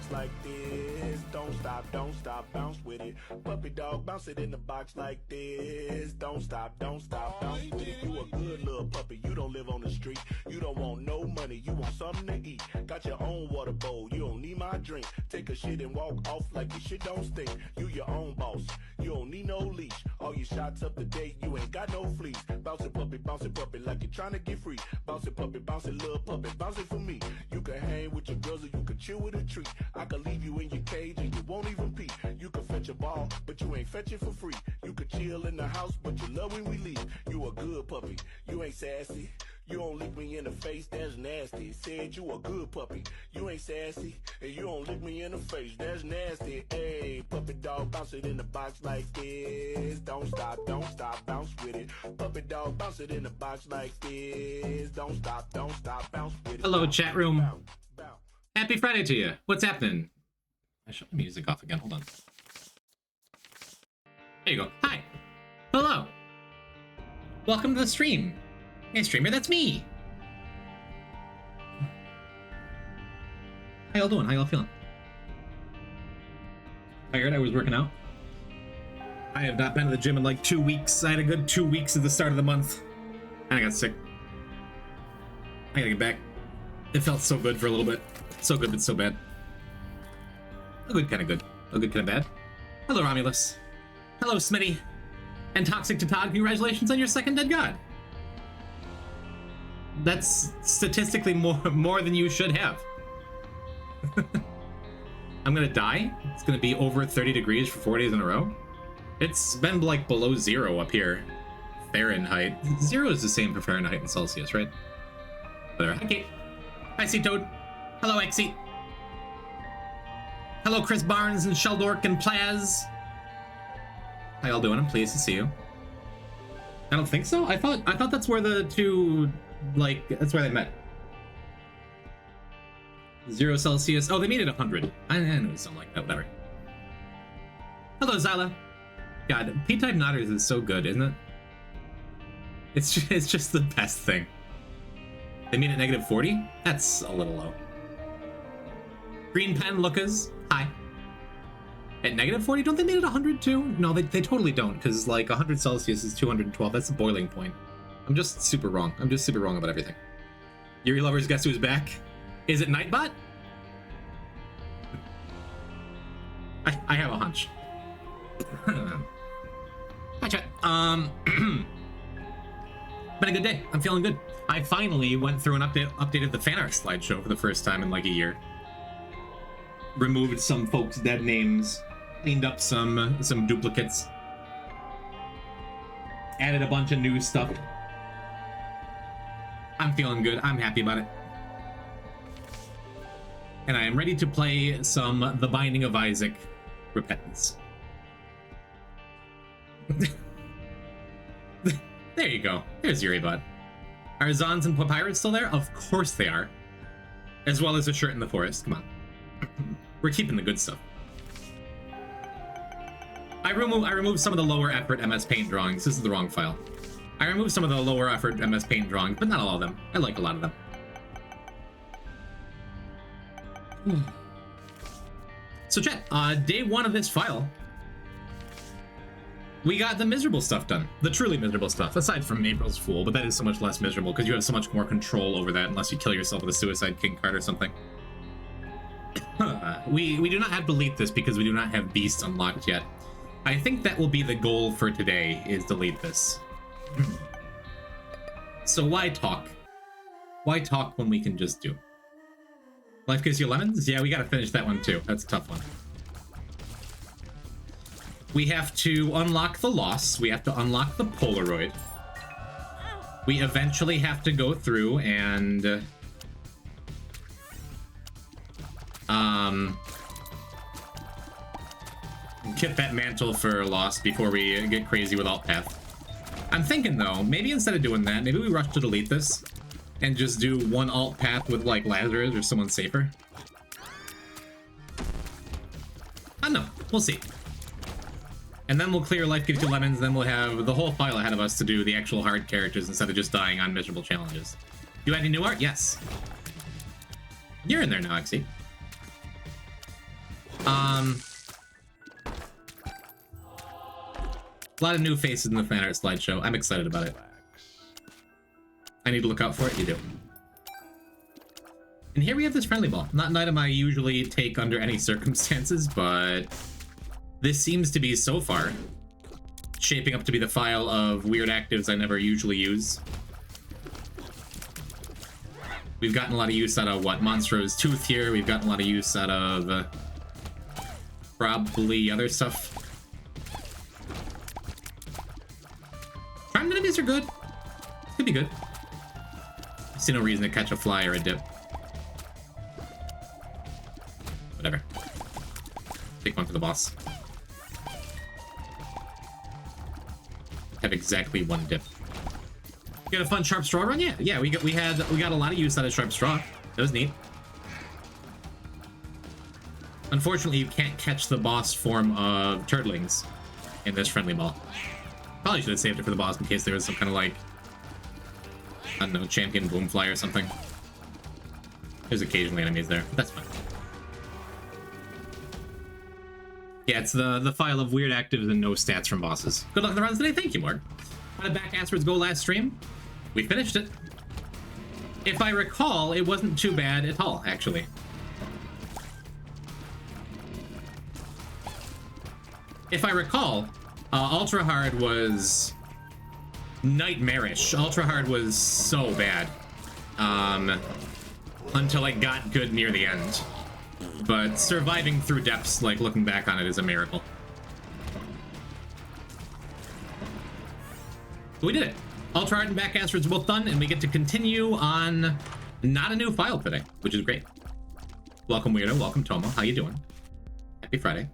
box like this. Don't stop, bounce with it. Puppy dog, bounce it in the box like this. Don't stop, bounce with it. You a good little puppy, you don't live on the street. You don't want no money, you want something to eat. Got your own water bowl, you don't need my drink. Take a shit and walk off like your shit don't stink. You your own boss, you don't need no leash. All your shots up to date, you ain't got no fleas. Bounce it puppy like you're trying to get free. Bounce it little puppy, bounce it for me. You can hang with your girls or you can chill with a treat. I can leave you in your cage and you won't even pee. You can fetch a ball, but you ain't fetch it for free. You can chill in the house, but you love when we leave. You a good puppy, you ain't sassy. You don't lick me in the face, that's nasty. Said you a good puppy, you ain't sassy. And you don't lick me in the face, that's nasty. Hey, puppy dog, bounce it in the box like this. Don't stop, bounce with it. Puppy dog, bounce it in the box like this. Don't stop, bounce with it. Hello, chat room. Happy Friday to you. What's happening? I shut the music off again, hold on. There you go. Hi. Hello. Welcome to the stream. Hey, streamer, that's me. How y'all doing? How y'all feeling? Tired? I was working out. I have not been to the gym in like 2 weeks. I had a good 2 weeks at the start of the month. And I got sick. I gotta get back. It felt so good for a little bit. So good, but so bad. A good, kind of good. A good, kind of bad. Hello, Romulus. Hello, Smitty. And Toxic to Todd, congratulations on your second dead god. That's statistically more than you should have. I'm gonna die. It's gonna be over 30 degrees for 4 days in a row. It's been like below 0 up here. Fahrenheit. 0 is the same for Fahrenheit and Celsius, right? Whatever. Hi, Kate. Hi, Sea Toad. Hello, Exy. Hello, Chris Barnes and Sheldork and Plaz. How y'all doing? I'm pleased to see you. I don't think so. I thought that's where the two, like, that's where they met. 0 Celsius. Oh, they made it 100. I knew something like that. Whatever. Hello, Zyla. God, P-type Nodders is so good, isn't it? It's just the best thing. They made it negative 40? That's a little low. Green Pen Lookers. Hi. At negative 40, don't they made it 100 too? No, they totally don't, because like 100 Celsius is 212. That's the boiling point. I'm just super wrong. I'm just super wrong about everything. Yuri Lovers, guess who's back? Is it Nightbot? I have a hunch. Hi, chat. Been a good day. I'm feeling good. I finally went through and updated the fan art slideshow for the first time in like a year. Removed some folks' dead names, cleaned up some duplicates, added a bunch of new stuff. I'm feeling good. I'm happy about it. And I am ready to play some The Binding of Isaac Repentance. There you go. There's Yuribot. Are Zons and Papyrus still there? Of course they are. As well as a shirt in the forest. Come on. We're keeping the good stuff. I removed some of the lower effort MS Paint drawings. This is the wrong file. I removed some of the lower effort MS Paint drawings, but not all of them. I like a lot of them. So chat, day 1 of this file, we got the miserable stuff done. The truly miserable stuff, aside from April's Fool, but that is so much less miserable because you have so much more control over that unless you kill yourself with a Suicide King card or something. We do not have to delete this because we do not have Beast unlocked yet. I think that will be the goal for today, is delete this. So why talk? Why talk when we can just do? Life Gives You Lemons? Yeah, we gotta finish that one too. That's a tough one. We have to unlock the Loss. We have to unlock the Polaroid. We eventually have to go through and... get that mantle for Lost before we get crazy with Alt Path. I'm thinking though, maybe instead of doing that, maybe we rush to delete this and just do one Alt Path with like Lazarus or someone safer. I don't know, we'll see. And then we'll clear Life Gives You Lemons, then we'll have the whole file ahead of us to do the actual hard characters instead of just dying on miserable challenges. You have any new art? Yes. You're in there now, Exy. A lot of new faces in the fan art slideshow. I'm excited about it. I need to look out for it. You do. And here we have this friendly ball. Not an item I usually take under any circumstances, but this seems to be, so far, shaping up to be the file of weird actives I never usually use. We've gotten a lot of use out of, what, Monstro's Tooth here. We've gotten a lot of use out of probably other stuff. Charmed enemies are good. Could be good. I see no reason to catch a fly or a dip. Whatever. Take one for the boss. Have exactly one dip. You got a fun sharp straw run? Yeah. We got a lot of use out of sharp straw. That was neat. Unfortunately, you can't catch the boss form of turtlings in this friendly ball. Probably should have saved it for the boss in case there was some kind of, like, I don't know, champion boomfly or something. There's occasionally enemies there, but that's fine. Yeah, it's the file of weird actives and no stats from bosses. Good luck in the runs today. Thank you, Mark. How did Back Asteroids go last stream? We finished it. If I recall, it wasn't too bad at all, actually. If I recall, Ultra Hard was nightmarish. Ultra Hard was so bad. Until it got good near the end. But surviving through depths, like, looking back on it, is a miracle. We did it. Ultra Hard and Back Asteroids are both done, and we get to continue on not a new file today, which is great. Welcome, Weirdo. Welcome, Tomo. How you doing? Happy Friday.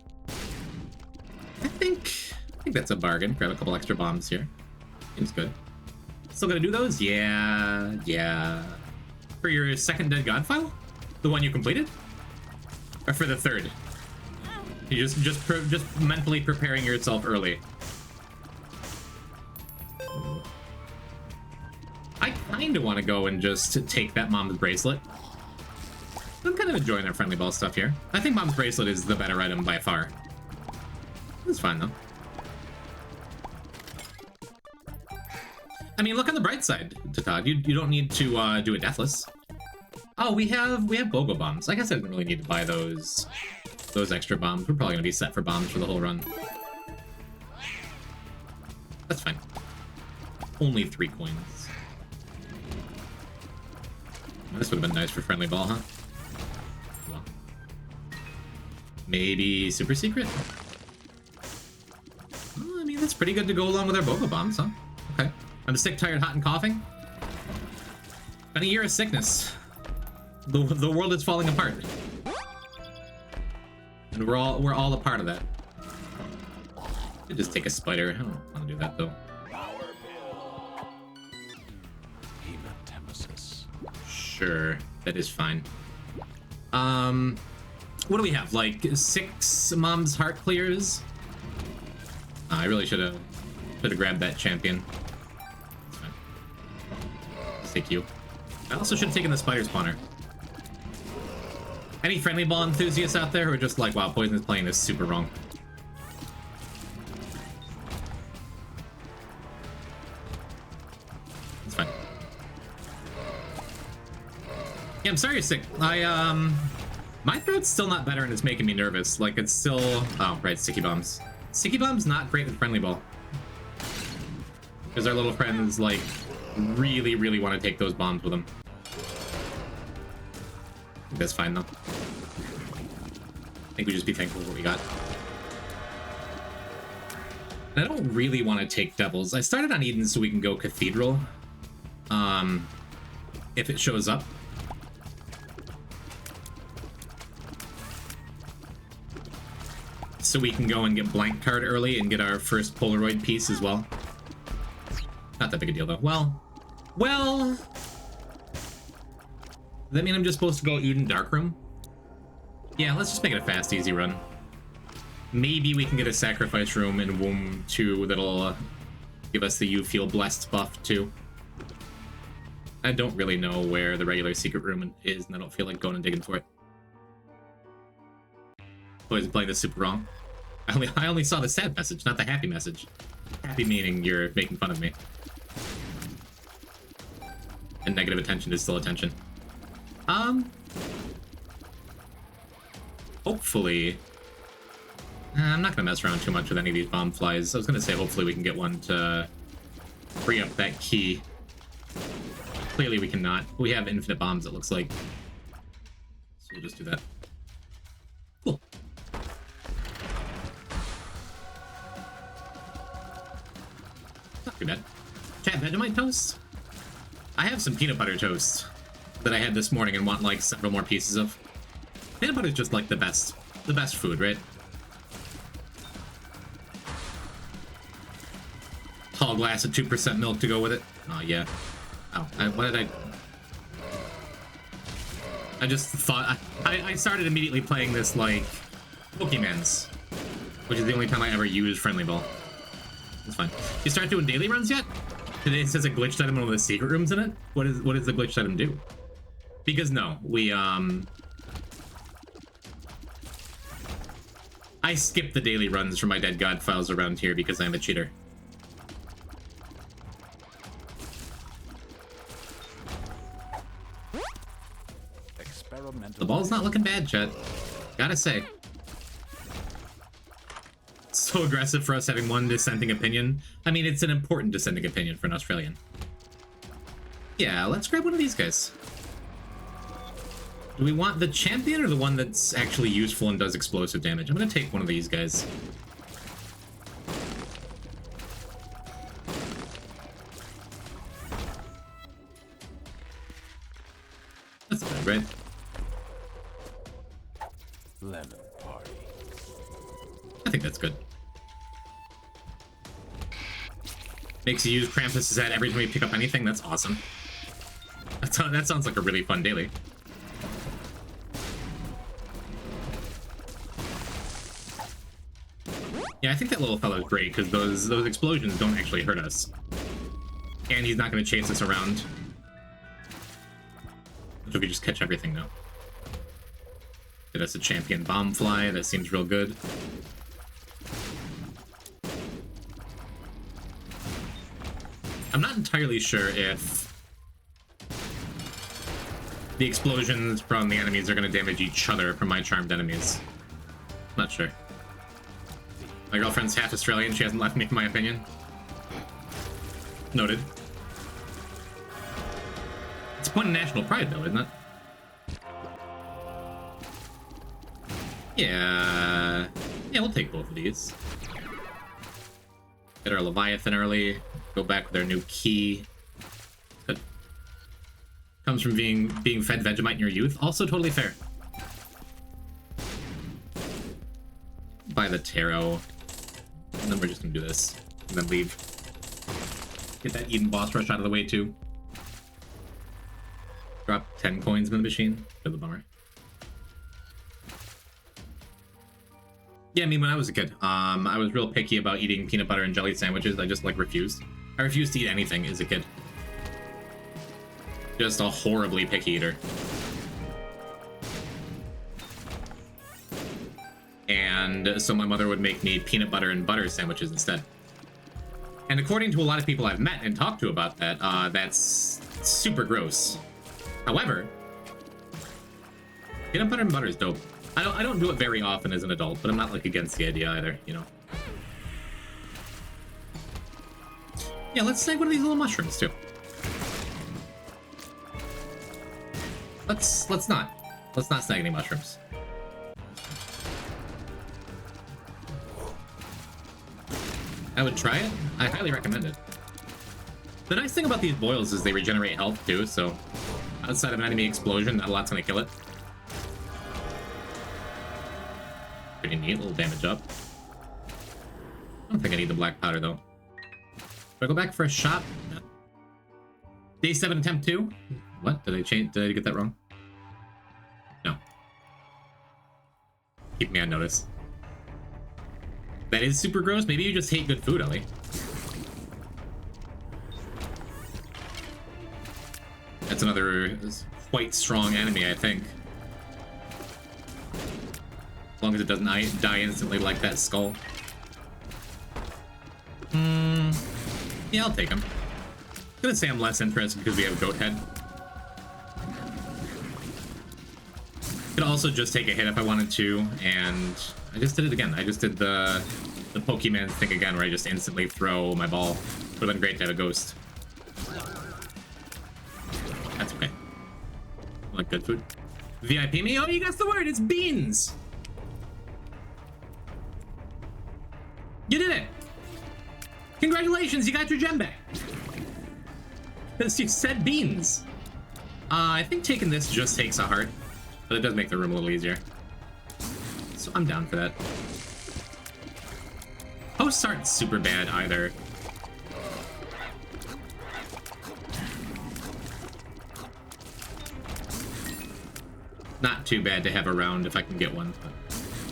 I think that's a bargain. Grab a couple extra bombs here. Seems good. Still gonna do those? Yeah. For your second Dead God file? The one you completed? Or for the third? You just mentally preparing yourself early. I kinda want to go and just take that Mom's Bracelet. I'm kind of enjoying their friendly ball stuff here. I think Mom's Bracelet is the better item by far. It's fine though. I mean, look on the bright side, Todd. You don't need to do a Deathless. Oh, we have BOGO bombs. I guess I didn't really need to buy those extra bombs. We're probably gonna be set for bombs for the whole run. That's fine. Only 3 coins. This would have been nice for friendly ball, huh? Well, maybe super secret. Well, I mean, that's pretty good to go along with our BOGO bombs, huh? Okay. I'm sick, tired, hot, and coughing. Been a year of sickness. The world is falling apart, and we're all a part of that. Could just take a spider. I don't want to do that though. Sure, that is fine. What do we have? Like 6 Mom's Heart clears? I really should have grabbed that champion. That's fine. Let's take you. I also should have taken the spider spawner. Any friendly ball enthusiasts out there who are just like, wow, Poison is playing this super wrong? It's fine. Yeah, I'm sorry you're sick. My throat's still not better and it's making me nervous. Like, it's still... Oh, right, Sticky Bombs. Sticky Bomb's not great with friendly ball. Because our little friends, like, really, really want to take those bombs with them. That's fine, though. I think we just be thankful for what we got. And I don't really want to take Devils. I started on Eden so we can go Cathedral. If it shows up. So we can go and get Blank Card early and get our first Polaroid piece as well. Not that big a deal, though. Well... Does that mean I'm just supposed to go Eden Darkroom? Yeah, let's just make it a fast, easy run. Maybe we can get a Sacrifice Room in Womb 2 that'll give us the You Feel Blessed buff, too. I don't really know where the regular secret room is, and I don't feel like going and digging for it. Always playing this super wrong. I only saw the sad message, not the happy message. Happy meaning you're making fun of me. And negative attention is still attention. Hopefully... I'm not gonna mess around too much with any of these bomb flies. I was gonna say hopefully we can get one to free up that key. Clearly we cannot. We have infinite bombs, it looks like. So we'll just do that. Cool. Not too bad. Chat, Vegemite toast? I have some peanut butter toast that I had this morning and want like several more pieces of. Peanut butter is just like the best food, right? Tall glass of 2% milk to go with it. Oh yeah. Oh, what did I just thought I started immediately playing this like Pokemans, which is the only time I ever used Friendly Ball. It's fine. You start doing daily runs yet? It says a glitched item in one of the secret rooms in it. What does the glitched item do? Because no, we I skip the daily runs for my Dead God files around here because I'm a cheater. The ball's not looking bad, chat. Gotta say. So aggressive for us having one dissenting opinion. I mean, it's an important dissenting opinion for an Australian. Yeah, let's grab one of these guys. Do we want the champion or the one that's actually useful and does explosive damage? I'm gonna take one of these guys. That's good, right? Lemon party. I think that's good. Makes you use Krampus's head every time you pick up anything. That's awesome. That sounds like a really fun daily. Yeah, I think that little fellow is great because those explosions don't actually hurt us, and he's not going to chase us around. So we could just catch everything now. Get us a champion bomb fly. That seems real good. I'm not entirely sure if the explosions from the enemies are going to damage each other from my charmed enemies. Not sure. My girlfriend's half Australian. She hasn't left me my opinion. Noted. It's a point of national pride, though, isn't it? Yeah. Yeah, we'll take both of these. Get our Leviathan early. Go back with our new key. That comes from being fed Vegemite in your youth. Also totally fair. Buy the tarot. And then we're just gonna do this. And then leave. Get that Eden boss rush out of the way too. Drop 10 coins in the machine. For the bummer. Yeah, I mean, when I was a kid, I was real picky about eating peanut butter and jelly sandwiches. I just, like, refused. I refused to eat anything as a kid. Just a horribly picky eater. And so my mother would make me peanut butter and butter sandwiches instead. And according to a lot of people I've met and talked to about that, that's super gross. However, peanut butter and butter is dope. I don't do it very often as an adult, but I'm not, like, against the idea either, you know? Yeah, let's snag one of these little mushrooms, too. Let's not snag any mushrooms. I would try it. I highly recommend it. The nice thing about these boils is they regenerate health, too, so outside of an enemy explosion, not a lot's gonna kill it. Pretty neat, little damage up. I don't think I need the black powder though. Do I go back for a shot? No. Day 7 attempt 2? What? Did I get that wrong? No. Keep me on notice. That is super gross. Maybe you just hate good food, Ellie. That's another quite strong enemy, I think. long as it doesn't die instantly like that skull. Yeah, I'll take him. I'm gonna say I'm less interested because we have Goat Head. Could also just take a hit if I wanted to, and I just did it again. I just did the Pokemon thing again, where I just instantly throw my ball. Would have been great to have a ghost. That's okay. I like good food. VIP me? Oh, you got the word! It's beans! You did it! Congratulations, you got your gem back! Because you said beans. I think taking this just takes a heart, but it does make the room a little easier. So I'm down for that. Hosts aren't super bad either. Not too bad to have around if I can get one. But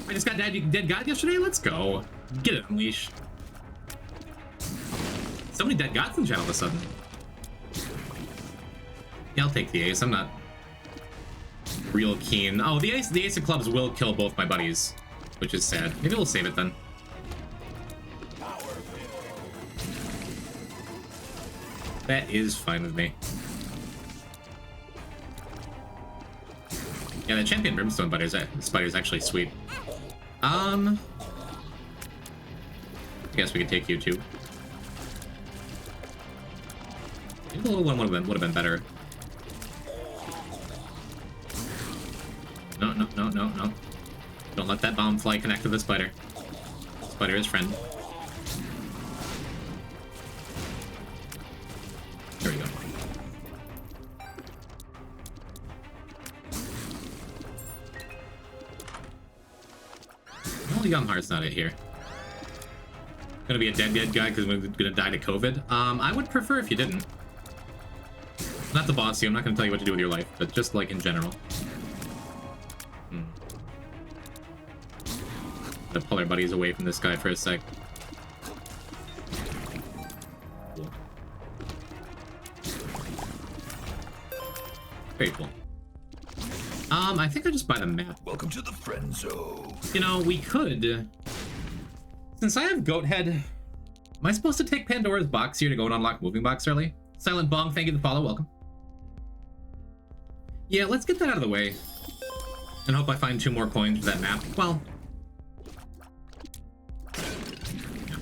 I just got Dead God yesterday? Let's go. Get it, Unleash. So many Dead Gods in chat all of a sudden. Yeah, I'll take the ace. I'm not real keen. Oh, the ace of clubs will kill both my buddies, which is sad. Maybe we'll save it then. That is fine with me. Yeah, the champion brimstone spider is actually sweet. I guess we could take you too. Maybe the little one would have been better. No. Don't let that bomb fly connect to the spider. Spider is friend. There we go. Well, Young Heart's not it here. Gonna be a dead guy because we're gonna die to COVID. I would prefer if you didn't. Not to boss you, I'm not gonna tell you what to do with your life, but just like in general. Gonna pull our buddies away from this guy for a sec. Cool. Very cool. I think I'll just buy the map. Welcome to the friend zone. You know, we could. Since I have Goat Head, am I supposed to take Pandora's box here to go and unlock Moving Box early? Silent Bong, thank you for the follow, welcome. Yeah, let's get that out of the way. And hope I find 2 more coins for that map. Well. Yeah.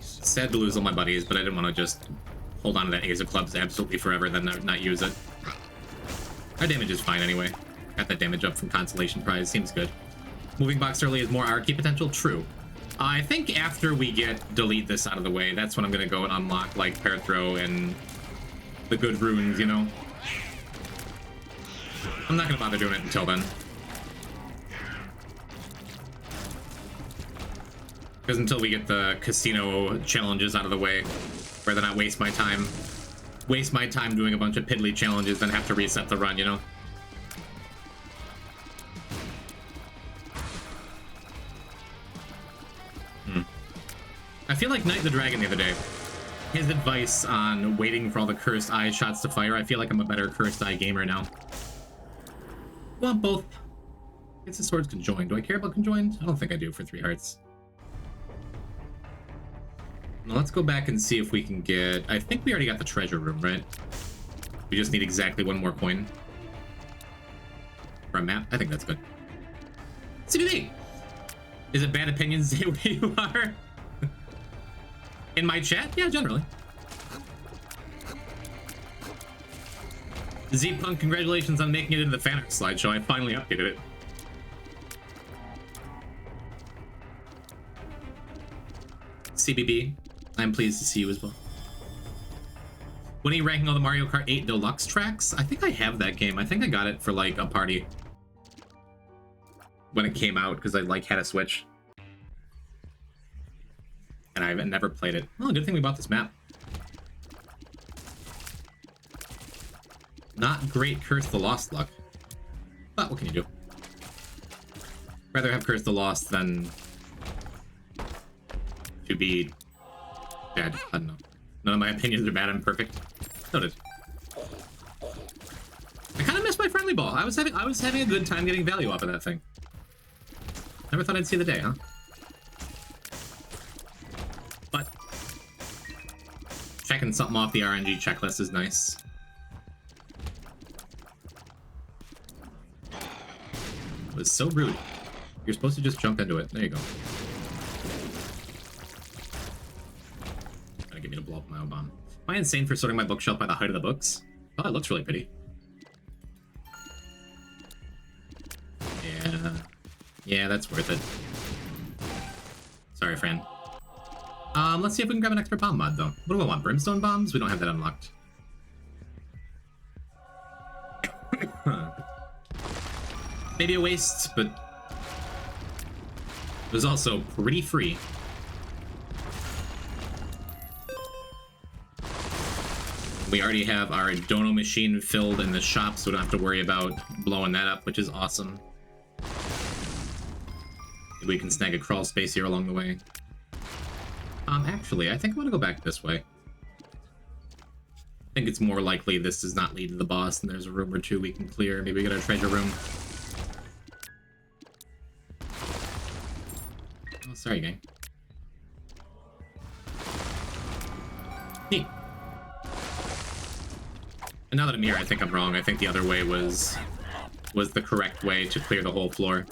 Sad to lose all my buddies, but I didn't want to just hold on to that Ace of Clubs absolutely forever, then not use it. Our damage is fine anyway. Got that damage up from Consolation Prize, seems good. Moving Box early is more Archy potential, true. I think after we get Delete this out of the way, that's when I'm gonna go and unlock like Pair Throw and the good runes, you know? I'm not gonna bother doing it until then. Because until we get the casino challenges out of the way, rather not waste my time doing a bunch of piddly challenges, then have to reset the run, you know? I feel like Knight the Dragon the other day, his advice on waiting for all the Cursed Eye shots to fire, I feel like I'm a better Cursed Eye gamer now. Want both. It's the swords conjoined. Do I care about conjoined? I don't think I do for 3 hearts. Now let's go back and see if we can get... I think we already got the treasure room, right? We just need exactly 1 more coin. For a map? I think that's good. CBB! Is it bad opinions to say where you are? In my chat? Yeah, generally. Z-Punk, congratulations on making it into the fan art slideshow. I finally updated it. CBB, I'm pleased to see you as well. When are you ranking all the Mario Kart 8 Deluxe tracks? I think I have that game. I think I got it for like a party when it came out because I like had a Switch. And I've never played it. Oh, good thing we bought this map. Not great Curse the Lost luck. But what can you do? Rather have Curse the Lost than to be bad. I don't know. None of my opinions are bad. I'm perfect. Noted. I kind of miss my friend friendly ball. I was having a good time getting value off of that thing. Never thought I'd see the day, huh? But checking something off the RNG checklist is nice. It was so rude. You're supposed to just jump into it. There you go. Trying to get me to blow up my own bomb. Am I insane for sorting my bookshelf by the height of the books? Oh, it looks really pretty. Yeah, that's worth it. Sorry, friend. Let's see if we can grab an extra bomb mod, though. What do we want? Brimstone bombs? We don't have that unlocked. Maybe a waste, but it was also pretty free. We already have our dono machine filled in the shop, so we don't have to worry about blowing that up, which is awesome. We can snag a crawl space here along the way. Actually, I think I want to go back this way. I think it's more likely this does not lead to the boss, and there's a room or two we can clear. Maybe we get a treasure room. Oh, sorry, gang. Neat. And now that I'm here, I think I'm wrong. I think the other way was the correct way to clear the whole floor.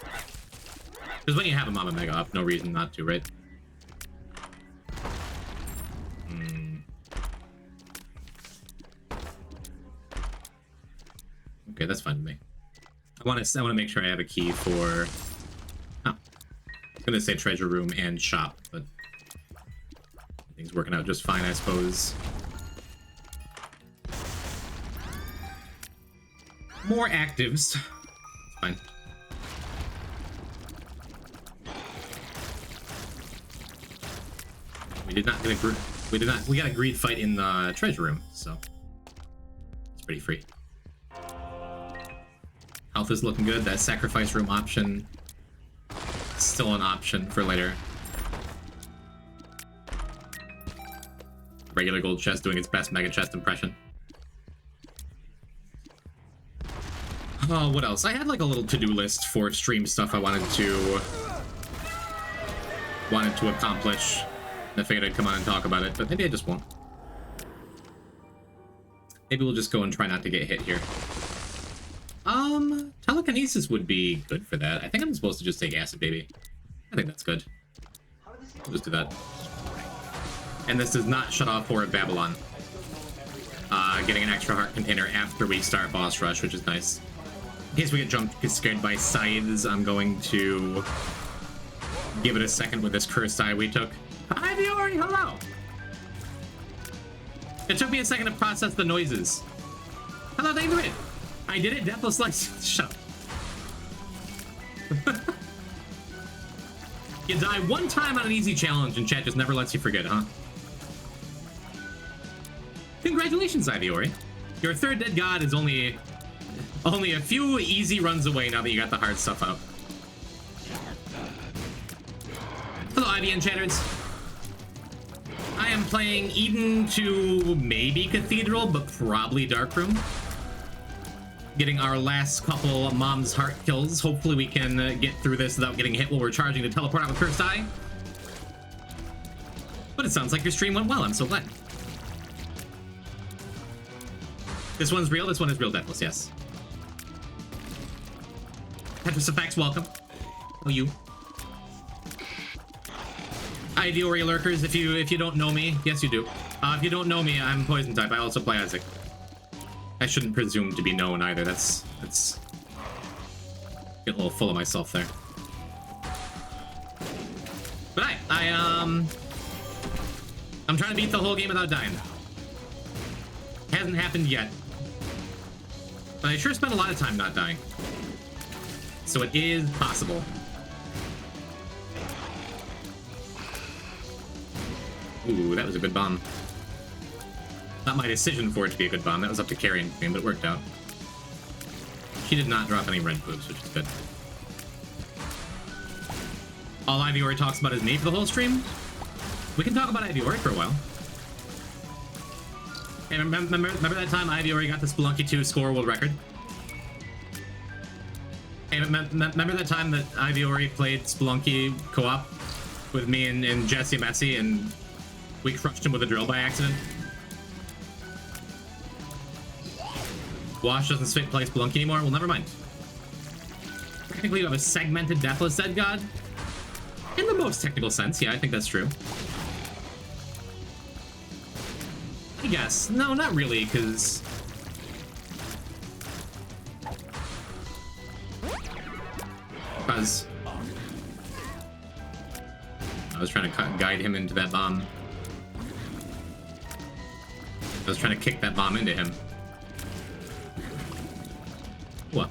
Because when you have a Mama Mega up, no reason not to, right? Okay, that's fine with me. I want to make sure I have a key for... Oh. I was going to say treasure room and shop, but... Everything's working out just fine, I suppose. More actives. It's fine. We did not get a we got a greed fight in the treasure room, so it's pretty free. Health is looking good. That sacrifice room option still an option for later. Regular gold chest doing its best mega chest impression. Oh, what else? I had like a little to-do list for stream stuff I wanted to accomplish. I figured I'd come on and talk about it, but maybe I just won't. Maybe we'll just go and try not to get hit here. Telekinesis would be good for that. I think I'm supposed to just take acid, baby. I think that's good. We'll just do that. And this does not shut off Horror Babylon. Getting an extra heart container after we start boss rush, which is nice. In case we get scared by scythes, I'm going to give it a second with this cursed eye we took. Hi, Viori, hello! It took me a second to process the noises. Hello, thank you. I did it, Deathless Slice. Shut up. You die one time on an easy challenge and chat just never lets you forget, huh? Congratulations, Iviori. Your third dead god is only a few easy runs away now that you got the hard stuff out. Hello, Ivy and chatters. I am playing Eden to maybe Cathedral, but probably Darkroom. Getting our last couple Mom's Heart kills. Hopefully we can get through this without getting hit while we're charging to teleport out with Cursed Eye. But it sounds like your stream went well. I'm so glad. This one's real. This one is real, Deathless, yes. Tetris Effects, welcome. Oh, you. Hi, Diori Lurkers. If you don't know me, yes, you do. If you don't know me, I'm Poison type. I also play Isaac. I shouldn't presume to be known either. That's getting a little full of myself there. But I'm trying to beat the whole game without dying. Hasn't happened yet. But I sure spent a lot of time not dying. So it is possible. Ooh, that was a good bomb. Not my decision for it to be a good bomb. That was up to Carrie and me, but it worked out. She did not drop any red poops, which is good. All Iviori talks about is me for the whole stream. We can talk about Iviori for a while. Hey, remember that time Iviori got the Spelunky 2 score world record? remember that time that Iviori played Spelunky co-op with me and Jesse Messi, and we crushed him with a drill by accident? Wash doesn't play Spelunky anymore? Well, never mind. Technically, you have a segmented Deathless Dead God? In the most technical sense, yeah, I think that's true. I guess. No, not really, because... I was trying to guide him into that bomb. I was trying to kick that bomb into him. What?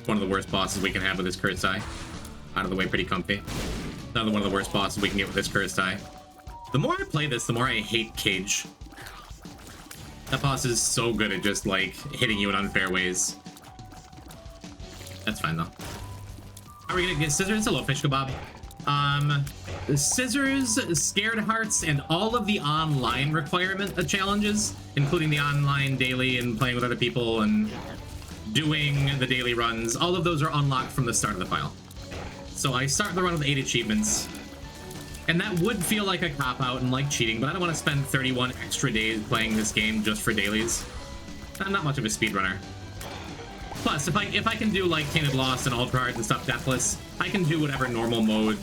One of the worst bosses we can have with this cursed eye. Out of the way, pretty comfy. Another one of the worst bosses we can get with this cursed eye. The more I play this, the more I hate Cage. That boss is so good at just, like, hitting you in unfair ways. That's fine, though. Are we gonna get Scissors? Hello, Fish Kebab. Scissors, Scared Hearts, and all of the online challenges, including the online daily and playing with other people and doing the daily runs, all of those are unlocked from the start of the file. So I start the run with 8 achievements, and that would feel like a cop-out and like cheating, but I don't want to spend 31 extra days playing this game just for dailies. I'm not much of a speedrunner. Plus, if I can do like Tainted Lost and Ultra Hard and stuff deathless, I can do whatever normal mode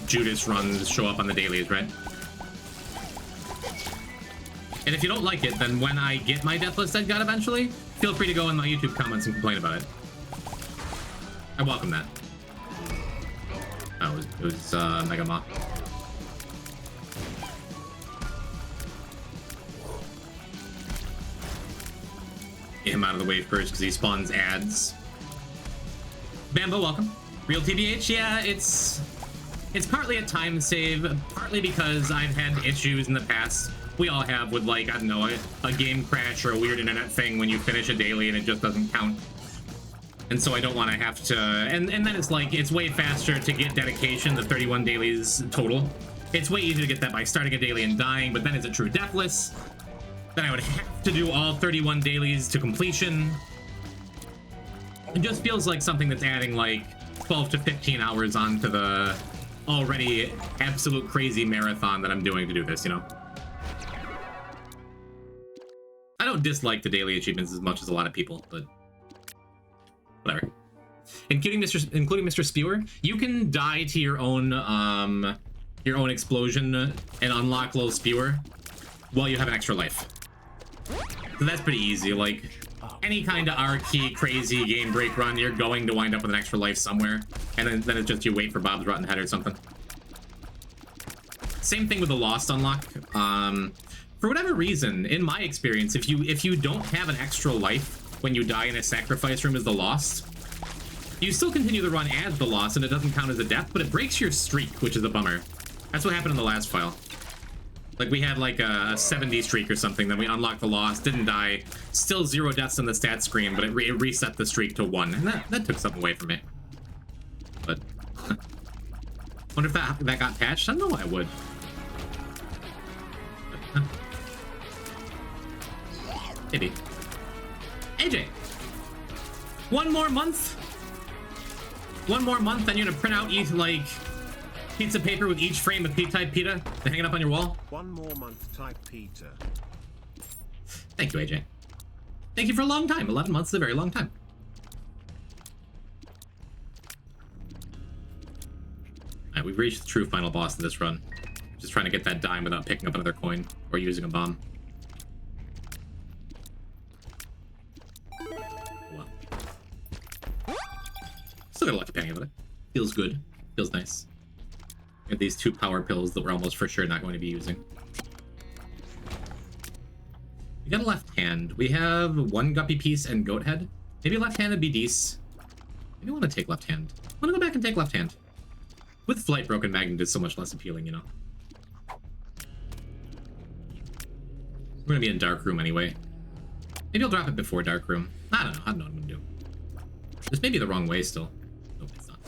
Judas runs show up on the dailies, right? And if you don't like it, then when I get my Deathless Dead God eventually, feel free to go in my YouTube comments and complain about it. I welcome that. Oh, it was Mega Maw. Get him out of the way first because he spawns ads. Bambo, welcome. Real TBH, yeah, it's partly a time save, partly because I've had issues in the past. We all have with, like, I don't know, a game crash or a weird internet thing when you finish a daily and it just doesn't count. And so I don't want to have to... And then it's like, it's way faster to get dedication, the 31 dailies total. It's way easier to get that by starting a daily and dying, but then is it true deathless? Then I would have to do all 31 dailies to completion. It just feels like something that's adding like 12 to 15 hours onto the already absolute crazy marathon that I'm doing to do this, you know? I don't dislike the daily achievements as much as a lot of people, but whatever. Including Mr. Spewer, you can die to your own explosion and unlock little Spewer while you have an extra life. So that's pretty easy. Like, any kind of R-key crazy game break run, you're going to wind up with an extra life somewhere, and then it's just you wait for Bob's Rotten Head or something. Same thing with the Lost unlock. For whatever reason, in my experience, if you don't have an extra life when you die in a sacrifice room as the Lost, you still continue the run as the Lost, and it doesn't count as a death, but it breaks your streak, which is a bummer. That's what happened in the last file. Like, we had like a 70 streak or something, then we unlocked the Lost, didn't die, still 0 deaths on the stat screen, but it reset the streak to 1, and that took something away from me. But, wonder if that got patched? I don't know why I would. But, maybe. AJ! One more month, and you're gonna print out each, like, pizza paper with each frame of P-type pita to hang it up on your wall? One more month type Peter. Thank you, AJ. Thank you for a long time. 11 months is a very long time. Alright, we've reached the true final boss of this run. Just trying to get that dime without picking up another coin or using a bomb. Well. Still got a lucky penny with it. Feels good. Feels nice. We have these 2 power pills that we're almost for sure not going to be using. We got a left hand. We have 1 guppy piece and goat head. Maybe left hand would be decent. Maybe I want to take left hand. I want to go back and take left hand. With flight, broken magnet is so much less appealing, you know. We're gonna be in dark room anyway. Maybe I'll drop it before dark room. I don't know what I'm gonna do. This may be the wrong way still. Nope, it's not.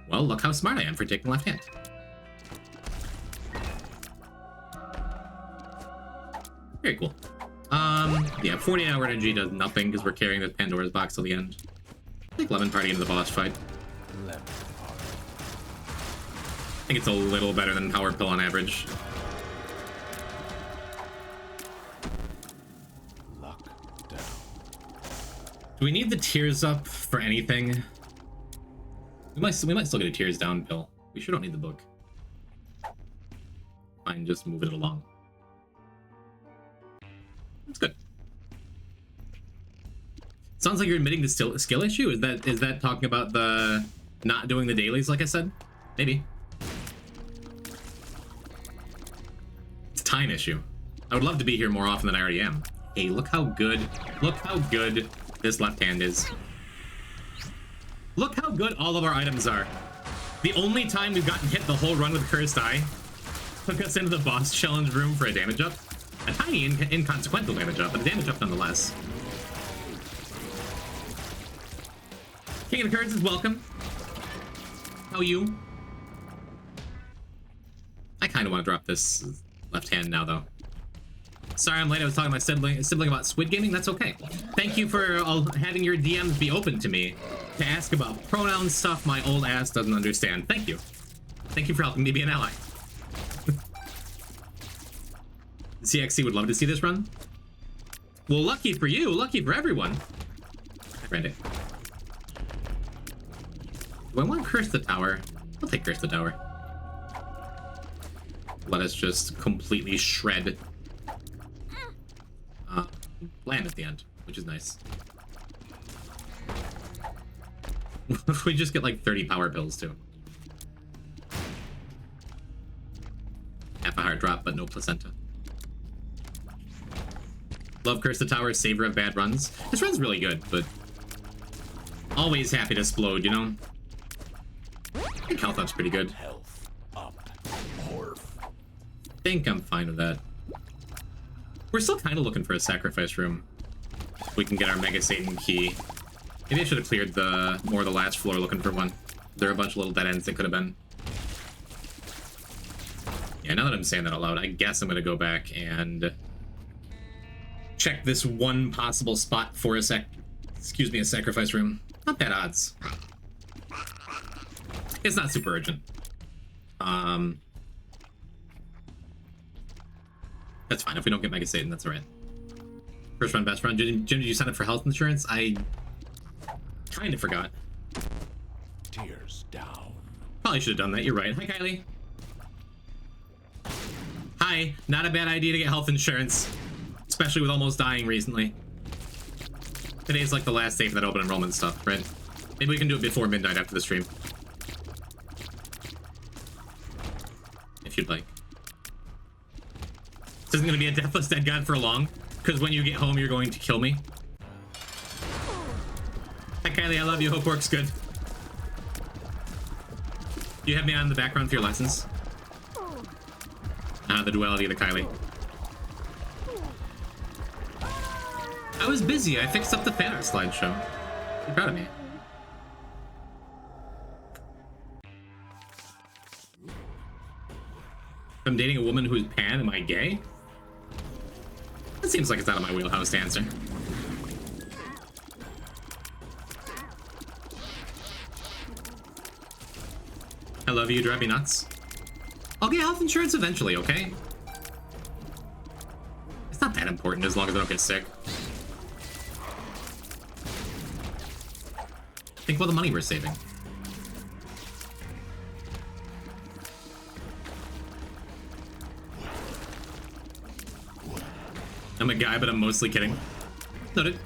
Well, look how smart I am for taking left hand. Very cool. Yeah, 40-hour energy does nothing because we're carrying the Pandora's box till the end. Take Lemon Party into the boss fight. Lemon Party. I think it's a little better than Power Pill on average. Luck down. Do we need the tears up for anything? We might still get a tears down pill. We sure don't need the book. Fine, just move it along. That's good. Sounds like you're admitting the skill issue. Is that talking about the not doing the dailies like I said? Maybe. It's a time issue. I would love to be here more often than I already am. Hey, look how good this left hand is. Look how good all of our items are. The only time we've gotten hit the whole run with Cursed Eye took us into the boss challenge room for a damage up. A tiny inconsequential damage up, but a damage up nonetheless. King of the Curds is welcome. How are you? I kind of want to drop this left hand now, though. Sorry I'm late. I was talking to my sibling about Squid Gaming. That's okay. Thank you for having your DMs be open to me to ask about pronoun stuff my old ass doesn't understand. Thank you. Thank you for helping me be an ally. CXC would love to see this run. Well, lucky for you, lucky for everyone. I read it. Do I want to curse the tower? I'll take curse the tower. Let us just completely shred. Land at the end, which is nice. We just get like 30 power pills too. Half a heart drop, but no placenta. Love Curse the Tower, savor of bad runs. This run's really good, but always happy to explode, you know? I think health up's pretty good. Health up. Morph. I think I'm fine with that. We're still kind of looking for a sacrifice room. We can get our Mega Satan key. Maybe I should have cleared more of the last floor looking for one. There are a bunch of little dead ends that could have been. Yeah, now that I'm saying that out loud, I guess I'm gonna go back and check this one possible spot for a sacrifice room. Not bad odds. It's not super urgent. That's fine. If we don't get Mega Satan, that's alright. First run, best run. Jim, did you sign up for health insurance? I kind of forgot. Tears down. Probably should have done that. You're right. Hi, Kylie. Hi. Not a bad idea to get health insurance, especially with almost dying recently. Today's like the last day for that open enrollment stuff, right? Maybe we can do it before midnight after the stream. If you'd like. This isn't going to be a Deathless Dead God for long, because when you get home, you're going to kill me. Hi, Kylie. I love you. Hope work's good. You have me on in the background for your lessons. The duality of the Kylie. I was busy. I fixed up the fan art slideshow. You're proud of me. If I'm dating a woman who's pan, am I gay? That seems like it's out of my wheelhouse to answer. I love you, drive me nuts. I'll get health insurance eventually, okay? It's not that important as long as I don't get sick. Think about the money we're saving. I'm a guy, but I'm mostly kidding. Noted.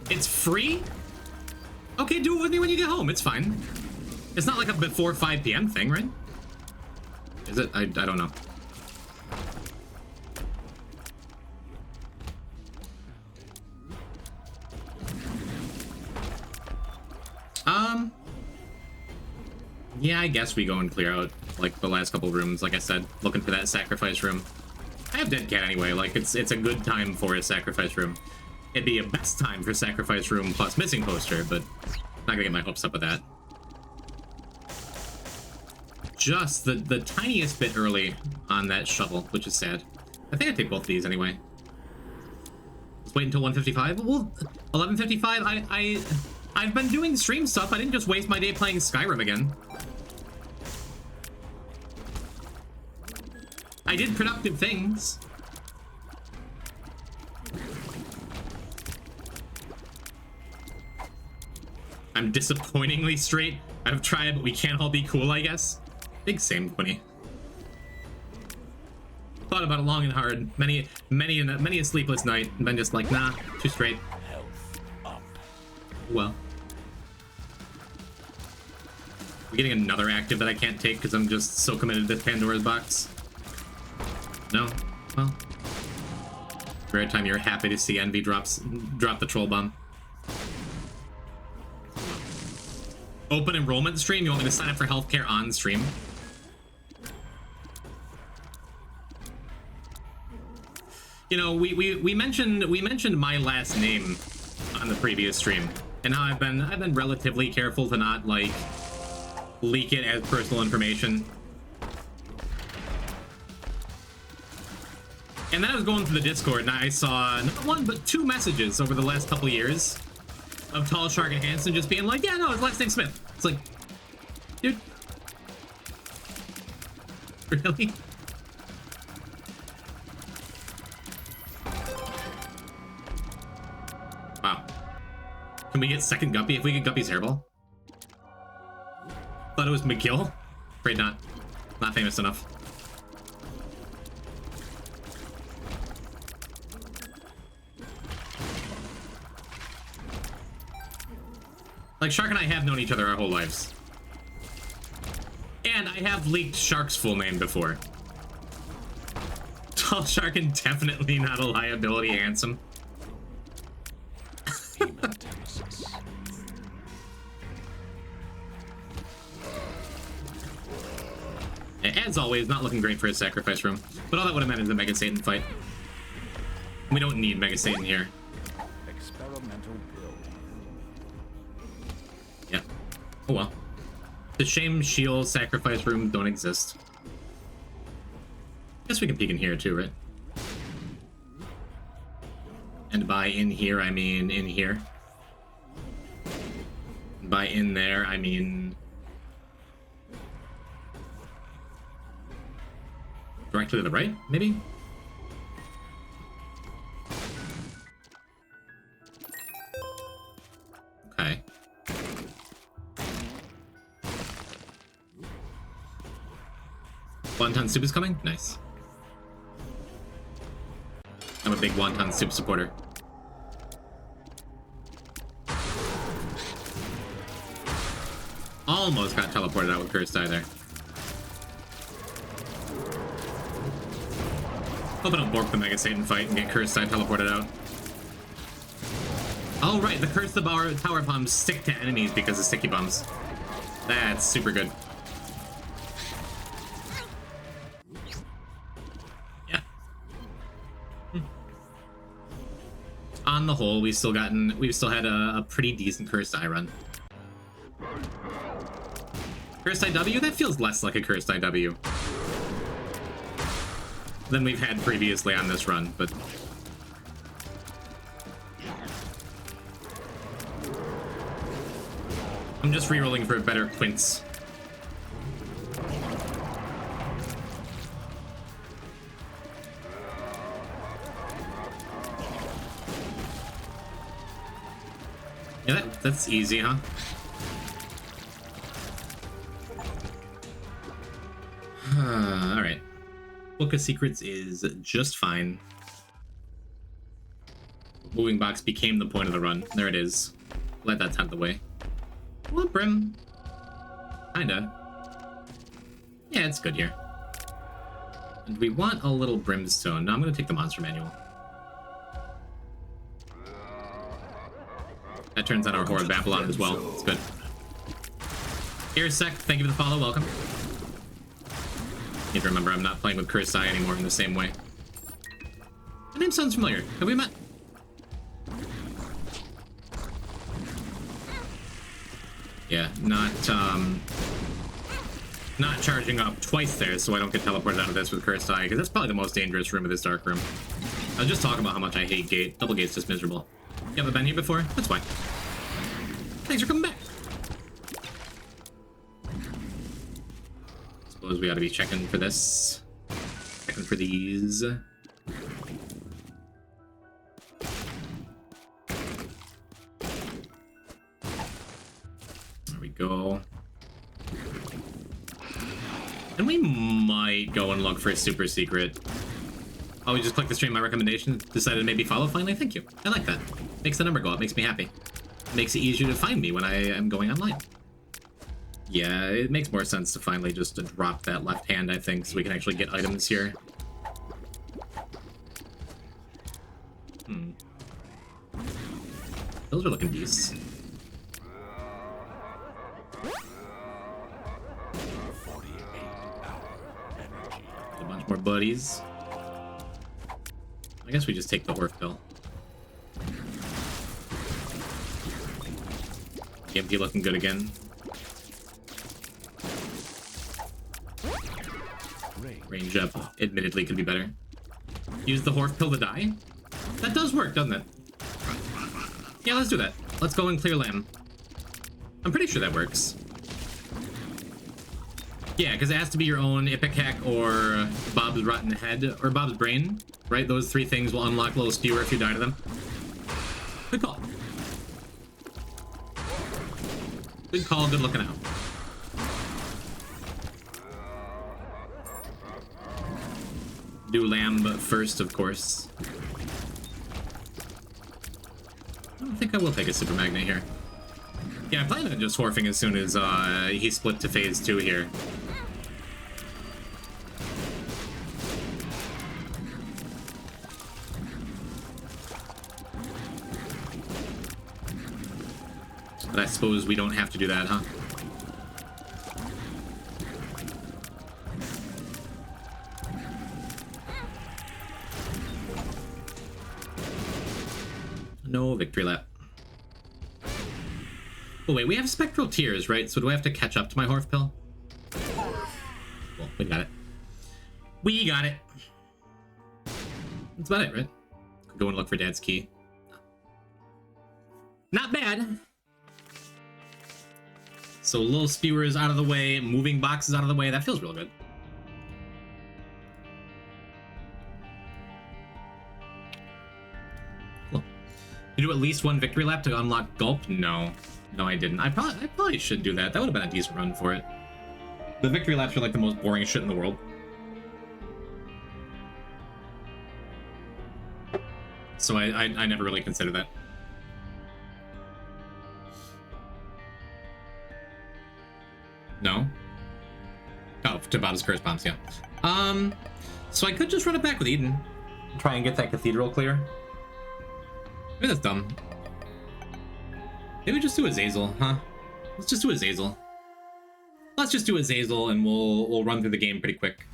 It's free? Okay, do it with me when you get home. It's fine. It's not like a before 5 p.m. thing, right? Is it? I don't know. Yeah, I guess we go and clear out, like, the last couple rooms, like I said, looking for that sacrifice room. I have Dead Cat anyway, like, it's a good time for a sacrifice room. It'd be a best time for sacrifice room plus missing poster, but I'm not gonna get my hopes up with that. Just the tiniest bit early on that shovel, which is sad. I think I'd take both of these anyway. Let's wait until 1:55. Well, 11:55. I've been doing stream stuff. I didn't just waste my day playing Skyrim again. I did productive things. I'm disappointingly straight. I've tried, but we can't all be cool, I guess. Big same, Quinny. Thought about it long and hard. Many a sleepless night, and then just like, nah, too straight. Health up. Well. We're getting another active that I can't take because I'm just so committed to Pandora's box. No? Well. Rare time you're happy to see Envy drop the troll bomb. Open enrollment stream? You want me to sign up for healthcare on stream? You know, we mentioned my last name on the previous stream, and how I've been relatively careful to not like leak it as personal information. And then I was going through the Discord and I saw not one but two messages over the last couple years of Tall Shark and Hanson just being like, yeah, no, his last name's Smith. It's like, dude, really? Wow. Can we get second Guppy if we get Guppy's hairball? Thought it was McGill. Afraid not. Not famous enough. Like, Shark and I have known each other our whole lives. And I have leaked Shark's full name before. Tall Shark and definitely not a liability, Handsome. As always, not looking great for his sacrifice room. But all that would have meant is a Mega Satan fight. We don't need Mega Satan here. Experimental build. Yeah. Oh well. The shame shield sacrifice rooms don't exist. Guess we can peek in here too, right? And by in here, I mean in here. By in there, I mean directly to the right, maybe? Okay. Wonton soup is coming? Nice. I'm a big wonton soup supporter. Almost got teleported out with Cursed Eye there. Hope I don't bork the Mega Satan fight and get Cursed Eye teleported out. Oh right, the Curse the Tower Bombs stick to enemies because of sticky bombs. That's super good. Yeah. On the whole, we've still had a pretty decent Cursed Eye run. Cursed Eye W? That feels less like a Cursed Eye W than we've had previously on this run, but I'm just rerolling for a better quince. Yeah, that's easy, huh? Alright. Book of Secrets is just fine. Moving box became the point of the run. There it is. Let that tempt away. Well, Brim. Kinda. Yeah, it's good here. And we want a little brimstone. No, I'm gonna take the monster manual. That turns on our Horde Babylon as well. It's good. Here's Sec. Thank you for the follow. Welcome. Need to remember I'm not playing with Cursed Eye anymore in the same way. My name sounds familiar. Have we met? Yeah, not charging up twice there so I don't get teleported out of this with Cursed Eye, because that's probably the most dangerous room of this dark room. I was just talking about how much I hate gate. Double gate's just miserable. You haven't been here before? That's fine. Thanks for coming back. Suppose we ought to be checking for this. Checking for these. There we go. And we might go and look for a super secret. Oh, we just clicked the stream, my recommendation, decided to maybe follow finally. Thank you. I like that. Makes the number go up, makes me happy. Makes it easier to find me when I am going online. Yeah, it makes more sense to finally just to drop that left hand, I think, so we can actually get items here. Those are looking decent. A bunch more buddies. I guess we just take the Horf pill. EMP looking good again. Range up, admittedly, could be better. Use the Horf pill to die? That does work, doesn't it? Yeah, let's do that. Let's go and clear Lamb. I'm pretty sure that works. Yeah, because it has to be your own Ipecac or Bob's Rotten Head or Bob's Brain, right? Those three things will unlock Little Skewer if you die to them. Good call. Good call, good looking out. Do Lamb first, of course. I don't think I will take a Super Magnet here. Yeah, I'm planning on just Horfing as soon as he split to phase 2 here. But I suppose we don't have to do that, huh? No victory lap. Oh wait, we have spectral tears, right? So do I have to catch up to my Horf pill? Well, we got it. We got it. That's about it, right? Could go and look for Dad's key. Not bad. So little spewer is out of the way, moving box is out of the way. That feels real good. Cool. You do at least one victory lap to unlock Gulp? No. No, I didn't. I probably should do that. That would have been a decent run for it. The victory laps are like the most boring shit in the world. So I never really considered that. No? Oh, to Bob's Curse Bombs, yeah. So I could just run it back with Eden. Try and get that cathedral clear. Maybe that's dumb. Maybe just do Azazel, huh? Let's just do Azazel. Let's just do Azazel and we'll run through the game pretty quick.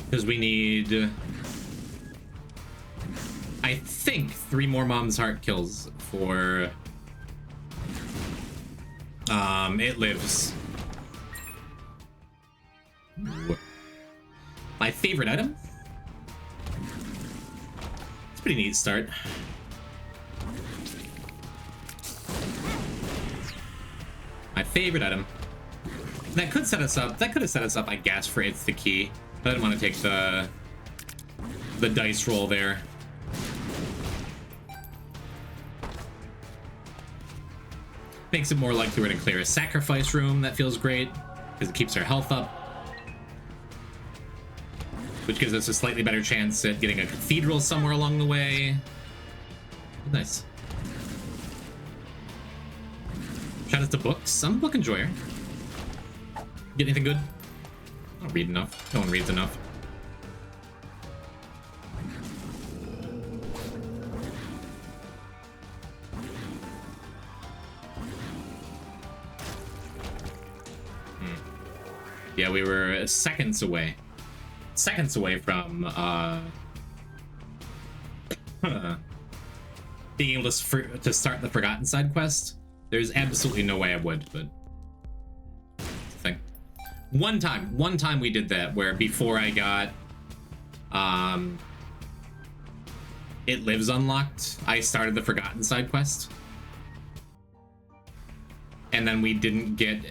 Because we need... I think 3 more Mom's Heart kills for... It lives. Ooh. My favorite item? It's a pretty neat start. My favorite item. That could set us up. That could have set us up, I guess, for It's the Key. But I didn't want to take the dice roll there. Makes it more likely we're going to clear a sacrifice room. That feels great because it keeps our health up, which gives us a slightly better chance at getting a cathedral somewhere along the way. Nice. Shout out to books. I'm a book enjoyer. Get anything good? I don't read enough. No one reads enough. Yeah, we were seconds away from being able to start the Forgotten Side quest. There's absolutely no way I would, but it's a thing. One time we did that where before I got It Lives unlocked, I started the Forgotten side quest. And then we didn't get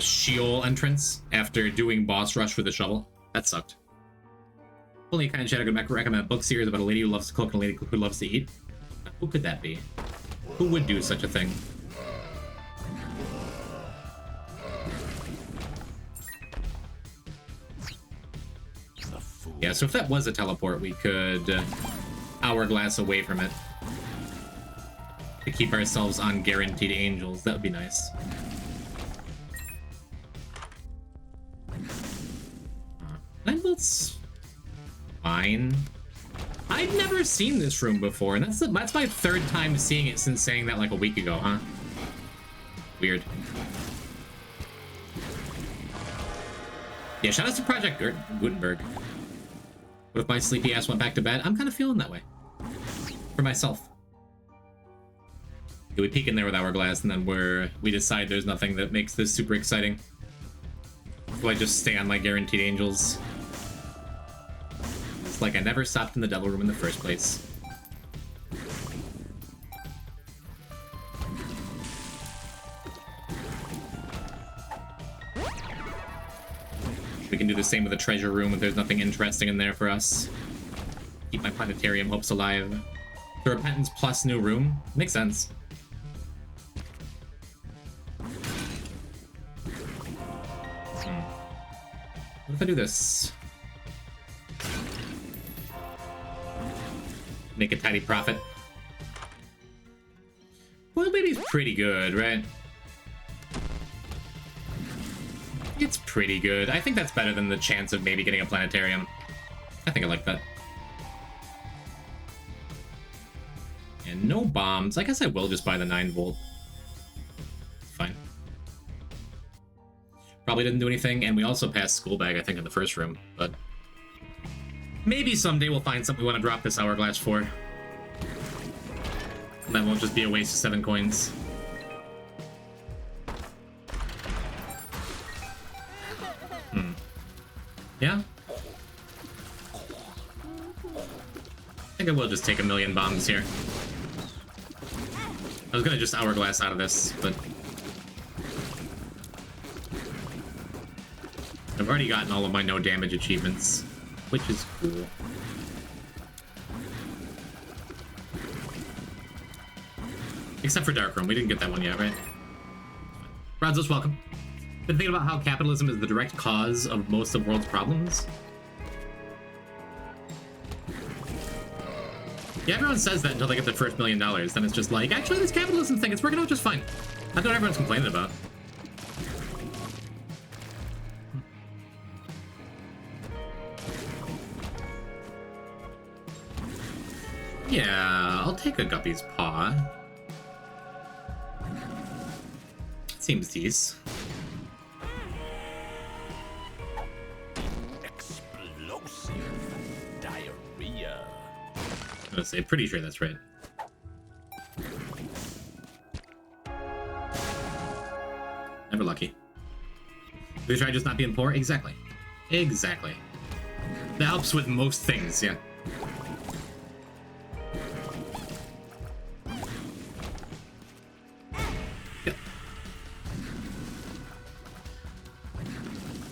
Sheol entrance after doing boss rush with the shovel. That sucked. Only kind of chat I could recommend a book series about a lady who loves to cook and a lady who loves to eat. Who could that be? Who would do such a thing? Yeah, so if that was a teleport, we could hourglass away from it to keep ourselves on guaranteed angels. That would be nice. Nightbolt's fine. I've never seen this room before, and that's my third time seeing it since saying that like a week ago, huh? Weird. Yeah, shout out to Project Gutenberg. What if my sleepy ass went back to bed? I'm kind of feeling that way. For myself. Yeah, we peek in there with Hourglass, and then we decide there's nothing that makes this super exciting. So I just stay on my guaranteed angels. It's like I never stopped in the devil room in the first place. We can do the same with the treasure room if there's nothing interesting in there for us. Keep my planetarium hopes alive. The Repentance plus new room. Makes sense. What if I do this? Make a tidy profit. Well, baby's pretty good, right? It's pretty good. I think that's better than the chance of maybe getting a planetarium. I think I like that. And no bombs. I guess I will just buy the 9-volt. Fine. Probably didn't do anything, and we also passed school bag, I think, in the first room, but maybe someday we'll find something we want to drop this hourglass for. And that won't just be a waste of 7 coins. Yeah? I think I will just take 1,000,000 bombs here. I was gonna just hourglass out of this, but I've already gotten all of my no damage achievements, which is cool. Except for Dark Room, we didn't get that one yet, right? Rodzos, welcome. Been thinking about how capitalism is the direct cause of most of the world's problems. Yeah, everyone says that until they get their first $1 million. Then it's just like, actually, this capitalism thing, it's working out just fine. That's what everyone's complaining about. Yeah, I'll take a guppy's paw. Seems decent. I was gonna say, pretty sure that's right. Never lucky. Did we try just not being poor? Exactly. Exactly. That helps with most things, yeah. Yeah.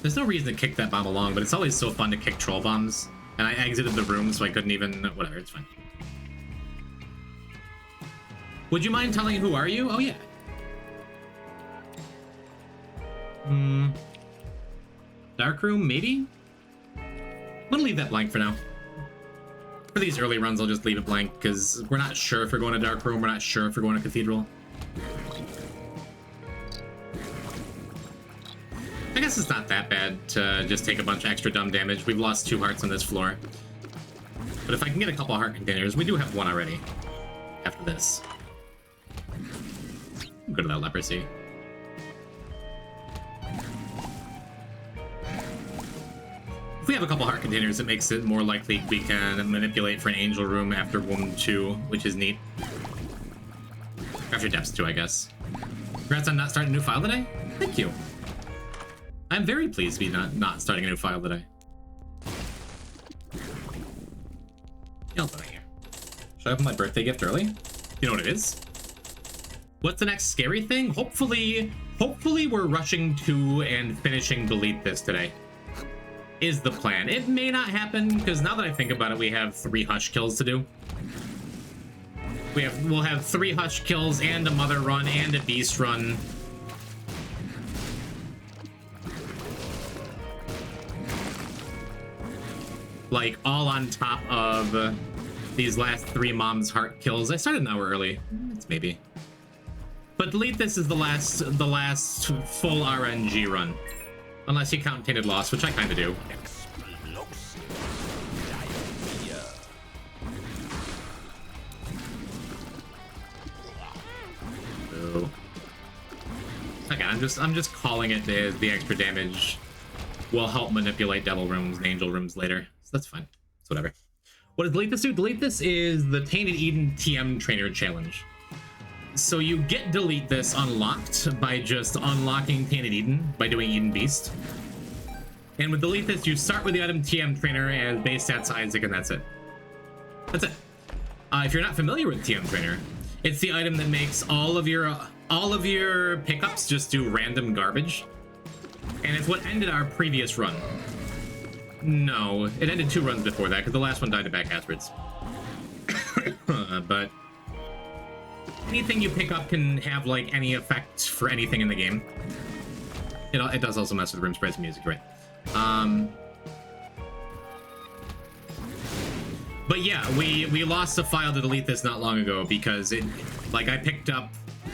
There's no reason to kick that bomb along, but it's always so fun to kick troll bombs. And I exited the room, so I couldn't even... Whatever, it's fine. Would you mind telling who are you? Oh, yeah. Dark room, maybe? I'm gonna leave that blank for now. For these early runs, I'll just leave it blank, because we're not sure if we're going to Dark Room, we're not sure if we're going to Cathedral. I guess it's not that bad to just take a bunch of extra dumb damage. We've lost 2 hearts on this floor. But if I can get a couple heart containers, we do have 1 already. After this. Go to that leprosy. If we have a couple heart containers, it makes it more likely we can manipulate for an angel room after Wound 2, which is neat. After Depths 2, I guess. Congrats on not starting a new file today? Thank you. I'm very pleased to be not starting a new file today. else am I here? Should I open my birthday gift early? You know what it is? What's the next scary thing? Hopefully we're rushing to and finishing Delete This today. Is the plan. It may not happen, because now that I think about it, we have 3 Hush kills to do. We'll have 3 Hush kills and a Mother run and a Beast run. Like, all on top of these last 3 Mom's Heart kills. I started an hour early. It's maybe. But Delete This is the last full RNG run. Unless you count Tainted Loss, which I kind of do. So, again, I'm just calling it the extra damage will help manipulate Devil Rooms and Angel Rooms later. So that's fine. It's whatever. What does Delete This do? Delete This is the Tainted Eden TM Trainer Challenge. So you get Delete This unlocked by just unlocking Tainted Eden by doing Eden Beast. And with Delete This, you start with the item TM Trainer as base stats Isaac, and that's it. That's it. If you're not familiar with TM Trainer, it's the item that makes all of your pickups just do random garbage. And it's what ended our previous run. No, it ended 2 runs before that, because the last one died to back aspirates. But anything you pick up can have, like, any effect for anything in the game. It does also mess with room sprites and music, right? But yeah, we lost a file to Delete This not long ago because it, like, I picked up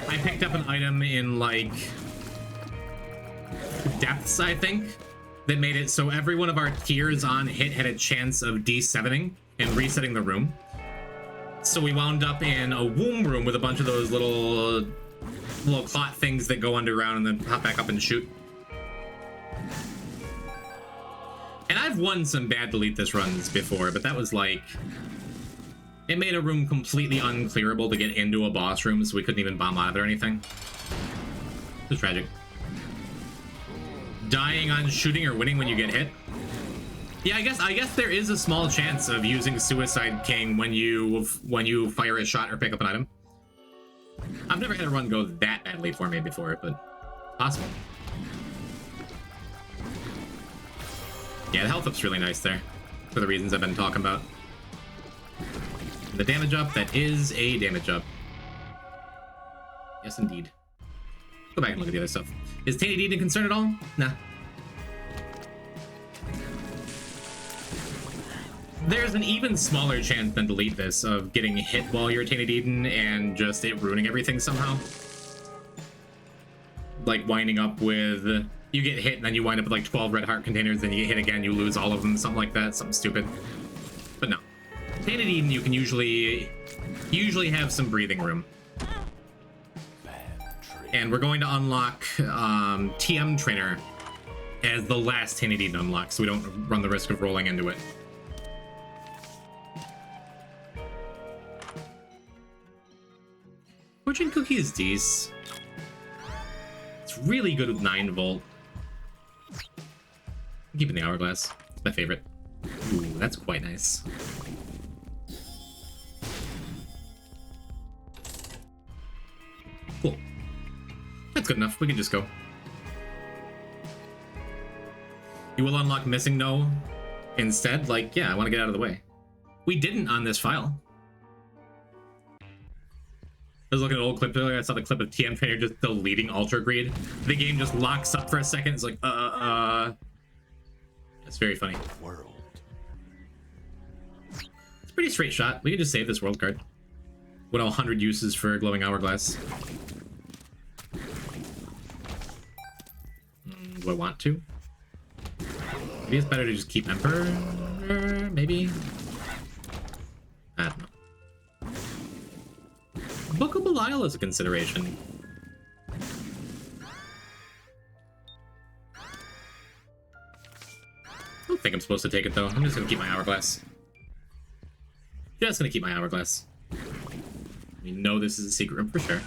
an item in, like, depths, I think, that made it so every one of our tiers on hit had a chance of D7ing and resetting the room. So we wound up in a womb room with a bunch of those little clot things that go underground and then pop back up and shoot. And I've won some bad Delete This runs before, but that was like, it made a room completely unclearable to get into a boss room, so we couldn't even bomb out of it or anything. It was tragic. Dying on shooting or winning when you get hit. Yeah, I guess there is a small chance of using Suicide King when you fire a shot or pick up an item. I've never had a run go that badly for me before, but possible. Yeah, the health up's really nice there, for the reasons I've been talking about. The damage up, that is a damage up. Yes, indeed. Go back and look at the other stuff. Is Tainted Eden a concern at all? Nah. There's an even smaller chance than Delete This of getting hit while you're Tainted Eden and just it ruining everything somehow. Like winding up with, you get hit and then you wind up with like 12 red heart containers, then you get hit again, you lose all of them, something like that, something stupid. But no. Tainted Eden, you can usually have some breathing room. And we're going to unlock TM Trainer as the last Tainted Eden unlock, so we don't run the risk of rolling into it. Fortune Cookie is decent. It's really good with 9 volt. I'm keeping the Hourglass. It's my favorite. Ooh, that's quite nice. Cool. That's good enough. We can just go. You will unlock Missing No instead? Like, yeah, I want to get out of the way. We didn't on this file. I was looking at an old clip earlier. I saw the clip of TM Trainer just deleting Ultra Greed. The game just locks up for a second. It's like, It's very funny. World. It's a pretty straight shot. We can just save this world card. What 100 uses for Glowing Hourglass? Do I want to? Maybe it's better to just keep Emperor? Maybe? I don't know. Book of Belial is a consideration. I don't think I'm supposed to take it though. I'm just gonna keep my Hourglass. Just gonna keep my Hourglass. We know this is a secret room for sure.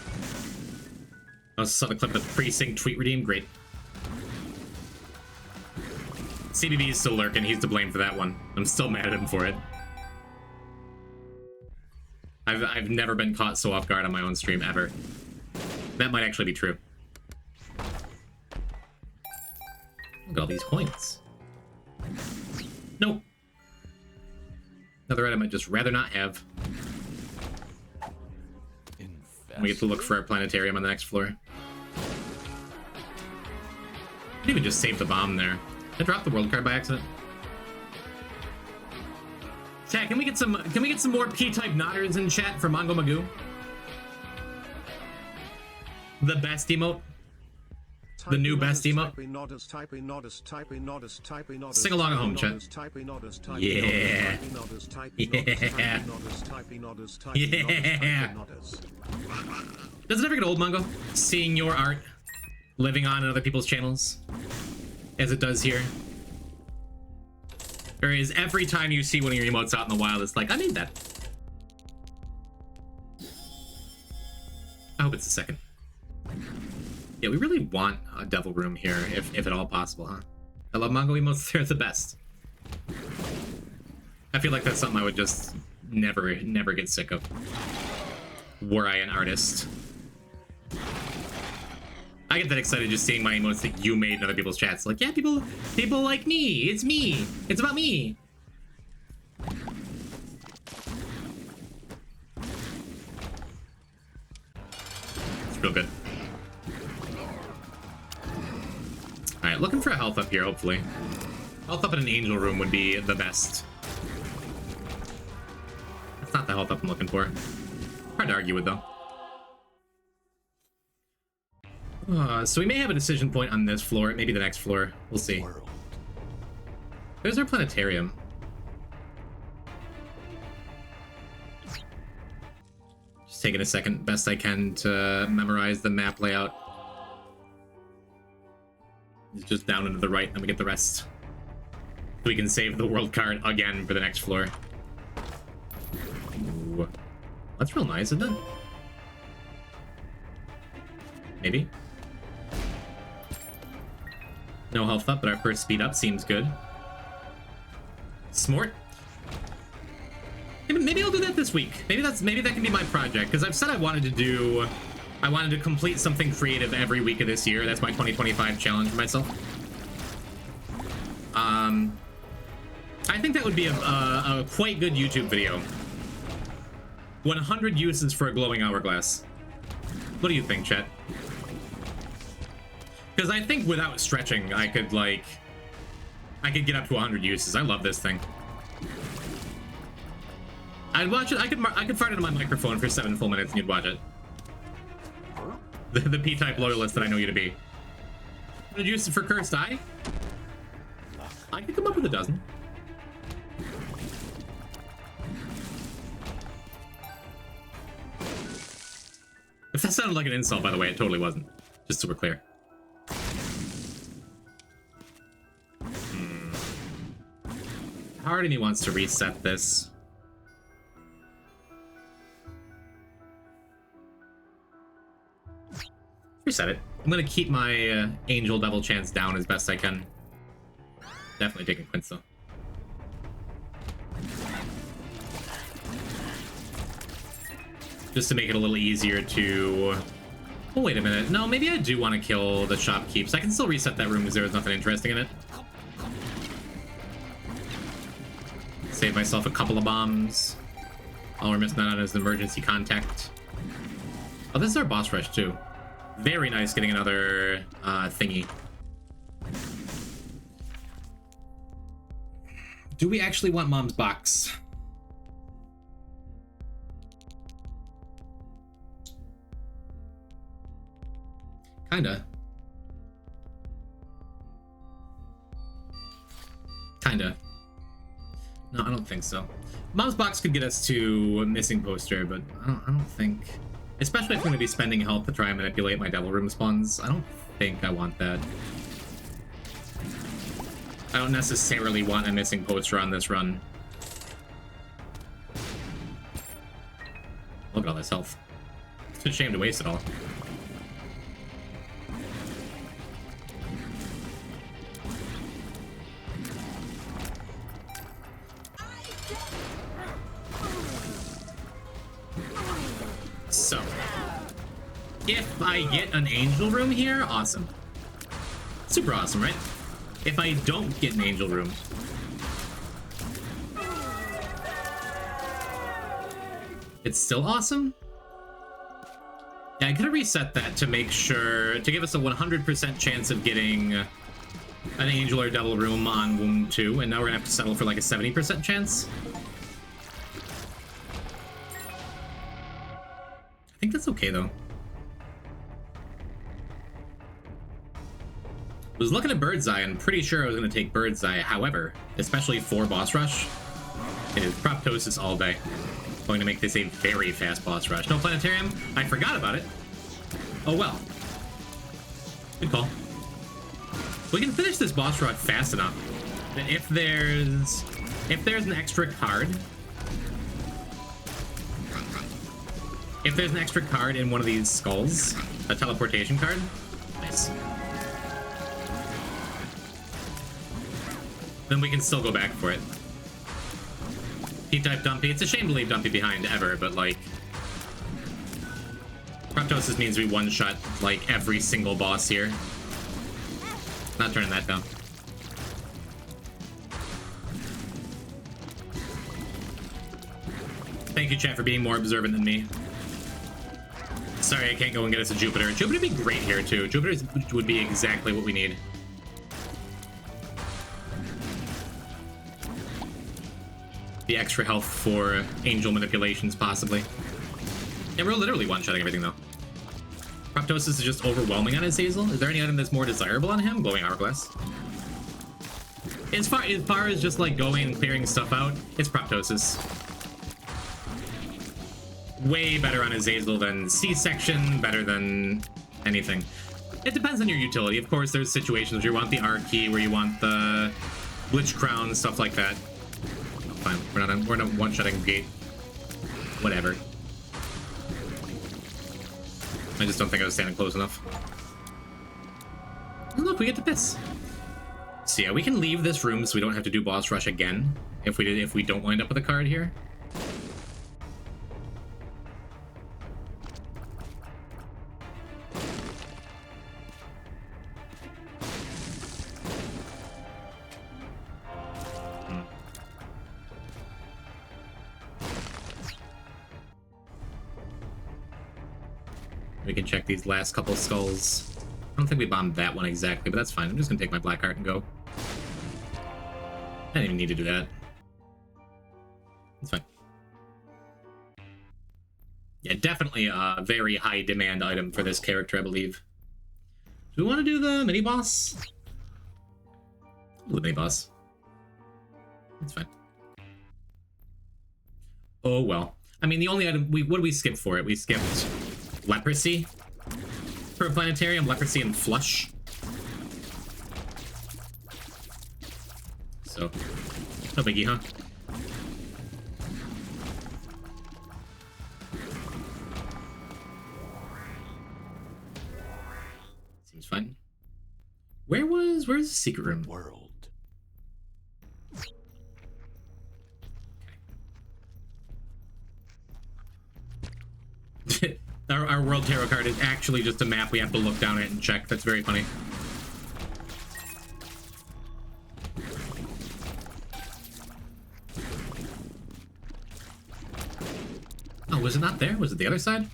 I also saw the clip of the Precinct tweet redeem. Great. CBB is still lurking. He's to blame for that one. I'm still mad at him for it. I've never been caught so off guard on my own stream ever. That might actually be true. Look at all these coins. Nope. Another item I'd just rather not have. We get to look for our planetarium on the next floor. Could even just save the bomb there. I dropped the world card by accident. Chat, can we get some more P-type nodders in chat for Mongo Magoo? The best emote. The new best emote. Sing along at home, chat. Yeah. Yeah. Does it ever get old, Mongo? Seeing your art living on other people's channels, as it does here. Or is every time you see one of your emotes out in the wild, it's like, I made that. I hope it's the second. Yeah, we really want a devil room here, if at all possible, huh? I love Mongo emotes, they're the best. I feel like that's something I would just never get sick of, were I an artist. I get that excited just seeing my emotes that you made in other people's chats. Like, yeah, people like me. It's me. It's about me. It's real good. All right, looking for a health up here, hopefully. Health up in an angel room would be the best. That's not the health up I'm looking for. Hard to argue with, though. So we may have a decision point on this floor, maybe the next floor. We'll see. There's our planetarium. Just taking a second, best I can, to memorize the map layout. It's just down and to the right, then we get the rest. So we can save the world card again for the next floor. Ooh. That's real nice, isn't it? Maybe. No health up, but our first speed up seems good. Smort. Maybe I'll do that this week. Maybe that can be my project, because I've said I wanted to complete something creative every week of this year. That's my 2025 challenge for myself. I think that would be a quite good YouTube video. 100 uses for a glowing hourglass. What do you think, chat? Because I think without stretching, I could get up to 100 uses. I love this thing. I'd watch it. I could fart into my microphone for 7 full minutes and you'd watch it. The P-type loyalist that I know you to be. 100 uses for Cursed Eye? I could come up with a dozen. If that sounded like an insult, by the way, it totally wasn't. Just so we're clear. Hardini wants to reset this. Reset it. I'm gonna keep my angel devil chance down as best I can. Definitely taking Quince though. Just to make it a little easier to... Oh, wait a minute. No, maybe I do want to kill the shopkeepers. I can still reset that room because there was nothing interesting in it. Save myself a couple of bombs. All we're missing out on is an emergency contact. Oh, this is our boss rush too. Very nice getting another thingy. Do we actually want Mom's box? Kinda. No, I don't think so. Mom's box could get us to a missing poster, but I don't think... Especially if I'm going to be spending health to try and manipulate my devil room spawns. I don't think I want that. I don't necessarily want a missing poster on this run. Look at all this health. It's a shame to waste it all. So, if I get an angel room here, awesome. Super awesome, right? If I don't get an angel room, it's still awesome? Yeah, I gotta reset that to make sure, to give us a 100% chance of getting an angel or devil room on Womb 2, and now we're gonna have to settle for like a 70% chance. I think that's okay, though. I was looking at Bird's Eye, and I'm pretty sure I was gonna take Bird's Eye, however, especially for Boss Rush, it is Proptosis all day. Going to make this a very fast boss rush. No planetarium? I forgot about it. Oh well. Good call. We can finish this boss rush fast enough that if there's an extra card, if there's an extra card in one of these skulls, a teleportation card, nice. Then we can still go back for it. P-type Dumpy. It's a shame to leave Dumpy behind ever, but like, Proptosis means we one-shot like every single boss here. Not turning that down. Thank you, chat, for being more observant than me. Sorry, I can't go and get us a Jupiter. Jupiter would be great here too. Jupiter would be exactly what we need. The extra health for angel manipulations, possibly. Yeah, we're literally one-shotting everything, though. Proptosis is just overwhelming on his Hazel. Is there any item that's more desirable on him? Glowing Hourglass. As far as just, like, going and clearing stuff out, it's Proptosis. Way better on his Hazel than C-Section, better than anything. It depends on your utility. Of course, there's situations where you want the R key, where you want the Glitch Crown, stuff like that. Fine. We're not one-shotting gate. Whatever. I just don't think I was standing close enough. And look, we get to piss. So yeah, we can leave this room so we don't have to do boss rush again if we don't wind up with a card here. We can check these last couple skulls. I don't think we bombed that one exactly, but that's fine. I'm just gonna take my black heart and go. I didn't even need to do that. It's fine. Yeah, definitely a very high demand item for this character, I believe. Do we want to do the mini boss? The mini boss. It's fine. Oh well. I mean, the only item what did we skip for it? We skipped Leprosy for a planetarium, Leprosy and Flush. So, no biggie, huh? Seems fine. Where's the secret room? World. Okay. Our World Tarot card is actually just a map we have to look down at and check. That's very funny. Oh, was it not there? Was it the other side?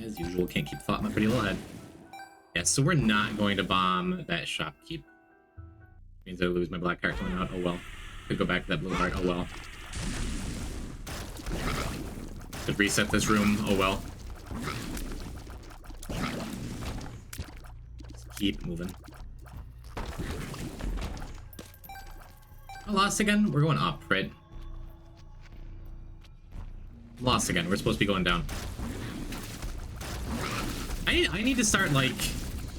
As usual, can't keep thought in my pretty little head. Yeah, so we're not going to bomb that shopkeep. Means I lose my black heart coming out. Oh well. Could go back to that blue heart. Oh well. Could reset this room. Oh well. Just keep moving. I lost again? We're going up, right? Lost again. We're supposed to be going down. I need to start, like,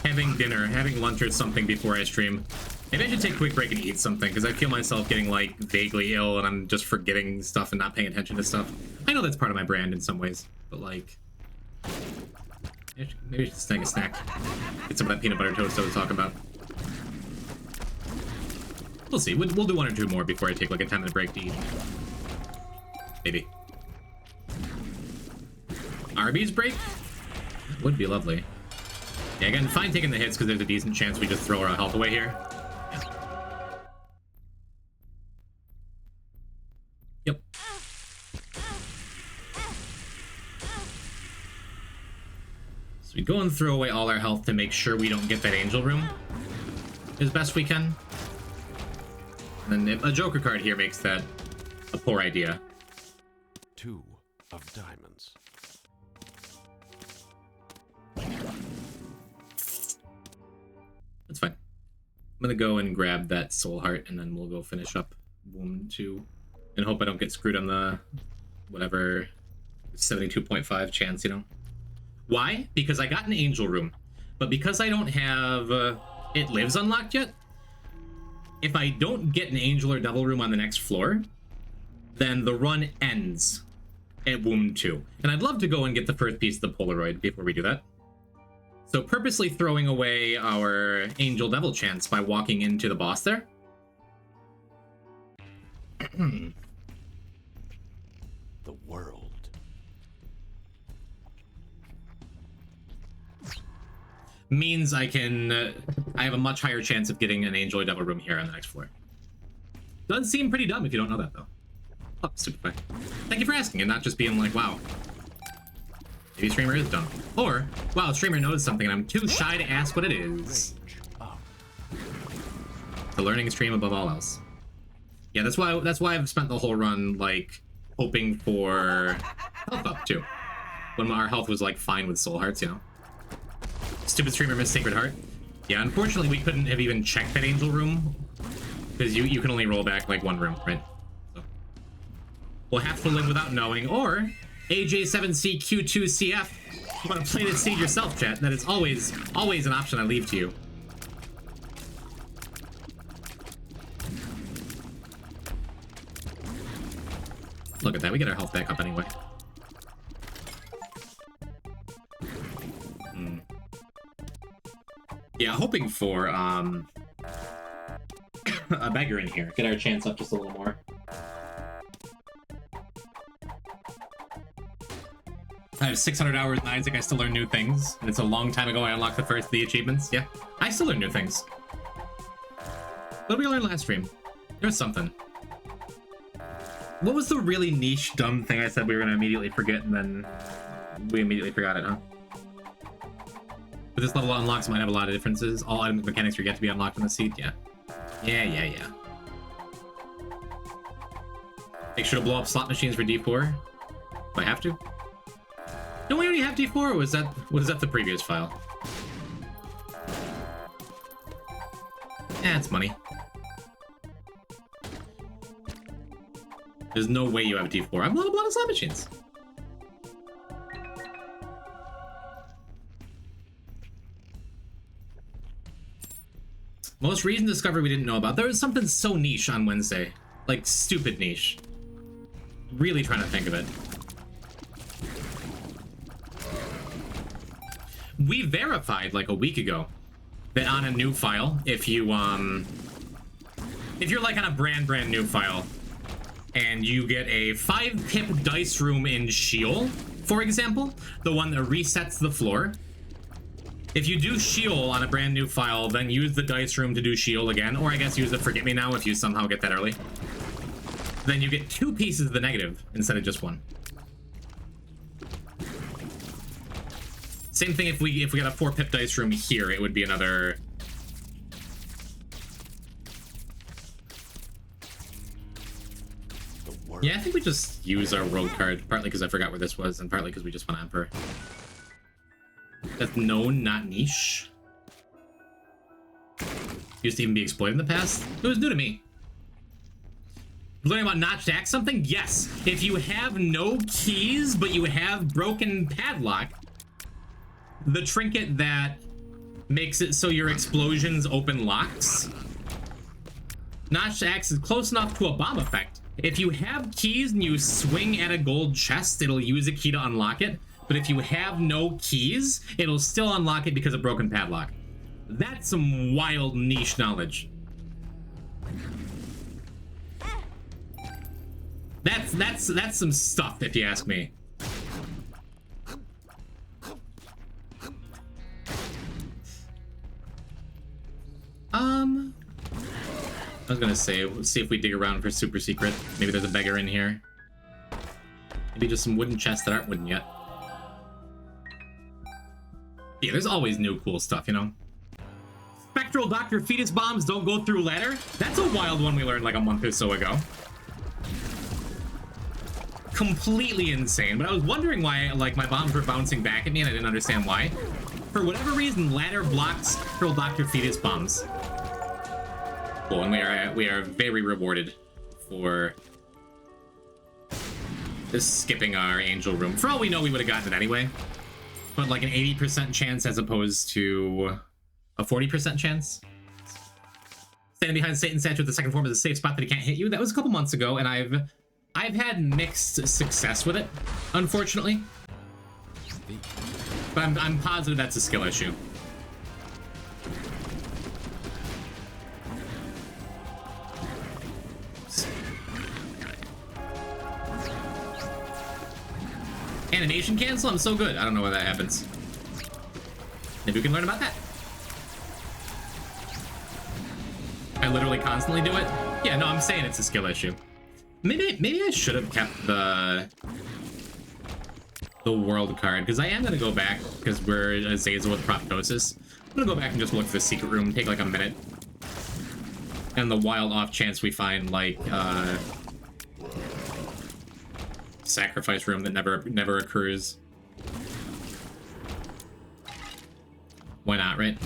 having dinner, having lunch or something before I stream. Maybe I should take a quick break and eat something, because I feel myself getting, like, vaguely ill, and I'm just forgetting stuff and not paying attention to stuff. I know that's part of my brand in some ways, but, like... Maybe I should snag a snack. Get some of that peanut butter toast I was talking about. We'll see. We'll do one or two more before I take, like, a 10-minute break to eat. Maybe. Arby's break? Would be lovely. Yeah, again, fine taking the hits because there's a decent chance we just throw our health away here. Yep. So we go and throw away all our health to make sure we don't get that angel room as best we can. And then a Joker card here makes that a poor idea. 2 of diamonds. That's fine. I'm gonna go and grab that soul heart, and then we'll go finish up Wound 2. And hope I don't get screwed on the whatever 72.5 chance, you know? Why? Because I got an angel room. But because I don't have It Lives unlocked yet, if I don't get an angel or devil room on the next floor, then the run ends at Wound 2. And I'd love to go and get the first piece of the Polaroid before we do that. So purposely throwing away our angel devil chance by walking into the boss there. The world. Means I can, I have a much higher chance of getting an angel or devil room here on the next floor. Does seem pretty dumb if you don't know that, though. Oh, stupid. Thank you for asking and not just being like, wow. Maybe streamer is dumb. Or, wow, streamer knows something and I'm too shy to ask what it is. The learning stream above all else. Yeah, that's why I've spent the whole run, like, hoping for health up, too. When our health was, like, fine with soul hearts, you know? Stupid streamer missed Sacred Heart. Yeah, unfortunately, we couldn't have even checked that angel room. Because you can only roll back, like, one room, right? So. We'll have to live without knowing, or AJ7CQ2CF. You want to play this seed yourself, chat? That is always an option I leave to you. Look at that, we get our health back up anyway. Yeah, hoping for a beggar in here. Get our chance up just a little more. I have 600 hours in Isaac, I still learn new things. And it's a long time ago I unlocked the first of the achievements. Yeah, I still learn new things. What did we learn last stream? There was something. What was the really niche, dumb thing I said we were gonna immediately forget and then we immediately forgot it, huh? But this level unlocks might have a lot of differences. All item mechanics are yet to be unlocked in the seat, yeah. Yeah. Make sure to blow up slot machines for D4. Do I have to? Don't we already have D4, or was that the previous file? Yeah, it's money. There's no way you have D4. I've blown up a lot of slot machines. Most recent discovery we didn't know about. There was something so niche on Wednesday. Like, stupid niche. Really trying to think of it. We verified, like, a week ago that on a new file, if you're, like, on a brand new file, and you get a 5-pip dice room in Sheol, for example, the one that resets the floor. If you do Sheol on a brand new file, then use the dice room to do Sheol again, or I guess use the Forget Me Now if you somehow get that early. Then you get 2 pieces of the negative instead of just 1. Same thing if we got a 4-pip dice room here, it would be another. Yeah, I think we just use our world card, partly because I forgot where this was, and partly because we just want Emperor. That's known, not niche. Used to even be exploited in the past. It was new to me. Learning about notched axe something? Yes. If you have no keys, but you have broken padlock, the trinket that makes it so your explosions open locks, notched axe is close enough to a bomb effect. If you have keys and you swing at a gold chest, it'll use a key to unlock it. But if you have no keys, it'll still unlock it because of broken padlock. That's some wild niche knowledge. That's some stuff, if you ask me. was gonna say, let's see if we dig around for super secret. Maybe there's a beggar in here. Maybe just some wooden chests that aren't wooden yet. Yeah, there's always new cool stuff, you know? Spectral Dr. Fetus bombs don't go through ladder? That's a wild one we learned like a month or so ago. Completely insane, but I was wondering why, like, my bombs were bouncing back at me and I didn't understand why. For whatever reason, ladder blocks Spectral Dr. Fetus bombs. Cool, and we are very rewarded for just skipping our angel room. For all we know, we would have gotten it anyway. But like an 80% chance as opposed to a 40% chance. Standing behind Satan's statue with the second form is a safe spot that he can't hit you. That was a couple months ago, and I've had mixed success with it, unfortunately. But I'm positive that's a skill issue. Animation cancel? I'm so good. I don't know why that happens. Maybe we can learn about that. I literally constantly do it. Yeah, no, I'm saying it's a skill issue. Maybe I should have kept the world card, because I am gonna go back because we're Azazel with proptosis. I'm gonna go back and just look for the secret room, take like a minute, and the wild off chance we find like sacrifice room that never occurs. Why not, right?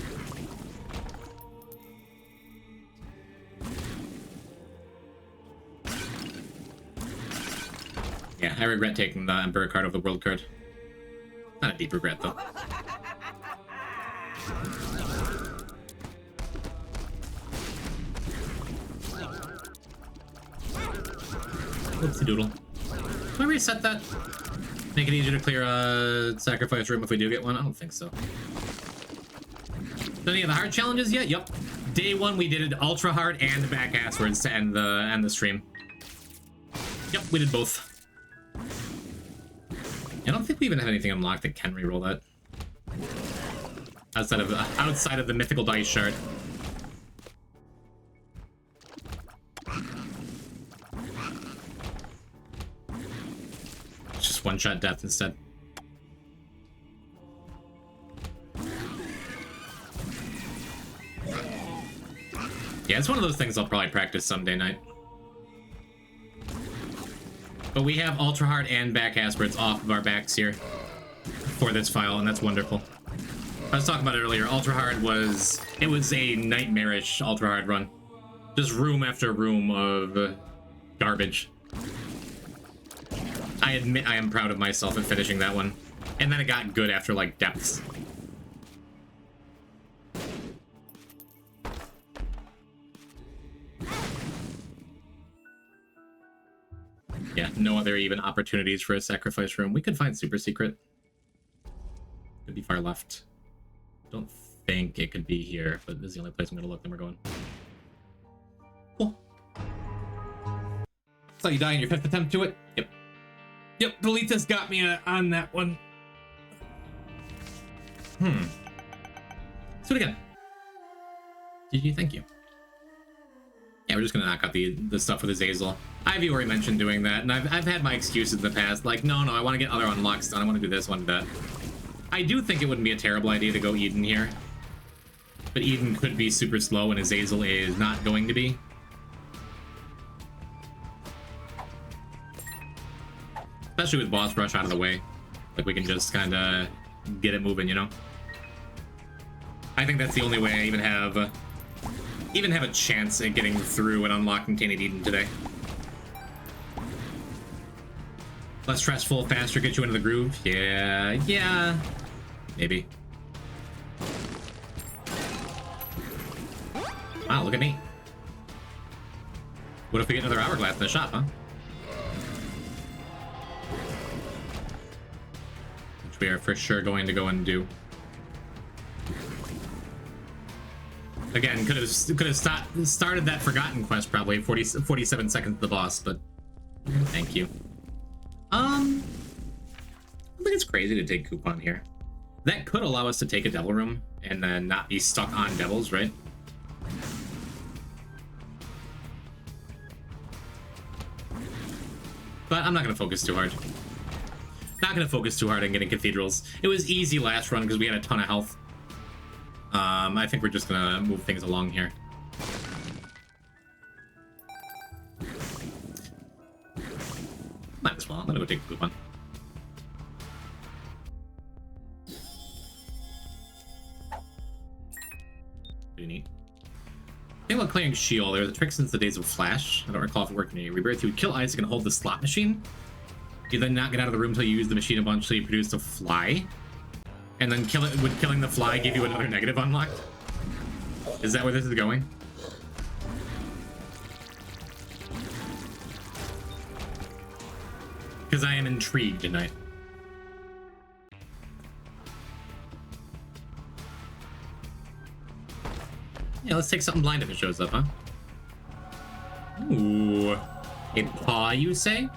Yeah, I regret taking the Emperor card over the World card. Not a deep regret, though. Oopsie doodle. Can we reset that? Make it easier to clear a sacrifice room if we do get one? I don't think so. Done any of the hard challenges yet? Yep. Day one we did it ultra hard and back asswards to end the stream. Yep, we did both. I don't think we even have anything unlocked that can reroll that. Outside of the mythical dice shard. It's just one-shot death instead. Yeah, it's one of those things I'll probably practice someday night. But we have ultra hard and back aspirates off of our backs here for this file, and that's wonderful. I was talking about it earlier. Ultra hard was a nightmarish ultra hard run. Just room after room of garbage. I admit I am proud of myself in finishing that one. And then it got good after like depths. Yeah, no other even opportunities for a sacrifice room. We could find super secret. Could be far left. Don't think it could be here, but this is the only place I'm gonna look, then we're going. Cool. So you die in your 5th attempt to it? Yep. Yep, Deletus got me on that one. Let's do it again. GG, thank you. Yeah, we're just gonna knock out the stuff with Azazel. Ivy already mentioned doing that, and I've had my excuses in the past, like, no, I want to get other unlocks done, I want to do this, I want to do that. I do think it wouldn't be a terrible idea to go Eden here. But Eden could be super slow, and Azazel is not going to be. Especially with boss rush out of the way. Like, we can just kind of get it moving, you know? I think that's the only way I even have a chance at getting through and unlocking Tainted Eden today. Less stressful, faster, get you into the groove. Yeah, maybe. Wow, look at me. What if we get another hourglass in the shop, huh? Which we are for sure going to go and do. Again, could have started that forgotten quest probably 47 seconds to the boss, but thank you. I think it's crazy to take coupon here. That could allow us to take a devil room and then not be stuck on devils, right? But I'm not going to focus too hard. Not going to focus too hard on getting cathedrals. It was easy last run because we had a ton of health. I think we're just going to move things along here. Might as well. I'm going to go take a coupon. Pretty neat. Think about clearing Sheol. There's a trick since the days of Flash. I don't recall if it worked in a Rebirth. You would kill Isaac and hold the slot machine. You then not get out of the room until you use the machine a bunch until you produce a fly. And then kill it. Would killing the fly give you another negative unlocked? Is that where this is going? Because I am intrigued tonight. Yeah, let's take something blind if it shows up, huh? Ooh. A paw, you say?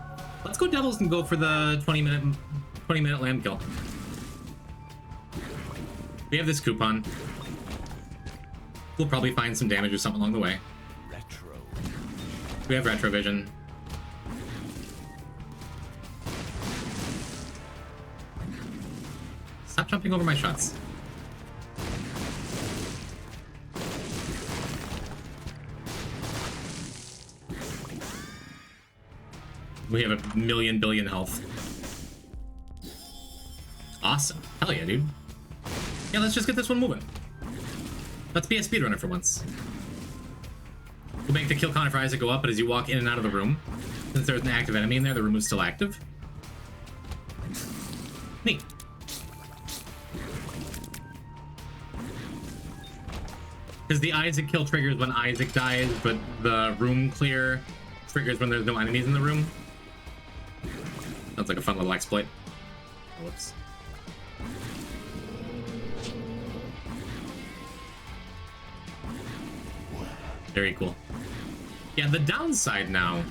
Let's go Devils and go for the 20-minute lamb kill. We have this coupon. We'll probably find some damage or something along the way. Retro. We have retrovision. Stop jumping over my shots. We have a million billion health. Awesome. Hell yeah, dude. Yeah, let's just get this one moving. Let's be a speedrunner for once. We'll make the kill counter for Isaac go up, but as you walk in and out of the room, since there's an active enemy in there, the room is still active. Neat. Because the Isaac kill triggers when Isaac dies, but the room clear triggers when there's no enemies in the room. Sounds like a fun little exploit. Whoops. Very cool. Yeah, the downside now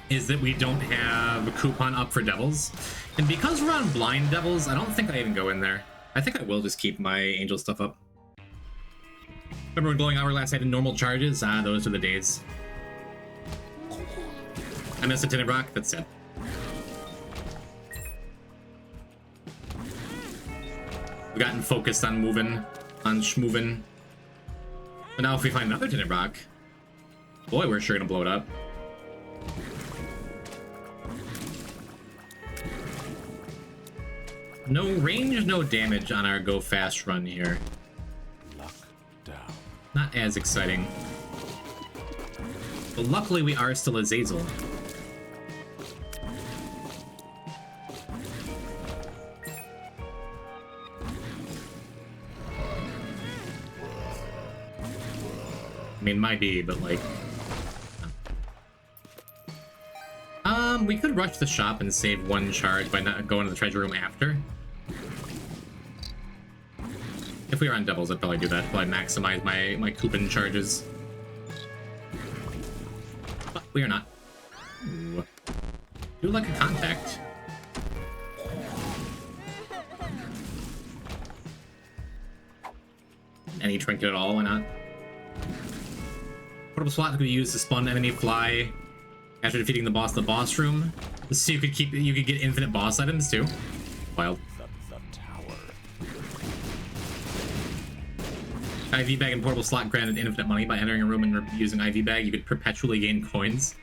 is that we don't have a coupon up for Devils. And because we're on blind Devils, I don't think I even go in there. I think I will just keep my angel stuff up. Remember when Glowing Hourglass had normal charges? Ah, those are the days. I missed a tinted rock. That's sad. We've gotten focused on moving, on schmoving. But now if we find another tinted rock, boy, we're sure gonna blow it up. No range, no damage on our go fast run here. Luck down. Not as exciting. But luckily we are still Azazel. I mean, might be, but like... we could rush the shop and save one charge by not going to the treasure room after. If we were on Devils, I'd probably do that. Probably maximize my coupon charges. But we are not. Ooh. Do like a contact. Any trinket at all, why not? Portable slot could be used to spawn enemy fly after defeating the boss in the boss room. So you could get infinite boss items too. Wild. The tower. IV bag and portable slot granted infinite money by entering a room and using IV bag. You could perpetually gain coins.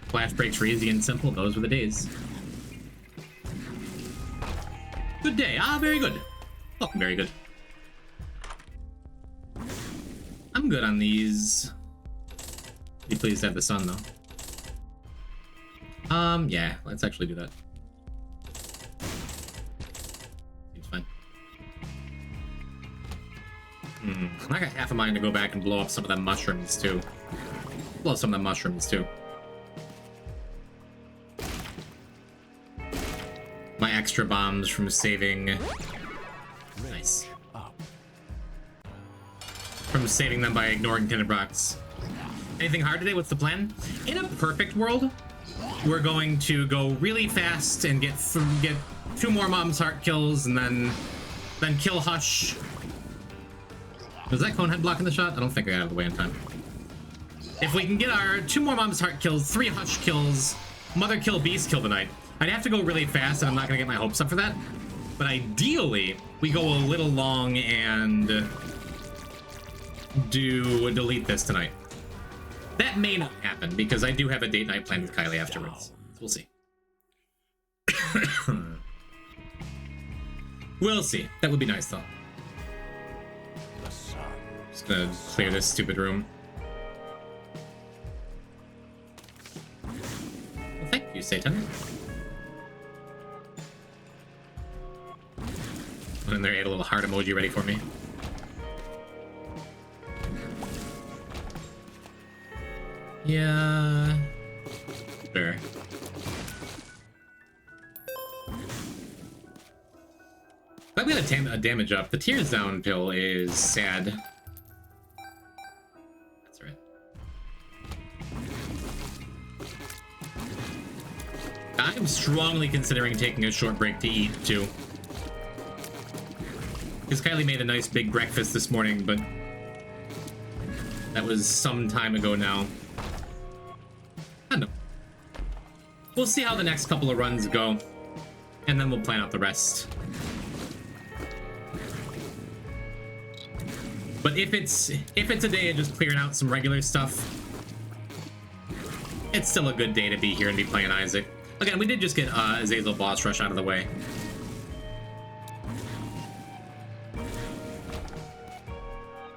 Flash breaks were easy and simple. Those were the days. Good day. Ah, very good. Oh, very good. I'm good on these. Be pleased to have the sun though. Yeah, let's actually do that. Seems fine. I got half a mind to go back and blow up some of them mushrooms too. Blow up some of them mushrooms too. My extra bombs from saving... Nice. From saving them by ignoring tinted rocks. Anything hard today? What's the plan? In a perfect world, we're going to go really fast and get 2 more Mom's Heart kills and then kill Hush. Was that Conehead blocking the shot? I don't think I got out of the way in time. If we can get our 2 more Mom's Heart kills, 3 Hush kills, Mother kill, beast kill tonight. I'd have to go really fast, and I'm not gonna get my hopes up for that. But ideally, we go a little long and do delete this tonight. That may not happen, because I do have a date night planned with Kylie afterwards. We'll see. We'll see. That would be nice, though. The sun. Just gonna clear this stupid room. Well, thank you, Satan. And there, ate a little heart emoji ready for me. Yeah. Sure. Glad we had a damage up. The tears down pill is sad. That's right. I'm strongly considering taking a short break to eat, too. Because Kylie made a nice big breakfast this morning, but that was some time ago now. I don't know. We'll see how the next couple of runs go, and then we'll plan out the rest. But if it's a day of just clearing out some regular stuff, it's still a good day to be here and be playing Isaac. Again, we did just get Azazel boss rush out of the way.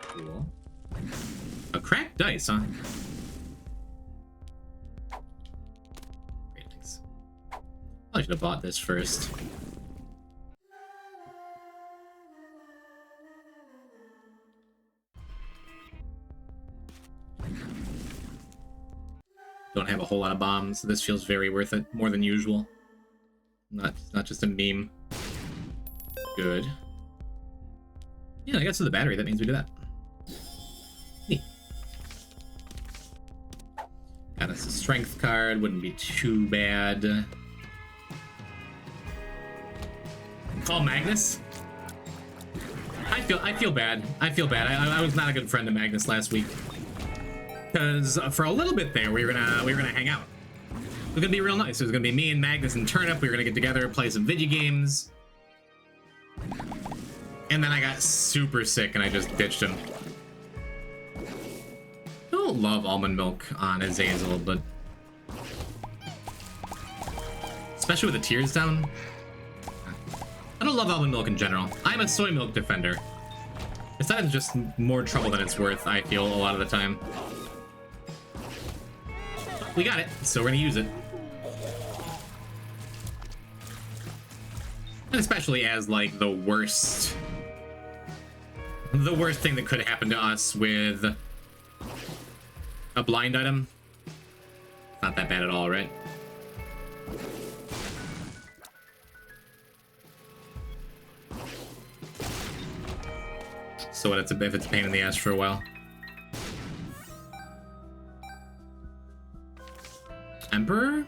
Cool. A cracked dice, huh? Great, thanks. I should have bought this first. Don't have a whole lot of bombs, so this feels very worth it, more than usual. Not just a meme. Good. Yeah, I guess with the battery, that means we do that. Neat. Got us a strength card, wouldn't be too bad. Call Magnus? I feel bad. I feel bad. I was not a good friend to Magnus last week. Because for a little bit there, we were gonna hang out. It was gonna be real nice. It was gonna be me and Magnus and Turnip. We were gonna get together, play some video games. And then I got super sick and I just ditched him. I don't love almond milk on Azazel, but especially with the tears down. I don't love almond milk in general. I'm a soy milk defender. It's not just more trouble than it's worth, I feel, a lot of the time. We got it, so we're gonna use it. And especially as, like, the worst thing that could happen to us with a blind item. It's not that bad at all, right? So what, if it's a pain in the ass for a while. Emperor?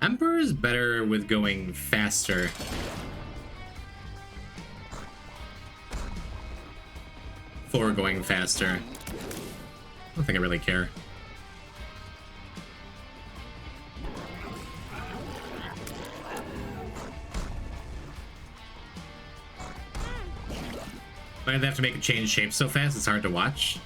Emperor is better with going faster. For going faster. I don't think I really care. Why do they have to make it change shape so fast? It's hard to watch.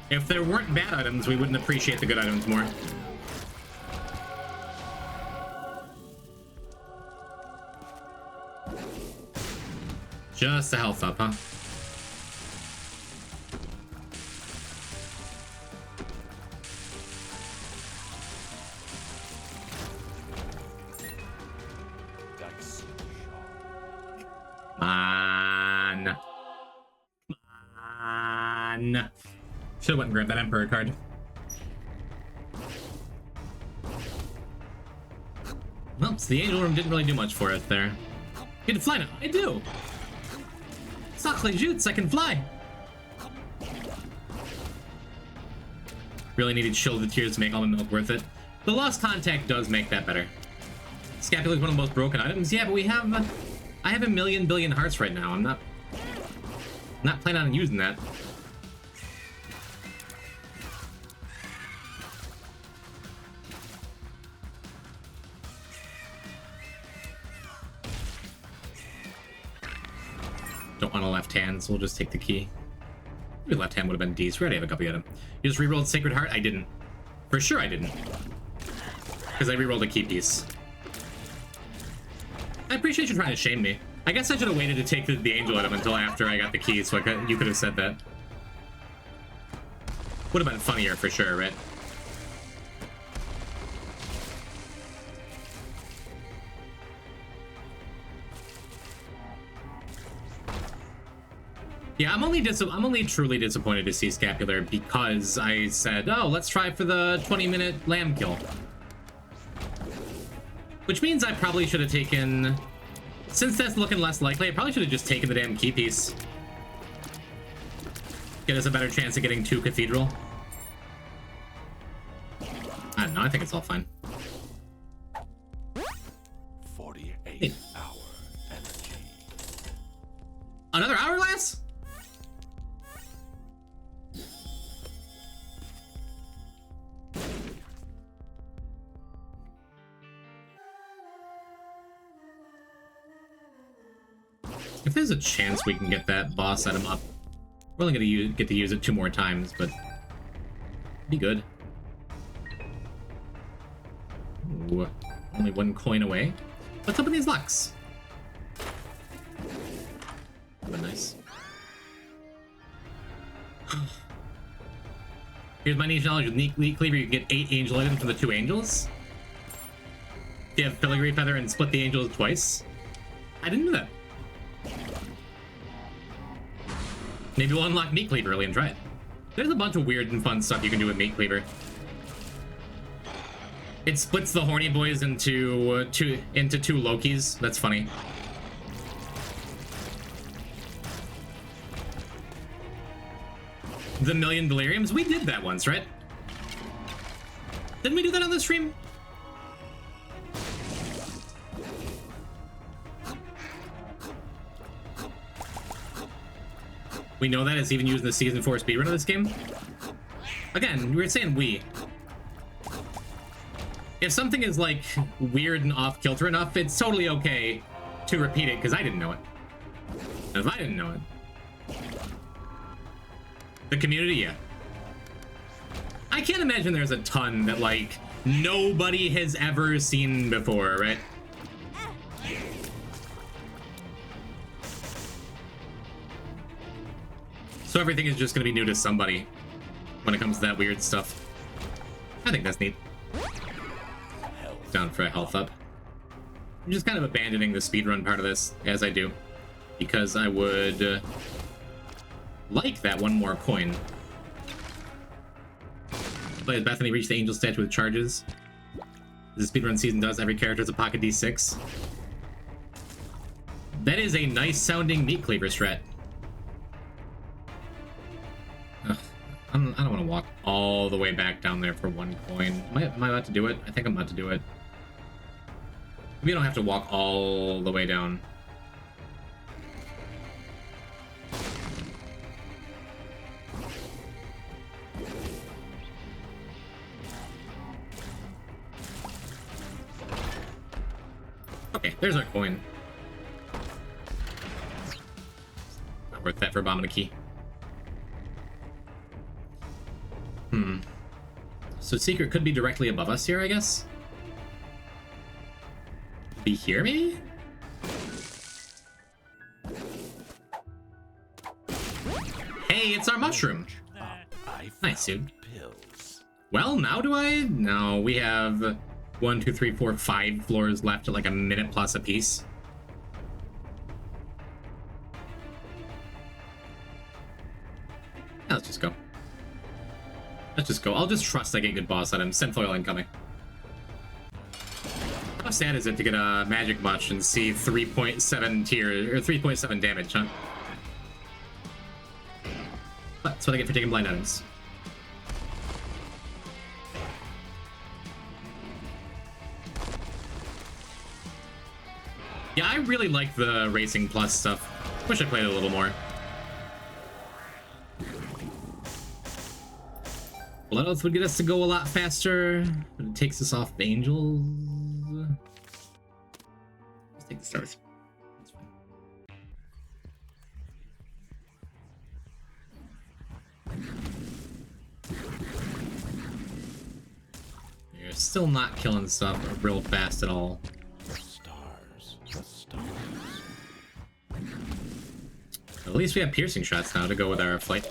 If there weren't bad items, we wouldn't appreciate the good items more. Just a health up, huh? Come on. Should've went and grabbed that Emperor card. Well, so the Angel Room didn't really do much for it there. You can fly now. I do! Sacre Jutz, I can fly! Really needed Shield of the Tears to make almond milk worth it. The Lost Contact does make that better. Scapula is one of the most broken items. Yeah, but we have... I have a million billion hearts right now. I'm not planning on using that. hand, so we'll just take the key. Maybe left hand would have been D, so we already have a copy of him. You just rerolled Sacred Heart? I didn't. For sure I didn't. Because I rerolled a key piece. I appreciate you trying to shame me. I guess I should have waited to take the angel item until after I got the key, so you could have said that. Would have been funnier for sure, right? Yeah, I'm only truly disappointed to see Scapular because I said, oh, let's try for the 20-minute lamb kill. Which means I probably should have taken... Since that's looking less likely, I probably should have just taken the damn key piece. Get us a better chance of getting 2 Cathedral. I don't know, I think it's all fine. 48-hour energy. Another hourglass? If there's a chance we can get that boss item up, we're only gonna get to use it 2 more times, but be good. Ooh, only 1 coin away. Let's open these locks. That'd be nice. Here's my niche knowledge with Neat Cleaver. You can get 8 angel items from the 2 angels. You have Filigree Feather and split the angels twice. I didn't know that. Maybe we'll unlock Meat Cleaver early and try it. There's a bunch of weird and fun stuff you can do with Meat Cleaver. It splits the horny boys into two Lokis. That's funny. The million deliriums? We did that once, right? Didn't we do that on the stream? We know that it's even used in the Season 4 speedrun of this game. Again, we were saying we. If something is, like, weird and off-kilter enough, it's totally okay to repeat it, because I didn't know it. And if I didn't know it... The community, yeah. I can't imagine there's a ton that, like, nobody has ever seen before, right? So everything is just going to be new to somebody when it comes to that weird stuff. I think that's neat. Down for a health up. I'm just kind of abandoning the speedrun part of this, as I do, because I would like that 1 more coin. Play as Bethany reach the angel statue with charges. As the speedrun season does, every character is a pocket D6. That is a nice sounding Meat Cleaver strat. I don't want to walk all the way back down there for 1 coin. Am I about to do it? I think I'm about to do it. Maybe I don't have to walk all the way down. Okay, there's our coin. Not worth that for a bomb and a key. So secret could be directly above us here, I guess? Be here, maybe? Hey, it's our mushroom! Nice, dude. Well, now do I? No, we have 1, 2, 3, 4, 5 floors left at like a minute plus a piece. Yeah, let's just go. Let's just go. I'll just trust I get good boss items. Send foil incoming. How sad is it to get a magic much and see 3.7 tier or 3.7 damage, huh? But that's what I get for taking blind items. Yeah, I really like the Racing Plus stuff. Wish I played it a little more. Blood Oath would get us to go a lot faster, but it takes us off angels. Let's take the stars. That's fine. still not killing stuff real fast at all. The stars, the stars. At least we have piercing shots now to go with our flight.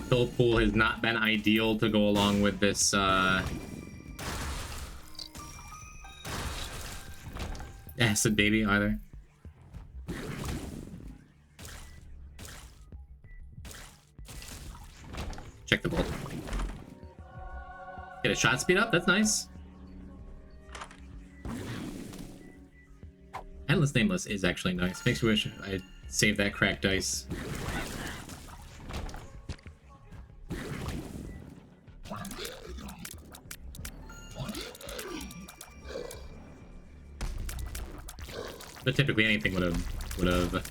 Kill pool has not been ideal to go along with this acid baby either. Check the bolt. Get a shot speed up, that's nice. Endless Nameless is actually nice. Makes me wish I saved that cracked dice. But typically anything would have.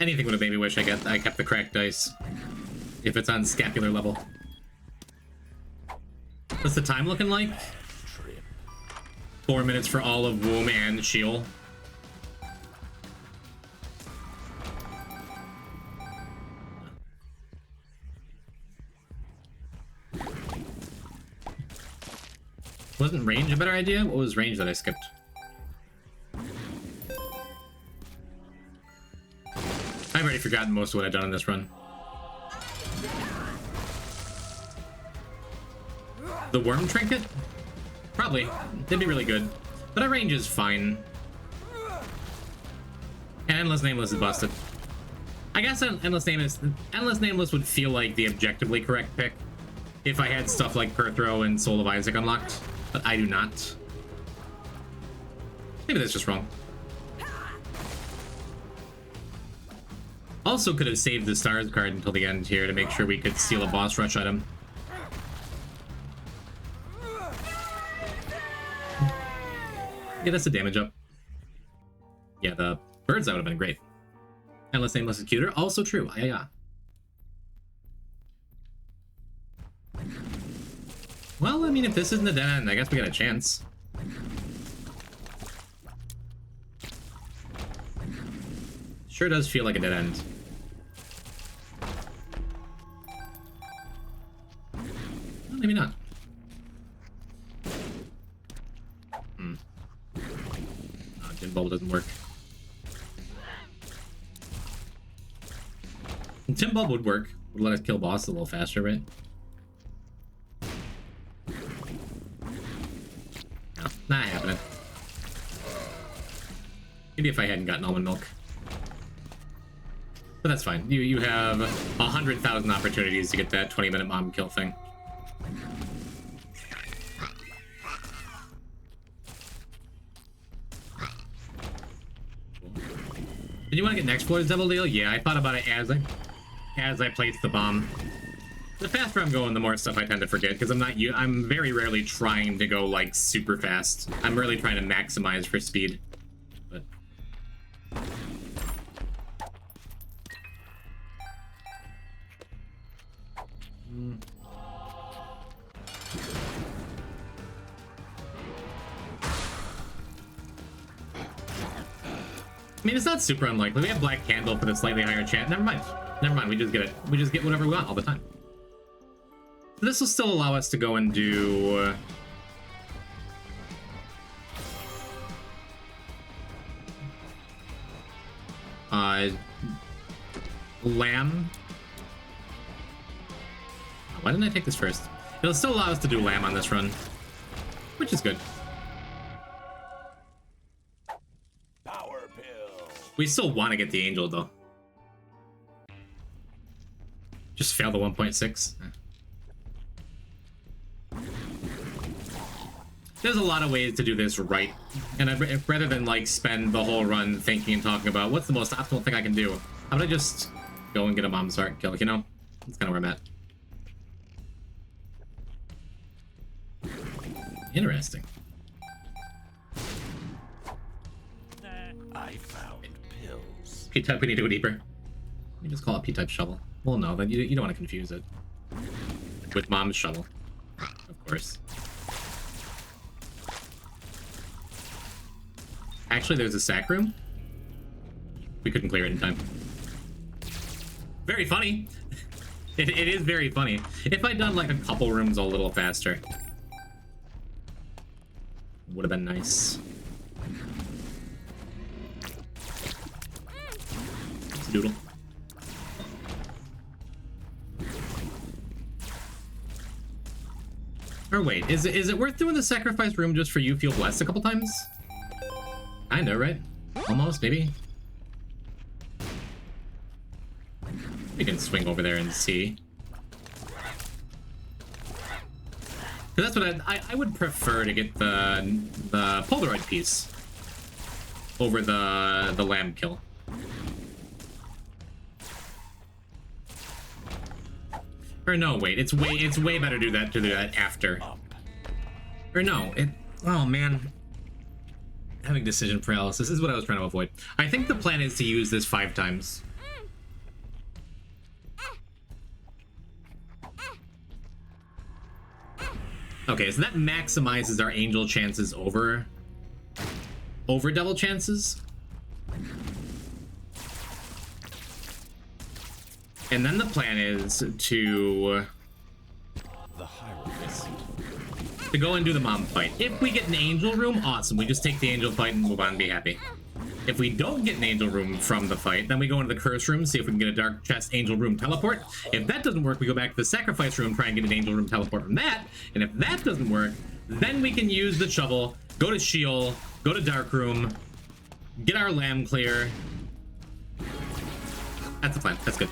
Anything would have made me wish I kept the cracked dice. If it's on scapular level. What's the time looking like? 4 minutes for all of Womb and Sheol. Wasn't range a better idea? What was range that I skipped? I've already forgotten most of what I've done in this run. The worm trinket? Probably. They'd be really good. But our range is fine. And Endless Nameless is busted. I guess Endless Nameless would feel like the objectively correct pick if I had stuff like Perthrow and Soul of Isaac unlocked. But I do not. Maybe that's just wrong. Also could have saved the stars card until the end here to make sure we could steal a boss rush item. Yeah, that's the damage up. Yeah, the birds, that would have been great. Endless Nameless is cuter. Also true. Yeah. Well, I mean, if this isn't a dead end, I guess we got a chance. Sure does feel like a dead end. Well, maybe not. Oh, Gin Bubble doesn't work. Tim Bulb would work. Would let us kill bosses a little faster, right? No, not happening. Maybe if I hadn't gotten almond milk. But that's fine. You have 100,000 opportunities to get that 20-minute mom kill thing. Did you want to get next floor's double deal? Yeah, I thought about it as I placed the bomb. The faster I'm going, the more stuff I tend to forget, because I'm very rarely trying to go like super fast. I'm really trying to maximize for speed. But I mean, it's not super unlikely. We have Black Candle for the slightly higher chance. Never mind. Never mind. We just get it. We just get whatever we want all the time. So this will still allow us to go and do... Lamb. Why didn't I take this first? It'll still allow us to do Lamb on this run, which is good. We still want to get the Angel, though. Just fail the 1.6. There's a lot of ways to do this right. And rather than, like, spend the whole run thinking and talking about what's the most optimal thing I can do, how about I just go and get a Mom Start kill, you know? That's kind of where I'm at. Interesting. I found pills. P-type, we need to go deeper. Let me just call it P-type shovel. Well, no, then you don't want to confuse it with Mom's shovel, of course. Actually, there's a sack room. We couldn't clear it in time. Very funny. It is very funny. If I'd done like a couple rooms a little faster, would have been nice. It's a doodle. Or wait, is it worth doing the sacrifice room just for you feel blessed a couple times? Kinda, right? Almost, maybe. We can swing over there and see. Because that's what I would prefer to get the Polaroid piece over the lamb kill. Or no, wait, it's way better to do that after. Or no, oh man. Having decision paralysis is what I was trying to avoid. I think the plan is to use this 5 times. Okay, so that maximizes our angel chances over devil chances. And then the plan is to go and do the mom fight. If we get an angel room, awesome. We just take the angel fight and move on and be happy. If we don't get an angel room from the fight, then we go into the curse room, see if we can get a dark chest angel room teleport. If that doesn't work, we go back to the sacrifice room, try and get an angel room teleport from that. And if that doesn't work, then we can use the shovel, go to Sheol, go to dark room, get our lamb clear. That's the plan. That's good.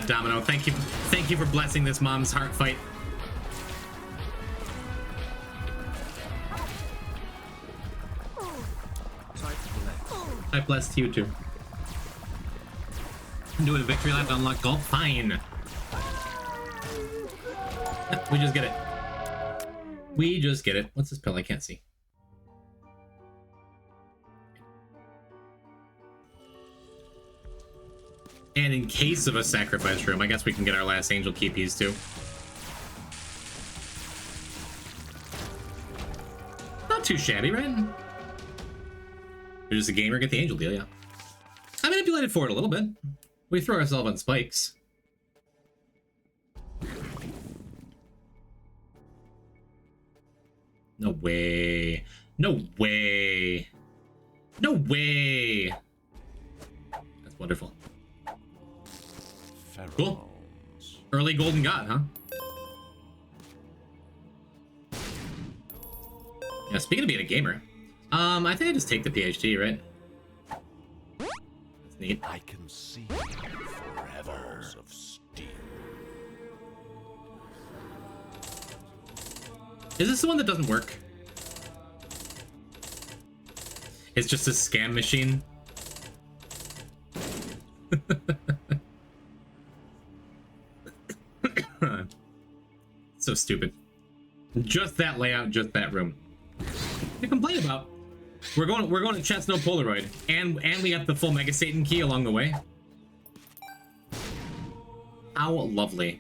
Domino, thank you for blessing this mom's heart fight. Type bless to you too. Doing a victory lap to unlock gold? Fine. We just get it. We just get it. What's this pill? I can't see. And in case of a sacrifice room, I guess we can get our last angel key piece too. Not too shabby, right? You're just a gamer, get the angel deal, yeah. I manipulated for it a little bit. We throw ourselves on spikes. No way. No way. No way. That's wonderful. Cool. Early golden god, huh? Yeah, speaking of being a gamer, I think I just take the PhD, right? That's neat. I can see forever of steel. Is this the one that doesn't work? It's just a scam machine. So stupid. Just that layout, just that room. To complain about. We're going to chest no Polaroid, and we got the full Mega Satan key along the way. How lovely.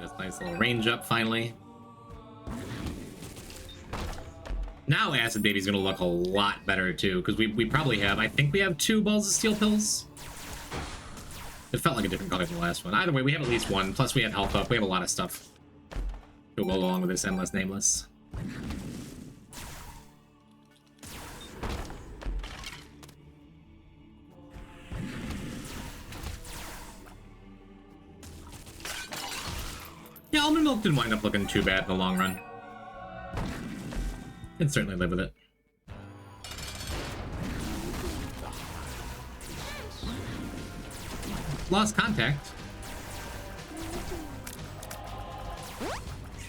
This nice little range up finally. Now Acid Baby's gonna look a lot better too, because we probably have, I think we have 2 balls of steel pills. It felt like a different color than the last one. Either way, we have at least 1, plus we have health up. We have a lot of stuff to go along with this endless nameless. Yeah, almond milk didn't wind up looking too bad in the long run. Can certainly live with it. Lost contact.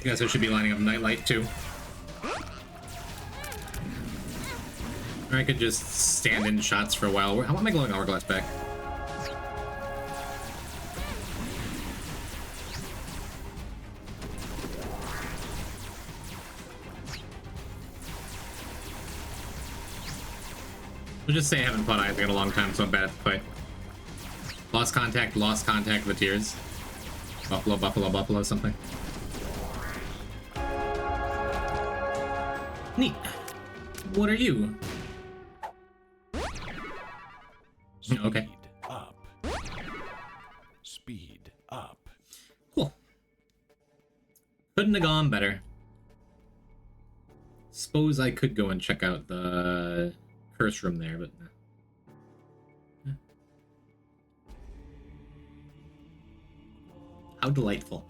Guess I should be lining up Nightlight too. Or I could just stand in shots for a while. I want my glowing hourglass back. We'll just say I haven't fought Isaac in a long time, so I'm bad at the fight. Lost contact with the tears. Buffalo, buffalo, buffalo, something. Neat. What are you? Speed Okay. up. Speed up. Cool. Couldn't have gone better. Suppose I could go and check out the curse room there, but no. How delightful.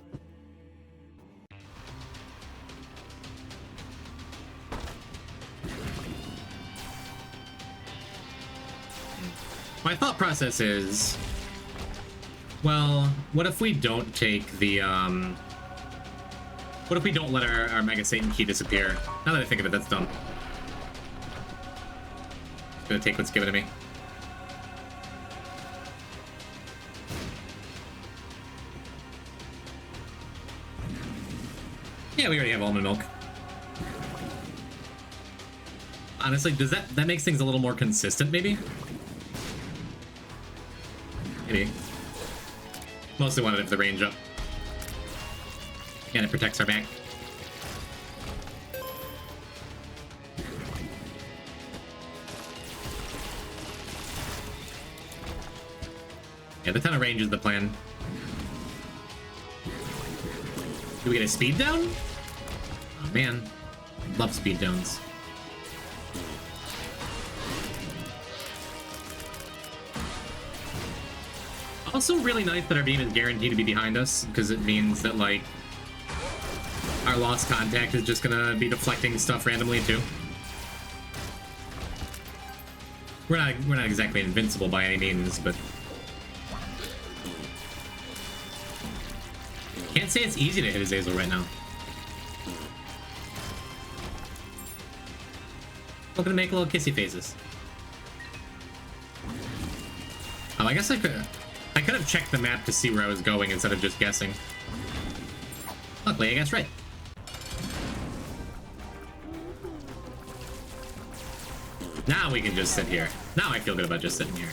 My thought process is, well, what if we don't take the, what if we don't let our Mega Satan key disappear? Now that I think of it, that's dumb. Just gonna take what's given to me. Yeah, we already have almond milk. Honestly, does that makes things a little more consistent, maybe? Maybe. Mostly wanted it for the range up. And it protects our back. Yeah, the ton of range is the plan. Do we get a speed down? Oh man, love speed downs. Also really nice that our beam is guaranteed to be behind us, because it means that, like, our lost contact is just gonna be deflecting stuff randomly too. We're not exactly invincible by any means, but can't say it's easy to hit Azazel right now. We're gonna make little kissy faces. Oh, I guess I could have checked the map to see where I was going instead of just guessing. Luckily, I guessed right. Now we can just sit here. Now I feel good about just sitting here.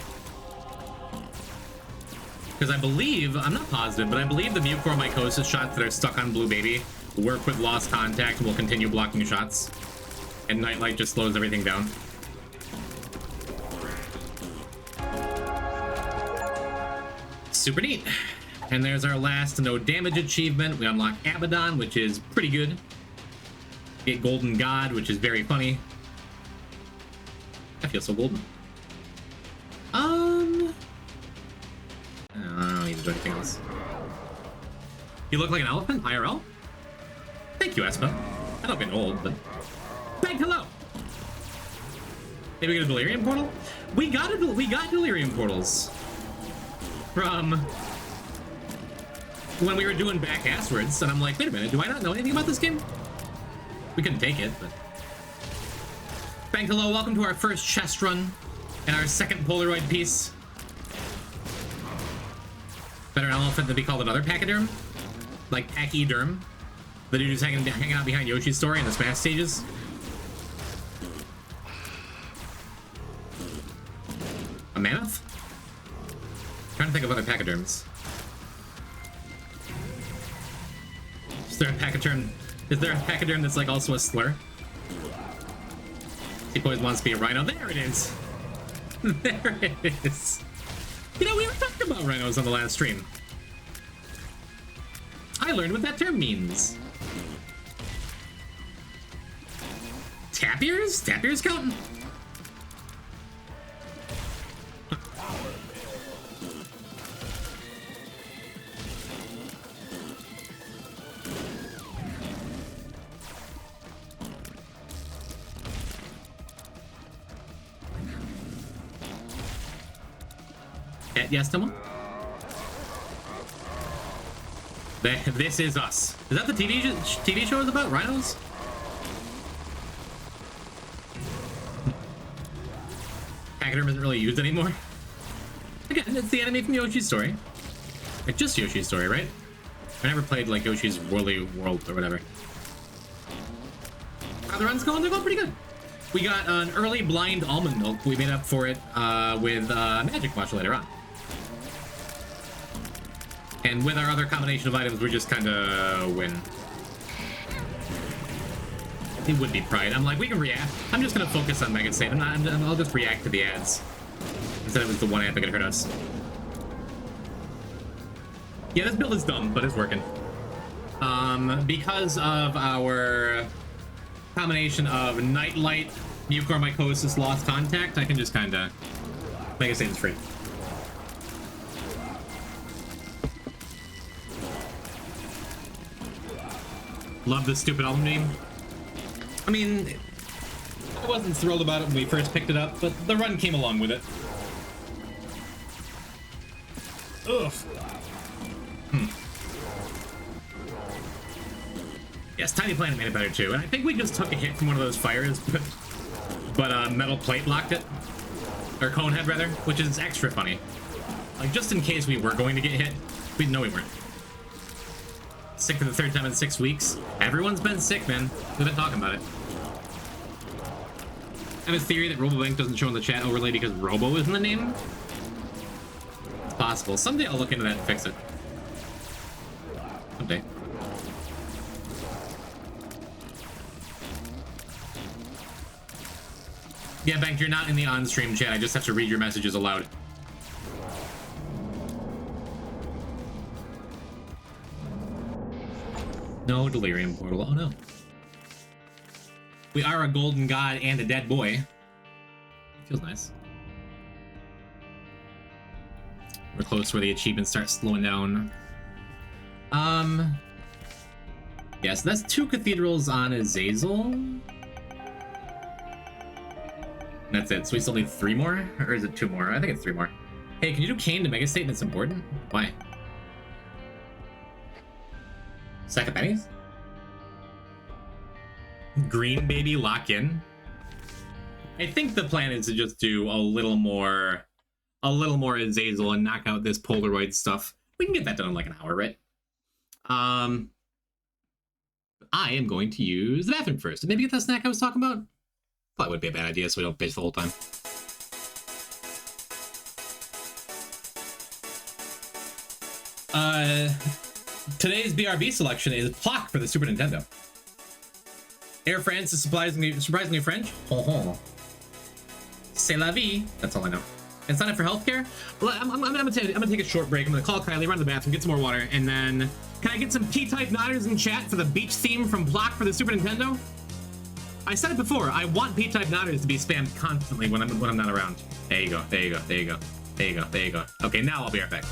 Because I believe, I'm not positive, but I believe the Mucor Mycosis shots that are stuck on Blue Baby work with lost contact and will continue blocking shots. And Nightlight just slows everything down. Super neat. And there's our last no damage achievement. We unlock Abaddon, which is pretty good. Get Golden God, which is very funny. I feel so golden. I don't need to do anything else. You look like an elephant, IRL? Thank you, Espa. I know I'm getting old, but... Bang, hello! Maybe we get a Delirium portal? We got Delirium portals. From... when we were doing back asswards, and I'm like, wait a minute, do I not know anything about this game? We couldn't take it, but... Bang, hello, welcome to our first chest run, and our second Polaroid piece. Better an elephant than be called another pachyderm? Like Pachyderm? The dude who's hanging out behind Yoshi's story in the Smash stages? A mammoth? Trying to think of other pachyderms. Is there a pachyderm that's like also a slur? He always wants to be a rhino. There it is! There it is! You know, we were talking about rhinos on the last stream. I learned what that term means. Tapirs? Tapirs counting? Yes, Tomo? This is us. Is that the TV show is about? Rhinos? Pachyderm isn't really used anymore. Again, it's the enemy from Yoshi's Story. Like, just Yoshi's Story, right? I never played, like, Yoshi's Woolly World or whatever. How the run's going? They're going pretty good. We got an early blind almond milk. We made up for it with magic much later on. And with our other combination of items, we just kind of win. It would be pride. I'm like, we can react. I'm just going to focus on Mega Save. I'll just react to the ads. Instead it was the one ad that could hurt us. Yeah, this build is dumb, but it's working. Because of our combination of Nightlight, Mucormycosis, Lost Contact, I can just kind of Mega Save is free. Love this stupid album name. I mean, I wasn't thrilled about it when we first picked it up, but the run came along with it. Ugh. Yes, Tiny Planet made it better too, and I think we just took a hit from one of those fires, but metal plate blocked it. Or Conehead, rather, which is extra funny. Like, just in case we were going to get hit, we know we weren't. Sick for the third time in 6 weeks. Everyone's been sick, man. We've been talking about it. I have a theory that RoboBank doesn't show in the chat overlay because Robo is in the name. It's possible. Someday I'll look into that and fix it. Someday. Yeah, Bank, you're not in the on-stream chat. I just have to read your messages aloud. No delirium portal. Oh no. We are a golden god and a dead boy. Feels nice. We're close where the achievements start slowing down. Yeah, so that's 2 cathedrals on Azazel. That's it. So we still need 3 more? Or is it 2 more? I think it's 3 more. Hey, can you do Kane to Mega State? That's important. Why? Sack of pennies? Green baby lock in? I think the plan is to just do a little more Azazel and knock out this Polaroid stuff. We can get that done in like an hour, right? I am going to use the bathroom first. And maybe get that snack I was talking about? Probably would be a bad idea so we don't bitch the whole time. Today's BRB selection is Clock for the Super Nintendo. Air France is surprisingly French. C'est la vie. That's all I know. It's not it for healthcare. Well, I'm gonna take a short break. I'm gonna call Kylie, run to the bathroom, get some more water, and then can I get some P-type nodders in chat for the beach theme from Clock for the Super Nintendo? I said it before. I want P-type nodders to be spammed constantly when I'm not around. There you go. There you go. There you go. There you go. There you go. Okay, now I'll be right back.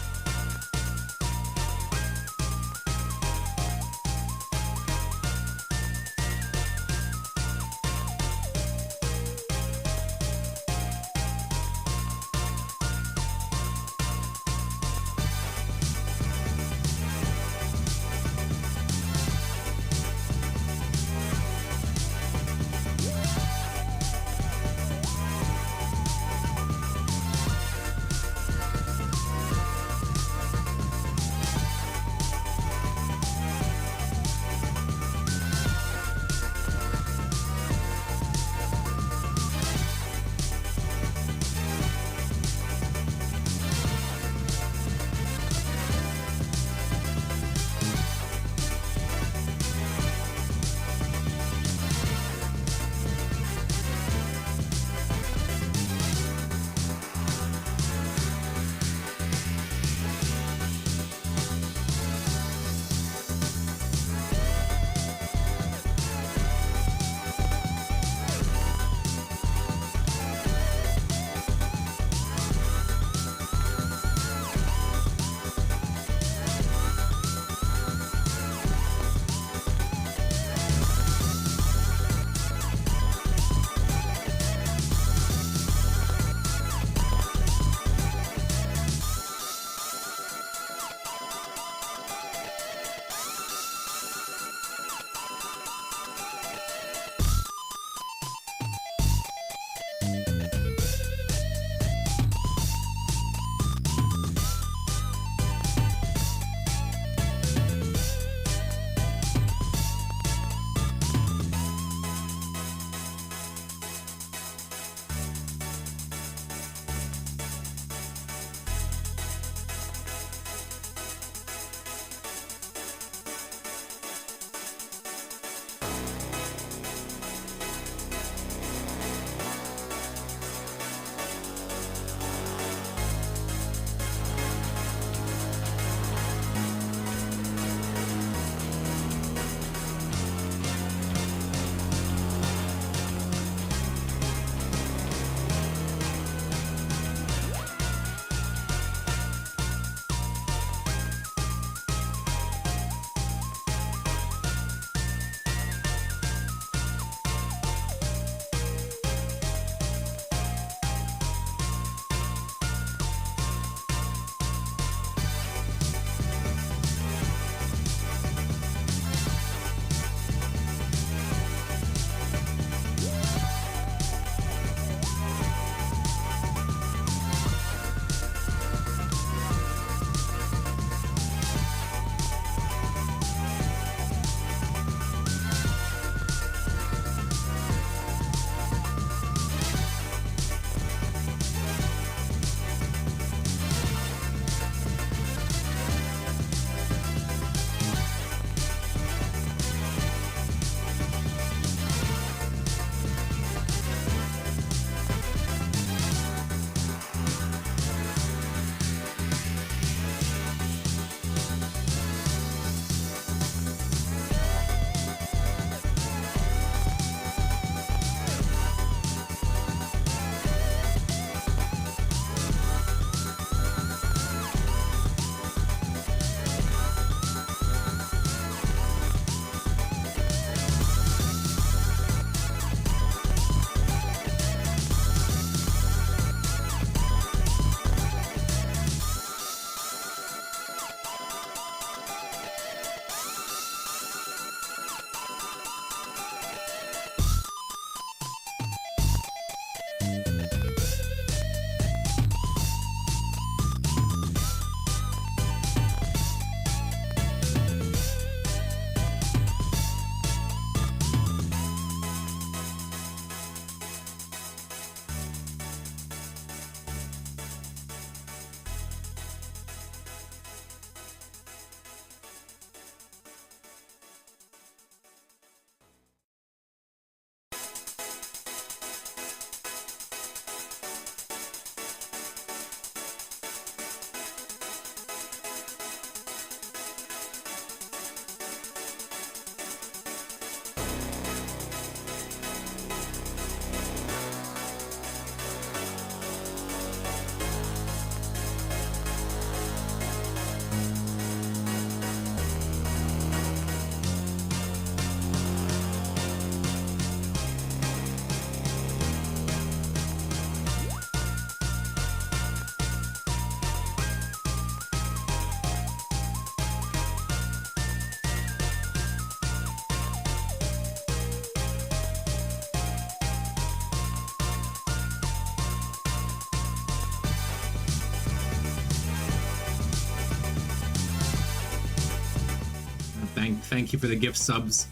Thank you for the gift subs.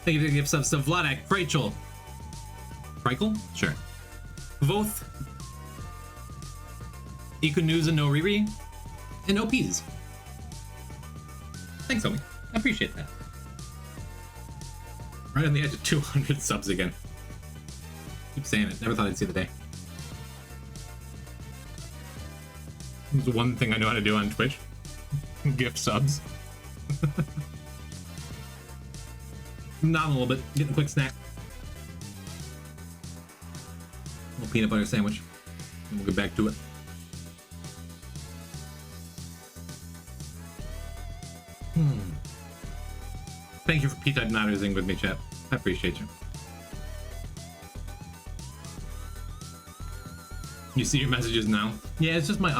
Thank you for the gift subs to Vladek, Rachel. Reichel? Sure. Voth. Ikunuza no Riri. And OPs. Thanks, homie. I appreciate that. Right on the edge of 200 subs again. Keep saying it. Never thought I'd see the day. It's one thing I know how to do on Twitch. Gift subs. Not a little bit. Getting a quick snack. A little peanut butter sandwich. And we'll get back to it. Thank you for P-Type nodding with me, chat. I appreciate you. You see your messages now? Yeah, it's just my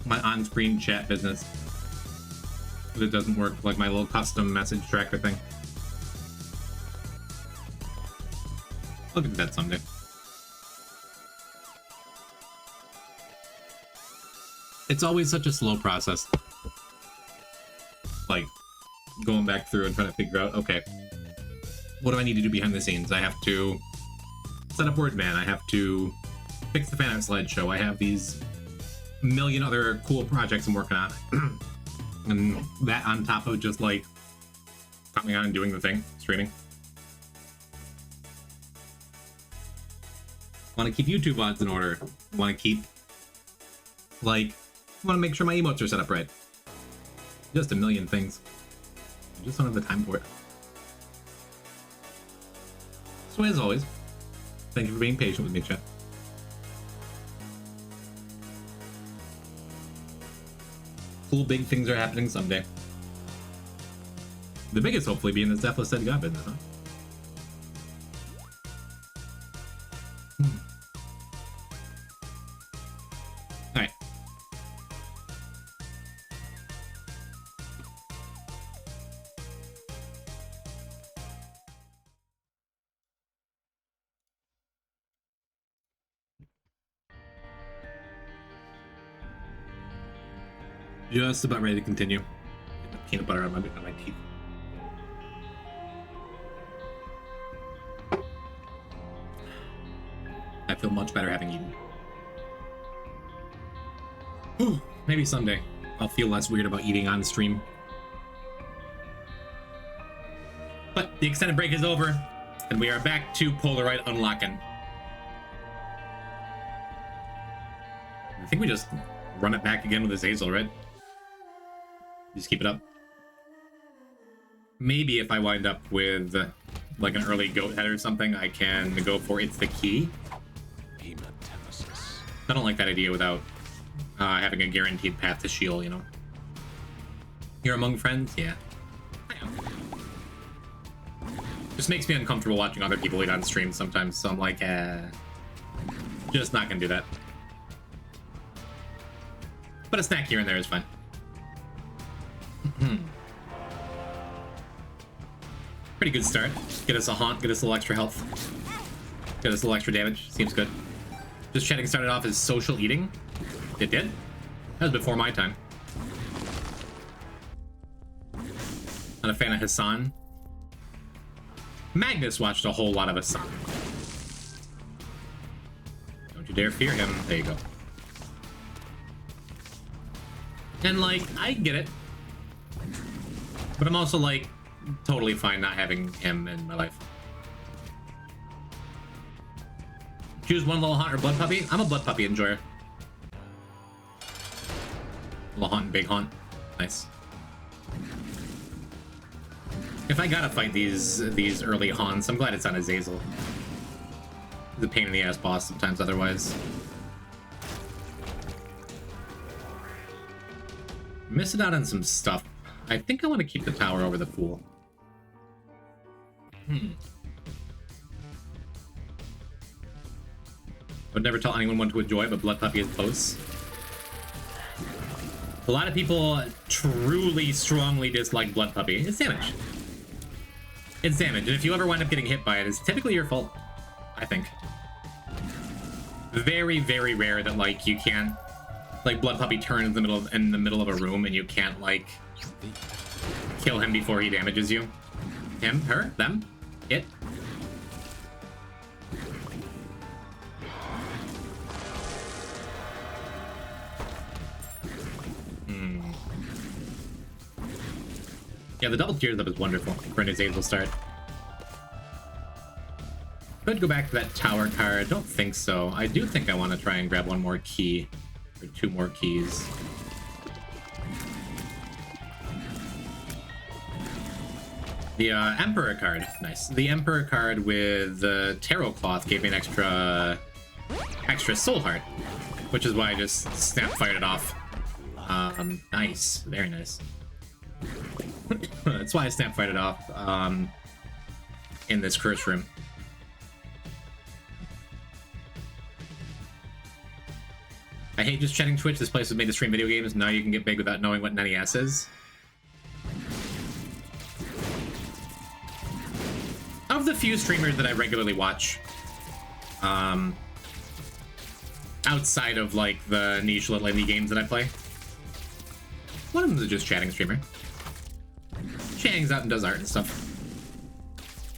on-screen chat business. It doesn't work like my little custom message tracker thing. I'll get to that someday. It's always such a slow process. Like, going back through and trying to figure out, okay, what do I need to do behind the scenes? I have to set up Wordman, I have to fix the fan art slideshow, I have these million other cool projects I'm working on. And that on top of just like coming on and doing the thing, streaming. Want to keep YouTube VODs in order. Want to keep, like, want to make sure my emotes are set up right. Just a million things. I just don't have the time for it. So as always, thank you for being patient with me, chat. Cool big things are happening someday. The biggest hopefully being this Deathless Dead God business, huh? Alright. Just about ready to continue. Get the peanut butter on my teeth. I feel much better having eaten. Whew, maybe someday I'll feel less weird about eating on stream. But the extended break is over, and we are back to Polaroid unlocking. I think we just run it back again with this Hazel, right? Just keep it up. Maybe if I wind up with like an early goat head or something, I can go for It's the Key. I don't like that idea without having a guaranteed path to shield, you know? You're among friends? Yeah. I know. Just makes me uncomfortable watching other people eat on stream sometimes, so I'm like, just not gonna do that. But a snack here and there is fine. Pretty good start. Get us a haunt, get us a little extra health. Get us a little extra damage. Seems good. This chatting started off as social eating. It did? That was before my time. Not a fan of Hassan. Magnus watched a whole lot of Hassan. Don't you dare fear him. There you go. And like, I get it. But I'm also like, totally fine not having him in my life. Choose one little haunt or blood puppy. I'm a blood puppy enjoyer. Little haunt and big haunt. Nice. If I gotta fight these early haunts, I'm glad it's on Azazel. It's a pain in the ass boss sometimes otherwise. Missing out on some stuff. I think I want to keep the tower over the pool. Would never tell anyone when to enjoy it, but Blood Puppy is close. A lot of people truly, strongly dislike Blood Puppy. It's damage. It's damage, and if you ever wind up getting hit by it, it's typically your fault. I think. Very, very rare that, like, you can't like Blood Puppy turns in the middle of a room and you can't like kill him before he damages you. Him, her, them, it. Yeah, the double tears up is wonderful for an Azazel start. Could go back to that tower card. Don't think so. I do think I want to try and grab one more key. Or two more keys. The Emperor card. Nice. The Emperor card with the Tarot Cloth gave me an extra soul heart. Which is why I just snap fired it off. Nice. Very nice. That's why I snap fired it off in this curse room. I hate just chatting Twitch. This place was made to stream video games. Now you can get big without knowing what NES is. Of the few streamers that I regularly watch, outside of like the niche little indie games that I play, one of them is just chatting streamer. She hangs out and does art and stuff.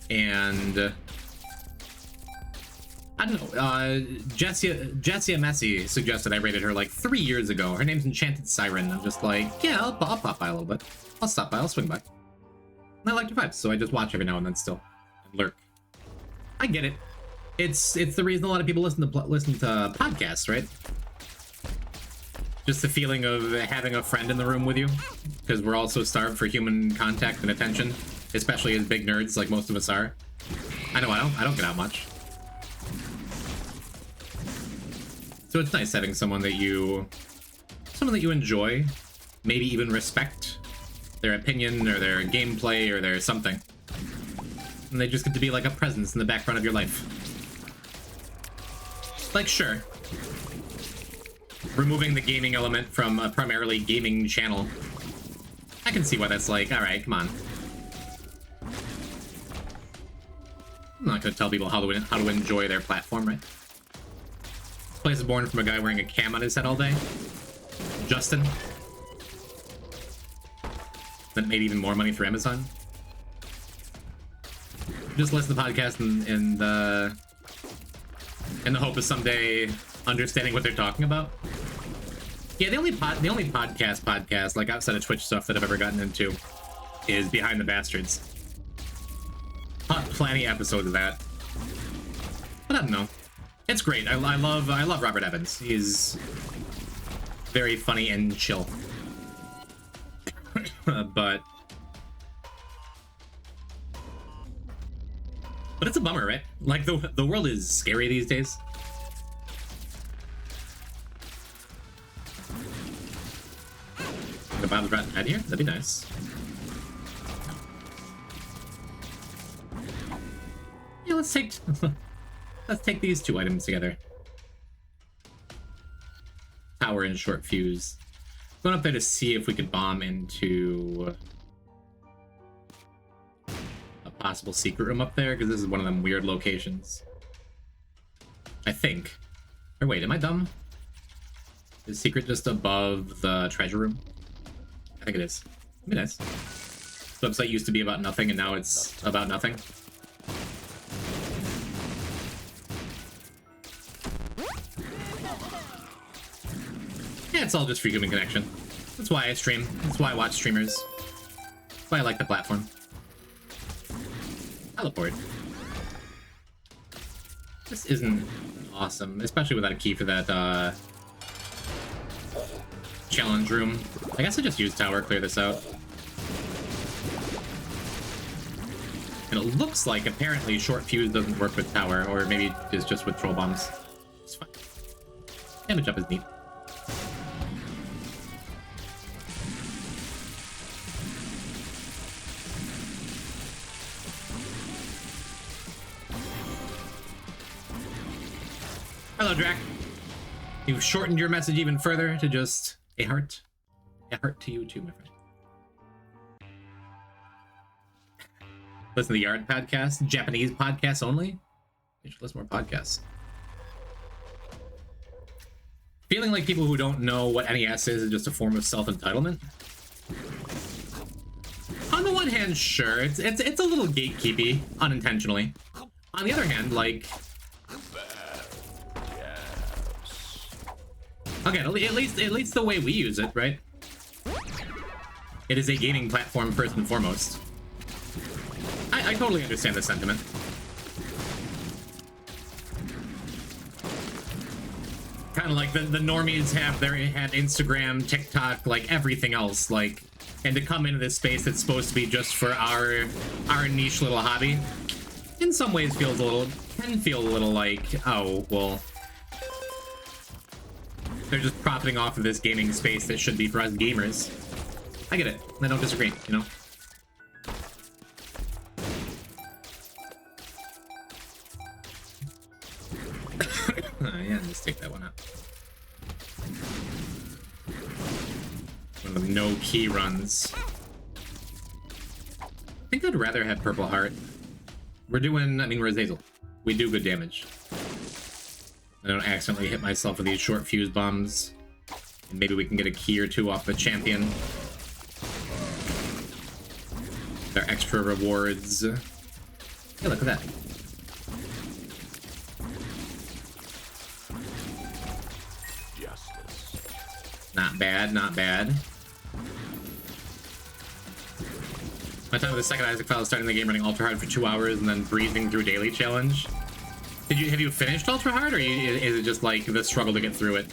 And I don't know, Jessia Messi suggested I rated her like 3 years ago. Her name's Enchanted Siren. I'm just like, yeah, I'll pop by a little bit. I'll stop by, I'll swing by. And I like her vibes, so I just watch every now and then still. And lurk. I get it. It's the reason a lot of people listen to podcasts, right? Just the feeling of having a friend in the room with you, because we're all so starved for human contact and attention, especially as big nerds like most of us are. I know I don't get out much. So it's nice having someone that you enjoy, maybe even respect their opinion or their gameplay or their something. And they just get to be like a presence in the background of your life. Like, sure, removing the gaming element from a primarily gaming channel, I can see why that's like, alright, come on. I'm not gonna tell people how to enjoy their platform, right? This place is born from a guy wearing a cam on his head all day. Justin. That made even more money through Amazon. Just listen to the podcast in the hope of someday understanding what they're talking about. Yeah, the only podcast, like outside of Twitch stuff that I've ever gotten into is Behind the Bastards. Plenty of episodes of that. But I don't know. It's great. I love Robert Evans. He's very funny and chill. But it's a bummer, right? Like the world is scary these days. The Bob's Rotten Head here? That'd be nice. Yeah, let's take these two items together. Tower and short fuse. Going up there to see if we could bomb into a possible secret room up there, because this is one of them weird locations. I think. Or wait, am I dumb? Is secret just above the treasure room? I think it is. It'd be nice. The website used to be about nothing, and now it's about nothing. Yeah, it's all just for human connection. That's why I stream. That's why I watch streamers. That's why I like the platform. Teleport. This isn't awesome, especially without a key for that challenge room. I guess I just use tower, clear this out. And it looks like apparently short fuse doesn't work with tower, or maybe it's just with troll bombs. It's fine. Damage up is neat. Hello, Drac. You've shortened your message even further to just a heart. A heart to you too, my friend. Listen to the Yard podcast, Japanese podcasts only. You should listen to more podcasts. feeling like people who don't know what NES is just a form of self-entitlement. On the one hand, sure, it's a little gatekeepy, unintentionally. On the other hand, like, again, at least the way we use it, right? It is a gaming platform first and foremost. I totally understand the sentiment. Kind of like the normies had Instagram, TikTok, like everything else, like, and to come into this space that's supposed to be just for our niche little hobby, in some ways can feel a little like, oh, well, they're just profiting off of this gaming space that should be for us gamers. I get it. I don't disagree, you know? Yeah, just take that one out. One of the no key runs. I think I'd rather have Purple Heart. We're Azazel. We do good damage. I don't accidentally hit myself with these short fuse bombs. And maybe we can get a key or two off the champion. Their extra rewards. Hey, look at that. Not bad, not bad. My time with the second Isaac file is starting the game running ultra hard for 2 hours and then breezing through daily challenge. Have you finished ultra hard, or is it just like the struggle to get through it?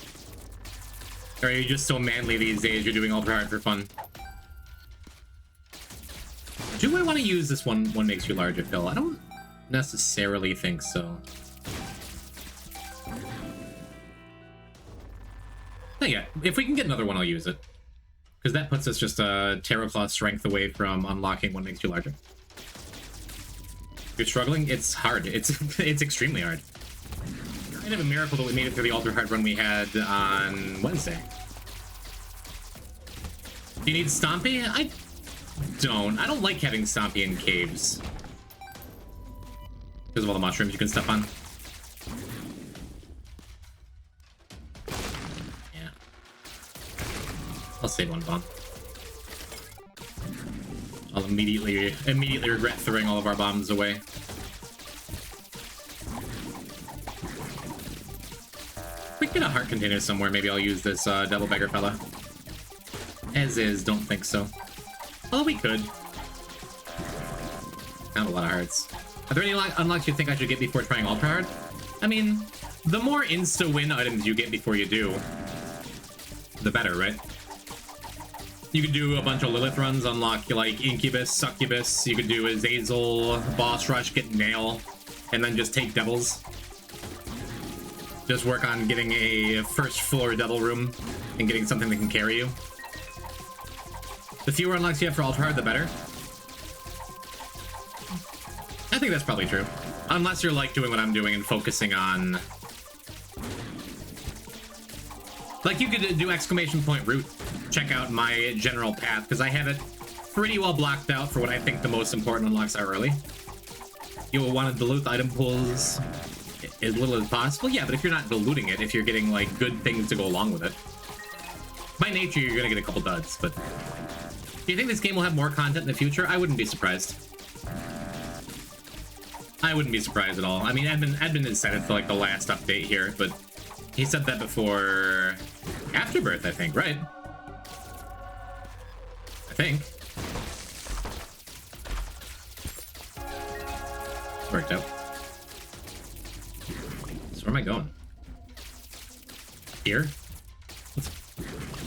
Or are you just so manly these days you're doing ultra hard for fun? Do I want to use this one makes you larger, Phil? I don't necessarily think so. Yeah, if we can get another one, I'll use it. Because that puts us just a Terror Claw strength away from unlocking one makes you larger. If you're struggling, it's hard. It's extremely hard. Kind of a miracle that we made it through the ultra hard run we had on Wednesday. Do you need Stompy? I don't like having Stompy in caves. Because of all the mushrooms you can step on. I'll save one bomb. I'll immediately regret throwing all of our bombs away. If we can get a heart container somewhere, maybe I'll use this Devil Beggar fella. As is, don't think so. Well, we could. Not a lot of hearts. Are there any unlocks you think I should get before trying ultra hard? I mean, the more insta-win items you get before you do, the better, right? You could do a bunch of Lilith runs, unlock like Incubus, Succubus. You could do Azazel, Boss Rush, get Nail, and then just take Devils. Just work on getting a first floor Devil room and getting something that can carry you. The fewer unlocks you have for ultra hard, the better. I think that's probably true. Unless you're like doing what I'm doing and focusing on... Like you could do exclamation point route. Check out my general path, because I have it pretty well blocked out for what I think the most important unlocks are early. You will want to dilute the item pools as little as possible. Yeah, but if you're not diluting it, if you're getting like good things to go along with it, by nature you're gonna get a couple duds. But do you think this game will have more content in the future? I wouldn't be surprised. I wouldn't be surprised at all. I mean, Edmund has said it for like the last update here, but he said that before Afterbirth, I think, right? I think. Worked out. So where am I going? Here?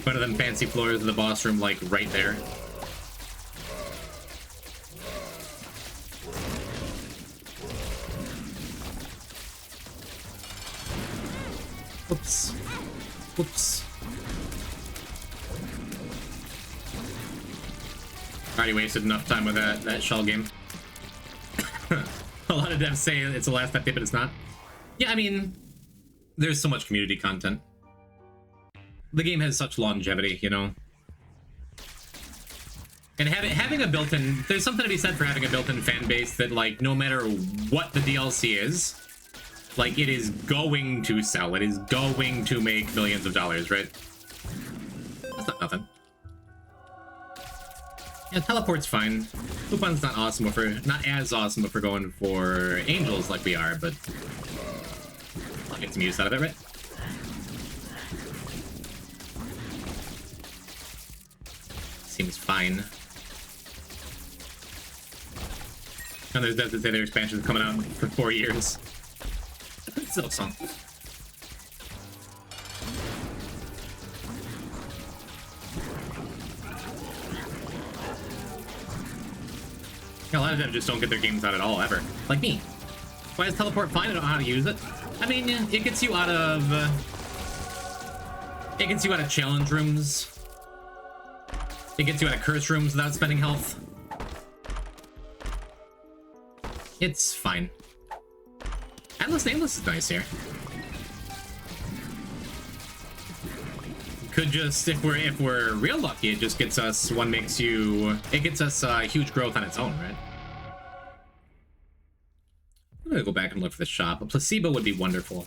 One of them fancy floors of the boss room, like, right there. Whoops. Whoops. Already wasted enough time with that shell game. A lot of devs say it's the last update, but it's not. Yeah, I mean, there's so much community content. The game has such longevity, you know? And having a built-in... There's something to be said for having a built-in fan base that, like, no matter what the DLC is, Like, it is going to sell. It is going to make millions of dollars, right? That's not nothing. Yeah, teleport's fine. Coupon's not awesome if we're not as awesome if we're going for angels like we are, but I'll get some use out of it, right? Seems fine. And there's Desert Theater expansions coming out for 4 years. Still song. Yeah, a lot of them just don't get their games out at all, ever. Like me. Why is teleport fine? I don't know how to use it. I mean, it gets you out of... it gets you out of challenge rooms. It gets you out of curse rooms without spending health. It's fine. Endless Nameless is nice here. Could just, if we're real lucky, it just gets us it gets us huge growth on its own, right? I'm gonna go back and look for the shop. A placebo would be wonderful.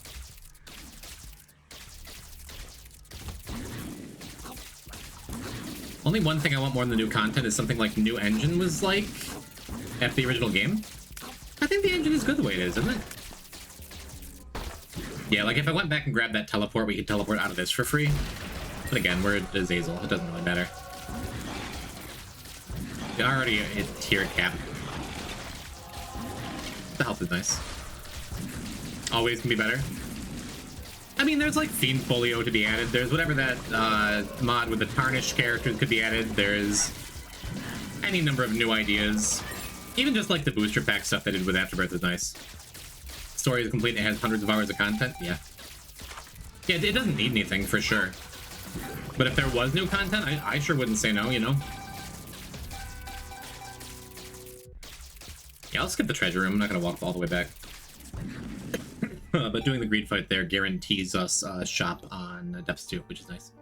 Only one thing I want more than the new content is something like new engine was like after the original game. I think the engine is good the way it is, isn't it? Yeah, like if I went back and grabbed that teleport, we could teleport out of this for free. But again, we're at Azazel. It doesn't really matter. They're already a tier cap. The health is nice. Always can be better. I mean, there's like Fiend Folio to be added. There's whatever that mod with the tarnished characters could be added. There's any number of new ideas. Even just like the booster pack stuff they did with Afterbirth is nice. Story is complete and it has hundreds of hours of content. Yeah. Yeah, it doesn't need anything for sure. But if there was new content, I sure wouldn't say no, you know? Yeah, I'll skip the treasure room. I'm not gonna walk all the way back. But doing the greed fight there guarantees us a shop on Depths 2, which is nice.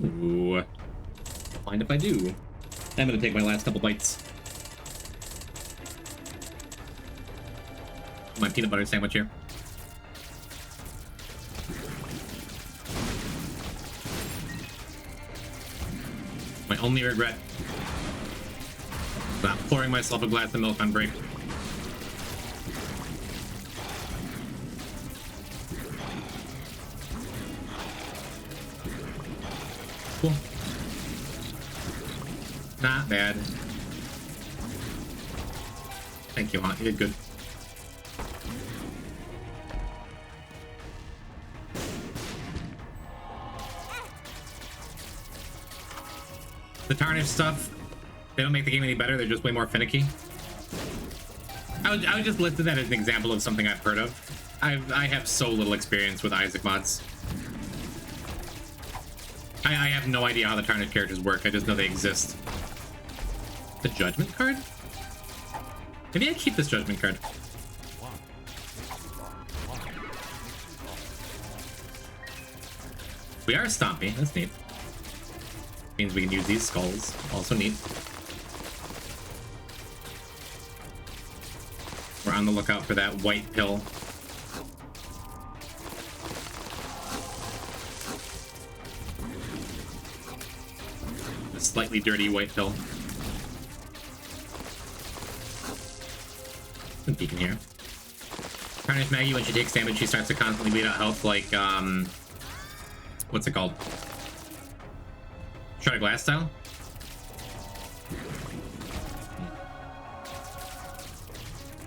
Ooh. Mind if I do? I'm gonna take my last couple bites. My peanut butter sandwich here. My only regret. Not pouring myself a glass of milk on break. Cool. Not bad. Thank you, Haunt. You did good. The tarnished stuff, they don't make the game any better, they're just way more finicky. I would just list that as an example of something I've heard of. I have so little experience with Isaac mods. I have no idea how the tarnished characters work, I just know they exist. The judgment card? Maybe I keep this judgment card. We are Stompy, that's neat. Means we can use these skulls, also neat. We're on the lookout for that white pill. A slightly dirty white pill. Some peeking here. Tarnish Maggie, when she takes damage, she starts to constantly bleed out health like, what's it called? Shard of Glass style?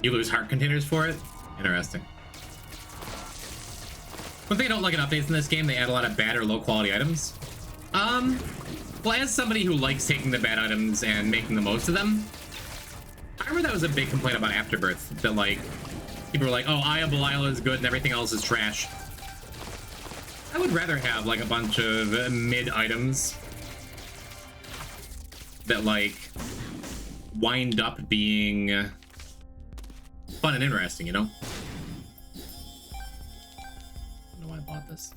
You lose heart containers for it? Interesting. One thing I don't like in updates in this game, they add a lot of bad or low quality items. Well, as somebody who likes taking the bad items and making the most of them, I remember that was a big complaint about Afterbirth, that like, people were like, oh, Aya Belial is good and everything else is trash. I would rather have like a bunch of mid items that like wind up being fun and interesting, you know? I don't know why I bought this.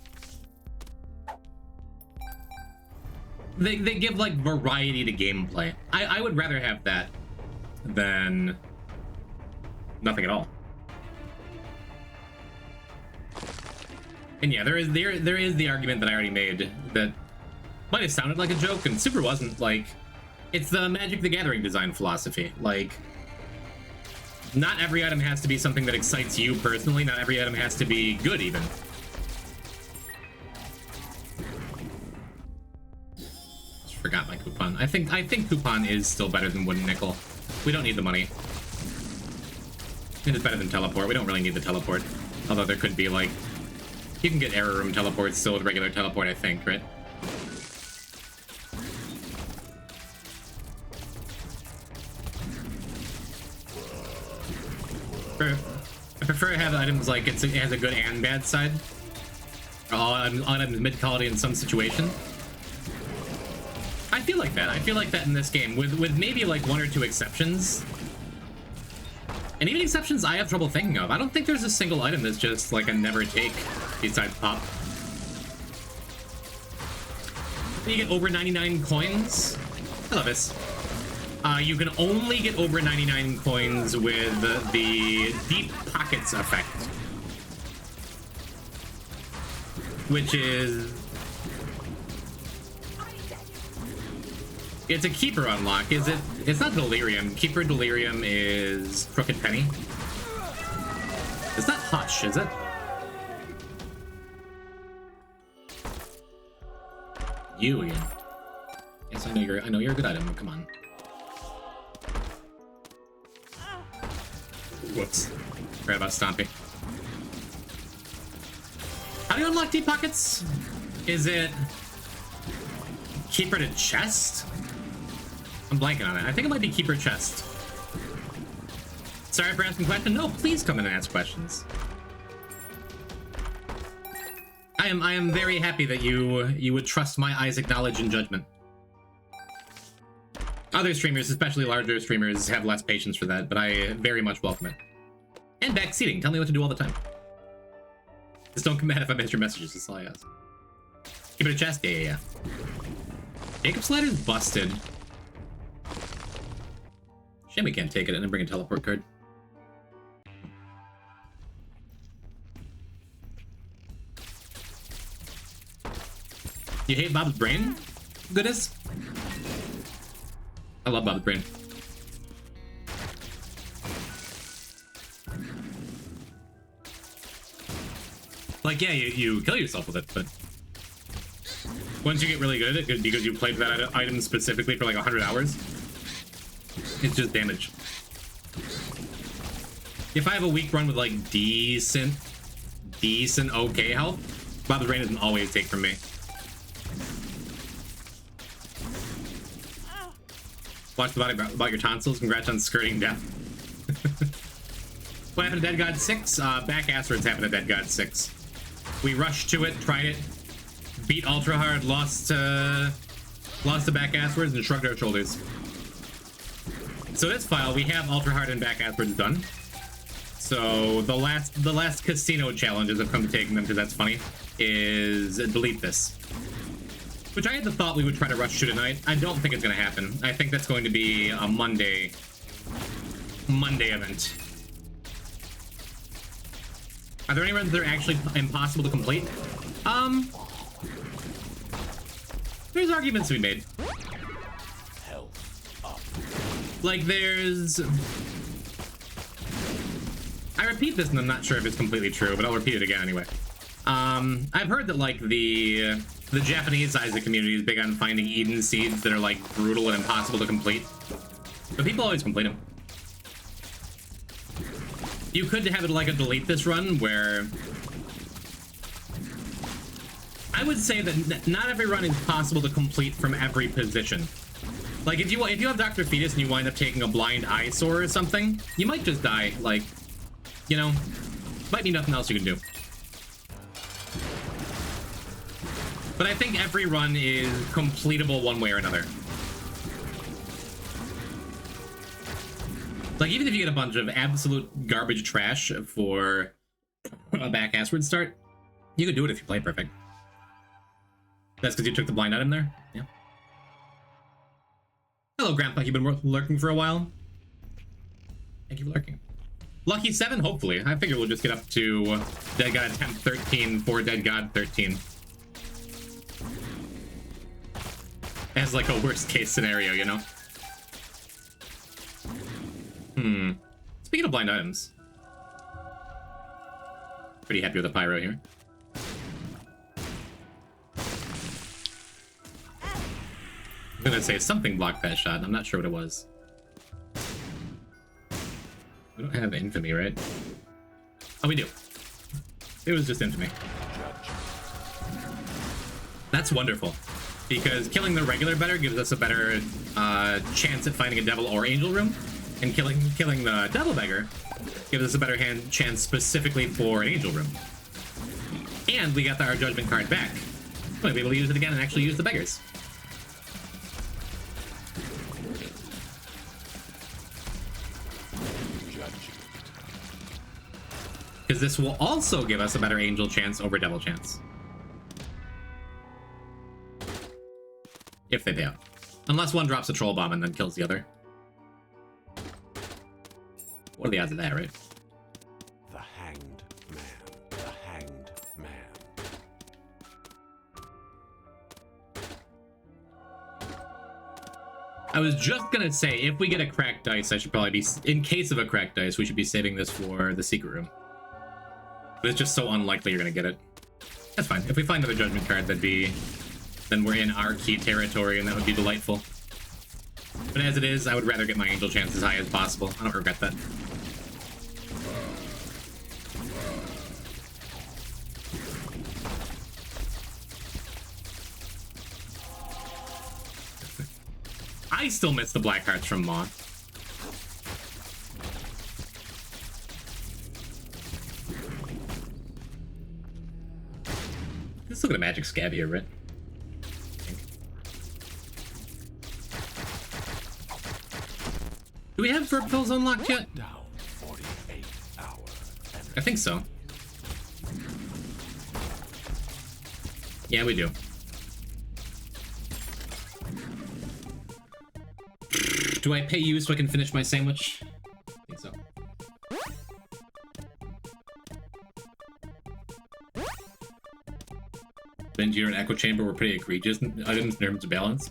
They give like variety to gameplay. I would rather have that than nothing at all. And yeah, there is the argument that I already made that might have sounded like a joke and super wasn't. Like, it's the Magic the Gathering design philosophy. Like, not every item has to be something that excites you personally. Not every item has to be good, even. Just forgot my coupon. I think coupon is still better than wooden nickel. We don't need the money. It is better than teleport. We don't really need the teleport. Although there could be, like, you can get error room teleports still with regular teleport, I think, right? I prefer to have items like it has a good and bad side. All items mid-quality in some situation. I feel like that. I feel like that in this game, with maybe like one or two exceptions. And even exceptions I have trouble thinking of. I don't think there's a single item that's just like a never take besides pop. You get over 99 coins. I love this. You can only get over 99 coins with the Deep Pockets effect. Which is... It's a Keeper unlock, is it? It's not Delirium. Keeper Delirium is Crooked Penny. It's not Hush, is it? You again. Yes, I know you're a good item. Come on. Whoops. Forgot about Stompy. How do you unlock Deep Pockets? Is it Keeper to Chest? I'm blanking on it. I think it might be Keeper Chest. Sorry for asking questions. No, please come in and ask questions. I am very happy that you would trust my Isaac knowledge and judgment. Other streamers, especially larger streamers, have less patience for that, but I very much welcome it. And backseating. Tell me what to do all the time. Just don't come mad if I miss your messages. That's all I ask. Keep it a chest? Yeah. Jacob Slider's busted. Shame we can't take it and then bring a teleport card. You hate Bob's brain? Goodness. I love Bob's brain. Like, yeah, you kill yourself with it, but once you get really good at it, because you played that item specifically for like 100 hours, it's just damage. If I have a weak run with like decent okay health, Bob's brain doesn't always take from me. Watch the body about your tonsils. Congrats on skirting death. What happened to Dead God 6? Back afterwards happened to Dead God 6. We rushed to it, tried it, beat ultra hard, lost to back asswards, and shrugged our shoulders. So this file, we have ultra hard and back asswards done. So the last casino challenges I've come to taking them because that's funny is delete this. Which I had the thought we would try to rush to tonight. I don't think it's going to happen. I think that's going to be a Monday event. Are there any runs that are actually impossible to complete? There's arguments to be made. Health up. Like there's... I repeat this and I'm not sure if it's completely true, but I'll repeat it again anyway. I've heard that like the Japanese Isaac community is big on finding Eden seeds that are like brutal and impossible to complete. But people always complete them. You could have it like a delete this run where I would say that not every run is possible to complete from every position. Like if you have Dr. Fetus and you wind up taking a blind eyesore or something, you might just die. Like, you know, might be nothing else you can do. But I think every run is completable one way or another. Like, even if you get a bunch of absolute garbage trash for a back assward start, you could do it if you play perfect. That's because you took the blind item there? Yeah. Hello, Grandpa. You've been lurking for a while? Thank you for lurking. Lucky 7, hopefully. I figure we'll just get up to Dead God Attempt 13 for Dead God 13. As like a worst case scenario, you know? Speaking of blind items. Pretty happy with the pyro here. I'm gonna say something blocked that shot. I'm not sure what it was. We don't have infamy, right? Oh, we do. It was just infamy. That's wonderful. Because killing the regular beggar gives us a better chance at finding a devil or angel room. And killing the devil beggar gives us a better chance specifically for an angel room. And we got our judgment card back. We'll be able to use it again and actually use the beggars. Because this will also give us a better angel chance over devil chance. If they pay out. Unless one drops a troll bomb and then kills the other. What are the odds of that, right? The hanged man. The hanged man. I was just gonna say, if we get a cracked dice, I should probably be... In case of a cracked dice, we should be saving this for the secret room. But it's just so unlikely you're gonna get it. That's fine. If we find another judgment card, that'd be... Then we're in our key territory, and that would be delightful. But as it is, I would rather get my angel chance as high as possible. I don't regret that. I still miss the black hearts from Maw. Let's look at a magic scab here, right? Do we have verb pills unlocked yet? Down 48 hour. I think so. Yeah, we do. Do I pay you so I can finish my sandwich? I think so. Benji and Echo Chamber were pretty egregious items in terms of balance.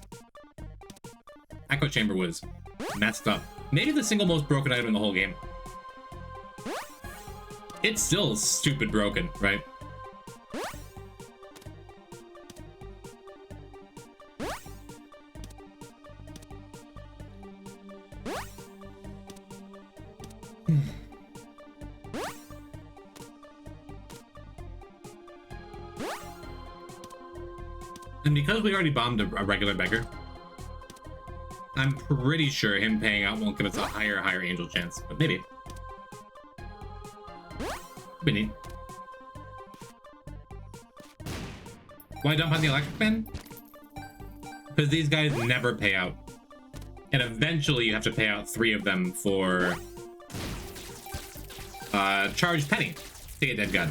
Echo Chamber was messed up. Maybe the single most broken item in the whole game. It's still stupid broken, right? And because we already bombed a regular beggar, I'm pretty sure him paying out won't give us a higher angel chance, but maybe. Be neat. Why dump on the electric man? Because these guys never pay out. And eventually you have to pay out 3 of them for charged penny to get Dead God.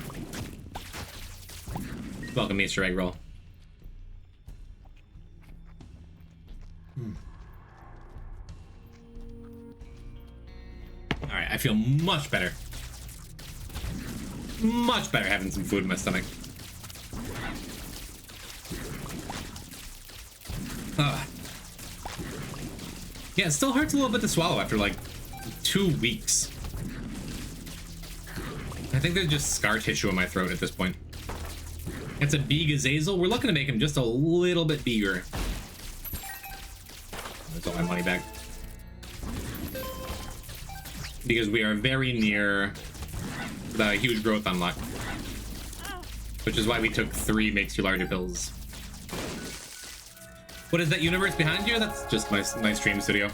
Welcome, Mr. Egg Roll. Alright, I feel much better. Much better having some food in my stomach. Yeah, it still hurts a little bit to swallow after like 2 weeks. I think there's just scar tissue in my throat at this point. It's a Big Azazel. We're looking to make him just a little bit bigger. That's all my money back. Because we are very near the huge growth unlock. Which is why we took 3 makes you larger pills. What is that universe behind you? That's just my stream studio.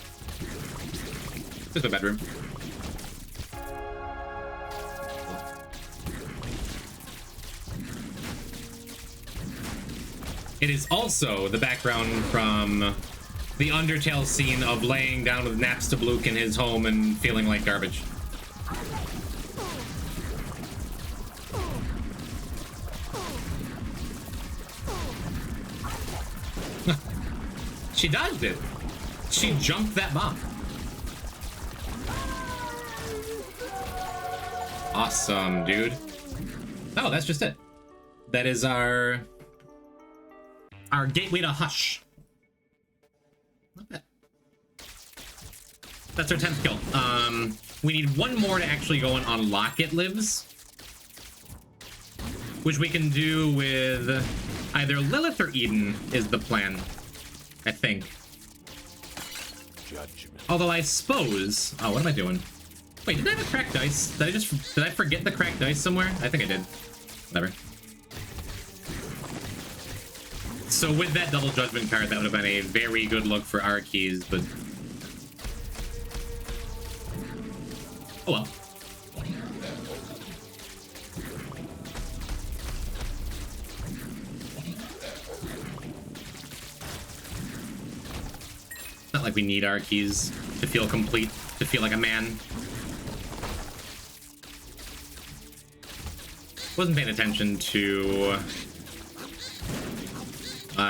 Just a bedroom. It is also the background from the Undertale scene of laying down with Napstablook in his home and feeling like garbage. She dodged it. She jumped that bomb. Awesome, dude. Oh, that's just it. That is our gateway to Hush. Not bad. That's our 10th kill. We need one more to actually go and unlock It Lives, which we can do with either Lilith or Eden is the plan, I think. Judgment. Although I suppose... Oh, what am I doing? Wait, did I have a cracked dice? Did I forget the cracked dice somewhere? I think I did. Whatever. So with that double judgment card, that would have been a very good look for our keys, but... Oh well. Not like we need our keys to feel complete, to feel like a man. Wasn't paying attention to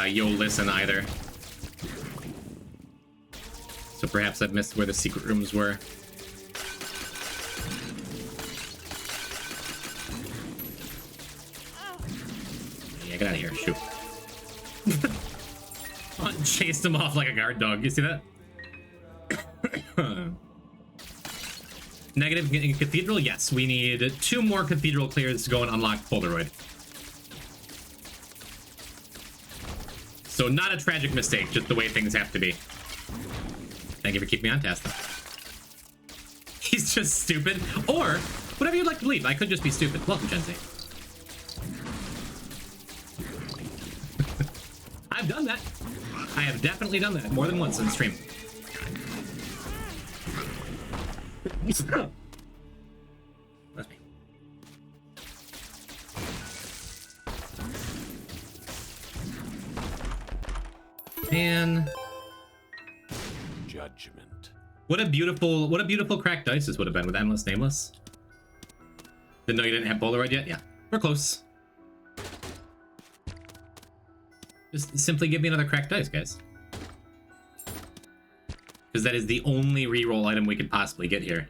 Yo Listen either. So perhaps I've missed where the secret rooms were. Yeah, get out of here, shoot. Chased him off like a guard dog. You see that? Negative in Cathedral? Yes, we need 2 more Cathedral clears to go and unlock Polaroid. So not a tragic mistake, just the way things have to be. Thank you for keeping me on task, though. He's just stupid. Or, whatever you'd like to believe, I could just be stupid. Welcome, Gen Z. I've done that. I have definitely done that more than once in stream. That's me. Man. Judgment. What a beautiful cracked dice this would have been with Endless Nameless. Didn't know you didn't have Polaroid yet? Yeah, we're close. Just simply give me another cracked dice, guys. Because that is the only reroll item we could possibly get here.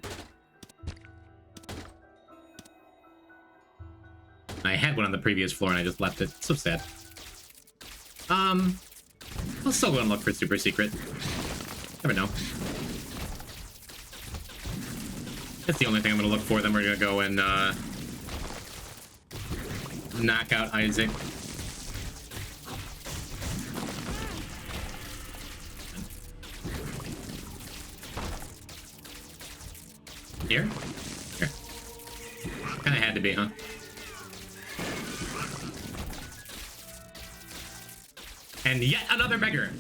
I had one on the previous floor and I just left it. So sad. I'll still go and look for Super Secret. Never know. That's the only thing I'm gonna look for. Then we're gonna go and knock out Isaac. Here? Here. Kinda had to be, huh? And yet another beggar!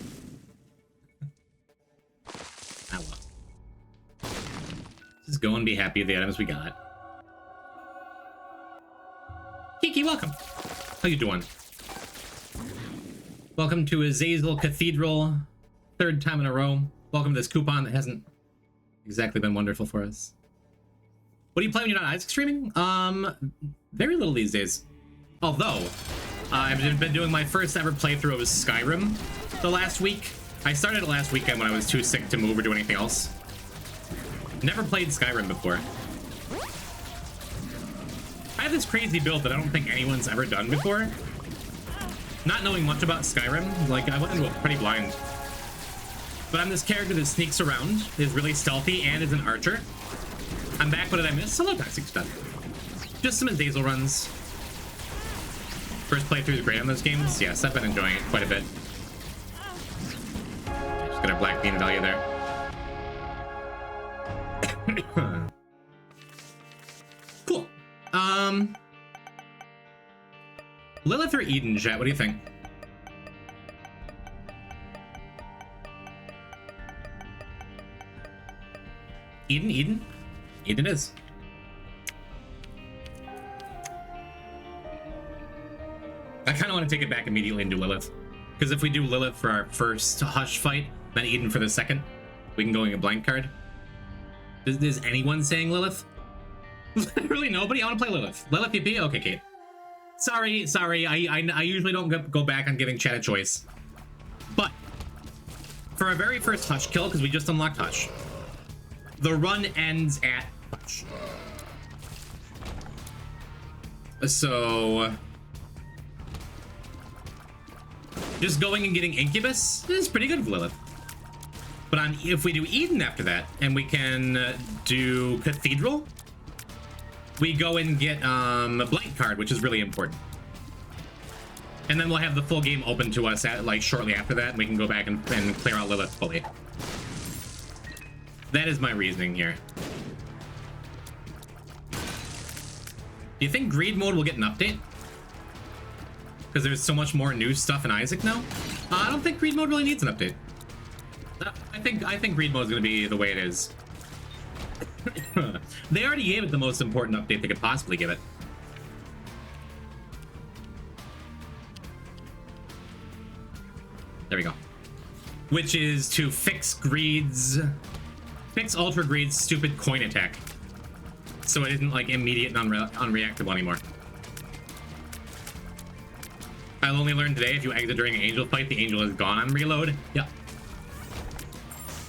Ah, well. Just go and be happy with the items we got. Kiki, welcome! How you doing? Welcome to Azazel Cathedral. 3rd time in a row. Welcome to this coupon that hasn't exactly been wonderful for us. What do you play when you're not Isaac streaming? Very little these days. Although, I've been doing my first ever playthrough of Skyrim the last week. I started it last weekend when I was too sick to move or do anything else. Never played Skyrim before. I have this crazy build that I don't think anyone's ever done before. Not knowing much about Skyrim, like, I went into it pretty blind. But I'm this character that sneaks around, is really stealthy, and is an archer. I'm back. What did I miss? Hello, Toxic Stud. Just some Azazel runs. First playthrough is great on those games. Yes, I've been enjoying it quite a bit. Just got a black bean value there. Cool. Lilith or Eden, chat? What do you think? Eden? Eden? Eden is. I kind of want to take it back immediately and do Lilith. Because if we do Lilith for our first Hush fight, then Eden for the second, we can go in a blank card. Is anyone saying Lilith? Literally nobody? I want to play Lilith. Lilith PP? Okay, Kate. Sorry. I usually don't go back on giving chat a choice. But for our very first Hush kill, because we just unlocked Hush, the run ends at Hush. So just going and getting Incubus is pretty good with Lilith. But if we do Eden after that, and we can do Cathedral, we go and get Blank Card, which is really important. And then we'll have the full game open to us at, like, shortly after that, and we can go back and clear out Lilith fully. That is my reasoning here. Do you think Greed Mode will get an update? Because there's so much more new stuff in Isaac now? I don't think Greed Mode really needs an update. I think Greed Mode is going to be the way it is. They already gave it the most important update they could possibly give it. There we go. Which is to fix Ultra Greed's stupid coin attack. So it isn't like immediate and unreactable anymore. I'll only learn today if you exit during an angel fight, the angel is gone on reload. Yep.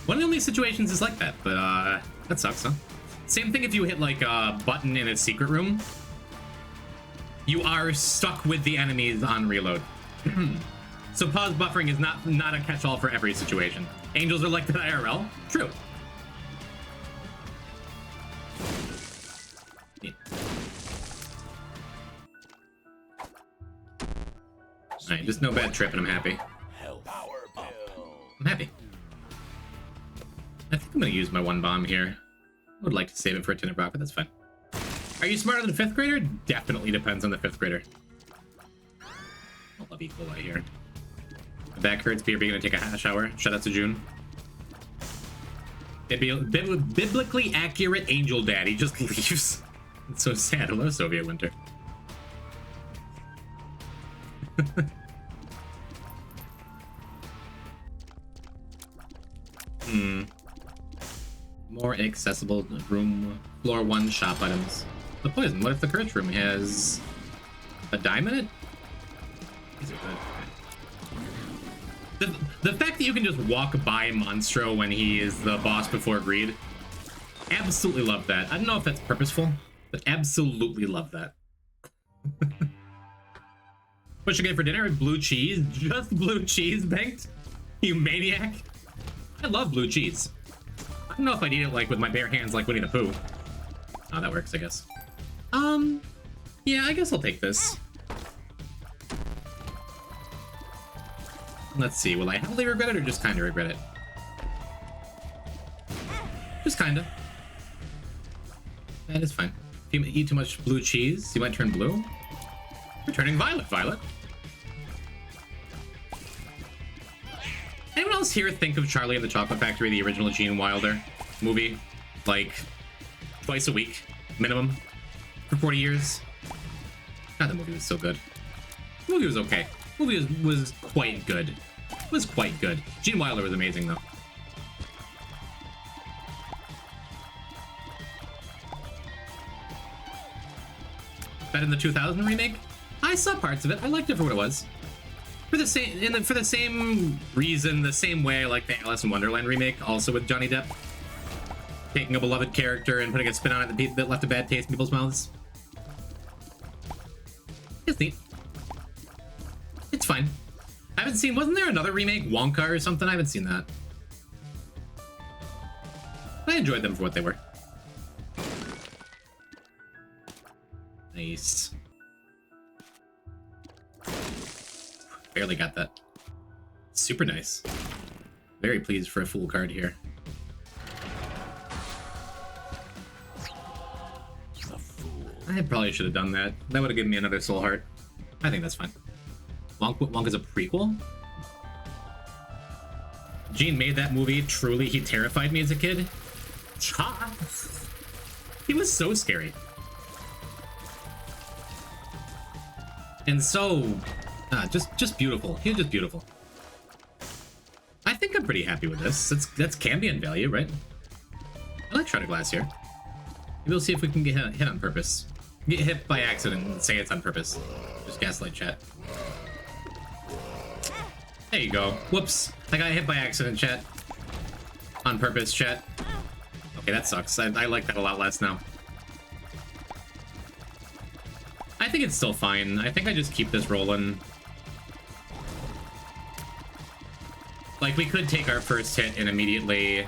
One of the only situations is like that, but that sucks, huh? Same thing if you hit like a button in a secret room. You are stuck with the enemies on reload. So pause buffering is not a catch-all for every situation. Angels are like that IRL. True. Yeah. Alright, just no bad trip and I'm happy. I'm happy. I think I'm gonna use my one bomb here. I would like to save it for a tin of rock, but that's fine. Are you smarter than a 5th grader? Definitely depends on the 5th grader. I love Equal Eye here. My back hurts, BRB gonna take a shower. Shout out to June. Biblically accurate angel daddy just leaves. It's so sad. Hello, Soviet winter. More accessible room, floor 1 shop items. The poison. What if the curse room has a dime in it? These are good. The fact that you can just walk by Monstro when he is the boss before Greed, absolutely love that. I don't know if that's purposeful, but absolutely love that. What should I get for dinner? Blue cheese? Just blue cheese, Banked? You maniac? I love blue cheese. I don't know if I'd eat it like with my bare hands like Winnie the Pooh. Oh, that works, I guess. Yeah, I guess I'll take this. Let's see, will I heavily regret it or just kind of regret it? Just kind of. That is fine. If you eat too much blue cheese, you might turn blue. You're turning violet, Violet. Anyone else here think of Charlie and the Chocolate Factory, the original Gene Wilder movie, like twice a week, minimum, for 40 years? God, the movie was so good. The movie was okay. The movie was quite good. It was quite good. Gene Wilder was amazing, though. Better than the 2000 remake? I saw parts of it. I liked it for what it was. For the same reason, the same way, like the Alice in Wonderland remake, also with Johnny Depp, taking a beloved character and putting a spin on it that left a bad taste in people's mouths. It's neat. It's fine. I haven't seen. Wasn't there another remake, Wonka or something? I haven't seen that. I enjoyed them for what they were. Nice. Barely got that. Super nice. Very pleased for a full card here. I probably should have done that. That would have given me another soul heart. I think that's fine. Wonka's a prequel? Gene made that movie. Truly, he terrified me as a kid. He was so scary. And so... just beautiful. He was just beautiful. I think I'm pretty happy with this. That's Cambion value, right? I like Shredded Glass here. Maybe we'll see if we can get hit on purpose. Get hit by accident and say it's on purpose. Just gaslight chat. There you go. Whoops. I got hit by accident, chat. On purpose, chat. Okay, that sucks. I like that a lot less now. I think it's still fine. I think I just keep this rolling. Like, we could take our first hit and immediately...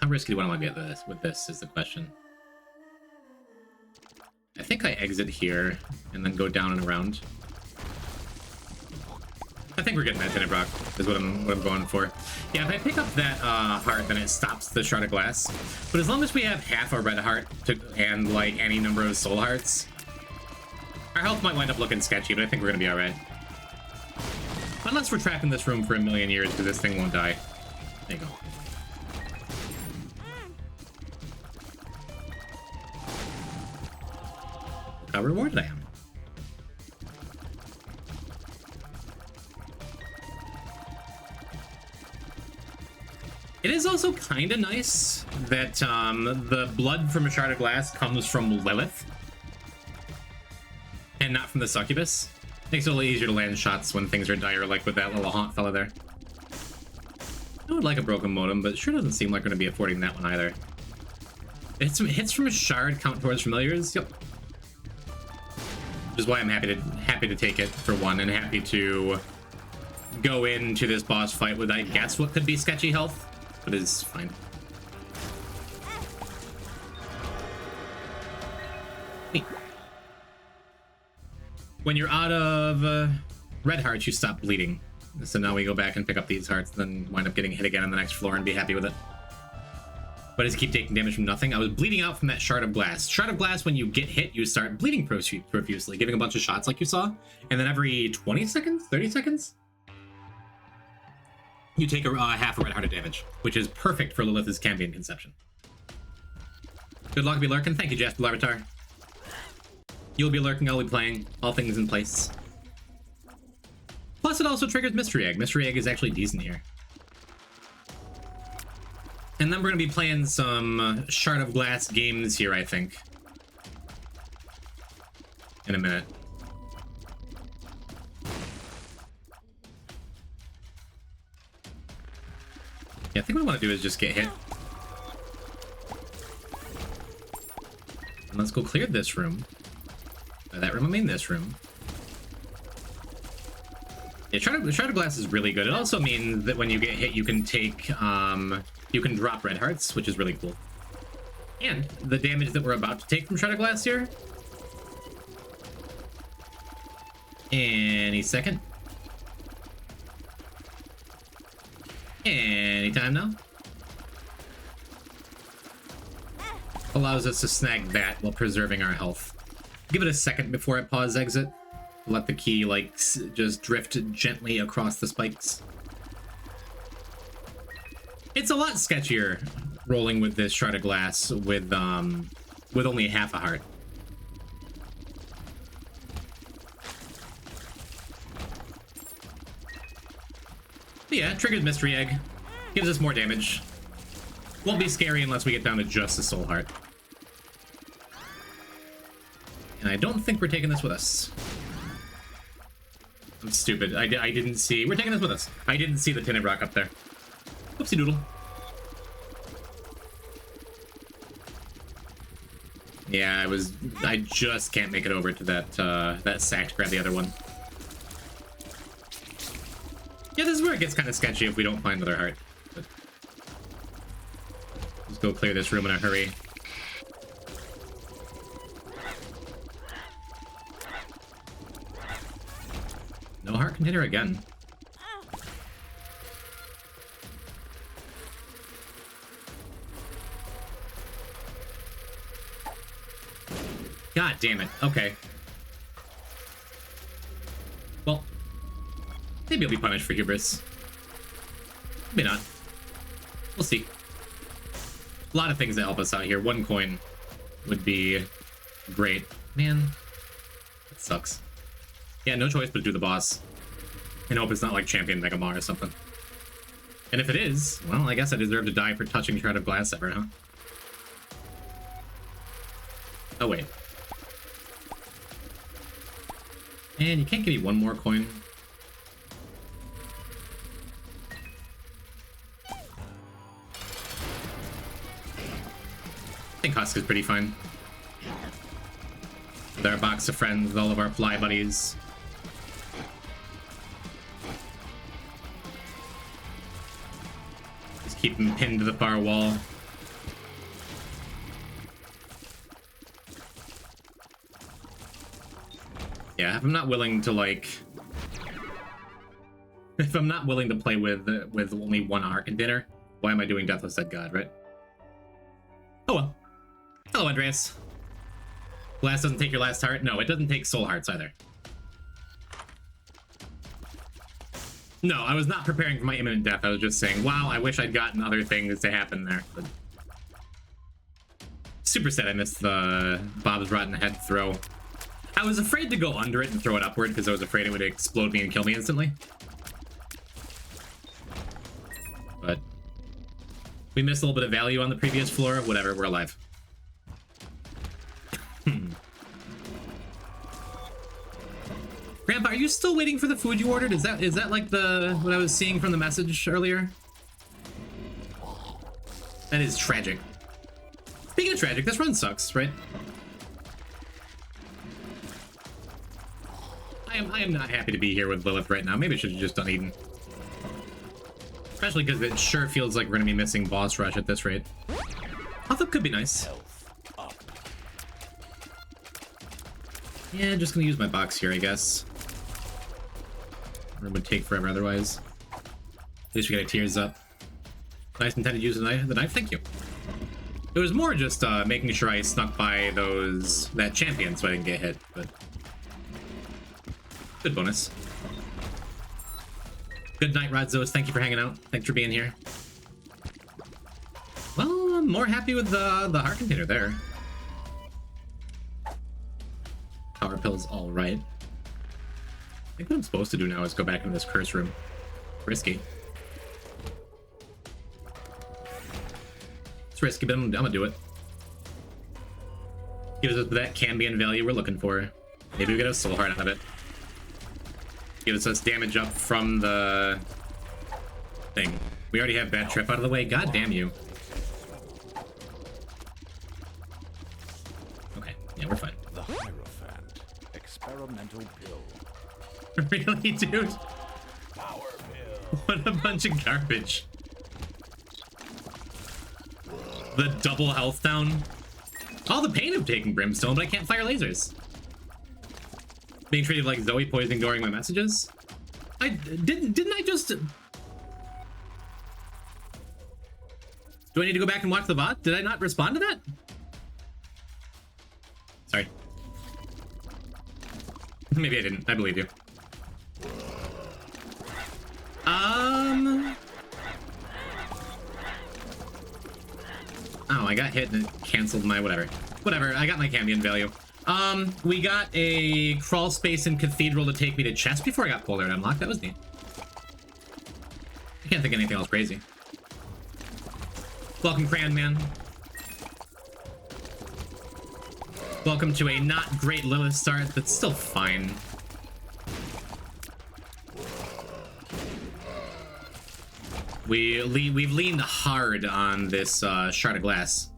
How risky do I want to get with this is the question. I think I exit here and then go down and around. I think we're getting that Tinted Rock, is what I'm going for. Yeah, if I pick up that heart, then it stops the Shard of Glass. But as long as we have half a red heart and like any number of soul hearts, our health might wind up looking sketchy, but I think we're gonna be alright. Unless we're trapped in this room for a million years, because this thing won't die. There you go. Look how rewarded I am. It is also kind of nice that the blood from a Shard of Glass comes from Lilith and not from the succubus. Makes it a little easier to land shots when things are dire, like with that little haunt fella there. I would like a broken modem, but it sure doesn't seem like we're going to be affording that one either. Hits from a shard count towards familiars. Yep. Which is why I'm happy to take it for one, and happy to go into this boss fight with, I guess, what could be sketchy health. But it's fine. When you're out of red hearts, you stop bleeding. So now we go back and pick up these hearts, then wind up getting hit again on the next floor and be happy with it. But as I keep taking damage from nothing, I was bleeding out from that Shard of Glass. Shard of Glass, when you get hit, you start bleeding profusely, giving a bunch of shots like you saw. And then every 20 seconds, 30 seconds, you take a half a red heart of damage, which is perfect for Lilith's Cambion conception. Good luck, be lurking. Thank you, Jasper Larvitar. You'll be lurking, I'll be playing. All things in place. Plus, it also triggers Mystery Egg. Mystery Egg is actually decent here. And then we're going to be playing some Shard of Glass games here, I think. In a minute. Yeah, I think what I want to do is just get hit. And let's go clear this room. That room, I mean this room. Yeah, Shard of Glass is really good. It also means that when you get hit, you can take, you can drop red hearts, which is really cool. And the damage that we're about to take from Shard of Glass here. Any second. Anytime now. Allows us to snag that while preserving our health. Give it a second before I pause exit. Let the key, like, just drift gently across the spikes. It's a lot sketchier rolling with this Shard of Glass with only half a heart. But yeah, triggers Mystery Egg. Gives us more damage. Won't be scary unless we get down to just a soul heart. And I don't think we're taking this with us. I'm stupid. I didn't see... We're taking this with us. I didn't see the Tinted Rock up there. Whoopsie doodle. Yeah, I just can't make it over to that sack to grab the other one. Yeah, this is where it gets kind of sketchy if we don't find another heart. But let's go clear this room in a hurry. No heart container again. God damn it. Okay. Well, maybe I'll be punished for hubris. Maybe not. We'll see. A lot of things that help us out here. 1 coin would be great. Man, it sucks. Yeah, no choice but to do the boss. And hope it's not like Champion Megamar or something. And if it is, well, I guess I deserve to die for touching Shard of Glass ever, huh? Oh, wait. And you can't give me 1 more coin. I think Husk is pretty fine. With our box of friends, with all of our fly buddies. Just keep them pinned to the far wall. Yeah, if I'm not willing to, like... If I'm not willing to play with only one heart container, why am I doing Deathless Dead God, right? Oh well. Hello, Andreas. Glass doesn't take your last heart? No, it doesn't take soul hearts either. No, I was not preparing for my imminent death. I was just saying, wow, I wish I'd gotten other things to happen there. But... Super sad I missed the Bob's Rotten Head throw. I was afraid to go under it and throw it upward because I was afraid it would explode me and kill me instantly. But we missed a little bit of value on the previous floor. Whatever, we're alive. Grandpa, are you still waiting for the food you ordered? Is that like what I was seeing from the message earlier? That is tragic. Speaking of tragic, this run sucks, right? I am not happy to be here with Lilith right now. Maybe I should have just done Eden. Especially because it sure feels like we're gonna be missing boss rush at this rate. Although it could be nice. Yeah, just gonna use my box here, I guess. It would take forever otherwise. At least we get a tears up. Nice intended use of the knife, thank you. It was more just making sure I snuck by that champion so I didn't get hit, but good bonus. Good night, Rodzos. Thank you for hanging out. Thanks for being here. Well, I'm more happy with the heart container there. Power pill's all right. I think what I'm supposed to do now is go back into this curse room. Risky. It's risky, but I'm gonna do it. Gives us that Cambion value we're looking for. Maybe we get a soul heart out of it. Gives us damage up from the thing. We already have Bad Trip out of the way. God damn you. Okay, yeah, we're fine. The Hierophant. Experimental pill. Really, dude? Power pill. What a bunch of garbage. The double health down. All the pain of taking Brimstone, but I can't fire lasers. Being treated like Zoe poisoning during my messages? Didn't I just... Do I need to go back and watch the VOD? Did I not respond to that? Sorry. Maybe I didn't. I believe you. Oh, I got hit and it canceled my whatever. Whatever, I got my Cambion value. We got a crawl space in Cathedral to take me to chest before I got Polar unlocked. That was neat. I can't think of anything else crazy. Welcome, Cran Man. Welcome to a not great Lilith start, but still fine. We've leaned hard on this shard of glass.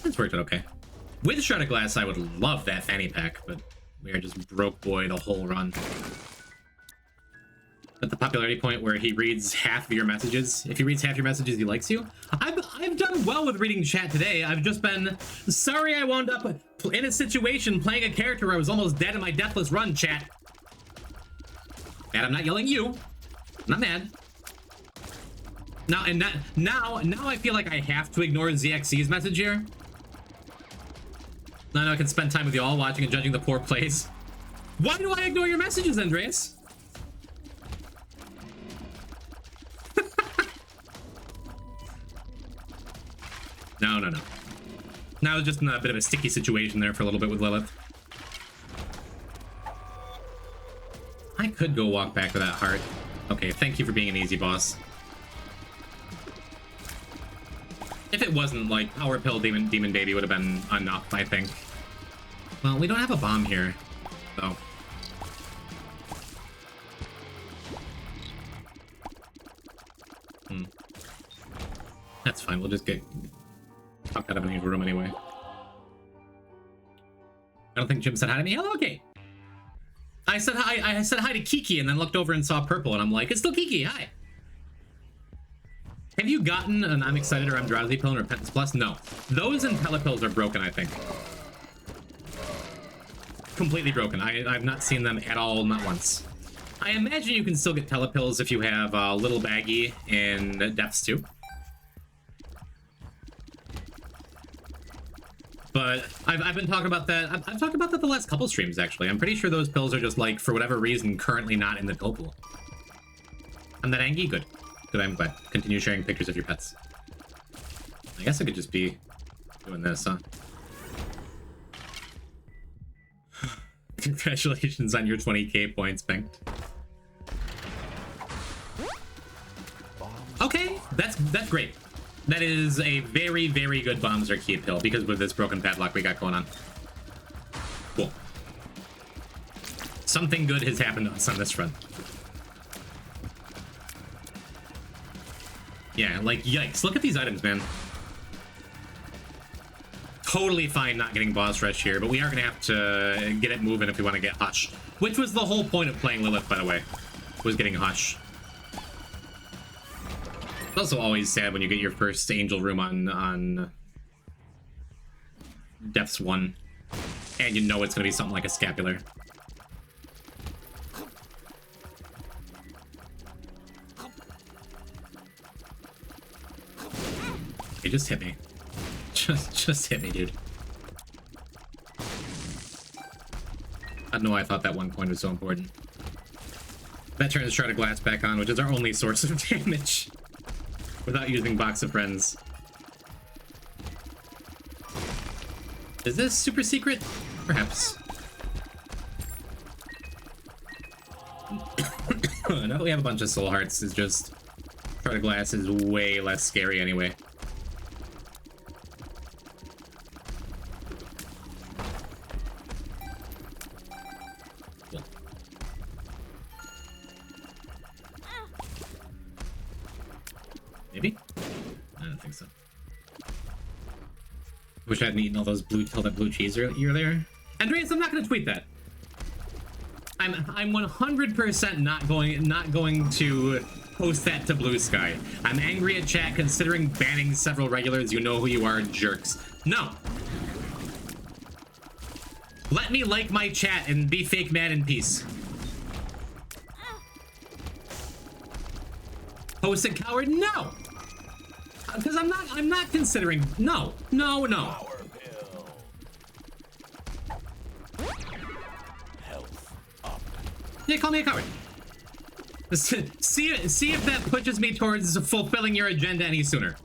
It's worked out okay. With Shard of Glass, I would love that fanny pack, but we are just broke boy the whole run. At the popularity point where he reads half of your messages. If he reads half your messages, he likes you. I've done well with reading chat today. I've just been sorry I wound up in a situation playing a character where I was almost dead in my deathless run, chat. And I'm not yelling you. I'm not mad. Now I feel like I have to ignore ZXC's message here. Now I can spend time with you all watching and judging the poor plays. Why do I ignore your messages, Andreas? No. Now I was just in a bit of a sticky situation there for a little bit with Lilith. I could go walk back to that heart. Okay, thank you for being an easy boss. If it wasn't like Power Pill Demon Baby would have been enough, I think. Well, we don't have a bomb here, though. That's fine, we'll just get Fuck out of the room anyway. I don't think Jim said hi to me. Hello, okay. I said hi. I said hi to Kiki and then looked over and saw purple, and I'm like, it's still Kiki. Hi. Have you gotten an I'm excited or I'm drowsy pill and Repentance Plus? No. Those and telepills are broken, I think. Completely broken. I've not seen them at all, not once. I imagine you can still get telepills if you have Little Baggy in Depths 2. But I've been talking about that. I've talked about that the last couple streams, actually. I'm pretty sure those pills are just, like, for whatever reason, currently not in the pill pool. I'm that Angie? Good. Good, I'm glad. Continue sharing pictures of your pets. I guess I could just be doing this, huh? Congratulations on your 20k points, banked. Okay, that's great. That is a very, very good bombs or key pill because with this broken padlock we got going on. Cool. Something good has happened to us on this front. Yeah, like, yikes. Look at these items, man. Totally fine not getting boss rush here, but we are going to have to get it moving if we want to get Hush. Which was the whole point of playing Lilith, by the way, was getting Hush. It's also always sad when you get your first Angel room on Depths 1, and you know it's going to be something like a Scapular. Hey, just hit me. Just hit me, dude. I don't know why I thought that one point was so important. That turns Shard of Glass back on, which is our only source of damage. Without using Box of Friends. Is this super secret? Perhaps. Now that we have a bunch of soul hearts, it's just... Shard of Glass is way less scary anyway. Maybe? I don't think so. Wish I hadn't eaten all those all that blue cheese earlier. Andreas, I'm not gonna tweet that. I'm 100% not going to post that to Blue Sky. I'm angry at chat considering banning several regulars. You know who you are, jerks. No. Let me like my chat and be fake mad in peace. Posted coward? No. Because I'm not considering. No. Health up. Yeah, call me a coward. See if that pushes me towards fulfilling your agenda any sooner.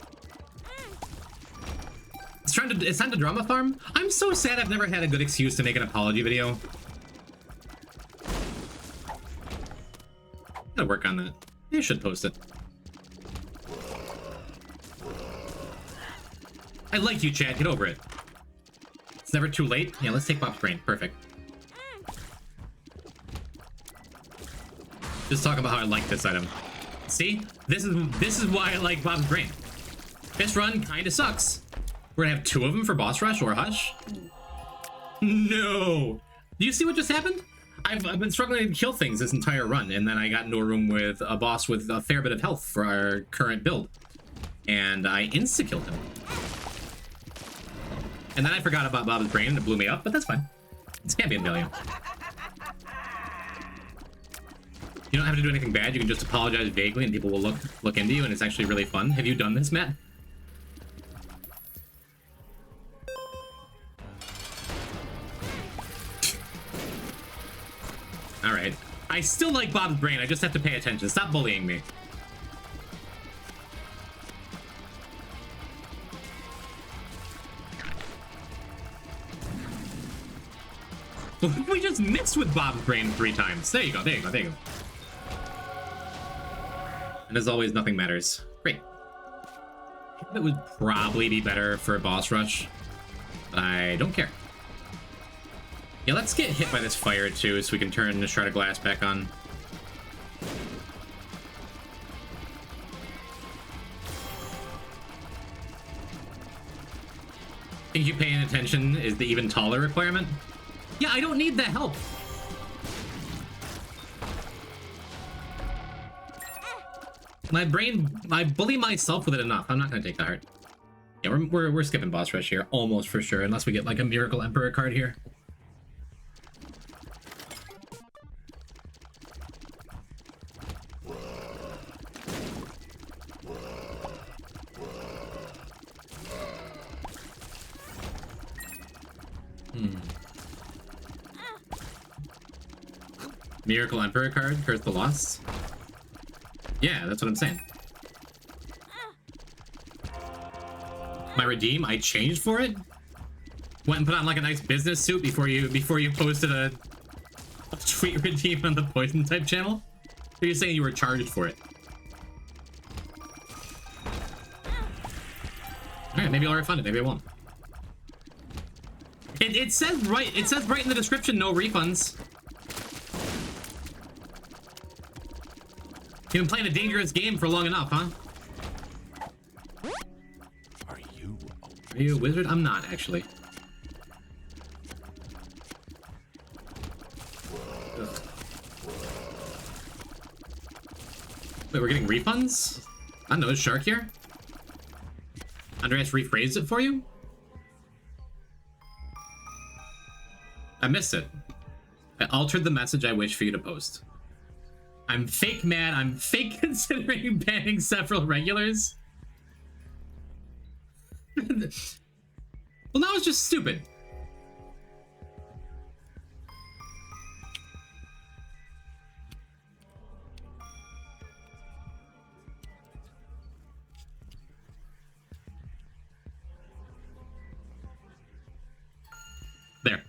It's time to drama farm. I'm so sad I've never had a good excuse to make an apology video. Gotta work on that. You should post it. I like you, Chad. Get over it. It's never too late. Yeah, let's take Bob's brain. Perfect. Just talk about how I like this item. See? This is why I like Bob's brain. This run kinda sucks. We're gonna have 2 of them for boss rush or Hush. No. Do you see what just happened? I've been struggling to kill things this entire run, and then I got into a room with a boss with a fair bit of health for our current build. And I insta-killed him. And then I forgot about Bob's brain and it blew me up, but that's fine. It's champion value. You don't have to do anything bad, you can just apologize vaguely and people will look into you and it's actually really fun. Have you done this, Matt? Alright. I still like Bob's brain, I just have to pay attention. Stop bullying me. We just mixed with Bob's brain 3 times. There you go, there you go, there you go. And as always, nothing matters. Great. It would probably be better for a boss rush, but I don't care. Yeah, let's get hit by this fire too, so we can turn the Shard of Glass back on. Think you paying attention is the even taller requirement? Yeah, I don't need the help. My brain, I bully myself with it enough. I'm not gonna take the heart. Yeah, we're skipping boss rush here, almost for sure, unless we get like a Miracle Emperor card here. Miracle Emperor card, Curse the Lost. Yeah, that's what I'm saying. My redeem, I changed for it? Went and put on like a nice business suit before you posted a tweet redeem on the poison type channel? Or you're saying you were charged for it? Alright, maybe I'll refund it, maybe I won't. It says right in the description, no refunds. You've been playing a dangerous game for long enough, huh? Are you Are you a wizard? I'm not, actually. Ugh. Wait, we're getting refunds? I don't know, is Shark here? Andreas rephrased it for you? I missed it. I altered the message I wish for you to post. I'm fake mad. I'm fake considering banning several regulars. Well, now it's just stupid. There.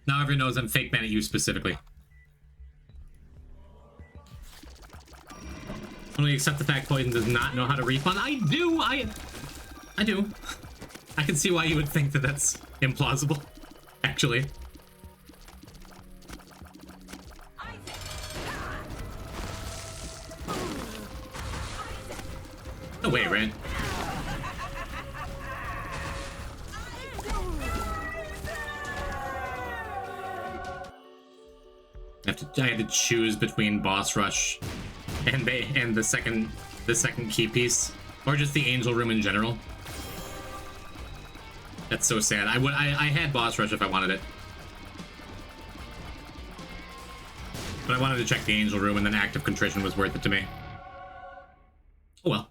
Now everyone knows I'm fake mad at you specifically. Only accept the fact Poison does not know how to refund. I do. I do. I can see why you would think that that's implausible, actually. No way, Ran. I had to choose between boss rush and the second key piece, or just the angel room in general. That's so sad. I had boss rush if I wanted it, but I wanted to check the angel room, and then active contrition was worth it to me. Oh well.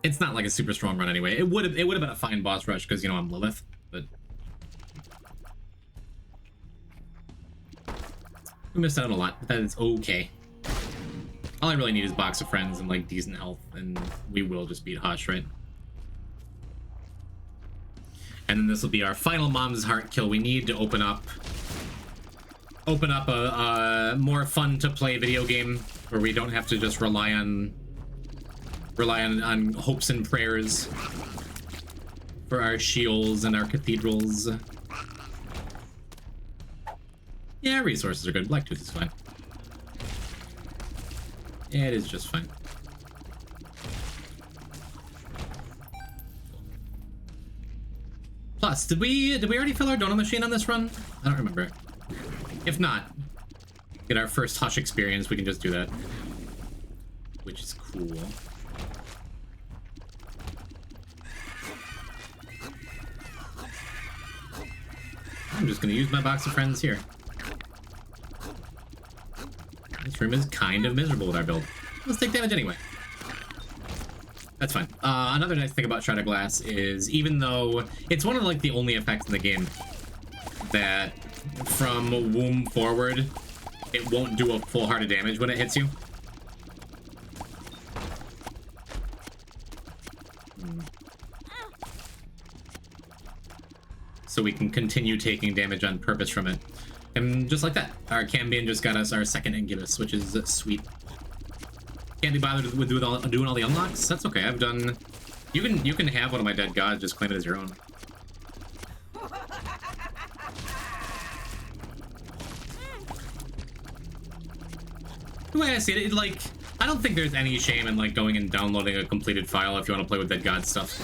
It's not like a super strong run anyway. It would have been a fine boss rush because, you know, I'm Lilith, but we missed out on a lot, but that is okay. All I really need is Box of Friends and like decent health, and we will just beat Hush, right? And then this will be our final Mom's Heart kill. We need to open up a more fun to play video game where we don't have to just rely on hopes and prayers for our shields and our cathedrals. Yeah, resources are good. Blacktooth is fine. Yeah, it is just fine. Plus, did we already fill our donut machine on this run? I don't remember. If not, get our first Hush experience, we can just do that. Which is cool. I'm just gonna use my Box of Friends here. This room is kind of miserable with our build. Let's take damage anyway. That's fine. Another nice thing about Shard Glass is, even though it's one of like the only effects in the game that from womb forward, it won't do a full heart of damage when it hits you. So we can continue taking damage on purpose from it. And just like that, our Cambion just got us our second Incubus, which is sweet. Can't be bothered with doing all the unlocks? That's okay, I've done... You can have one of my dead gods, just claim it as your own. The way I see it, like, I don't think there's any shame in like going and downloading a completed file if you want to play with Dead God stuff.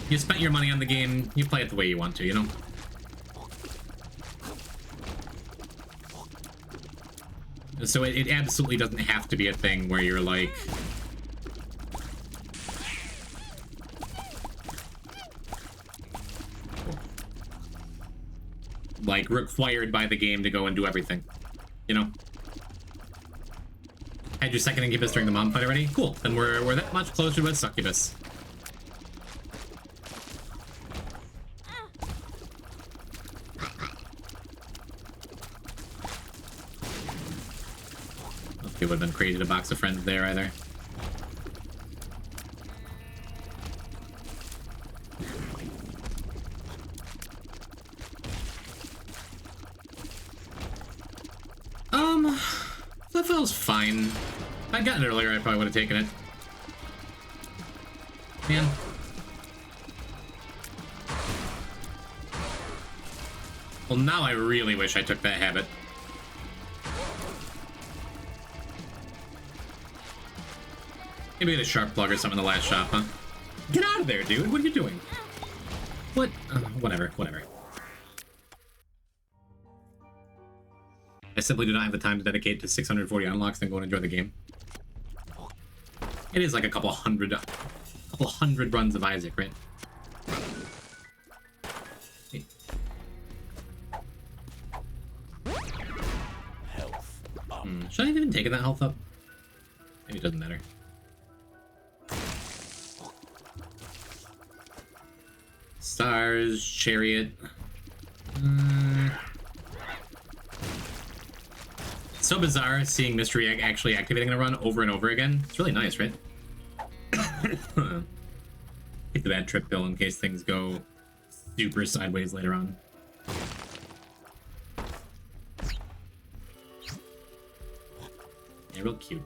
You spent your money on the game, you play it the way you want to, you know? So it absolutely doesn't have to be a thing where you're like... like, required by the game to go and do everything, you know? Had your second incubus during the mom fight already? Cool, then we're that much closer to a succubus. It would have been crazy to box a friend there either. That feels fine. If I'd gotten it earlier, I probably would have taken it. Man. Well, now I really wish I took that habit. Maybe get a sharp plug or something in the last shop, huh? Get out of there, dude! What are you doing? What? Whatever. I simply do not have the time to dedicate to 640 unlocks and go and enjoy the game. It is like a couple hundred runs of Isaac, right? Hey. Health up. Should I have even taken that health up? Maybe it doesn't matter. Stars, chariot. So bizarre seeing Mystery actually activating a run over and over again. It's really nice, right? Take the bad trip pill in case things go super sideways later on. Yeah, real cute.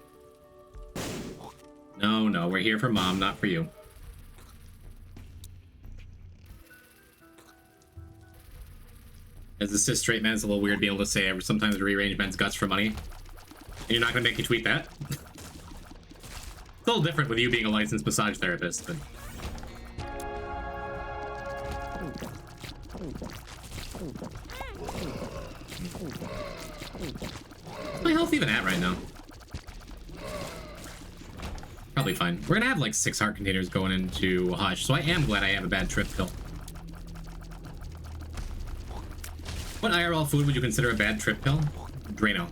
No, we're here for Mom, not for you. As a cis straight man, it's a little weird being able to say I sometimes rearrange men's guts for money. And you're not gonna make me tweet that? It's a little different with you being a licensed massage therapist, but... What's my health even at right now? Probably fine. We're gonna have like 6 heart containers going into Hush, so I am glad I have a bad trip pill. What IRL food would you consider a bad trip pill? Drano.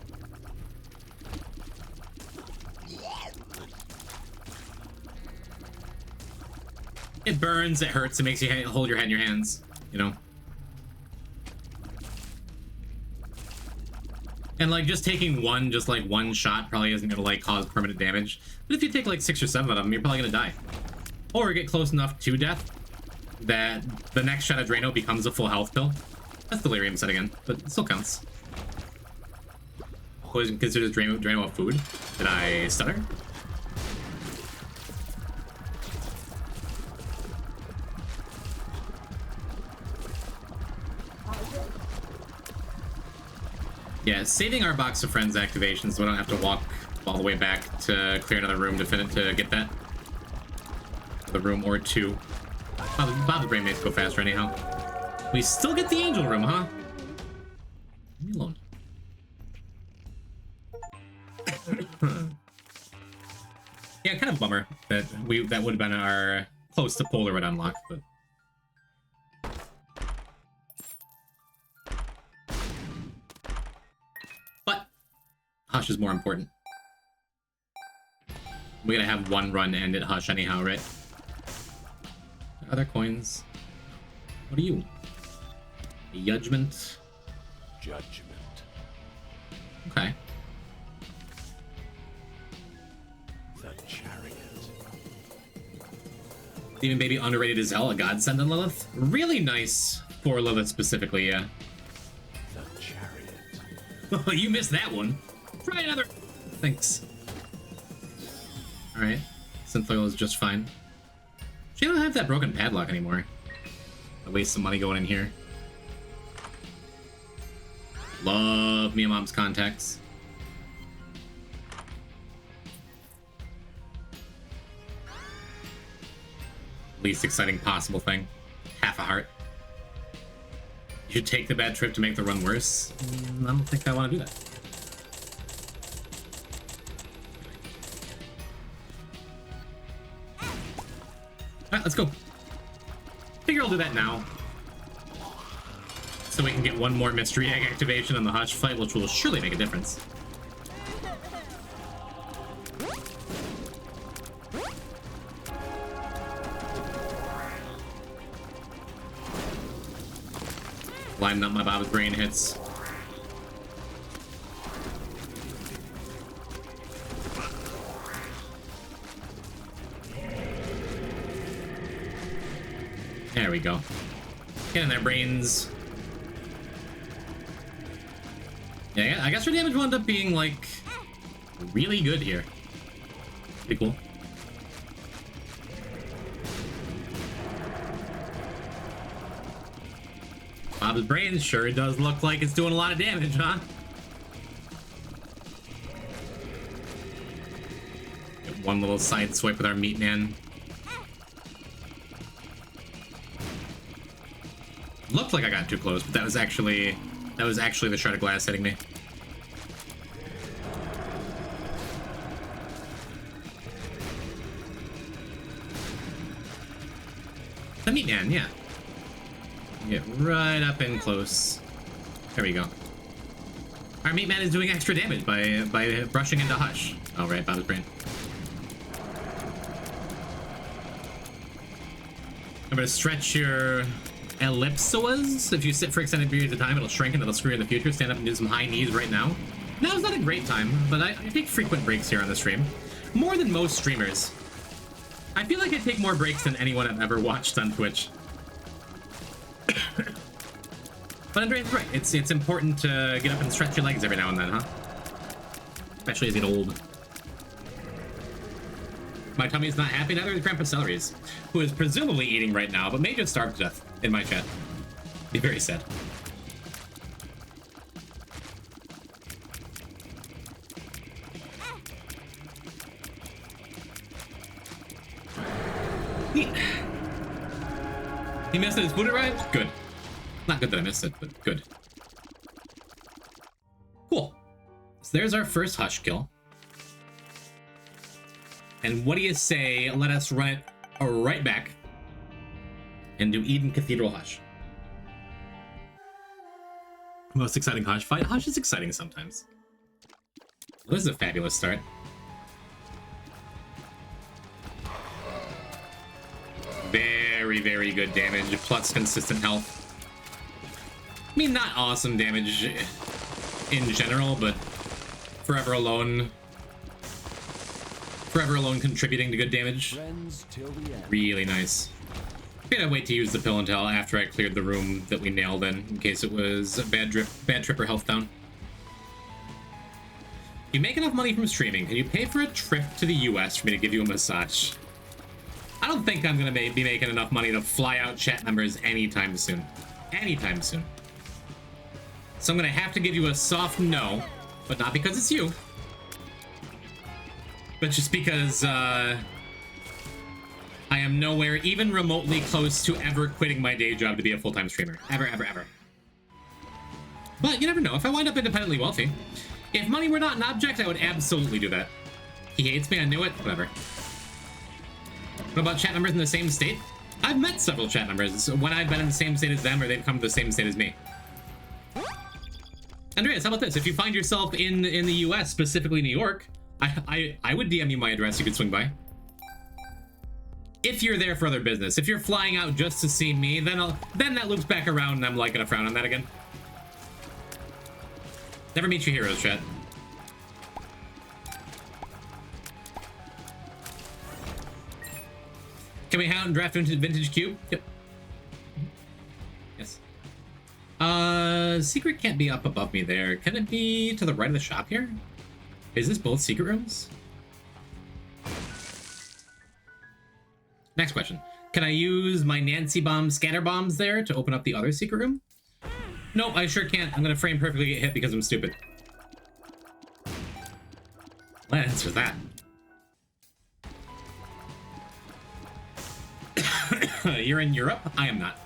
It burns, it hurts, it makes you hold your head in your hands, you know? And like just taking one shot probably isn't gonna like cause permanent damage. But if you take like 6 or 7 of them, you're probably gonna die. Or get close enough to death that the next shot of Drano becomes a full health pill. That's delirium set again, but it still counts. Poison considers Drano a food? Did I stutter? Yeah, saving our box of friends activations so we don't have to walk all the way back to clear another room to get that. The room or 2. Bob the brain mates go faster anyhow. We still get the angel room, huh? Leave me alone. Yeah, kind of a bummer that would have been our close to polar would unlock, but Hush is more important. We gotta have one run end at Hush anyhow, right? Other coins. What are you? Judgment. Okay. The chariot. Demon Baby underrated as hell, a godsend on Lilith. Really nice for Lilith specifically, yeah. The chariot. You missed that one. Try another. Thanks. Alright. Synth oil is just fine. She don't have that broken padlock anymore. I waste some money going in here. Love me and Mom's contacts. least exciting possible thing. Half a heart. You should take the bad trip to make the run worse. I don't think I want to do that. Alright, let's go. Figure I'll do that now. So we can get one more mystery egg activation on the Hush fight, which will surely make a difference. Lining up my Bob's brain hits. There we go. Get in there, brains. Yeah, I guess her damage will end up being, like, really good here. Pretty cool. Bob's brain sure does look like it's doing a lot of damage, huh? Get one little side swipe with our meat man. Looked like I got too close, but that was actually the shard of glass hitting me. The meat man, yeah. Get right up in close. There we go. Our meat man is doing extra damage by brushing into Hush. Oh right, Bob's brain. I'm gonna stretch your ellipsoas. If you sit for extended periods of time, it'll shrink and it'll screw you in the future. Stand up and do some high knees right now. Now is not a great time, but I take frequent breaks here on the stream. More than most streamers. I feel like I take more breaks than anyone I've ever watched on Twitch. But Andrea's right. It's important to get up and stretch your legs every now and then, huh? Especially as you get old. My tummy's not happy, neither is Grandpa Celery's, who is presumably eating right now, but may just starve to death in my chat. Be very sad. He missed it, his food arrived? Good. Not good that I missed it, but good. Cool. So there's our first Hush kill. And what do you say, let us run it right back and do Eden Cathedral Hush. Most exciting Hush fight? Hush is exciting sometimes. Well, this is a fabulous start. Very, very good damage, plus consistent health. I mean, not awesome damage in general, but Forever Alone contributing to good damage. Really nice. I'm gonna wait to use the pill until after I cleared the room that we nailed in case it was a bad trip or health down. You make enough money from streaming. Can you pay for a trip to the US for me to give you a massage? I don't think I'm gonna be making enough money to fly out chat members anytime soon. Anytime soon. So I'm gonna have to give you a soft no, but not because it's you. But just because, I am nowhere even remotely close to ever quitting my day job to be a full-time streamer. Ever, ever, ever. But you never know. If I wind up independently wealthy, if money were not an object, I would absolutely do that. He hates me, I knew it. Whatever. What about chat members in the same state? I've met several chat members when I've been in the same state as them or they've come to the same state as me. Andreas, how about this? If you find yourself in the US, specifically New York, I would DM you my address you could swing by. If you're there for other business. If you're flying out just to see me, then that loops back around and I'm like gonna frown on that again. Never meet your heroes, chat. Can we hunt and draft into Vintage Cube? Yep. Yes. Secret can't be up above me there. Can it be to the right of the shop here? Is this both secret rooms? Next question. Can I use my Nancy bomb scatter bombs there to open up the other secret room? Nope, I sure can't. I'm gonna frame perfectly get hit because I'm stupid. Well, that answers that. You're in Europe? I am not.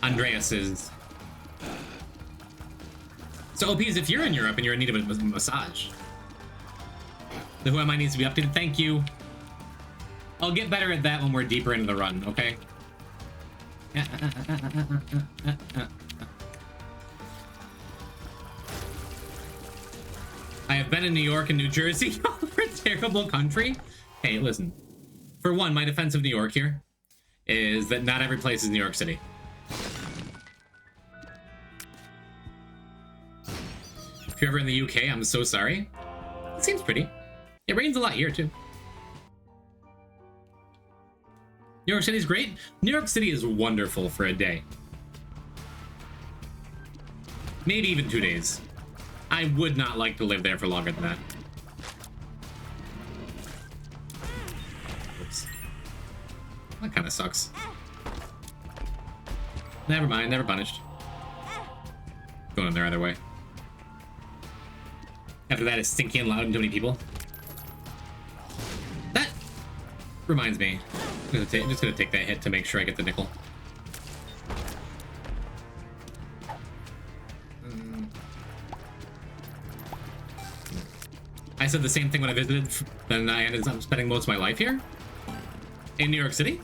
Andreas is. So OPs, if you're in Europe and you're in need of a massage, the Who Am I needs to be updated. Thank you. I'll get better at that when we're deeper into the run, okay? I have been in New York and New Jersey. We're a terrible country. Hey, listen. For one, my defense of New York here is that not every place is New York City. If you're ever in the UK, I'm so sorry. It seems pretty. It rains a lot here, too. New York City's great. New York City is wonderful for a day. Maybe even 2 days. I would not like to live there for longer than that. Oops. That kind of sucks. Never mind, never punished. Going in there either way. After that, it's stinky and loud and too many people. That reminds me. I'm just gonna take that hit to make sure I get the nickel. I said the same thing when I visited, then I ended up spending most of my life here in New York City.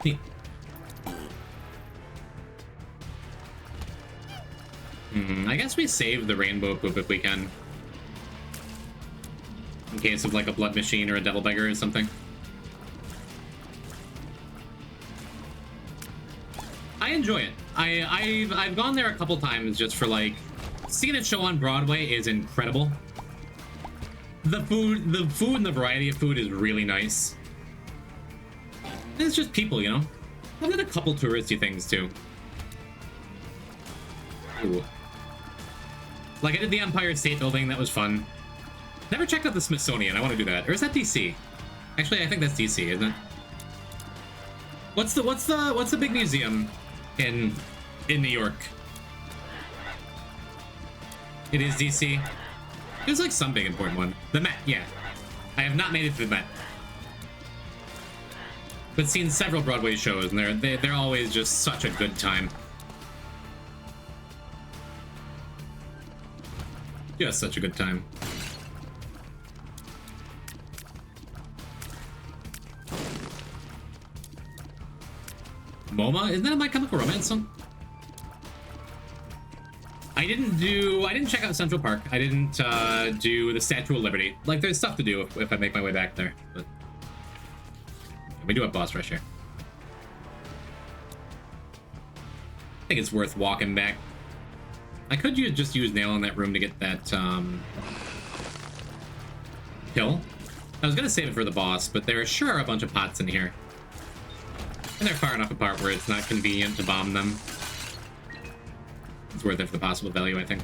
Neat. I guess we save the rainbow poop if we can. In case of like a blood machine or a devil beggar or something. I enjoy it. I've gone there a couple times just for like seeing a show on Broadway is incredible. The food and the variety of food is really nice. And it's just people, you know. I've done a couple touristy things too. Ooh. Like I did the Empire State Building, that was fun. Never checked out the Smithsonian. I want to do that. Or is that DC? Actually, I think that's DC, isn't it? What's the big museum in New York? It is DC. There's like some big important one. The Met, yeah. I have not made it to the Met, but seen several Broadway shows, and they're always just such a good time. Just such a good time. MoMA? Isn't that a My Chemical Romance song? I didn't check out Central Park. I didn't do the Statue of Liberty. Like, there's stuff to do if I make my way back there. But we do have boss rush here. I think it's worth walking back. I could just use Nail in that room to get that kill. I was gonna save it for the boss, but there sure are a bunch of pots in here. And they're far enough apart where it's not convenient to bomb them. It's worth it for the possible value, I think.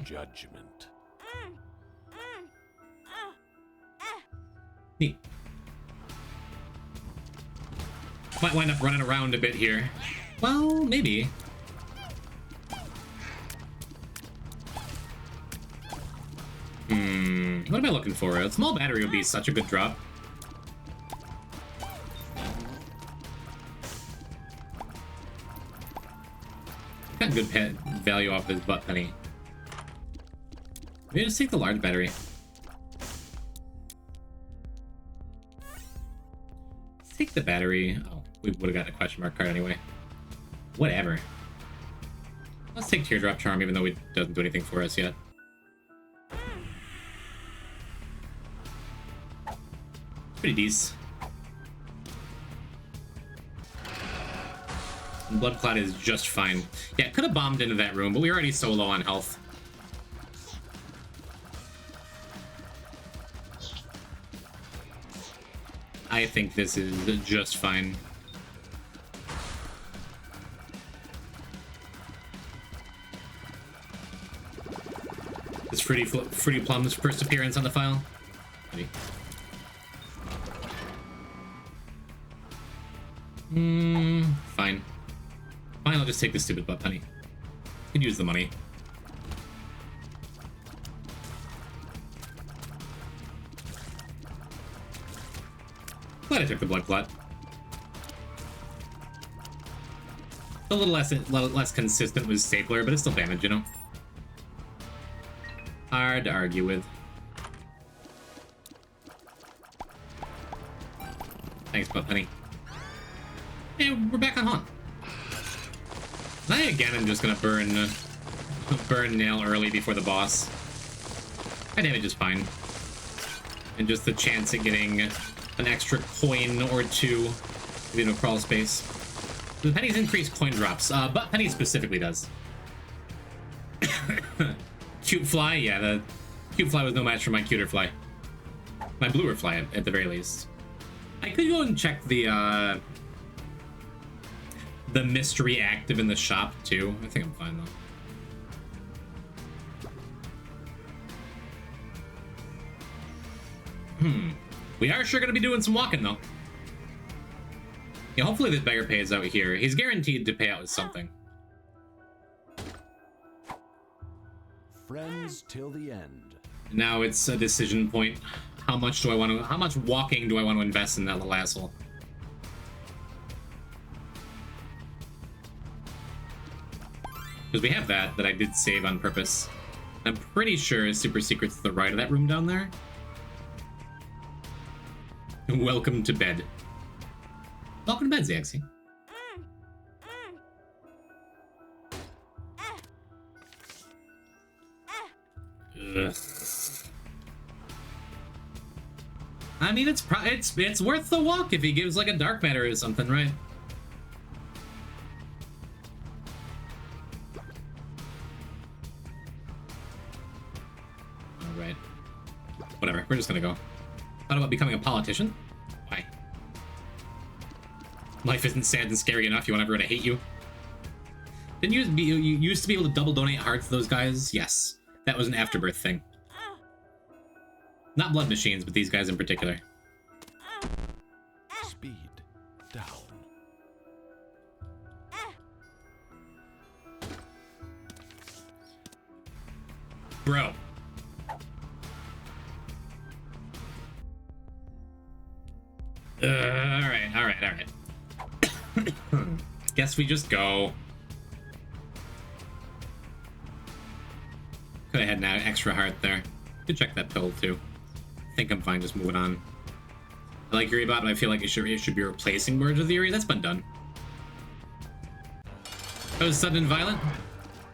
Judgment. Neat. Might wind up running around a bit here. Well, maybe. What am I looking for? A small battery would be such a good drop. Got good pet value off this butt penny. Maybe just take the large battery. Let's take the battery. Oh, we would have gotten a question mark card anyway. Whatever. Let's take Teardrop Charm, even though it doesn't do anything for us yet. Pretty decent. Blood Clot is just fine. Yeah, could have bombed into that room, but we were already so low on health. I think this is just fine. This Fruity Plum's first appearance on the file. Ready. Fine. Fine, I'll just take this stupid butt penny. Could use the money. Glad I took the blood clot. A little less consistent with Stapler, but it's still damage, you know? Hard to argue with. Thanks, butt penny. Hey, we're back on Haunt. I again am just gonna burn Nail early before the boss. My damage is fine. And just the chance at getting an extra coin or two in a crawl space. The pennies increase coin drops, but penny specifically does. Cute fly, yeah, the cute fly was no match for my cuter fly. My bluer fly, at the very least. I could go and check the mystery active in the shop too. I think I'm fine though. We are sure gonna be doing some walking though. Yeah, hopefully this beggar pays out here. He's guaranteed to pay out with something. Friends till the end. Now it's a decision point. How much walking do I want to invest in that little asshole? Because we have that I did save on purpose. I'm pretty sure Super Secret's to the right of that room down there. Welcome to bed. Welcome to bed, Zaxi. Ugh. I mean, it's worth the walk if he gives like a dark matter or something, right? All right. Whatever. We're just gonna go. Thought about becoming a politician? Why? Life isn't sad and scary enough. You want everyone to hate you? Didn't you used to be able to double donate hearts to those guys? Yes. That was an afterbirth thing. Not blood machines, but these guys in particular. Speed down. Bro. Alright. Guess we just go. Could have had an extra heart there. Could check that pill too. I think I'm fine just moving on. I like Yuri Bot, but I feel like it should be replacing Words with Yuri. That's been done. That was sudden and violent.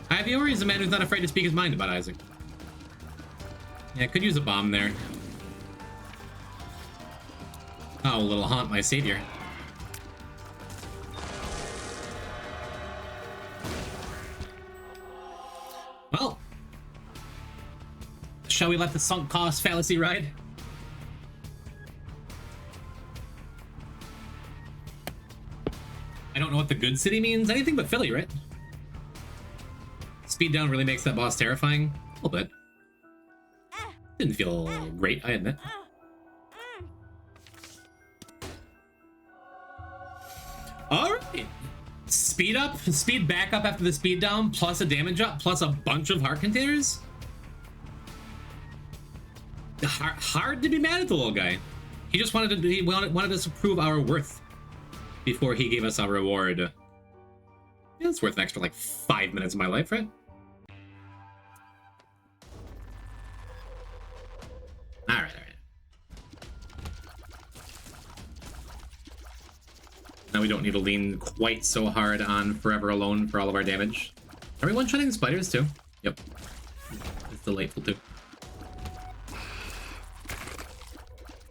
Iviori is a man who's not afraid to speak his mind about Isaac. Yeah, could use a bomb there. Oh, a little haunt my savior. Well, shall we let the sunk cost fallacy ride? I don't know what the good city means. Anything but Philly, right? Speed down really makes that boss terrifying. A little bit. Didn't feel great, I admit. Alright. Speed up, speed back up after the speed down, plus a damage up, plus a bunch of heart containers? Hard to be mad at the little guy. He just wanted us to prove our worth before he gave us our reward. Yeah, it's worth an extra like 5 minutes of my life, right? Alright. Now we don't need to lean quite so hard on Forever Alone for all of our damage. Are we one-shotting spiders too? Yep. It's delightful too.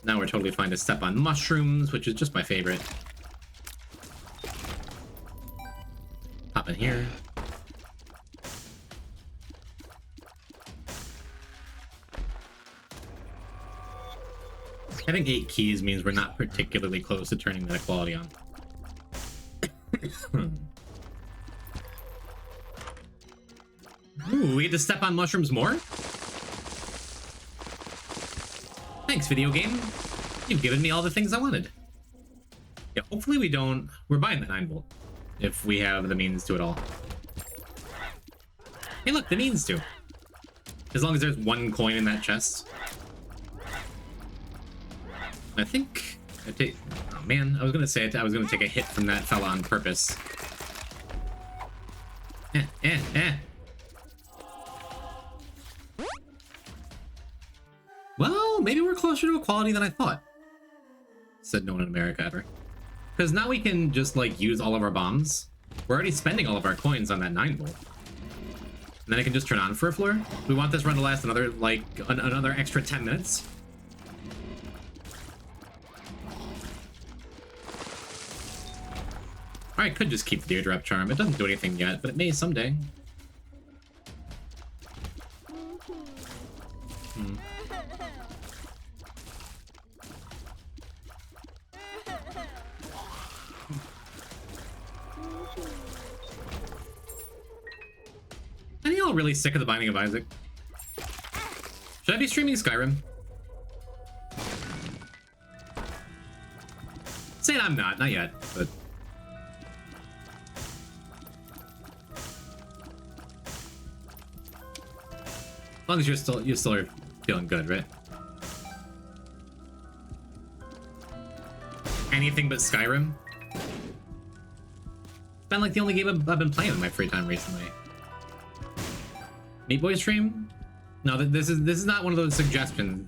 Now we're totally fine to step on mushrooms, which is just my favorite. Pop in here. Having 8 keys means we're not particularly close to turning that equality on. Ooh, we get to step on mushrooms more? Thanks, video game. You've given me all the things I wanted. Yep. Hopefully we don't... We're buying the 9-volt. If we have the means to it all. Hey, look, the means to. As long as there's one coin in that chest. I think... Oh, man. I was going to say I was going to take a hit from that fella on purpose. Well, maybe we're closer to equality than I thought. Said no one in America ever. Because now we can just, like, use all of our bombs. We're already spending all of our coins on that 9-volt. And then I can just turn on for a floor. We want this run to last another, like, another extra 10 minutes. Or I could just keep the Teardrop Charm. It doesn't do anything yet, but it may someday. Are you all really sick of the Binding of Isaac? Should I be streaming Skyrim? Saying I'm not yet, but... As long as you're still are feeling good, right? Anything but Skyrim? It's been like the only game I've been playing in my free time recently. Meat Boy stream? No, this is not one of those suggestion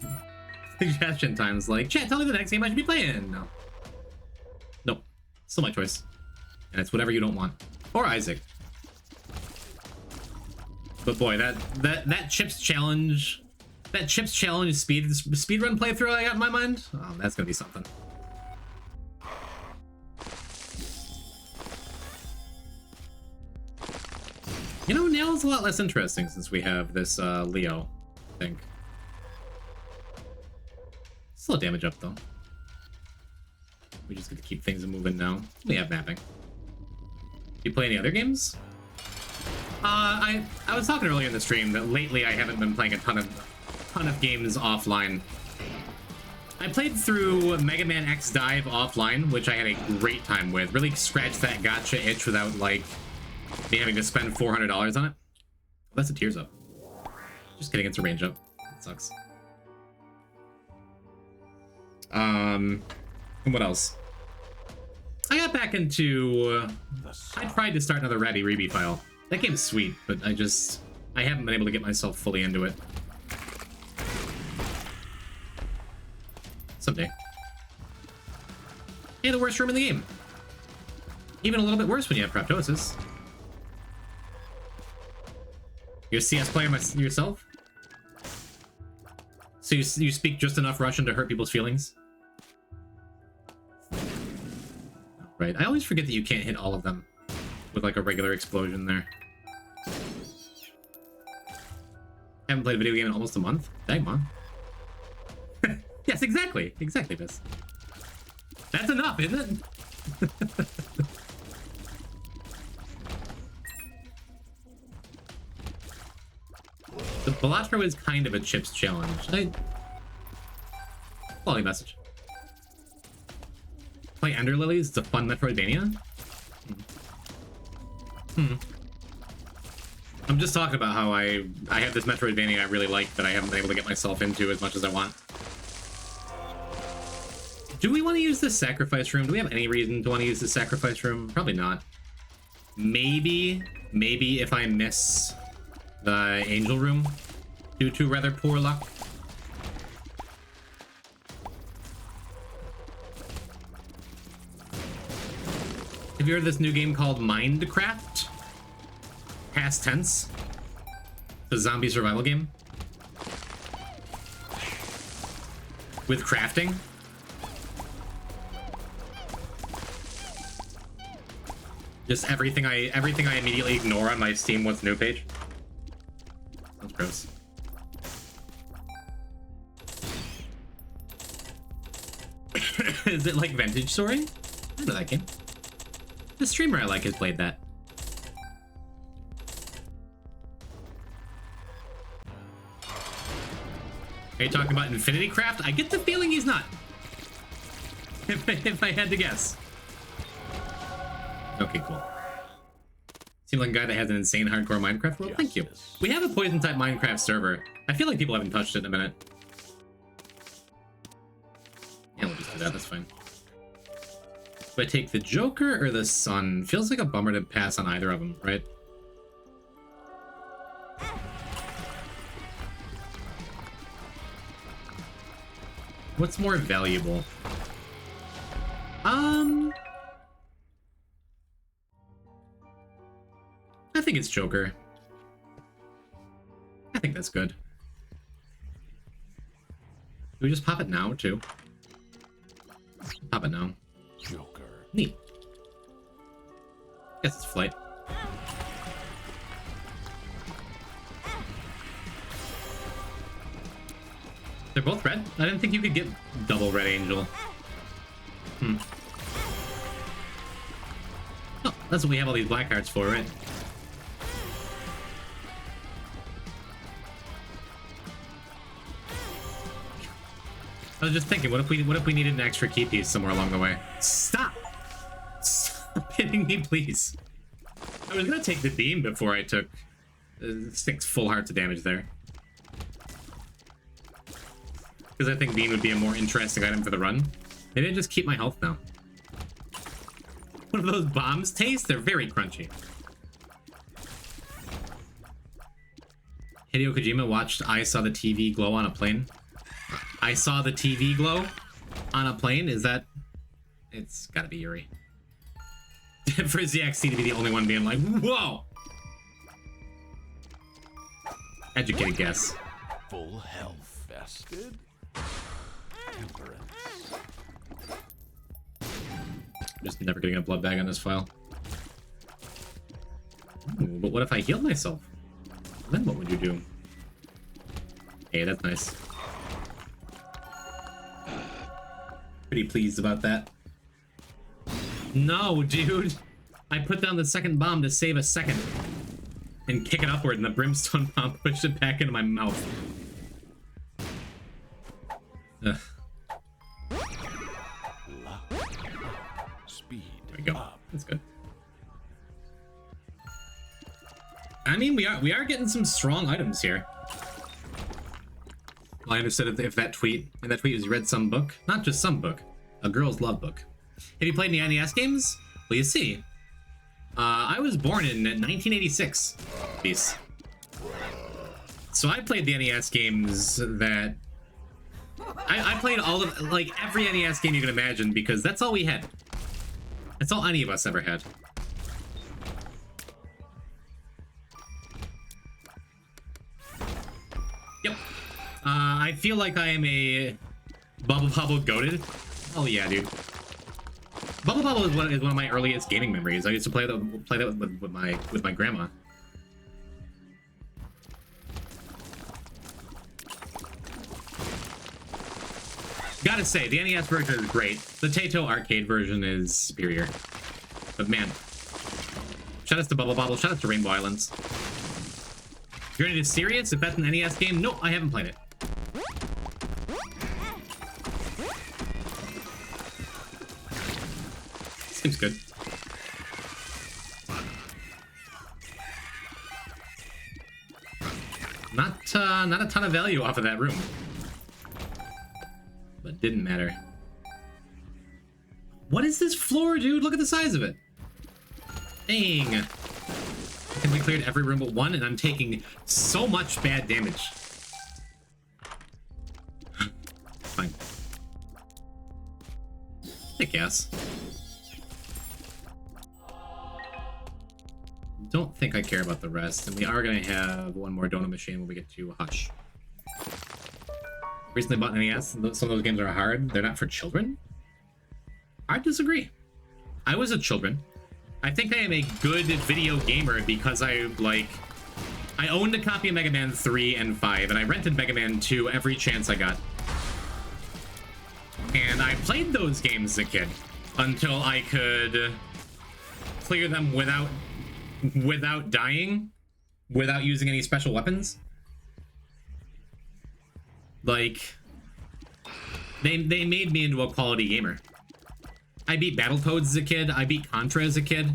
times like, chat, tell me the next game I should be playing. No. Nope. Still my choice. And it's whatever you don't want. Or Isaac. But boy, that Chips challenge, speedrun playthrough I got in my mind, oh, that's gonna be something. You know, Nail's a lot less interesting since we have this Leo, I think. Still damage up though. We just get to keep things moving now. We have mapping. Do you play any other games? I was talking earlier in the stream that lately I haven't been playing a ton of games offline. I played through Mega Man X Dive offline, which I had a great time with. Really scratched that gotcha itch without, like, me having to spend $400 on it. That's a Tears Up. Just kidding, it's a range up. It sucks. And what else? I got back into... I tried to start another Ratty Reeby file. That game's sweet, but I haven't been able to get myself fully into it. Someday. Hey, the worst room in the game. Even a little bit worse when you have Proptosis. You're a CS player yourself? So you speak just enough Russian to hurt people's feelings? Right, I always forget that you can't hit all of them with like a regular explosion there. Haven't played a video game in almost a month? Dang, man. Yes, exactly. Exactly this. That's enough, isn't it? The Balatro is kind of a Chips challenge. Quality message. Play Ender Lilies? It's a fun Metroidvania? I'm just talking about how I have this Metroidvania I really like that I haven't been able to get myself into as much as I want. Do we want to use this sacrifice room? Do we have any reason to want to use this sacrifice room? Probably not. Maybe if I miss the angel room due to rather poor luck. Have you heard of this new game called Minecraft? Past tense. The zombie survival game. With crafting. Just everything I immediately ignore on my Steam What's New page. Sounds gross. Is it like Vintage Story? I remember that game. The streamer I like has played that. Are you talking about Infinity Craft? I get the feeling he's not. If I had to guess. Okay, cool. Seems like a guy that has an insane hardcore Minecraft world. Thank you. We have a poison type Minecraft server. I feel like people haven't touched it in a minute. Yeah, we'll just do that. That's fine. Do I take the Joker or the Sun? Feels like a bummer to pass on either of them, right? What's more valuable? I think it's Joker. I think that's good. Do we just pop it now, too? Pop it now. Joker. Neat. Guess it's flight. They're both red? I didn't think you could get double red angel. Oh, that's what we have all these black cards for, right? I was just thinking, what if we needed an extra key piece somewhere along the way? Stop! Stop hitting me, please. I was gonna take the beam before I took 6 full hearts of damage there. Because I think beam would be a more interesting item for the run. Maybe I just keep my health now. What do those bombs taste? They're very crunchy. Hideo Kojima watched I Saw the TV Glow on a Plane. I saw the TV glow on a plane. Is that... It's gotta be Yuri. For ZXC to be the only one being like, whoa! Educated guess. Full health. Vested. Temperance. Just never getting a blood bag on this file. Ooh, but what if I healed myself? Then what would you do? Hey, that's nice. Pretty pleased about that. No, dude. I put down the second bomb to save a second. And kick it upward, and the brimstone bomb pushed it back into my mouth. Ugh. Speed. There we go. Up. That's good. I mean, we are getting some strong items here. Well, I understood if that tweet, and that tweet was read some book, not just some book, a girl's love book. Have you played any NES games? Well, you see, I was born in 1986. Peace. So I played the NES games that I played all of, like, every NES game you can imagine, because that's all we had. That's all any of us ever had. Yep. I feel like I am a Bubble Bobble goated. Oh yeah, dude. Bubble Bobble is one of my earliest gaming memories. I used to play that with my grandma. Gotta say, the NES version is great. The Taito arcade version is superior. But man, shout outs to Bubble Bobble. Shout outs to Rainbow Islands. If you're into serious, if that's an NES game, no, I haven't played it. Seems good. Not a ton of value off of that room. But didn't matter. What is this floor, dude? Look at the size of it. Dang. I think we cleared every room but one, and I'm taking so much bad damage. Fine. I guess. Don't think I care about the rest, and we are going to have one more donut machine when we get to Hush. Recently bought an NES, some of those games are hard. They're not for children? I disagree. I was a children. I think I am a good video gamer because I owned a copy of Mega Man 3 and 5, and I rented Mega Man 2 every chance I got. And I played those games as a kid until I could clear them without dying, without using any special weapons. Like, they made me into a quality gamer. I beat Battletoads as a kid, I beat Contra as a kid,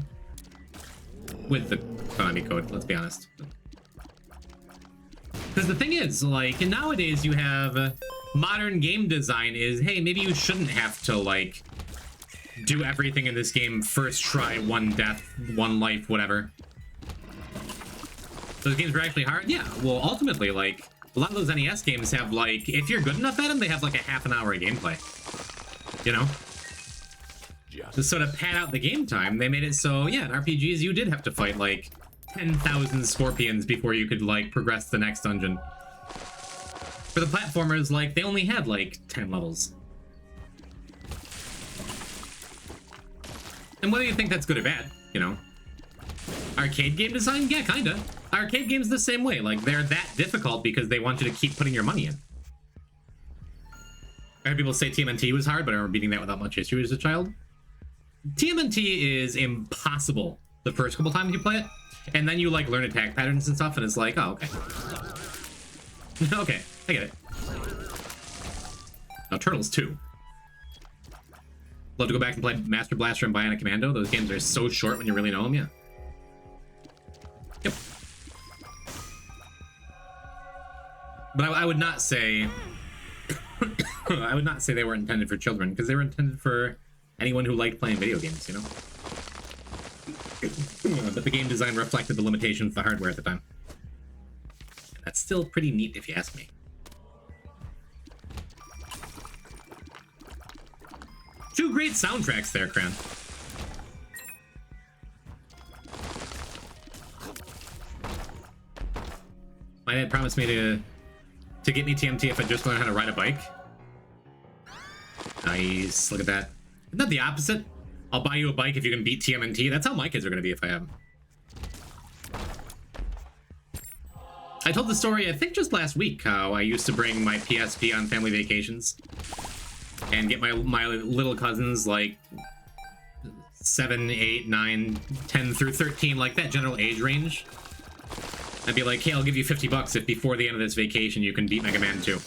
with the Konami code, let's be honest. Because the thing is, like, nowadays you have modern game design is, hey, maybe you shouldn't have to, like, do everything in this game first try, one death, one life, whatever. Those games were actually hard? Yeah, well, ultimately, like, a lot of those NES games have, like, if you're good enough at them, they have, like, a half an hour of gameplay. You know? Just so to pad out the game time, they made it so, yeah, in RPGs, you did have to fight, like, 10,000 scorpions before you could, like, progress to the next dungeon. For the platformers, like, they only had, like, 10 levels. And whether you think that's good or bad, you know? Arcade game design? Yeah, kinda. Arcade games the same way. Like, they're that difficult because they want you to keep putting your money in. I heard people say TMNT was hard, but I remember beating that without much history as a child. TMNT is impossible the first couple times you play it. And then you, like, learn attack patterns and stuff, and it's like, oh, okay. Okay, I get it. Now, Turtles 2. Love to go back and play Master Blaster and Bionic Commando. Those games are so short when you really know them, yeah. Yep. But I would not say... I would not say they were intended for children, because they were intended for anyone who liked playing video games, you know? But the game design reflected the limitations of the hardware at the time. And that's still pretty neat if you ask me. Two great soundtracks there, Cran. My dad promised me to get me TMT if I just learn how to ride a bike. Nice, look at that. Isn't that the opposite? I'll buy you a bike if you can beat TMNT. That's how my kids are going to be if I have them. I told the story, I think just last week, how I used to bring my PSP on family vacations and get my little cousins, like 7, 8, 9, 10 through 13, like that general age range. I'd be like, hey, I'll give you $50 if before the end of this vacation you can beat Mega Man 2.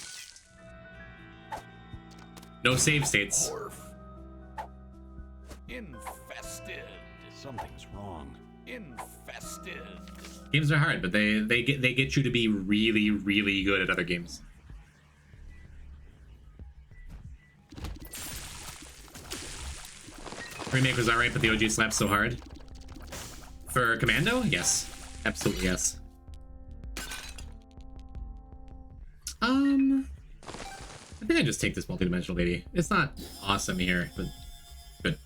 No save states. Infested. Something's wrong. Infested. Games are hard, but they get you to be really, really good at other games. Remake was alright, but the OG slaps so hard. For Commando? Yes. Absolutely yes. I think I just take this multidimensional lady. It's not awesome here, but good.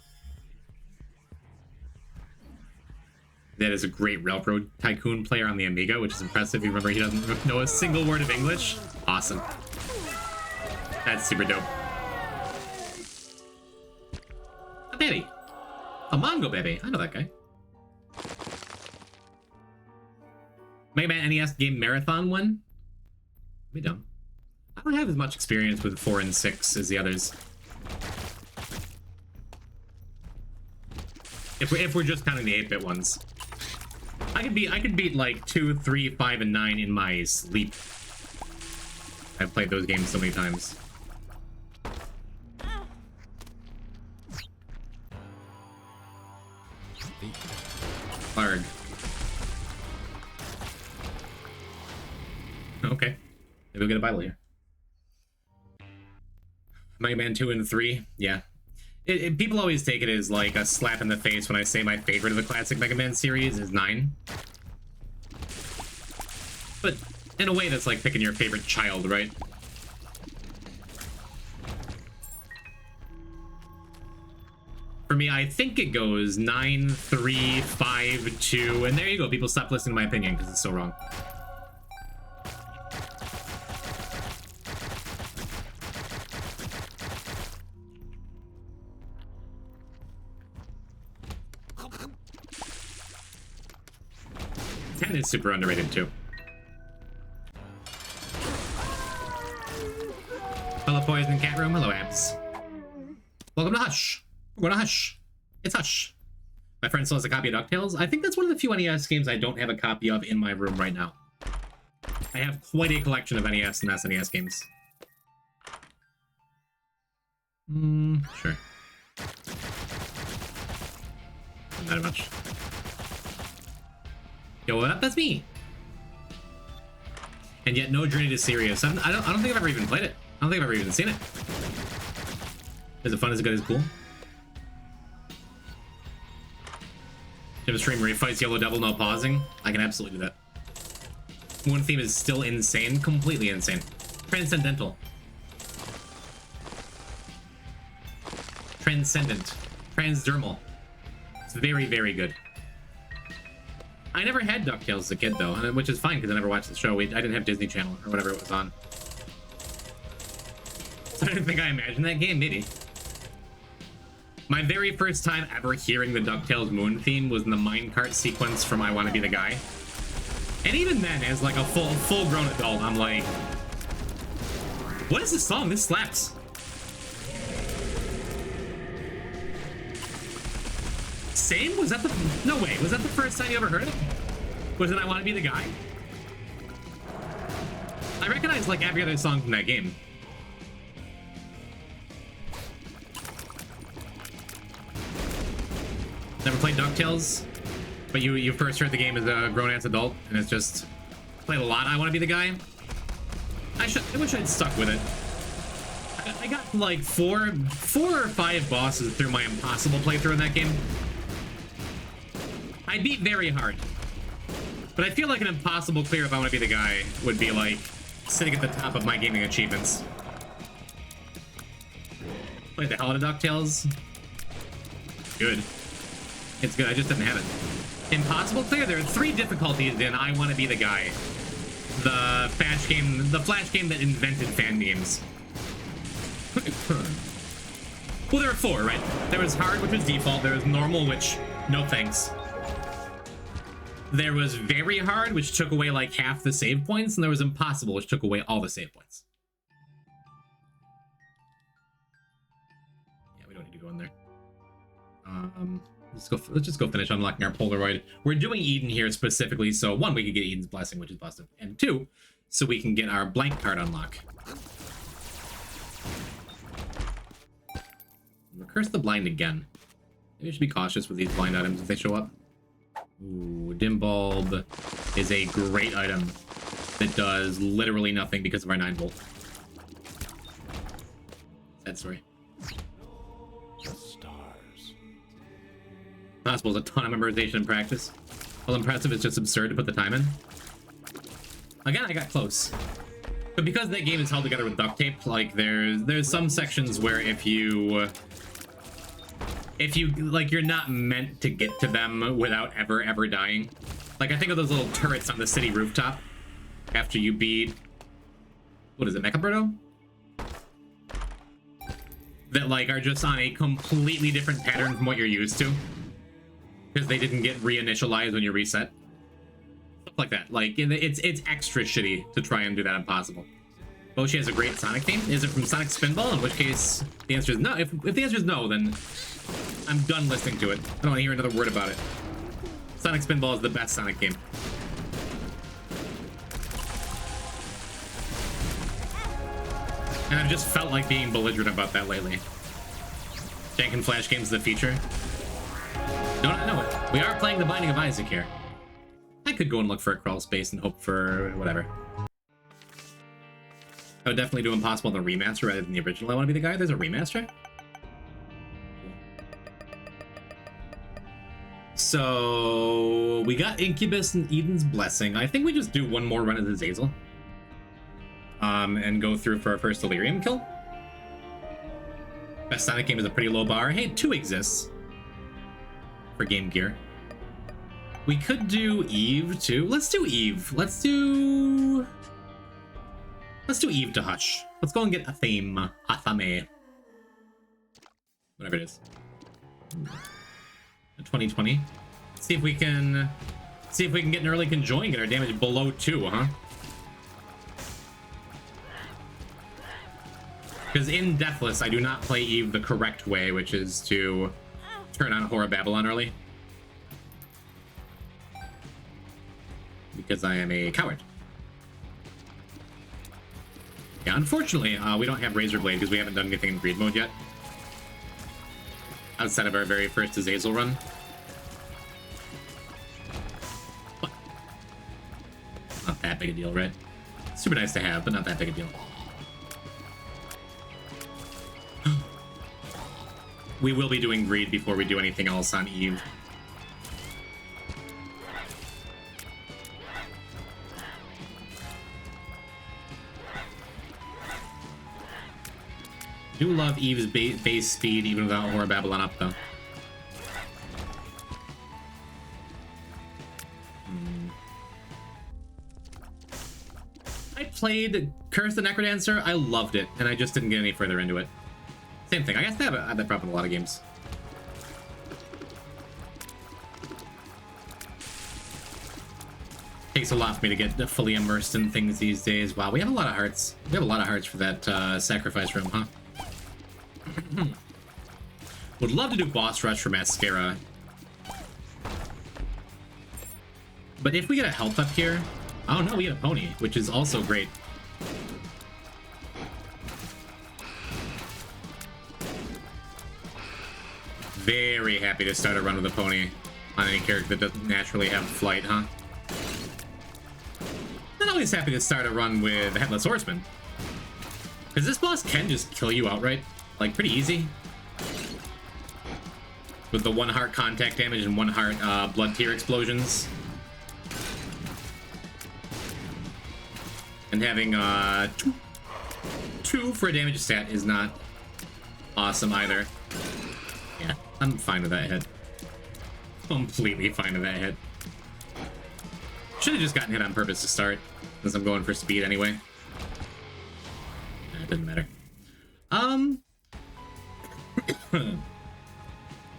That is a great Railroad Tycoon player on the Amiga, which is impressive. You remember he doesn't know a single word of English? Awesome. That's super dope. A baby. A Mongo baby. I know that guy. Mega Man NES game marathon one? Be dumb. I don't have as much experience with 4 and 6 as the others. If we're just counting the 8-bit ones. I could beat like 2, 3, 5, and 9 in my sleep. I've played those games so many times. Larg. Okay. Maybe we'll get a Bible here. Mega Man 2 and 3, yeah. People always take it as like a slap in the face when I say my favorite of the classic Mega Man series is 9. But in a way, that's like picking your favorite child, right? For me, I think it goes 9, 3, 5, 2, and there you go. People stop listening to my opinion because it's so wrong. Is super underrated too. Hello, Poison Cat Room. Hello, Abs. Welcome to Hush. We're going to Hush. It's Hush. My friend still has a copy of DuckTales. I think that's one of the few NES games I don't have a copy of in my room right now. I have quite a collection of NES and SNES games. Sure. Not much. Yo, what up? That's me. And yet, no journey to Sirius. I don't think I've ever even played it. I don't think I've ever even seen it. Is it fun? Is it good? Is it cool? You have a stream where he fights Yellow Devil, no pausing. I can absolutely do that. One theme is still insane, completely insane. Transcendental. Transcendent. Transdermal. It's very, very good. I never had DuckTales as a kid, though, which is fine because I never watched the show. I didn't have Disney Channel or whatever it was on. So I didn't think I imagined that game, maybe. My very first time ever hearing the DuckTales Moon theme was in the minecart sequence from I Want to Be the Guy. And even then, as like a full-grown adult, I'm like, what is this song? This slaps. Same? Was that the... No way. Was that the first time you ever heard it? Was it I Want to Be the Guy? I recognize like every other song from that game. Never played DuckTales, but you first heard the game as a grown-ass adult, and it's just played a lot. I Want to Be the Guy. I wish I'd stuck with it. I got like four or five bosses through my impossible playthrough in that game. I beat very hard, but I feel like an impossible clear if I Want to Be the Guy would be like sitting at the top of my gaming achievements. Played the hell out of DuckTales. Good. It's good, I just didn't have it. Impossible clear, there are 3 difficulties in I Want to Be the Guy. The Flash game that invented fan games. Well, there are 4, right? There was hard, which was default. There was normal, which, no thanks. There was very hard, which took away like half the save points, and there was impossible, which took away all the save points. Yeah, we don't need to go in there. Let's just go finish unlocking our Polaroid. We're doing Eden here specifically, so 1, we could get Eden's Blessing, which is busted, and 2, so we can get our blank card unlock. Recurse the blind again. Maybe we should be cautious with these blind items if they show up. Ooh, Dim Bulb is a great item that does literally nothing because of our 9-volt. Sad story. Possible is a ton of memorization and practice. Well, impressive is just absurd to put the time in. Again, I got close. But because that game is held together with duct tape, like there's some sections where if you like, you're not meant to get to them without ever dying. Like, I think of those little turrets on the city rooftop after you beat, what is it, Mechabirdo? That like are just on a completely different pattern from what you're used to. Because they didn't get reinitialized when you reset. Stuff like that. Like, it's extra shitty to try and do that impossible. Boshi has a great Sonic theme. Is it from Sonic Spinball? In which case, the answer is no. If the answer is no, then I'm done listening to it. I don't want to hear another word about it. Sonic Spinball is the best Sonic game. And I've just felt like being belligerent about that lately. Jank and Flash games the future. Don't know it. We are playing The Binding of Isaac here. I could go and look for a crawl space and hope for whatever. I would definitely do Impossible in the remaster rather than the original I Want to Be the Guy. There's a remaster? So we got Incubus and Eden's Blessing. I think we just do one more run as Azazel. And go through for our first Delirium kill. Best Sonic game is a pretty low bar. Hey, 2 exists. For Game Gear. We could do Eve too. Let's do Eve. Let's do Eve to Hush. Let's go and get a theme. Athame. Whatever it is. 2020. See if we can get an early conjoin, get our damage below 2, huh? Because in Deathless, I do not play Eve the correct way, which is to turn on Horror Babylon early. Because I am a coward. Yeah, unfortunately, we don't have Razor Blade because we haven't done anything in Greed mode yet. Outside of our very first Azazel run. Not that big a deal, right? Super nice to have, but not that big a deal. We will be doing greed before we do anything else on Eve. Do love Eve's base speed even without Horror Babylon up though. I played Curse the Necrodancer. I loved it, and I just didn't get any further into it. Same thing. I guess they have that problem in a lot of games. Takes a lot for me to get fully immersed in things these days. Wow, we have a lot of hearts. We have a lot of hearts for that sacrifice room, huh? Would love to do boss rush for Mascara. But if we get a health up here... Oh no, we get a pony, which is also great. Very happy to start a run with a pony on any character that doesn't naturally have flight, huh? Not always happy to start a run with Headless Horseman. Because this boss can just kill you outright. Like, pretty easy. With the 1 heart contact damage and 1 heart blood tear explosions. And having 2 for a damage stat is not awesome either. Yeah, I'm fine with that hit. Completely fine with that hit. Should have just gotten hit on purpose to start, since I'm going for speed anyway. It didn't matter. So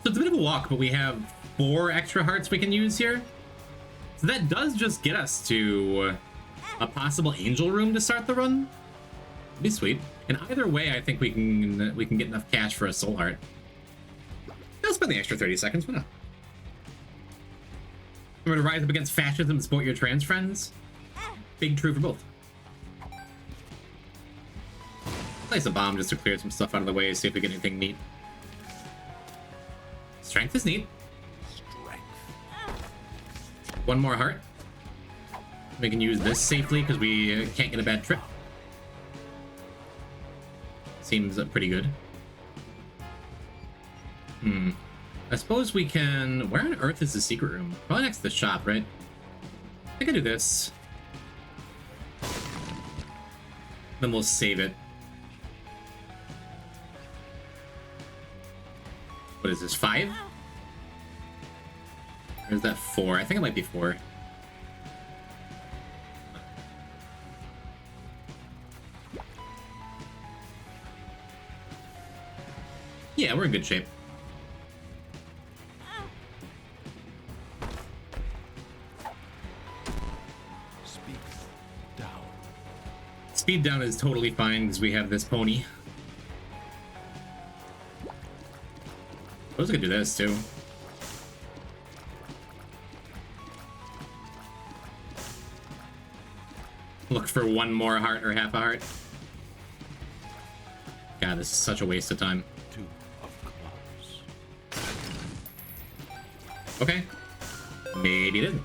it's a bit of a walk, but we have 4 extra hearts we can use here. So that does just get us to a possible angel room to start the run. That'd be sweet. And either way, I think we can get enough cash for a soul heart. I'll spend the extra 30 seconds. Why not? Remember to rise up against fascism and support your trans friends. Big true for both. Place a bomb just to clear some stuff out of the way, see if we get anything neat. Strength is neat. Strength. 1 more heart. We can use this safely because we can't get a bad trip. Seems pretty good. I suppose we can... Where on earth is the secret room? Probably next to the shop, right? I think I do this. Then we'll save it. What is this, 5? Or is that 4? I think it might be 4. Yeah, we're in good shape. Speed down. Speed down is totally fine because we have this pony. I suppose I could do this too. Look for 1 more heart or half a heart. God, this is such a waste of time. 2 of clubs. Okay. Maybe it isn't.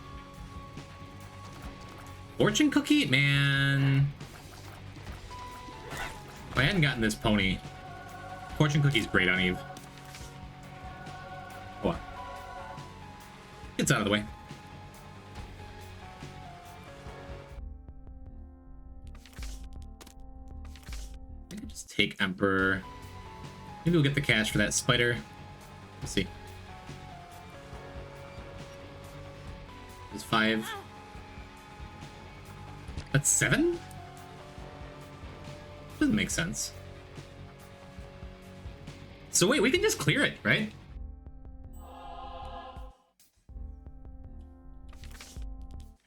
Fortune cookie? Man. If I hadn't gotten this pony, fortune cookie's great on Eve. What? It's out of the way. I can just take Emperor. Maybe we'll get the cash for that spider. Let's see. It's 5. That's 7? Doesn't make sense. So wait, we can just clear it, right?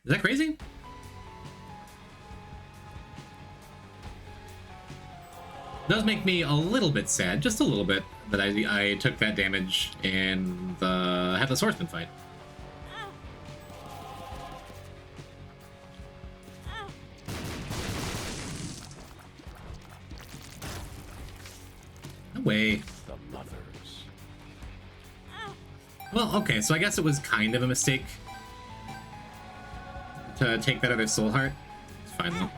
Is that crazy? Does make me a little bit sad, just a little bit, that I took that damage in the Headless Horseman fight. No way. The mothers. Well, okay, so I guess it was kind of a mistake to take that other soul heart. It's fine though.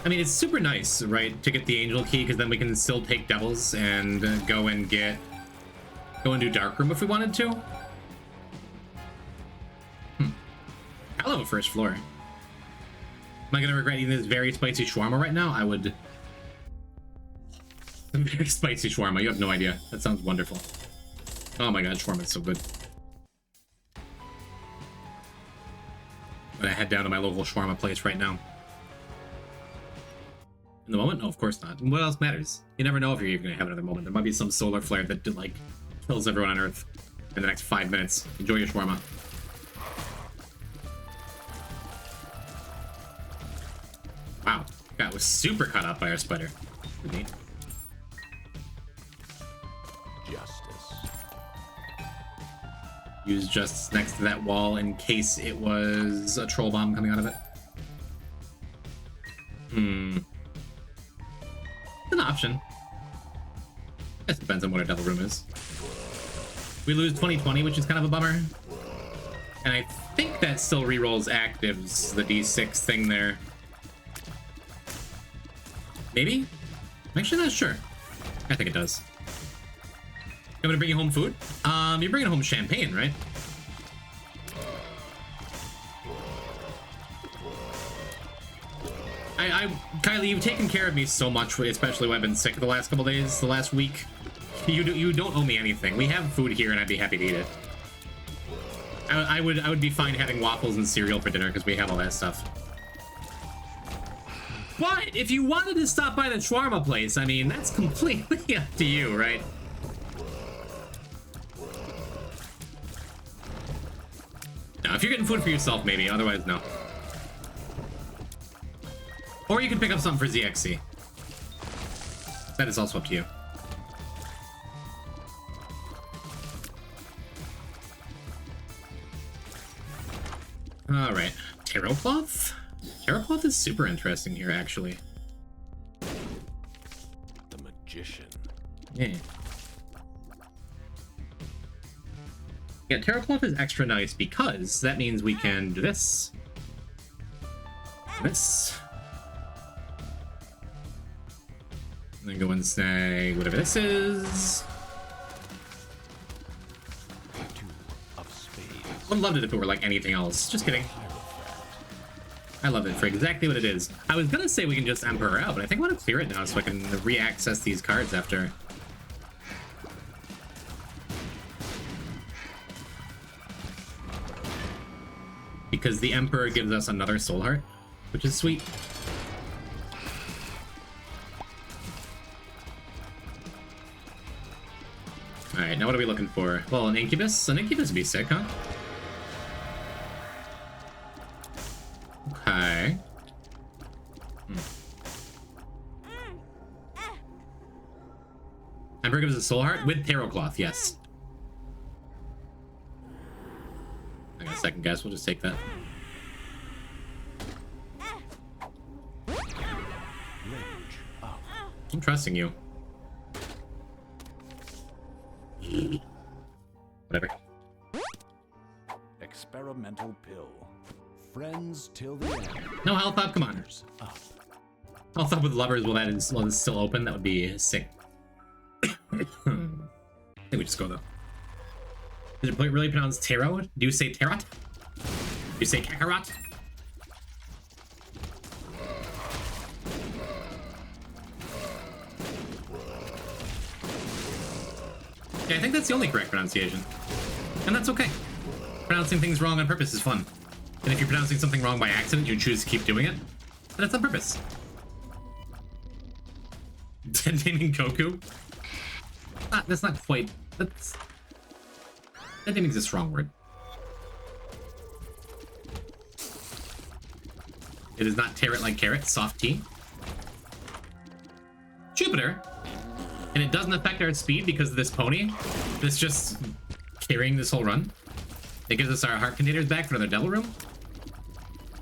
I mean, it's super nice, right, to get the angel key, because then we can still take devils and go and do dark room if we wanted to. I love a first floor. Am I gonna regret eating this very spicy shawarma right now? I would. Very spicy shawarma. You have no idea. That sounds wonderful. Oh my god, shawarma is so good. I'm gonna head down to my local shawarma place right now. In the moment? No, of course not. What else matters? You never know if you're even gonna have another moment. There might be some solar flare that like kills everyone on Earth in the next 5 minutes. Enjoy your shawarma. Wow, that was super caught up by our spider. Pretty neat. Justice. Use justice next to that wall in case it was a troll bomb coming out of it. An option. Guess depends on what our devil room is. We lose 2020, which is kind of a bummer. And I think that still rerolls actives, the D6 thing there. Maybe? I'm actually not sure. I think it does. I'm gonna bring you home food? You're bringing home champagne, right? Kylie, you've taken care of me so much, especially when I've been sick the last couple days, the last week. You don't owe me anything. We have food here, and I'd be happy to eat it. I would be fine having waffles and cereal for dinner because we have all that stuff. But if you wanted to stop by the shawarma place, I mean, that's completely up to you, right? Now, if you're getting food for yourself, maybe. Otherwise, no. Or you can pick up something for ZXC. That is also up to you. Alright. Tarot cloth? Tarot cloth is super interesting here, actually. The magician. Yeah. Yeah, tarot cloth is extra nice because that means we can do this. This. And then go and say whatever this is. Two of spades. Would have loved it if it were like anything else. Just kidding. I love it for exactly what it is. I was gonna say we can just Emperor out, but I think I want to clear it now so I can re-access these cards after. Because the Emperor gives us another soul heart, which is sweet. Alright, now what are we looking for? Well, an Incubus? An Incubus would be sick, huh? Okay. Emperor gives us a soul heart with tarot cloth, yes. I got a second guess, we'll just take that. I'm trusting you. Whatever. Experimental pill. Friends till the end. No health up, come on. Up. Health up with lovers while that is still open, that would be sick. I think we just go though. Did it really pronounce tarot? Do you say tarot? Do you say kakarot? Yeah, I think that's the only correct pronunciation. And that's okay. Pronouncing things wrong on purpose is fun. And if you're pronouncing something wrong by accident, you choose to keep doing it, then it's on purpose. Naming Goku? That's not quite... That naming's a strong word. It is not tarot like carrot, soft tea. Jupiter. And it doesn't affect our speed because of this pony that's just carrying this whole run. It gives us our heart containers back for another devil room.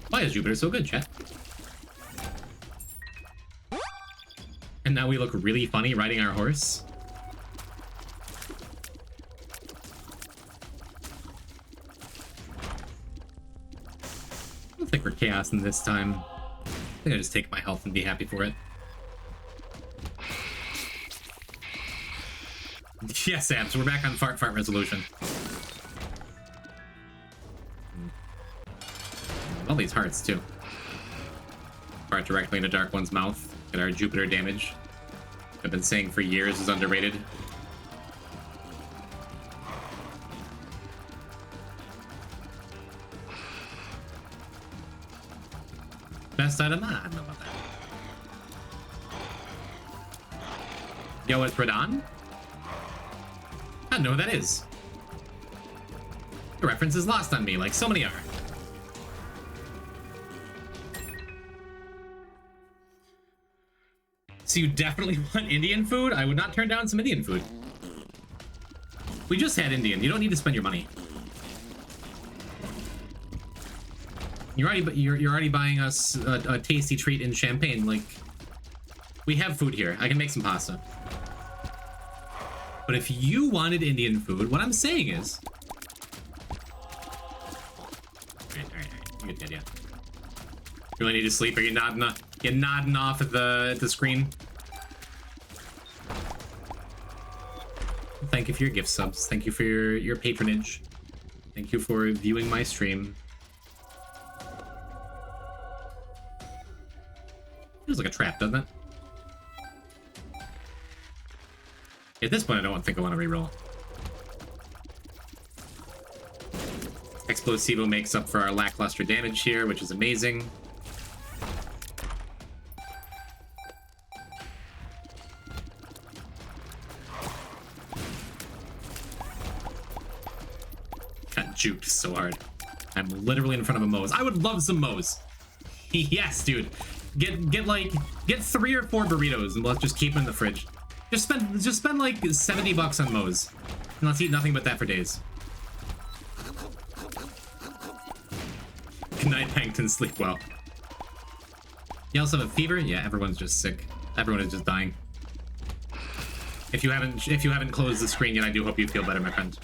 Why is Jupiter so good, chat? And now we look really funny riding our horse. I don't think we're chaosing this time. I think I just take my health and be happy for it. Yes, Abs, we're back on fart resolution. All these hearts, too. Fart directly into Dark One's mouth. Get our Jupiter damage. I've been saying for years is underrated. Best item? I don't know about that. Yo, it's Radon? I don't know who that is. The reference is lost on me, like so many are. So you definitely want Indian food? I would not turn down some Indian food. We just had Indian. You don't need to spend your money. You're already buying us a tasty treat in Champagne. Like, we have food here. I can make some pasta. But if you wanted Indian food, what I'm saying is... Alright. You good, yeah. You really need to sleep? Are you nodding off at the screen? Thank you for your gift subs. Thank you for your patronage. Thank you for viewing my stream. Feels like a trap, doesn't it? At this point, I don't think I want to reroll. Explosivo makes up for our lackluster damage here, which is amazing. Got juked so hard. I'm literally in front of a Moe's. I would love some Moe's. Yes, dude. Get 3 or 4 burritos and let's just keep them in the fridge. Just spend like $70 on Moe's. And let's eat nothing but that for days. Good night, Pankton. Sleep well. You also have a fever? Yeah, everyone's just sick. Everyone is just dying. If you haven't closed the screen yet, I do hope you feel better, my friend.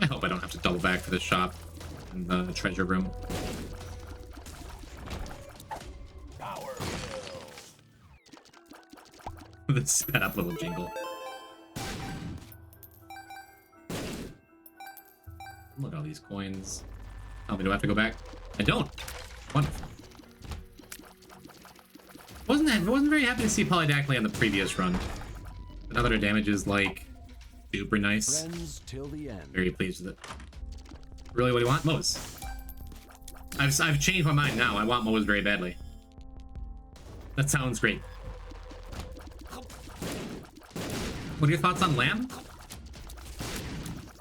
I hope I don't have to double back for the shop and the treasure room. The sped up little jingle. Look at all these coins. Tell me, do I have to go back? I don't. Wonderful. Wasn't very happy to see Polydactyly on the previous run. But now that our damage is like super nice. Friends till the end. Very pleased with it. Really, what do you want? Moe's. I've changed my mind now. I want Moe's very badly. That sounds great. What are your thoughts on lamb?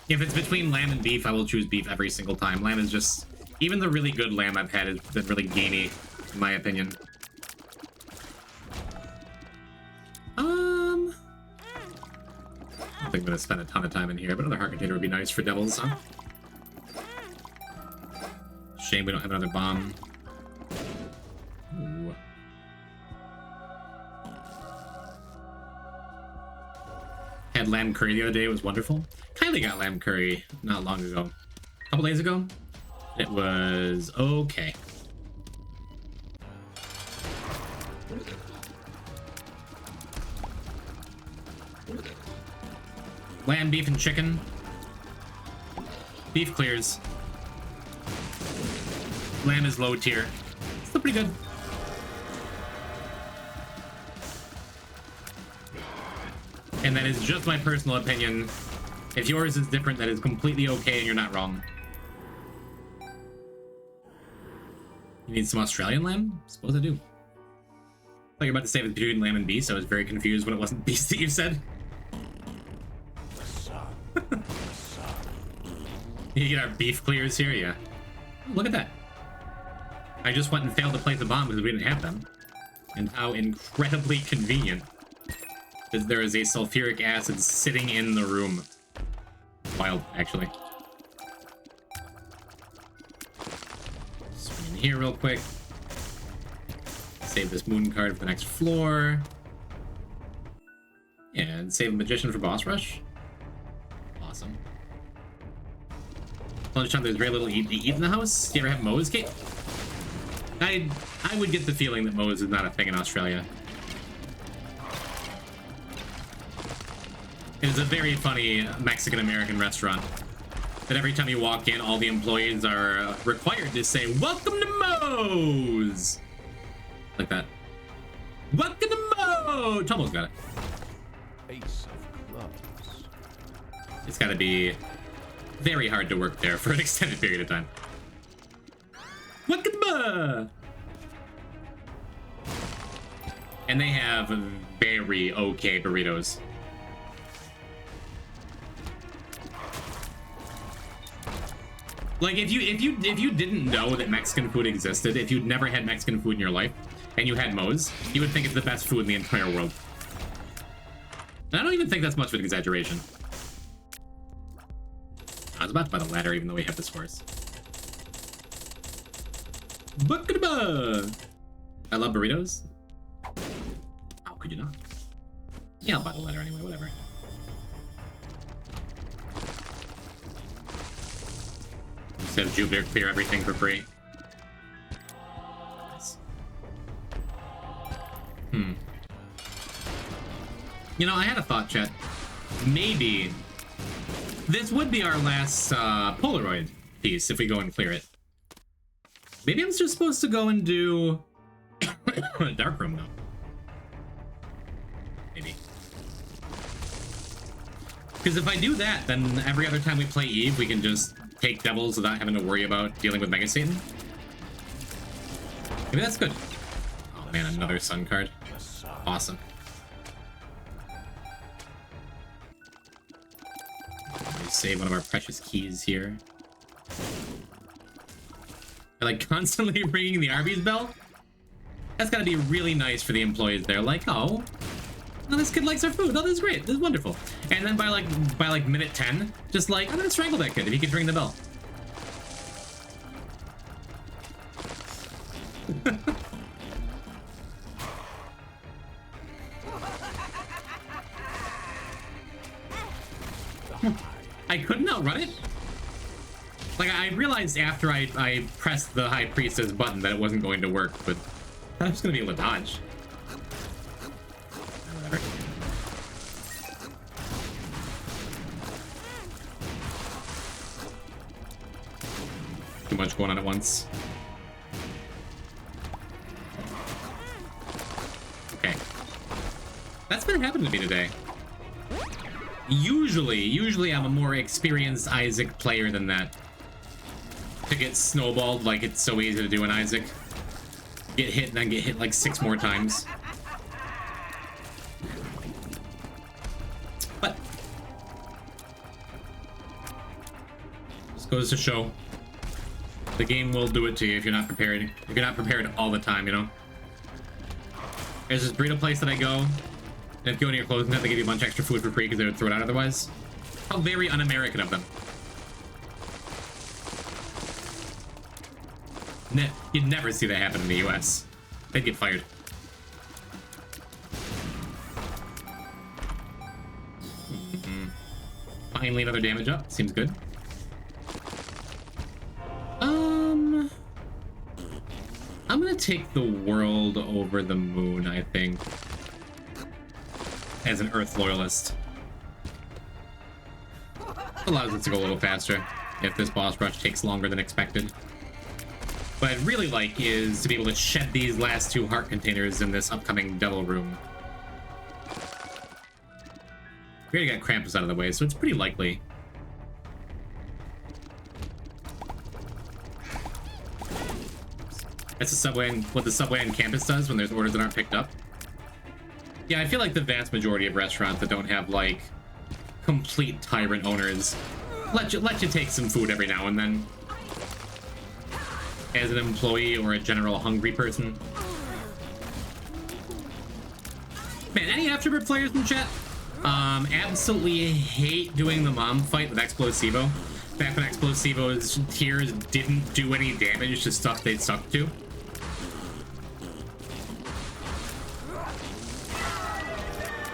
If it's between lamb and beef, I will choose beef every single time. Lamb is just... Even the really good lamb I've had has been really gamey, in my opinion. I don't think I'm going to spend a ton of time in here, but another heart container would be nice for devils, huh? Shame we don't have another bomb. Ooh. Had lamb curry the other day. It was wonderful. Kylie got lamb curry not long ago. A couple days ago. It was okay. Lamb, beef, and chicken. Beef clears. Lamb is low tier. Still pretty good. And that is just my personal opinion. If yours is different, that is completely okay and you're not wrong. You need some Australian lamb? Suppose I do. I thought you were about to say it was between lamb and beef, so I was very confused when it wasn't beast that you said. You get our beef clears here, yeah. Look at that. I just went and failed to place a bomb because we didn't have them. And how incredibly convenient. Because there is a sulfuric acid sitting in the room. Wild, actually. here real quick. Save this moon card for the next floor. And save a magician for boss rush. Awesome. Lunchtime, there's very little to eat in the house. Do you ever have Moe's cake? I would get the feeling that Moe's is not a thing in Australia. It is a very funny Mexican-American restaurant that every time you walk in, all the employees are required to say, "Welcome to Moe's!" Like that. Welcome to Moe's! Tomo's got it. Ace of clubs. It's gotta be very hard to work there for an extended period of time. Welcome to Moe's! And they have very okay burritos. Like if you didn't know that Mexican food existed, if you'd never had Mexican food in your life, and you had Moe's, you would think it's the best food in the entire world. And I don't even think that's much of an exaggeration. I was about to buy the ladder even though we have this horse. I love burritos. How could you not? Yeah, I'll buy the ladder anyway, whatever. Just have Jupiter clear everything for free. Nice. You know, I had a thought, chat. Maybe this would be our last Polaroid piece if we go and clear it. Maybe I'm just supposed to go and do a dark room, though. Maybe. Because if I do that, then every other time we play Eve, we can just take devils without having to worry about dealing with Mega Satan. Maybe that's good. Oh man, another sun card. Awesome. Let me save one of our precious keys here. They're like constantly ringing the Arby's bell. That's gotta be really nice for the employees there. Like, oh, this kid likes our food. Oh, this is great. This is wonderful. And then by like minute 10, just like, I'm gonna strangle that kid if he can ring the bell. I couldn't outrun it. Like, I realized after I pressed the High Priestess button that it wasn't going to work, but I was gonna be able to dodge. Whatever. Too much going on at once. Okay. That's been happening to me today. Usually I'm a more experienced Isaac player than that. To get snowballed like it's so easy to do in Isaac. Get hit and then get hit like 6 more times. But just goes to show the game will do it to you if you're not prepared. If you're not prepared all the time, you know. There's this burrito place that I go, and if you go into your closing time, they give you a bunch of extra food for free because they would throw it out otherwise. How very un-American of them. You'd never see that happen in the US. They'd get fired. Finally another damage up. Seems good. I'm gonna take the world over the moon, I think. As an Earth loyalist. Allows us to go a little faster if this boss rush takes longer than expected. What I'd really like is to be able to shed these last 2 heart containers in this upcoming devil room. We already got Krampus out of the way, so it's pretty likely. That's the subway and what the subway on campus does when there's orders that aren't picked up. Yeah, I feel like the vast majority of restaurants that don't have like complete tyrant owners let you take some food every now and then. As an employee or a general hungry person. Man, any Afterbirth players in chat? Absolutely hate doing the mom fight with Explosivo. Back when Explosivo's tears didn't do any damage to stuff they sucked to.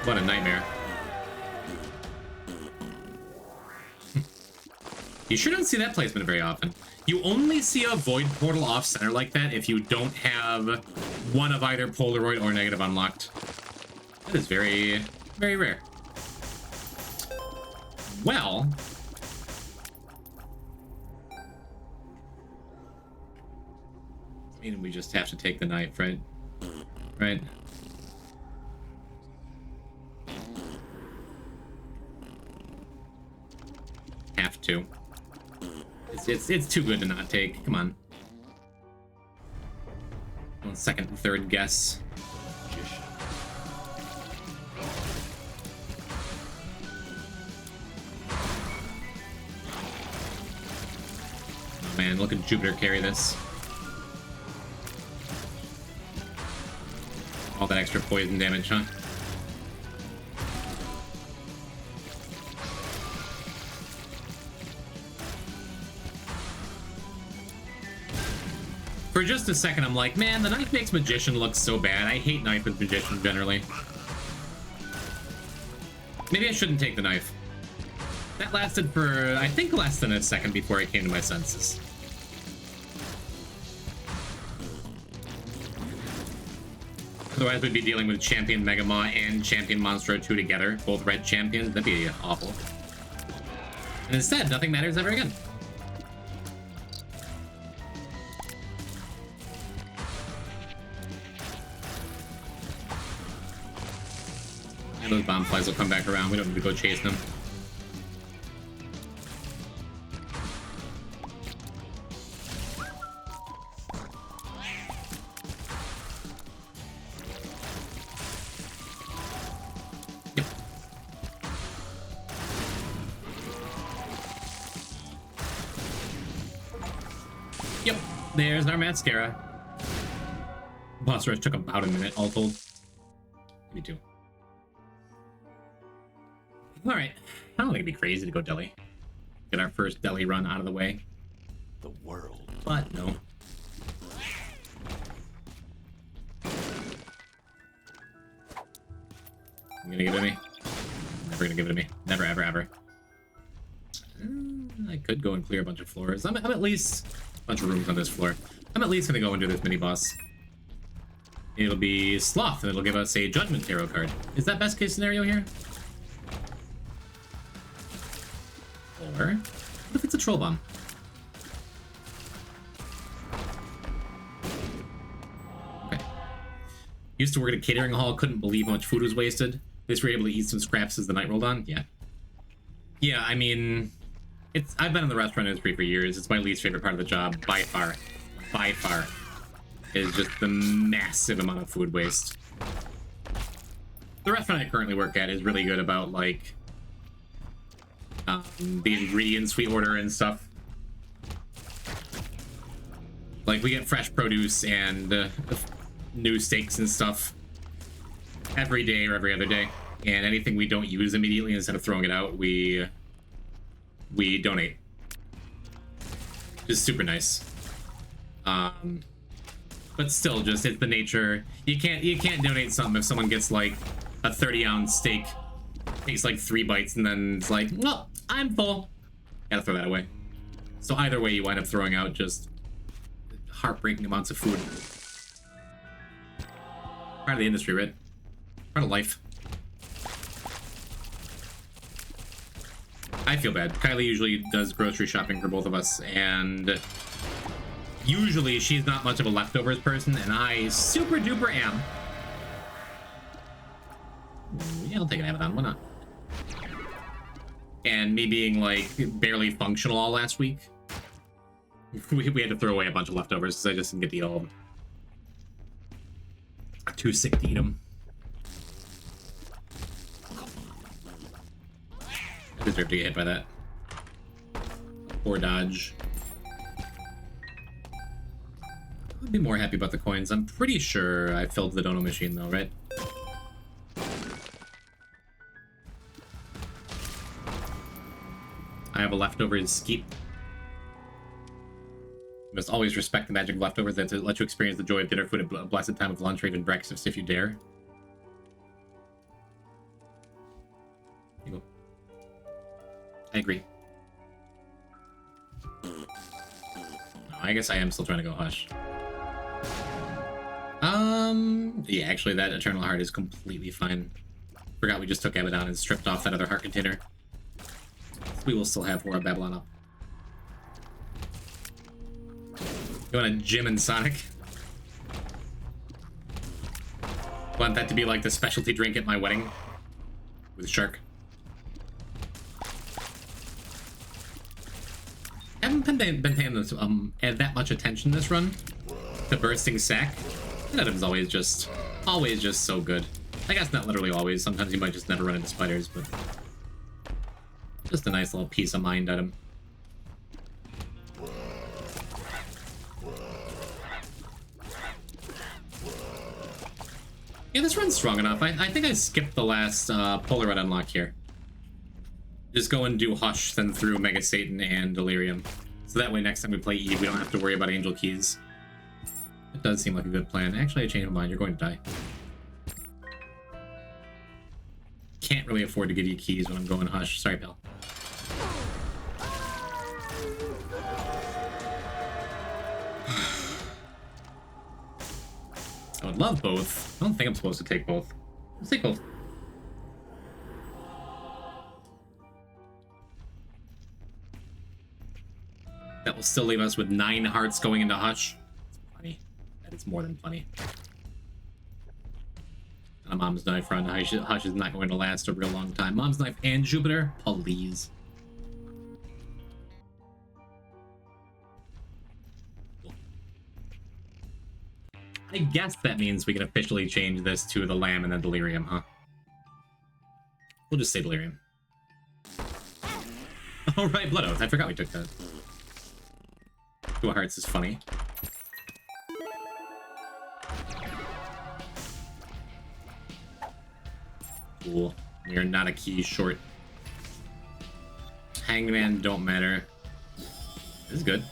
What a nightmare. You sure don't see that placement very often. You only see a void portal off center like that if you don't have one of either Polaroid or negative unlocked. That is very, very rare. Well, I mean, we just have to take the knife, right? Right. Have to. It's too good to not take. Come on. One second and third guess. Oh man, look at Jupiter carry this. All that extra poison damage, huh? For just a second, I'm like, man, the knife makes Magician look so bad. I hate knife with Magician generally. Maybe I shouldn't take the knife. That lasted for, I think, less than a second before I came to my senses. Otherwise, we'd be dealing with Champion Megamaw and Champion Monstro 2 together, both red champions. That'd be awful. And instead, nothing matters ever again. And those bomb flies will come back around. We don't need to go chase them. Yep, there's our mascara. Boss rush took about a minute, all told. Me too. Alright, I don't think it'd be crazy to go deli. Get our first deli run out of the way. The world. But no. You gonna give it to me? Never gonna give it to me. Never, ever, ever. I could go and clear a bunch of floors. I'm at least a bunch of rooms on this floor. I'm at least gonna go and do this mini boss. It'll be Sloth, and it'll give us a Judgment Tarot card. Is that best case scenario here? Or what if it's a Troll Bomb? Okay. Used to work at a catering hall, couldn't believe how much food was wasted. At least we were able to eat some scraps as the night rolled on. Yeah. Yeah, I mean, I've been in the restaurant industry for years. It's my least favorite part of the job, by far. By far. Is just the massive amount of food waste. The restaurant I currently work at is really good about, like, the ingredients we order and stuff. Like, we get fresh produce and new steaks and stuff every day or every other day. And anything we don't use immediately, instead of throwing it out, we donate. Just super nice. But still, just it's the nature. You can't donate something if someone gets like a 30-ounce steak, takes like 3 bites, and then it's like, well, I'm full. Gotta throw that away. So either way, you wind up throwing out just heartbreaking amounts of food. Part of the industry, right? Part of life. I feel bad. Kylie usually does grocery shopping for both of us, and usually she's not much of a leftovers person, and I super duper am. Yeah, I'll take an Abaddon, why not? And me being like barely functional all last week, we had to throw away a bunch of leftovers because I just didn't get to eat all of them. I'm too sick to eat them. I deserve to get hit by that. Poor dodge. I'd be more happy about the coins. I'm pretty sure I filled the dono machine though, right? I have a leftovers skeet. You must always respect the magic of leftovers that to let you experience the joy of dinner, food, and a blessed time of lunch, or even breakfast if you dare. Here you go. I agree. No, I guess I am still trying to go hush. Yeah, actually that Eternal Heart is completely fine. Forgot we just took Abaddon and stripped off that other heart container. We will still have Hora Babylon up. You want a Jim and Sonic? Want that to be like the specialty drink at my wedding? With Shark. Haven't been paying this, that much attention this run to Bursting Sack. That is always just so good. I guess not literally always. Sometimes you might just never run into spiders, but just a nice little peace of mind item. Yeah, this run's strong enough. I think I skipped the last Polar Red unlock here. Just go and do Hush, then through Mega Satan and Delirium. So that way next time we play Eve, we don't have to worry about Angel Keys. It does seem like a good plan. Actually, I changed my mind. You're going to die. Can't really afford to give you keys when I'm going Hush. Sorry, pal. I would love both. I don't think I'm supposed to take both. Let's take both. That will still leave us with 9 hearts going into Hush. That's plenty. That is more than plenty. And a Mom's Knife run. Hush is not going to last a real long time. Mom's Knife and Jupiter, please. I guess that means we can officially change this to the Lamb and then Delirium, huh? We'll just say Delirium. Oh, right, Blood Oath. I forgot we took that. 2 hearts is funny. Cool. We are not a key short. Hangman don't matter. This is good.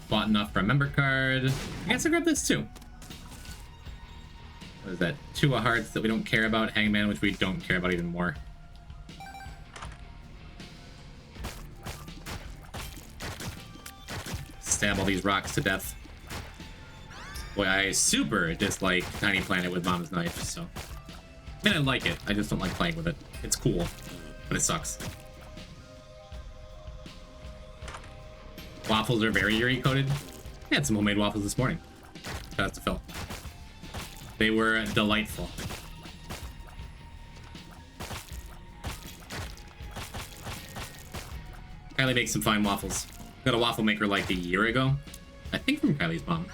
Bought enough for a member card. I guess I'll grab this too. What is that? 2 of hearts that we don't care about. Hangman, which we don't care about even more. Stab all these rocks to death. Boy, I super dislike Tiny Planet with Mom's Knife, so... I mean, I like it. I just don't like playing with it. It's cool, but it sucks. Waffles are very Yuri coated. I had some homemade waffles this morning. Shout out to Phil. They were delightful. Kylie makes some fine waffles. Got a waffle maker like a year ago. I think from Kylie's mom.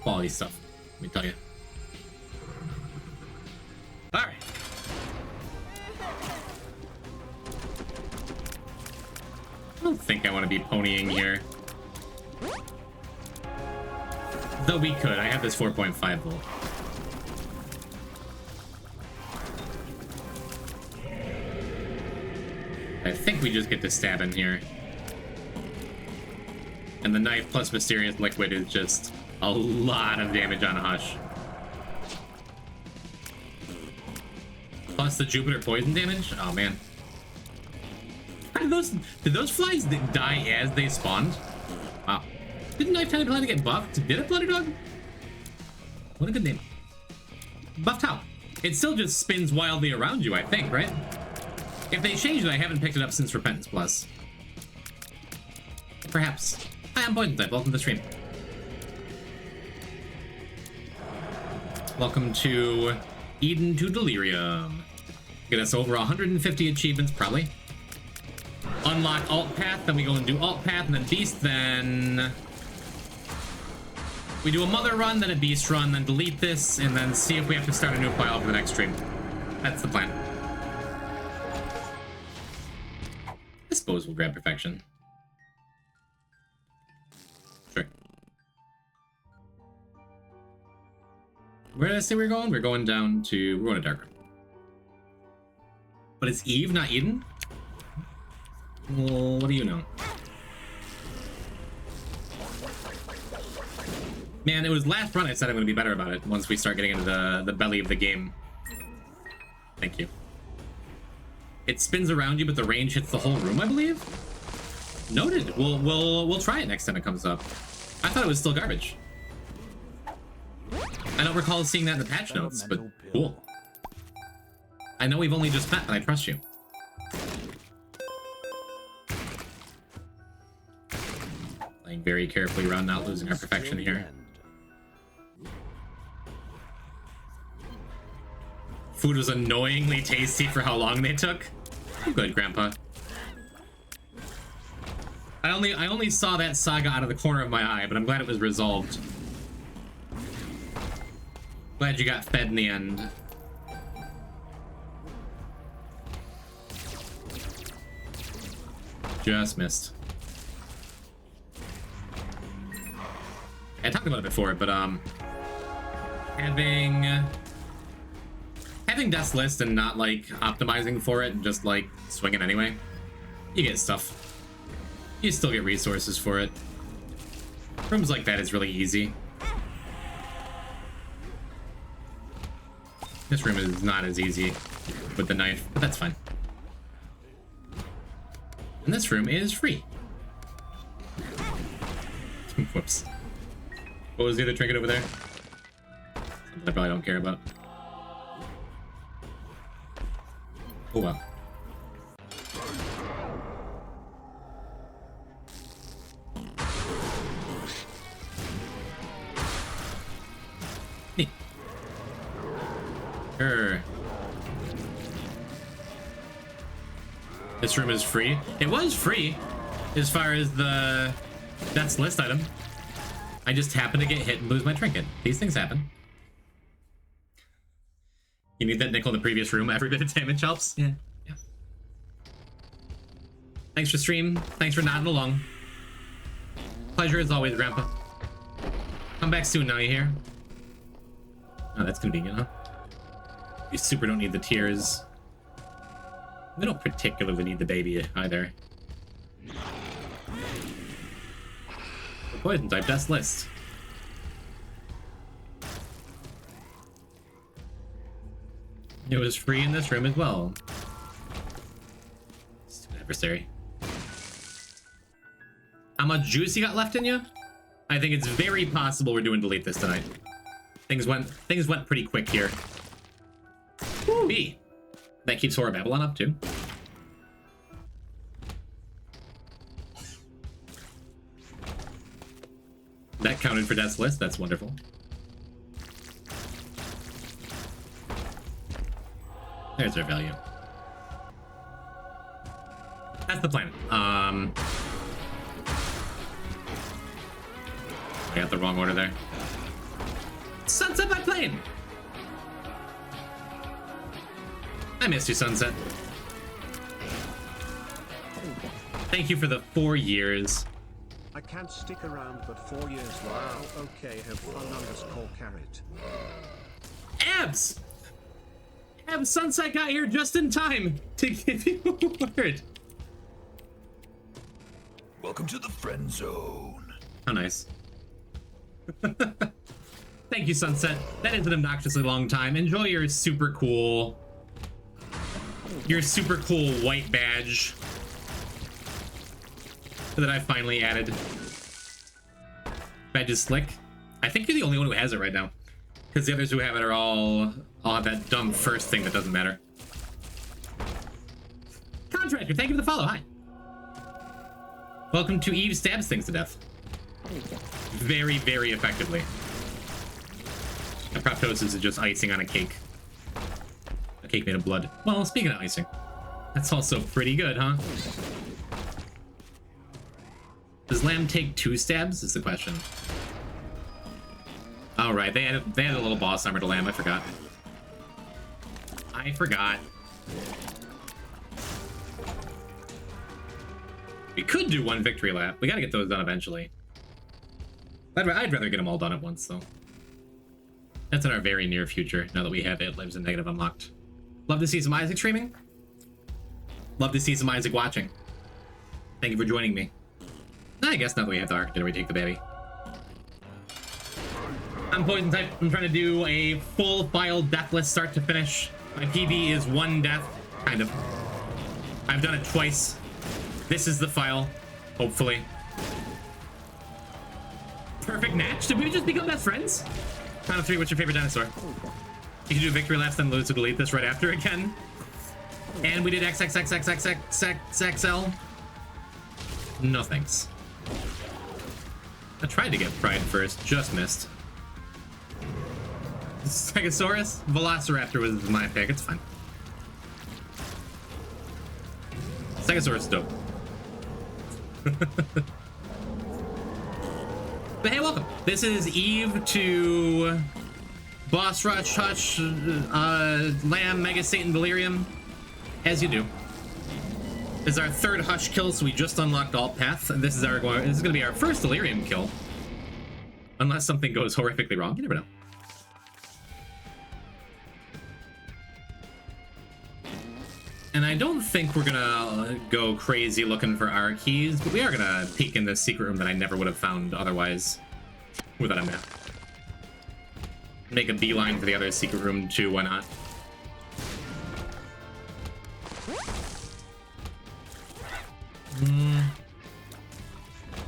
Quality stuff, let me tell you. Alright. I don't think I want to be ponying here. Though we could. I have this 4.5 volt. I think we just get to stab in here. And the knife plus Mysterious Liquid is just a lot of damage on Hush. Plus the Jupiter poison damage? Oh man. Did those flies die as they spawned? Wow. Didn't Knife Tiny Planet get buffed? Did it, Bloody Dog? What a good name. Buffed how? It still just spins wildly around you, I think, right? If they changed it, I haven't picked it up since Repentance Plus. Perhaps. Hi, I'm Poison Type. Welcome to the stream. Welcome to Eden to Delirium. Get us over 150 achievements, probably. Unlock Alt Path, then we go and do Alt Path, and then Beast, then... we do a Mother run, then a Beast run, then delete this, and then see if we have to start a new file for the next stream. That's the plan. I suppose we'll grab Perfection. Sure. Where did I say we're going? We're going down to... we're going to Dark Room. But it's Eve, not Eden? Well, what do you know? Man, it was last run I said I'm going to be better about it once we start getting into the belly of the game. Thank you. It spins around you, but the range hits the whole room, I believe? Noted. We'll try it next time it comes up. I thought it was still garbage. I don't recall seeing that in the patch notes, but cool. I know we've only just met, but I trust you. Playing very carefully around not losing our perfection here. Food was annoyingly tasty for how long they took. Oh, good, Grandpa. I only saw that saga out of the corner of my eye, but I'm glad it was resolved. Glad you got fed in the end. Just missed. I talked about it before, but having Death's List and not like optimizing for it and just like swinging anyway, you get stuff. You still get resources for it. Rooms like that is really easy. This room is not as easy with the knife, but that's fine. And this room is free. Whoops. What was the other trinket over there? Something I probably don't care about. Oh well. Neat. Sure. This room is free. It was free as far as the Death's List item. I just happened to get hit and lose my trinket. These things happen. You need that nickel in the previous room. Every bit of damage helps. Yeah. Thanks for stream. Thanks for nodding along. Pleasure as always, Grandpa. Come back soon now, you hear? Oh, that's convenient, huh? You super don't need the tears. We don't particularly need the baby either. Poison type Death's List. It was free in this room as well. Stupid adversary. How much juice you got left in you? I think it's very possible we're doing delete this tonight. Things went pretty quick here. Woo! B. That keeps Horror Babylon up too. That counted for Death's List. That's wonderful. There's our value. That's the plan. I got the wrong order there. Sunset by plane! I missed you, Sunset. Thank you for the 4 years. I can't stick around but 4 years. Wow, okay, have fun _carrot. Abs! Abs, Sunset got here just in time to give you a word. Welcome to the friend zone. How nice. Thank you, Sunset. That is an obnoxiously long time. Enjoy your super cool white badge that I finally added. Badge is slick. I think you're the only one who has it right now, because the others who have it are all have that dumb first thing that doesn't matter. Contractor, thank you for the follow. Hi. Welcome to Eve stabs things to death. Very, very effectively. Apoptosis is just icing on a cake. A cake made of blood. Well, speaking of icing, that's also pretty good, huh? Does Lamb take 2 stabs? Is the question. All right, they had a little boss armor to Lamb. I forgot. We could do 1 victory lap. We gotta get those done eventually. I'd rather get them all done at once, though. That's in our very near future, now that we have It Lives in Negative unlocked. Love to see some Isaac streaming. Love to see some Isaac watching. Thank you for joining me. I guess now that we have the arc, did we take the baby? I'm poison type. I'm trying to do a full file deathless start to finish. My PB is 1 death, kind of. I've done it twice. This is the file, hopefully. Perfect match. Did we just become best friends? Count of 3, what's your favorite dinosaur? You can do victory laps, then lose to delete this right after again. And we did XXXXXXXL. No thanks. I tried to get Pride first, just missed. Stegosaurus? Velociraptor was my pick, it's fine. Stegosaurus is dope. But hey, welcome. This is Eve to Boss Rush, Hutch, Lamb, Mega Satan, Delirium. As you do. This is our 3rd Hush kill, so we just unlocked Alt Path. This is gonna be our first Delirium kill. Unless something goes horrifically wrong. You never know. And I don't think we're gonna go crazy looking for our keys, but we are gonna peek in this secret room that I never would have found otherwise without a map. Make a beeline for the other secret room too, why not?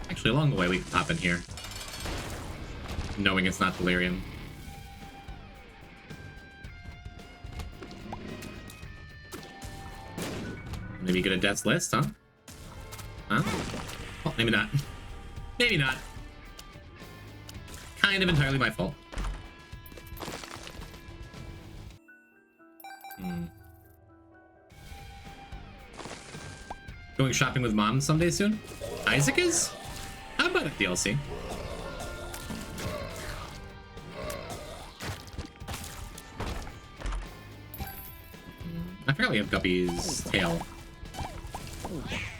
Actually, along the way we can pop in here. Knowing it's not Delirium. Maybe get a death's list, huh? Huh? Well, maybe not. Maybe not. Kind of entirely my fault. Going shopping with mom someday soon? Isaac is? How about a DLC? I forgot we have Guppy's tail.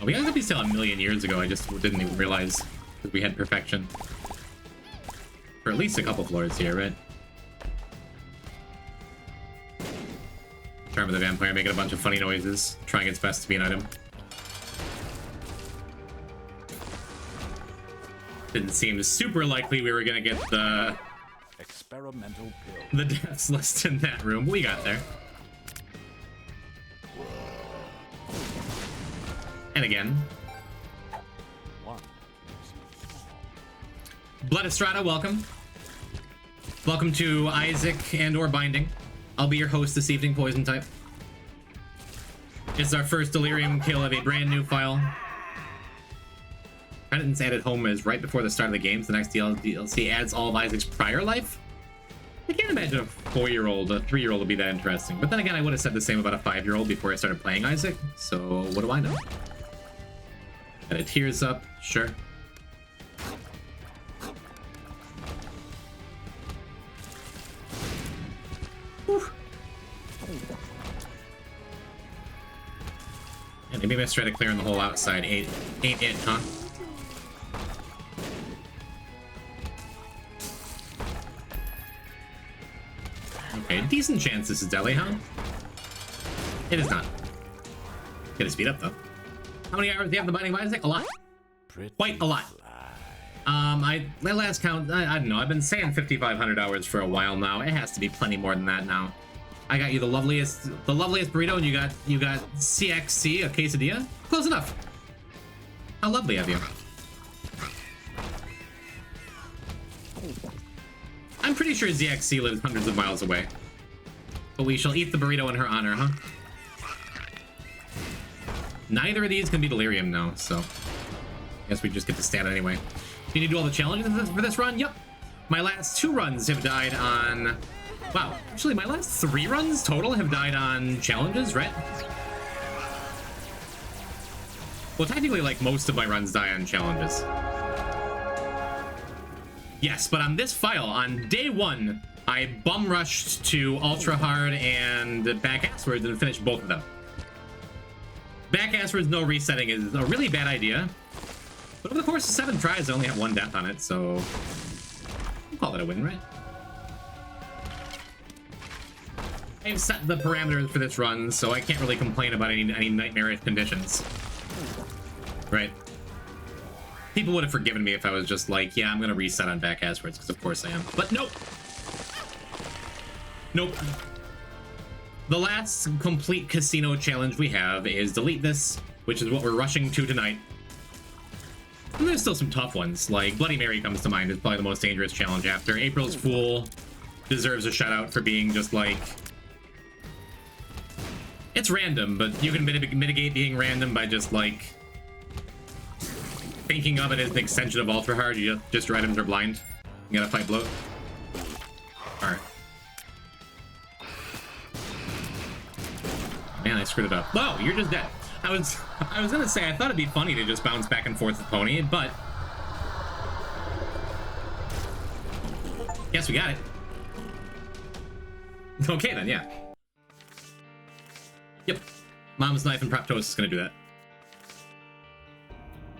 Oh, we got Guppy's tail a million years ago. I just didn't even realize because we had perfection. For at least a couple floors here, right? Charm of the Vampire making a bunch of funny noises, trying its best to be an item. Didn't seem super likely we were gonna get the experimental pill. The deaths list in that room. We got there. And again. Blood Estrada, welcome. Welcome to Isaac and or Binding. I'll be your host this evening, Poison type. This is our first Delirium kill of a brand new file. Credits added home is right before the start of the game. So the next DLC adds all of Isaac's prior life. I can't imagine a 4-year-old, a 3-year-old would be that interesting. But then again, I would have said the same about a 5-year-old before I started playing Isaac. So what do I know? Got a tears up, sure. Whew. Yeah, maybe I try to clear in the whole outside. Ain't it, huh? Okay, decent chance this is Deli, huh? It is not. Gonna speed up though. How many hours do you have the Binding of Isaac? A lot. Quite a lot. My last count, I don't know, I've been saying 5,500 hours for a while now. It has to be plenty more than that now. I got you the loveliest burrito, and you got CXC, a quesadilla. Close enough. How lovely of you. I'm pretty sure ZXC lives hundreds of miles away. But we shall eat the burrito in her honor, huh? Neither of these can be Delirium now, so I guess we just get to stand anyway. Do you need to do all the challenges for this run? Yep. My last 2 runs have died on... Wow, actually my last 3 runs total have died on challenges, right? Well, technically, like, most of my runs die on challenges. Yes, but on this file, on day 1, I bum rushed to Ultra Hard and back asswards and finished both of them. Back asswards, no resetting is a really bad idea. But over the course of 7 tries, I only have 1 death on it, so we'll call it a win, right? I've set the parameters for this run, so I can't really complain about any nightmarish conditions. Right. People would have forgiven me if I was just like, yeah, I'm gonna reset on back passwords, because of course I am. But nope! Nope. The last complete casino challenge we have is delete this, which is what we're rushing to tonight. And there's still some tough ones, like Bloody Mary comes to mind as probably the most dangerous challenge after. April's Fool deserves a shout out for being just like... It's random, but you can mitigate being random by just like... thinking of it as an extension of Ultra Hard. Just your items are blind. You gotta fight bloat. Alright. Man, I screwed it up. Whoa, you're just dead. I was gonna say, I thought it'd be funny to just bounce back and forth with Pony, but... Guess we got it. Okay then, yeah. Yep. Mom's Knife and Proptosis is gonna do that.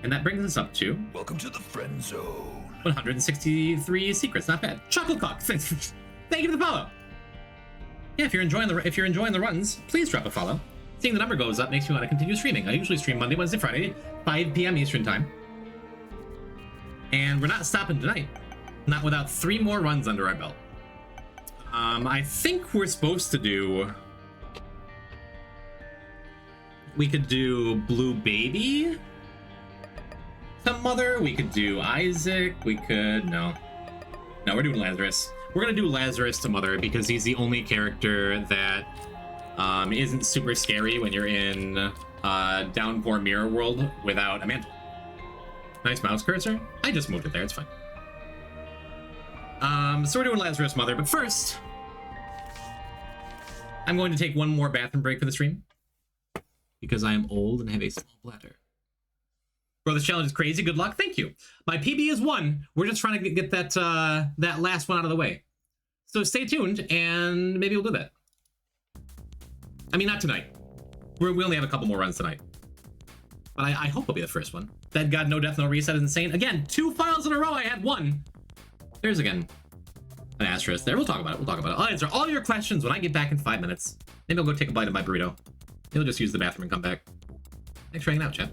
And that brings us up to... Welcome to the friend zone. 163 secrets, not bad. Chucklecock, thank you for the follow. Yeah, if you're enjoying the runs, please drop a follow. Seeing the number goes up makes me want to continue streaming. I usually stream Monday, Wednesday, Friday, 5 p.m. Eastern time. And we're not stopping tonight. Not without 3 more runs under our belt. I think we're supposed to do... We could do Blue Baby? Some mother. We could do Isaac. We could... No, we're doing Lazarus. We're gonna do Lazarus to Mother because he's the only character that isn't super scary when you're in Downpour Mirror World without a mantle. Nice mouse cursor. I just moved it there. It's fine. So we're doing Lazarus Mother, but first, I'm going to take one more bathroom break for the stream because I am old and have a small bladder. Bro, this challenge is crazy. Good luck. Thank you. My PB is 1. We're just trying to get that that last one out of the way. So stay tuned, and maybe we'll do that. I mean, not tonight. We only have a couple more runs tonight. But I hope it'll be the first one. Dead God, No Death, No Reset is insane. Again, 2 files in a row. I had 1. There's again an asterisk there. We'll talk about it. I'll answer all your questions when I get back in 5 minutes. Maybe I'll go take a bite of my burrito. Maybe I'll just use the bathroom and come back. Thanks for hanging out, chat.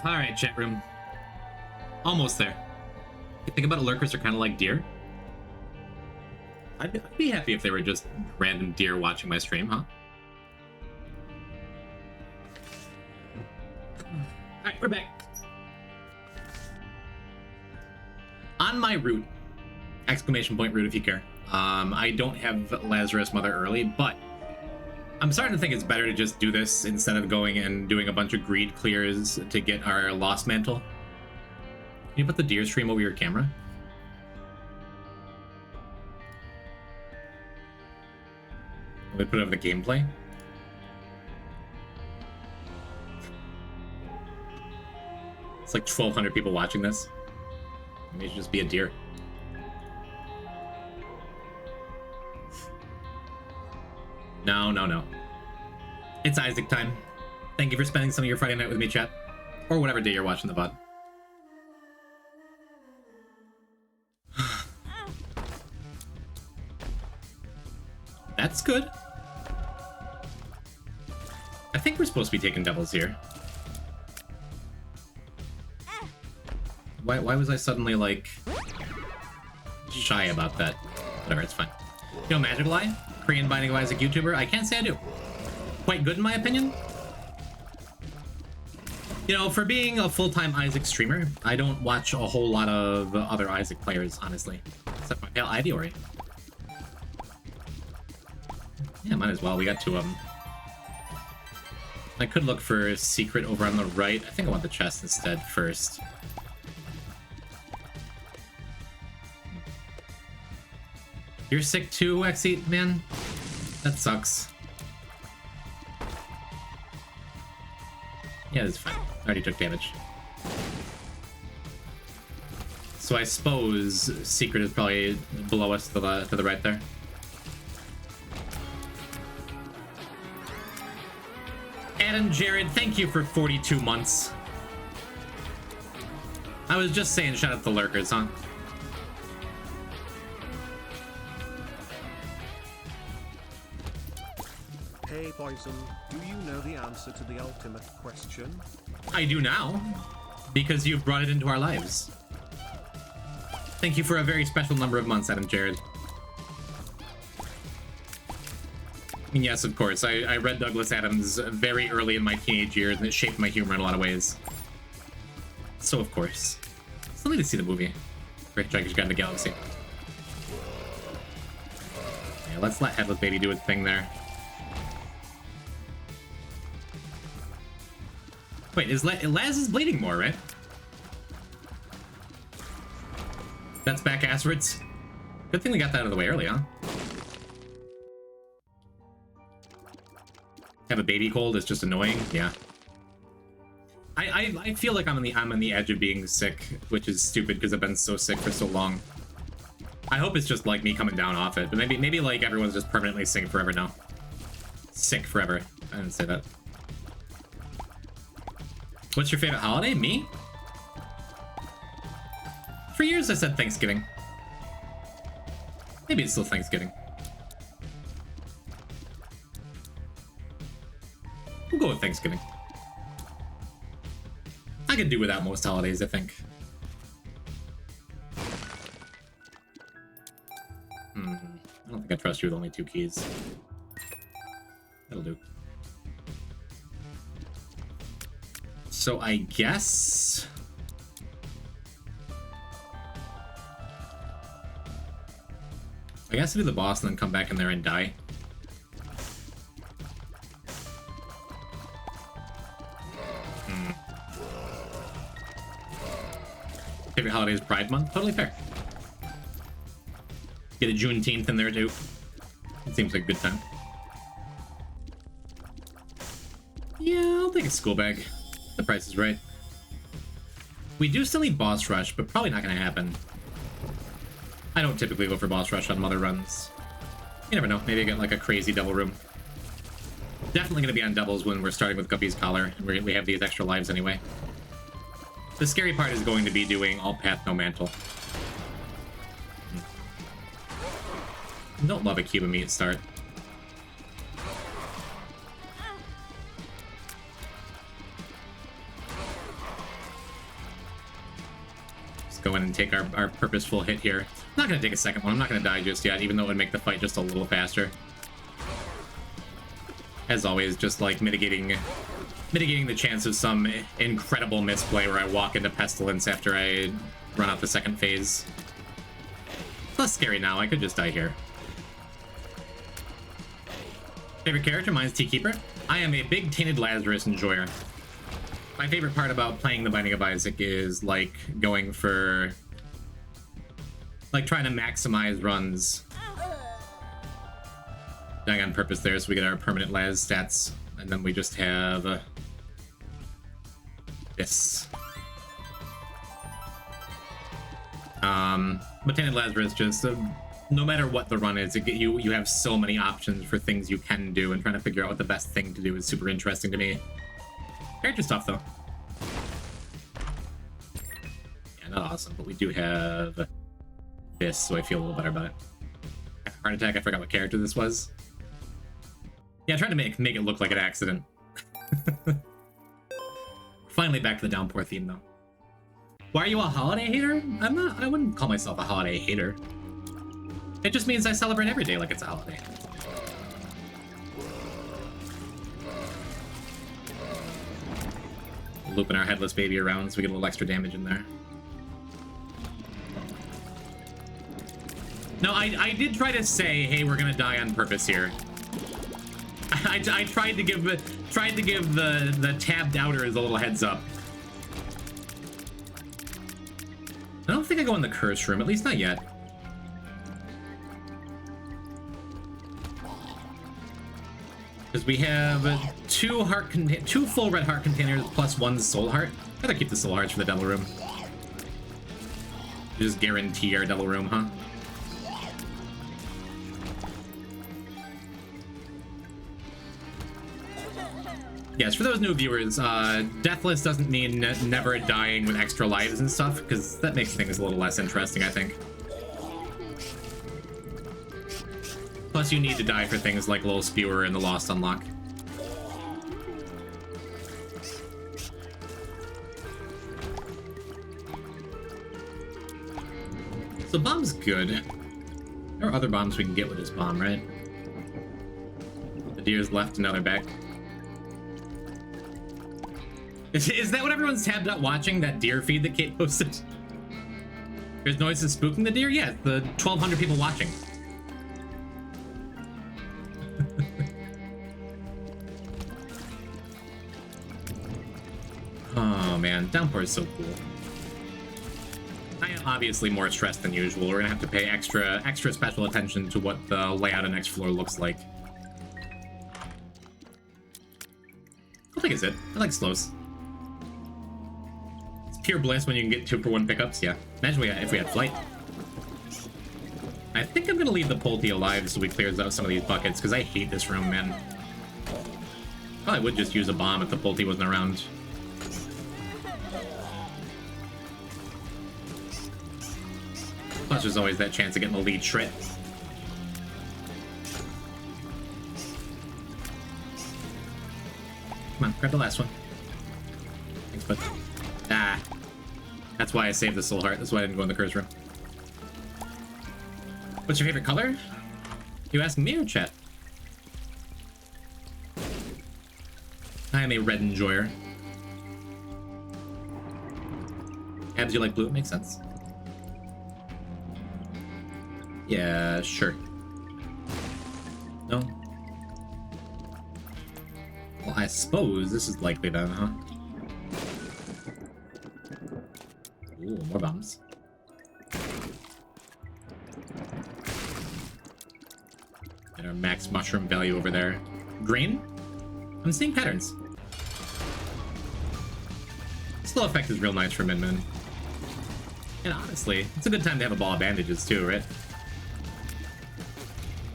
Alright, chat room. Almost there. You think about it, lurkers are kind of like deer. I'd be happy if they were just random deer watching my stream, huh? Alright, we're back. On my route, exclamation point route if you care. I don't have Lazarus Mother early, but I'm starting to think it's better to just do this instead of going and doing a bunch of greed clears to get our Lost Mantle. Can you put the deer stream over your camera? We put it over the gameplay. It's like 1,200 people watching this. Maybe it should just be a deer. No, no, no. It's Isaac time. Thank you for spending some of your Friday night with me, chat. Or whatever day you're watching the VOD. That's good. I think we're supposed to be taking doubles here. Why was I suddenly, like, shy about that? Whatever, it's fine. You know Magical Eye? Korean Binding of Isaac YouTuber? I can't say I do. Quite good in my opinion. You know, for being a full-time Isaac streamer, I don't watch a whole lot of other Isaac players, honestly. Except for El Idiori. Yeah, might as well. We got two of them. I could look for a secret over on the right. I think I want the chest instead first. You're sick too, Exeat, man? That sucks. Yeah, it's fine. I already took damage. So I suppose secret is probably below us to the right there. Adam Jared, thank you for 42 months. I was just saying shout out to lurkers, huh? Hey Poison, do you know the answer to the ultimate question? I do now, because you've brought it into our lives. Thank you for a very special number of months, Adam Jared. I mean, yes, of course. I read Douglas Adams very early in my teenage years, and it shaped my humor in a lot of ways. So, of course. Still need to see the movie. Great Dragon's Guide to the Galaxy. Yeah, let's let Headless Baby do its thing there. Wait, Laz is bleeding more, right? That's back afterwards. Good thing we got that out of the way early, huh? Have a baby cold, it's just annoying. Yeah. I feel like I'm on the edge of being sick, which is stupid because I've been so sick for so long. I hope it's just like me coming down off it, but maybe like everyone's just permanently sick forever now. Sick forever. I didn't say that. What's your favorite holiday? Me? For years I said Thanksgiving. Maybe it's still Thanksgiving. We'll go with Thanksgiving. I could do without most holidays, I think. I don't think I trust you with only 2 keys. That'll do. So I guess... I guess do the boss and then come back in there and die. Favorite holiday is Pride Month? Totally fair. Get a Juneteenth in there too. It seems like a good time. Yeah, I'll take a school bag. The price is right. We do still need boss rush, but probably not gonna happen. I don't typically go for boss rush on mother runs. You never know, maybe I get like a crazy double room. Definitely gonna be on doubles when we're starting with Guppy's Collar, and we have these extra lives anyway. The scary part is going to be doing all path no mantle. Don't love a cube of meat start. Just go in and take our purposeful hit here. I'm not going to take a second one. I'm not going to die just yet, even though it would make the fight just a little faster. As always, just like mitigating the chance of some incredible misplay where I walk into Pestilence after I run out the second phase. It's less scary now. I could just die here. Favorite character? Mine's T-Keeper. I am a big Tainted Lazarus enjoyer. My favorite part about playing The Binding of Isaac is, like, going for... like, trying to maximize runs. Dying on purpose there so we get our permanent Laz stats. And then we just have... this. But Tainted Lazarus just... no matter what the run is, you have so many options for things you can do, and trying to figure out what the best thing to do is super interesting to me. Character stuff, though. Yeah, not awesome, but we do have this, so I feel a little better about it. Heart attack, I forgot what character this was. Yeah, I tried to make it look like an accident. Finally back to the downpour theme, though. Why are you a holiday hater? I wouldn't call myself a holiday hater. It just means I celebrate every day like it's a holiday. Looping our headless baby around so we get a little extra damage in there. No, I did try to say, hey, we're gonna die on purpose here. I tried to give the tabbed outers a little heads up. I don't think I go in the curse room, at least not yet. Because we have two full red heart containers plus one soul heart. Gotta keep the soul hearts for the devil room. Just guarantee our devil room, huh? Yes, for those new viewers, deathless doesn't mean never dying with extra lives and stuff, because that makes things a little less interesting, I think. Plus, you need to die for things like Lowell Spewer and the Lost Unlock. So bomb's good. There are other bombs we can get with this bomb, right? The deer's left, and now they're back. Is that what everyone's tabbed up watching? That deer feed that Kate posted? There's noises spooking the deer? Yeah, the 1,200 people watching. Oh man, Downpour is so cool. I am obviously more stressed than usual. We're gonna have to pay extra special attention to what the layout of next floor looks like. I'll take a zip. I like slows. Pure bliss when you can get 2-for-1 pickups. Yeah, imagine if we had flight. I think I'm gonna leave the Polty alive so we clears out some of these buckets, because I hate this room, man. Probably would just use a bomb if the Polty wasn't around. Plus there's always that chance of getting the lead shred. Come on, grab the last one. Thanks, bud. Ah. That's why I saved the soul heart. That's why I didn't go in the curse room. What's your favorite color? You asking me or chat? I am a red enjoyer. Abs, you like blue? It makes sense. Yeah, sure. No? Well, I suppose this is likely then, huh? Ooh, more bombs. And our max mushroom value over there. Green? I'm seeing patterns. Slow effect is real nice for Min-Min. And honestly, it's a good time to have a ball of bandages too, right?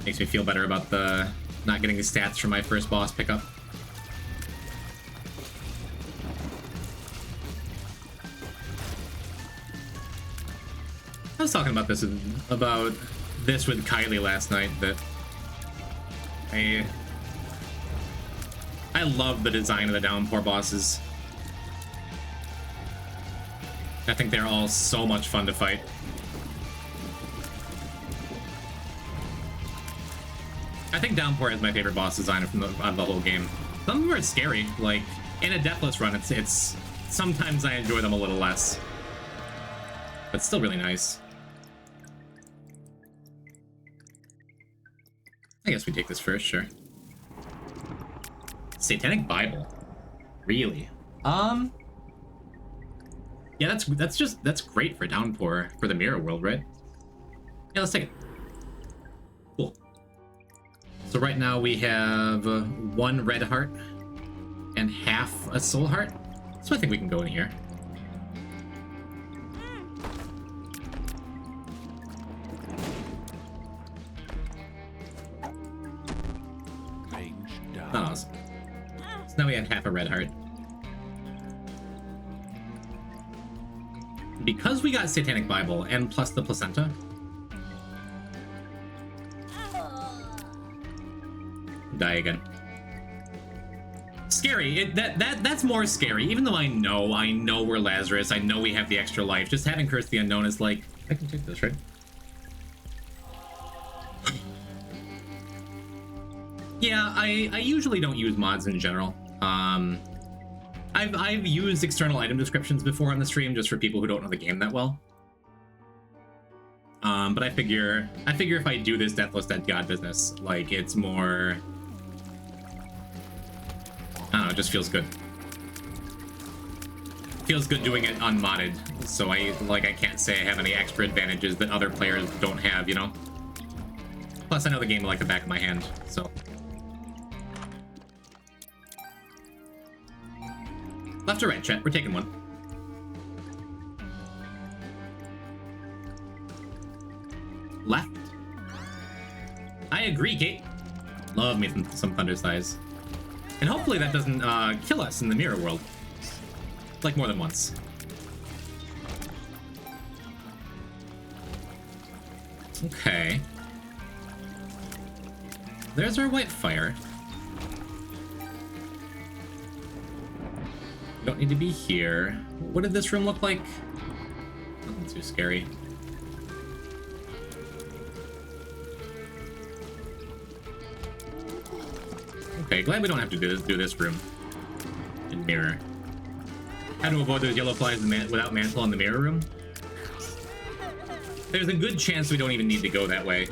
Makes me feel better about the not getting the stats from my first boss pickup. I was talking about this with Kylie last night, that I love the design of the Downpour bosses. I think they're all so much fun to fight. I think Downpour is my favorite boss design from the whole game. Some of them are scary, like in a Deathless run, it's sometimes I enjoy them a little less, but still really nice. I guess we take this first, sure. Satanic Bible. Really? Yeah, that's great for Downpour for the mirror world, right? Yeah, let's take it. Cool. So right now we have 1 red heart and half a soul heart. So I think we can go in here. Awesome. So now we have half a red heart. Because we got Satanic Bible and plus the placenta. Die again. Scary. That's more scary. Even though I know we're Lazarus. I know we have the extra life. Just having Curse the Unknown is like, I can take this, right? Yeah, I usually don't use mods in general. I I've used external item descriptions before on the stream just for people who don't know the game that well. But I figure if I do this Deathless Dead God business, like, it's more, I don't know, it just feels good. Feels good doing it unmodded, so I can't say I have any extra advantages that other players don't have, you know? Plus, I know the game like the back of my hand, so. Left or right, chat? We're taking one. Left. I agree, Kate. Love me some Thunder Thighs. And hopefully that doesn't kill us in the mirror world. Like more than once. Okay. There's our white fire. Don't need to be here. What did this room look like? Nothing too scary. Okay, glad we don't have to do this room in mirror. How to avoid those yellow flies without mantle in the mirror room? There's a good chance we don't even need to go that way.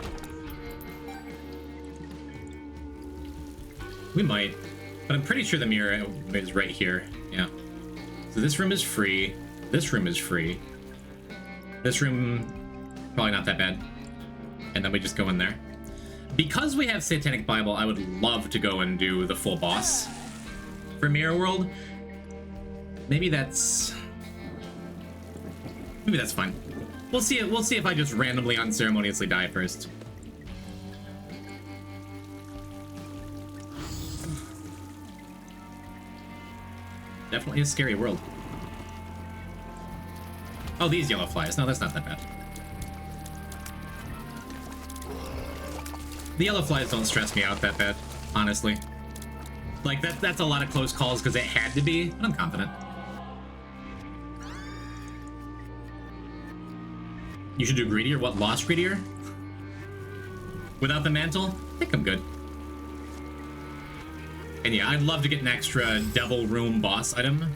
We might, but I'm pretty sure the mirror is right here. Yeah. So this room is free. This room is free. This room, probably not that bad. And then we just go in there. Because we have Satanic Bible, I would love to go and do the full boss for Mirror World. Maybe that's fine. We'll see if I just randomly unceremoniously die first. Definitely a scary world. Oh, these yellow flies. No, that's not that bad. The yellow flies don't stress me out that bad, honestly. Like, that's a lot of close calls because it had to be, but I'm confident. You should do greedier? What, lost greedier? Without the mantle? I think I'm good. And yeah, I'd love to get an extra Devil Room boss item.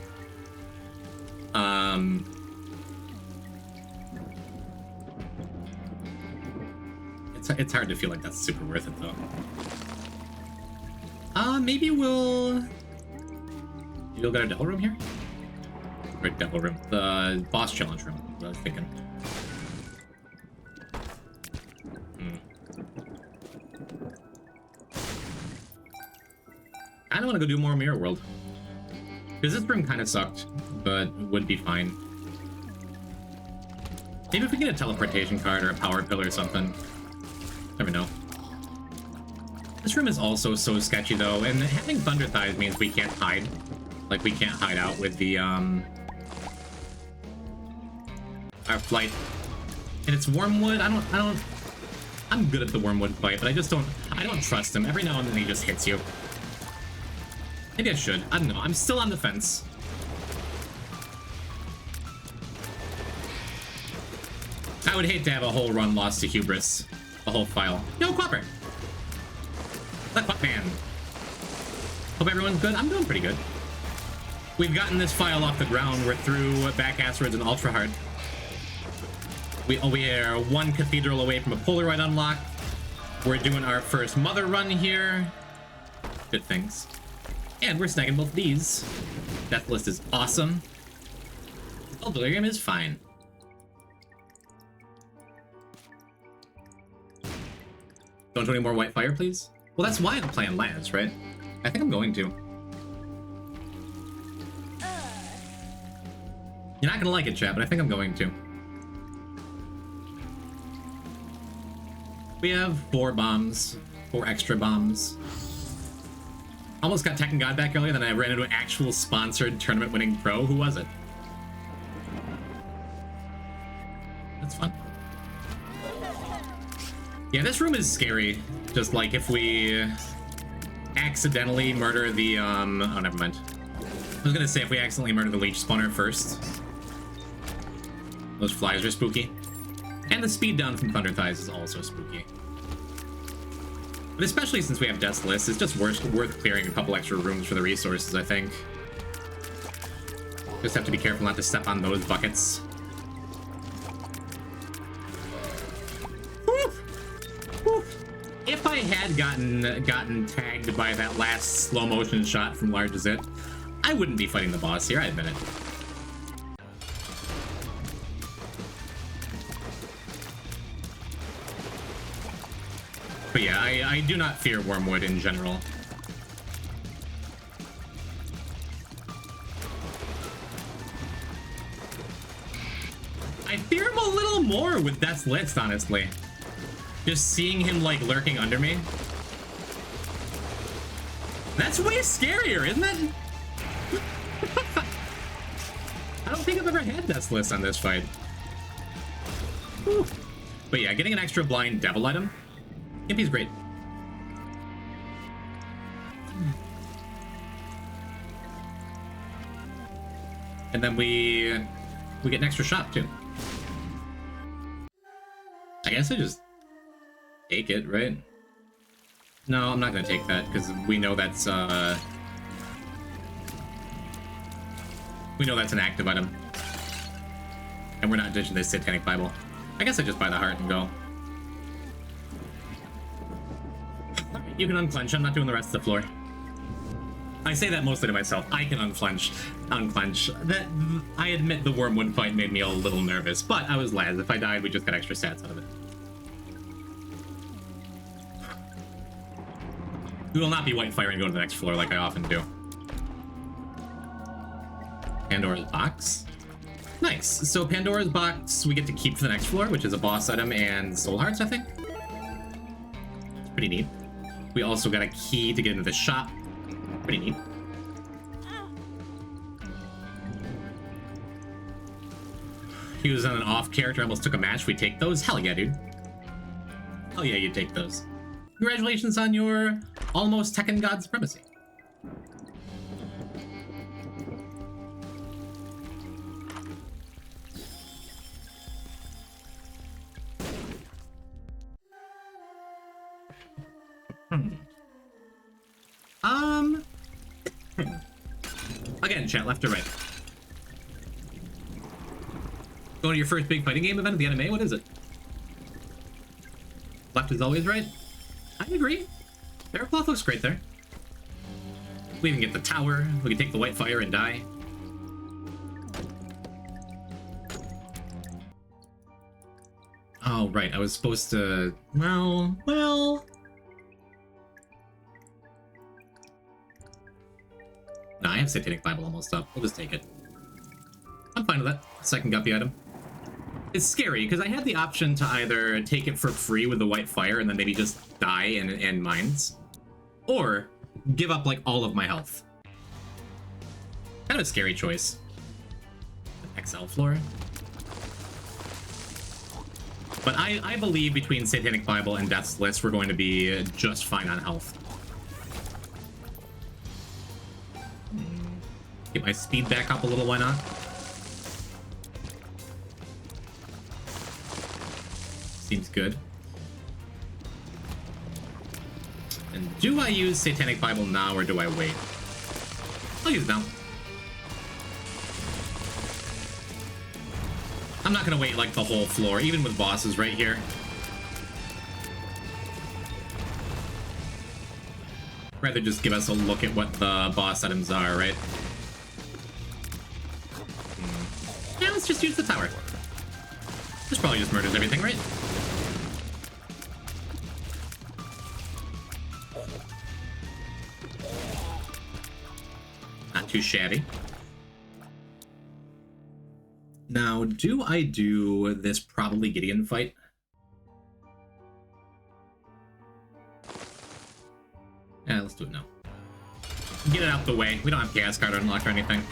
It's hard to feel like that's super worth it, though. Maybe we'll go to Devil Room here? Right, Devil Room. The boss challenge room, what I was thinking. I don't want to go do more Mirror World. Because this room kind of sucked, but would be fine. Maybe if we get a teleportation card or a power pill or something. Never know. This room is also so sketchy, though, and having Thunder Thighs means we can't hide. Like, we can't hide out with the, our flight. And it's Wormwood. I'm good at the Wormwood fight, but I don't trust him. Every now and then he just hits you. Maybe I should. I don't know. I'm still on the fence. I would hate to have a whole run lost to hubris. A whole file. Yo, Quapper! The Quapman. Hope everyone's good. I'm doing pretty good. We've gotten this file off the ground. We're through back asteroids and ultra hard. We are one cathedral away from a Polaroid unlock. We're doing our first mother run here. Good things. And we're snagging both these. Deathless is awesome. Oh, Delirium is fine. Don't do any more White Fire, please? Well, that's why I'm playing Lance, right? I think I'm going to. You're not gonna like it, chat, but I think I'm going to. We have 4 bombs, 4 extra bombs. Almost got Tekken God back earlier, then I ran into an actual sponsored tournament-winning pro. Who was it? That's fun. Yeah, this room is scary. Just like if we accidentally murder the, oh, never mind. I was gonna say if we accidentally murder the leech spawner first. Those flies are spooky. And the speed down from Thunder Thighs is also spooky. But especially since we have Deathless, it's just worth clearing a couple extra rooms for the resources, I think. Just have to be careful not to step on those buckets. Whew. Whew. If I had gotten tagged by that last slow motion shot from Large as It, I wouldn't be fighting the boss here, I admit it. But yeah, I do not fear Wormwood in general. I fear him a little more with Death's List, honestly. Just seeing him, like, lurking under me. That's way scarier, isn't it? I don't think I've ever had Death's List on this fight. Whew. But yeah, getting an extra blind devil item, Gimpy's great. And then we get an extra shot too. I guess I just take it, right? No, I'm not gonna take that because we know that's an active item, and we're not ditching this Satanic Bible. I guess I just buy the heart and go. You can unclench. I'm not doing the rest of the floor. I say that mostly to myself. I can unclench. That, I admit the Wormwood fight made me a little nervous, but I was glad. If I died, we just got extra stats out of it. We will not be white fire and go to the next floor like I often do. Pandora's box. Nice. So Pandora's box we get to keep for the next floor, which is a boss item and soul hearts, I think. It's pretty neat. We also got a key to get into the shop. Pretty neat. He was on an off character, almost took a match. We take those? Hell yeah, dude. Hell yeah, you take those. Congratulations on your almost Tekken God supremacy. Again, chat, left or right? Going to your first big fighting game event at the anime? What is it? Left is always right? I agree. Aircloth looks great there. We even get the tower. We can take the white fire and die. Oh, right. I was supposed to... Well... Nah, I have Satanic Bible almost up. We'll just take it. I'm fine with that. Second guppy item. It's scary, because I had the option to either take it for free with the white fire and then maybe just die and mines, or give up, like, all of my health. Kind of a scary choice. The XL floor. But I believe between Satanic Bible and Death's List, we're going to be just fine on health. Get my speed back up a little, why not? Seems good. And do I use Satanic Bible now, or do I wait? I'll use it now. I'm not gonna wait, like, the whole floor, even with bosses right here. Rather just give us a look at what the boss items are, right? Yeah, let's just use the tower. This probably just murders everything, right? Not too shabby. Now, do I do this probably Gideon fight? Yeah, let's do it now. Get it out the way. We don't have gas card unlocked or anything.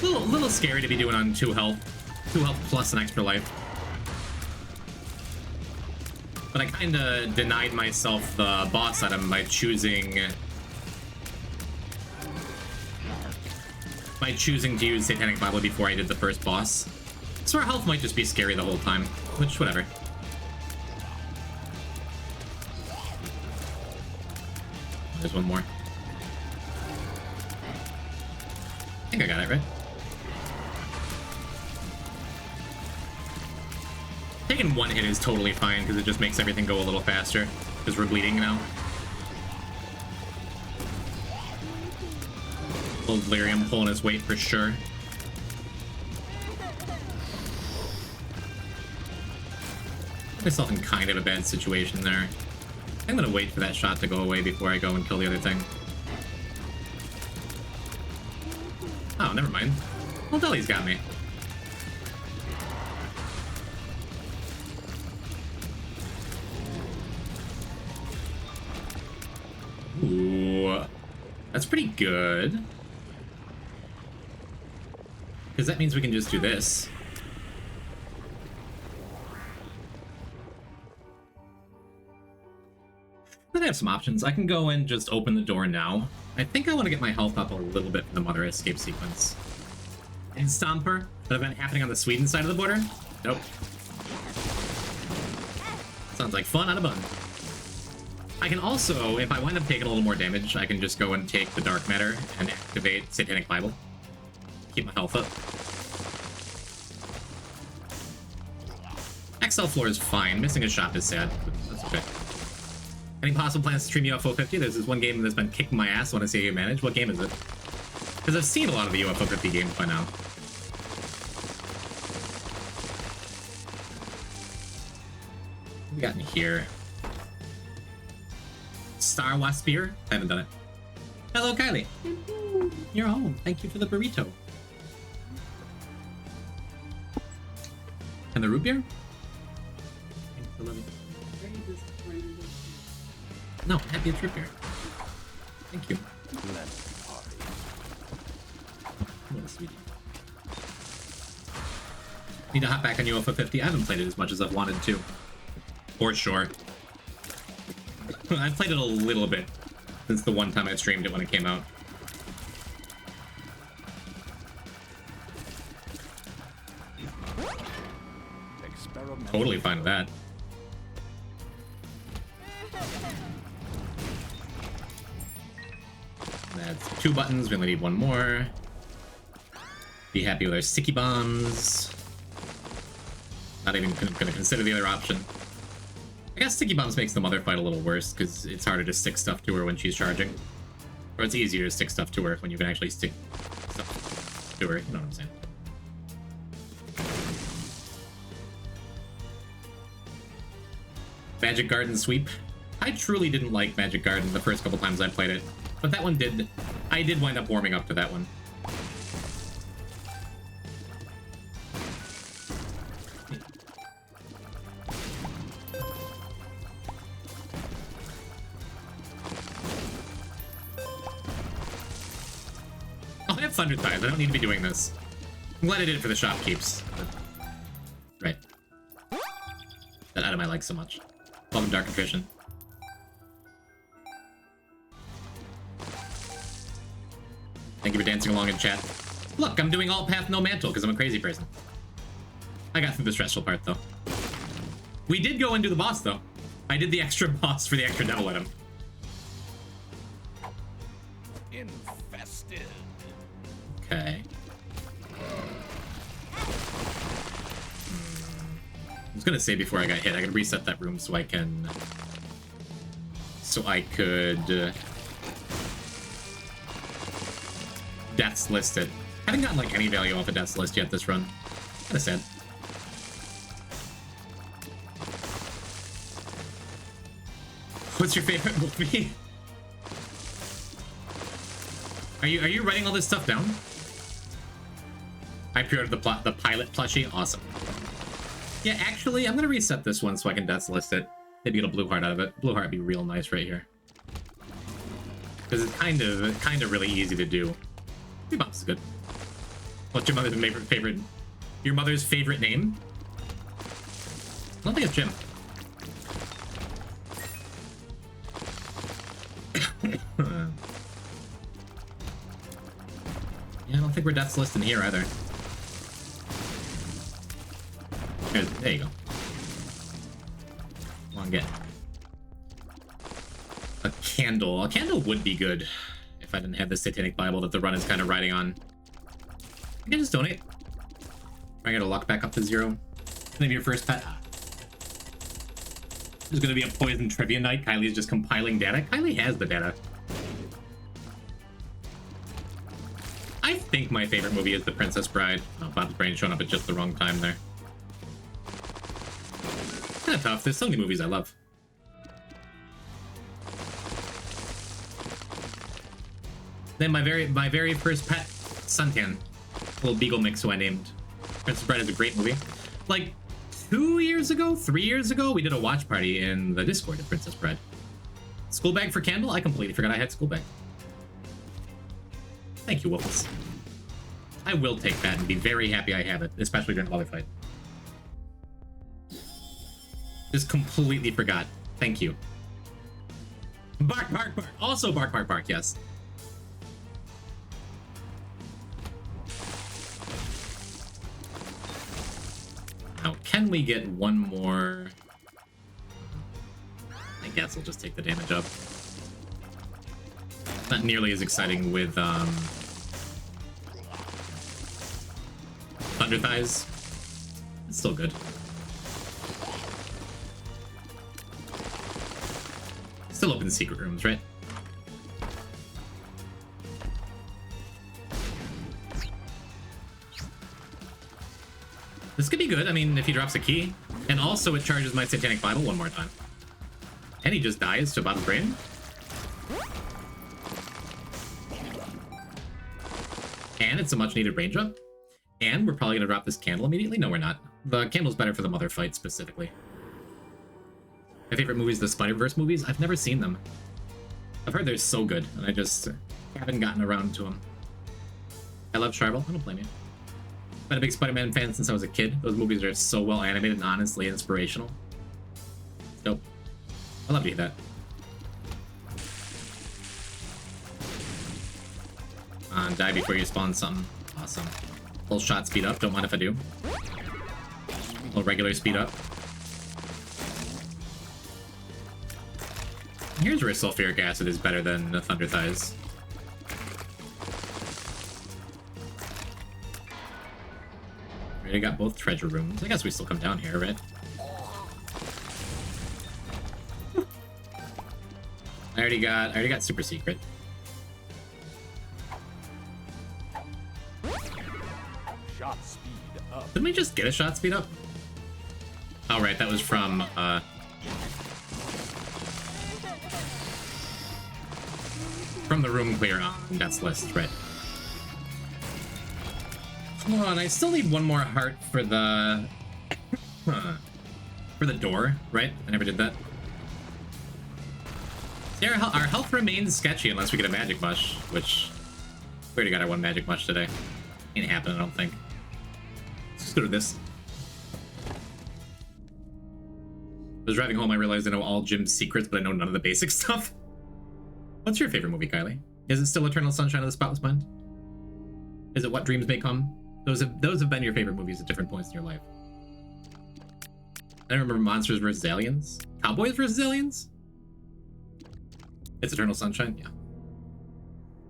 A little scary to be doing on 2 health. 2 health plus an extra life. But I kinda denied myself the boss item by choosing to use Satanic Bible before I did the first boss. So our health might just be scary the whole time, which, whatever. There's one more. think I got it right. Taking one hit is totally fine because it just makes everything go a little faster because we're bleeding now. Old Lyrium pulling his weight for sure. Put myself in kind of a bad situation there. I'm gonna wait for that shot to go away before I go and kill the other thing. Oh, never mind. Well, Deli's got me. Ooh, that's pretty good. Because that means we can just do this. Then I have some options. I can go and just open the door now. I think I want to get my health up a little bit for the Mother escape sequence. And Stomper, that event happening on the Sweden side of the border? Nope. Sounds like fun on a bun. I can also, if I wind up taking a little more damage, I can just go and take the Dark Matter and activate Satanic Bible. Keep my health up. XL floor is fine. Missing a shop is sad, but that's okay. Any possible plans to stream UFO 50? There's this one game that's been kicking my ass. I want to see how you manage. What game is it? Because I've seen a lot of the UFO 50 games by now. What have we got in here? Star Waspier? I haven't done it. Hello, Kylie. You're home. Thank you for the burrito. And the root beer? No, happy it's root beer. Thank you. What a sweetie. Need to hop back on UFO 50. I haven't played it as much as I've wanted to. For sure. I've played it a little bit since the one time I streamed it when it came out. Totally fine with that. That's 2 buttons. We only need 1 more. Be happy with our sticky bombs. Not even going to consider the other option. I guess sticky bombs makes the Mother fight a little worse because it's harder to stick stuff to her when she's charging. Or it's easier to stick stuff to her when you can actually stick stuff to her. You know what I'm saying? Magic Garden Sweep. I truly didn't like Magic Garden the first couple times I played it, but that one did. I did wind up warming up to that one. Oh, I have Thunder Thighs. I don't need to be doing this. I'm glad I did it for the shopkeeps. Right. That item I like so much. Welcome, Dark Attrition. Thank you for dancing along in chat. Look, I'm doing alt path no mantle because I'm a crazy person. I got through the stressful part though. We did go and do the boss though. I did the extra boss for the extra devil item. Infested. Okay. I was gonna say before I got hit, I could reset that room so I can... I could... Death's List it. I haven't gotten like any value off of Death's List yet this run. Kinda sad. What's your favorite movie? Are you writing all this stuff down? I pre-ordered the pilot plushie. Awesome. Yeah, actually, I'm gonna reset this one so I can Death's List it. Maybe get a blue heart out of it. Blue heart would be real nice right here. Because it's kind of really easy to do. 3 bombs is good. What's your mother's favorite? Your mother's favorite name? I don't think it's Jim. Yeah, I don't think we're Death's List in here either. There you go. Come on, get a candle. A candle would be good if I didn't have the Satanic Bible that the run is kind of riding on. You can just donate. I gotta luck back up to 0. Name your first pet. There's gonna be a poison trivia night. Kylie's just compiling data. Kylie has the data. I think my favorite movie is The Princess Bride. Oh, Bob's brain showing up at just the wrong time there. Kind of tough. There's so many movies I love. Then my very first pet, Suntan, little beagle mix who I named. Princess Bride is a great movie. Like 3 years ago, we did a watch party in the Discord of Princess Bride. School bag for Candle? I completely forgot I had school bag. Thank you, Wolfs. I will take that and be very happy I have it, especially during the Mother fight. Just completely forgot. Thank you. Bark, bark, bark. Also bark, bark, bark, yes. Now, can we get one more? I guess I'll just take the damage up. Not nearly as exciting with Thunder Thighs. It's still good. Still open secret rooms, right? This could be good. I mean, if he drops a key. And also it charges my Satanic Bible one more time. And he just dies to Bob's brain. And it's a much needed range up. And we're probably gonna drop this candle immediately. No, we're not. The candle's better for the Mother fight specifically. My favorite movies, the Spider-Verse movies. I've never seen them. I've heard they're so good, and I just haven't gotten around to them. I love Charvel. I don't blame you. I've been a big Spider-Man fan since I was a kid. Those movies are so well animated and honestly inspirational. It's dope. I love to hear that. Die before you spawn something. Awesome. Full shot speed up. Don't mind if I do. A little regular speed up. Here's where sulfuric acid is better than the Thunder Thighs. Already got both treasure rooms. I guess we still come down here, right? I already got super secret. Shot speed up. Didn't we just get a shot speed up? Oh, right, that was from the room clear on Death's List, right? Hold on, I still need one more heart for the for the door, right? I never did that. See, our health remains sketchy unless we get a magic mush, which we already got our one magic mush today. Ain't happening, I don't think. Let's just go to this. I was driving home, I realized I know all Jim's secrets, but I know none of the basic stuff. What's your favorite movie, Kylie? Is it still Eternal Sunshine of the Spotless Mind? Is it What Dreams May Come? Those have been your favorite movies at different points in your life. I remember Monsters vs. Aliens. Cowboys vs. Aliens? It's Eternal Sunshine? Yeah.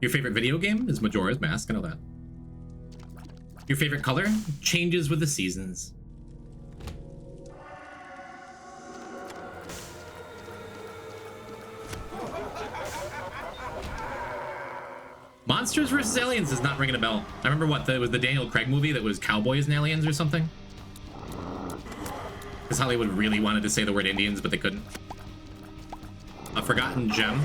Your favorite video game is Majora's Mask, I know that. Your favorite color? Changes with the seasons. Monsters vs. Aliens is not ringing a bell. I remember it was the Daniel Craig movie that was Cowboys and Aliens or something. Because Hollywood really wanted to say the word Indians, but they couldn't. A Forgotten Gem.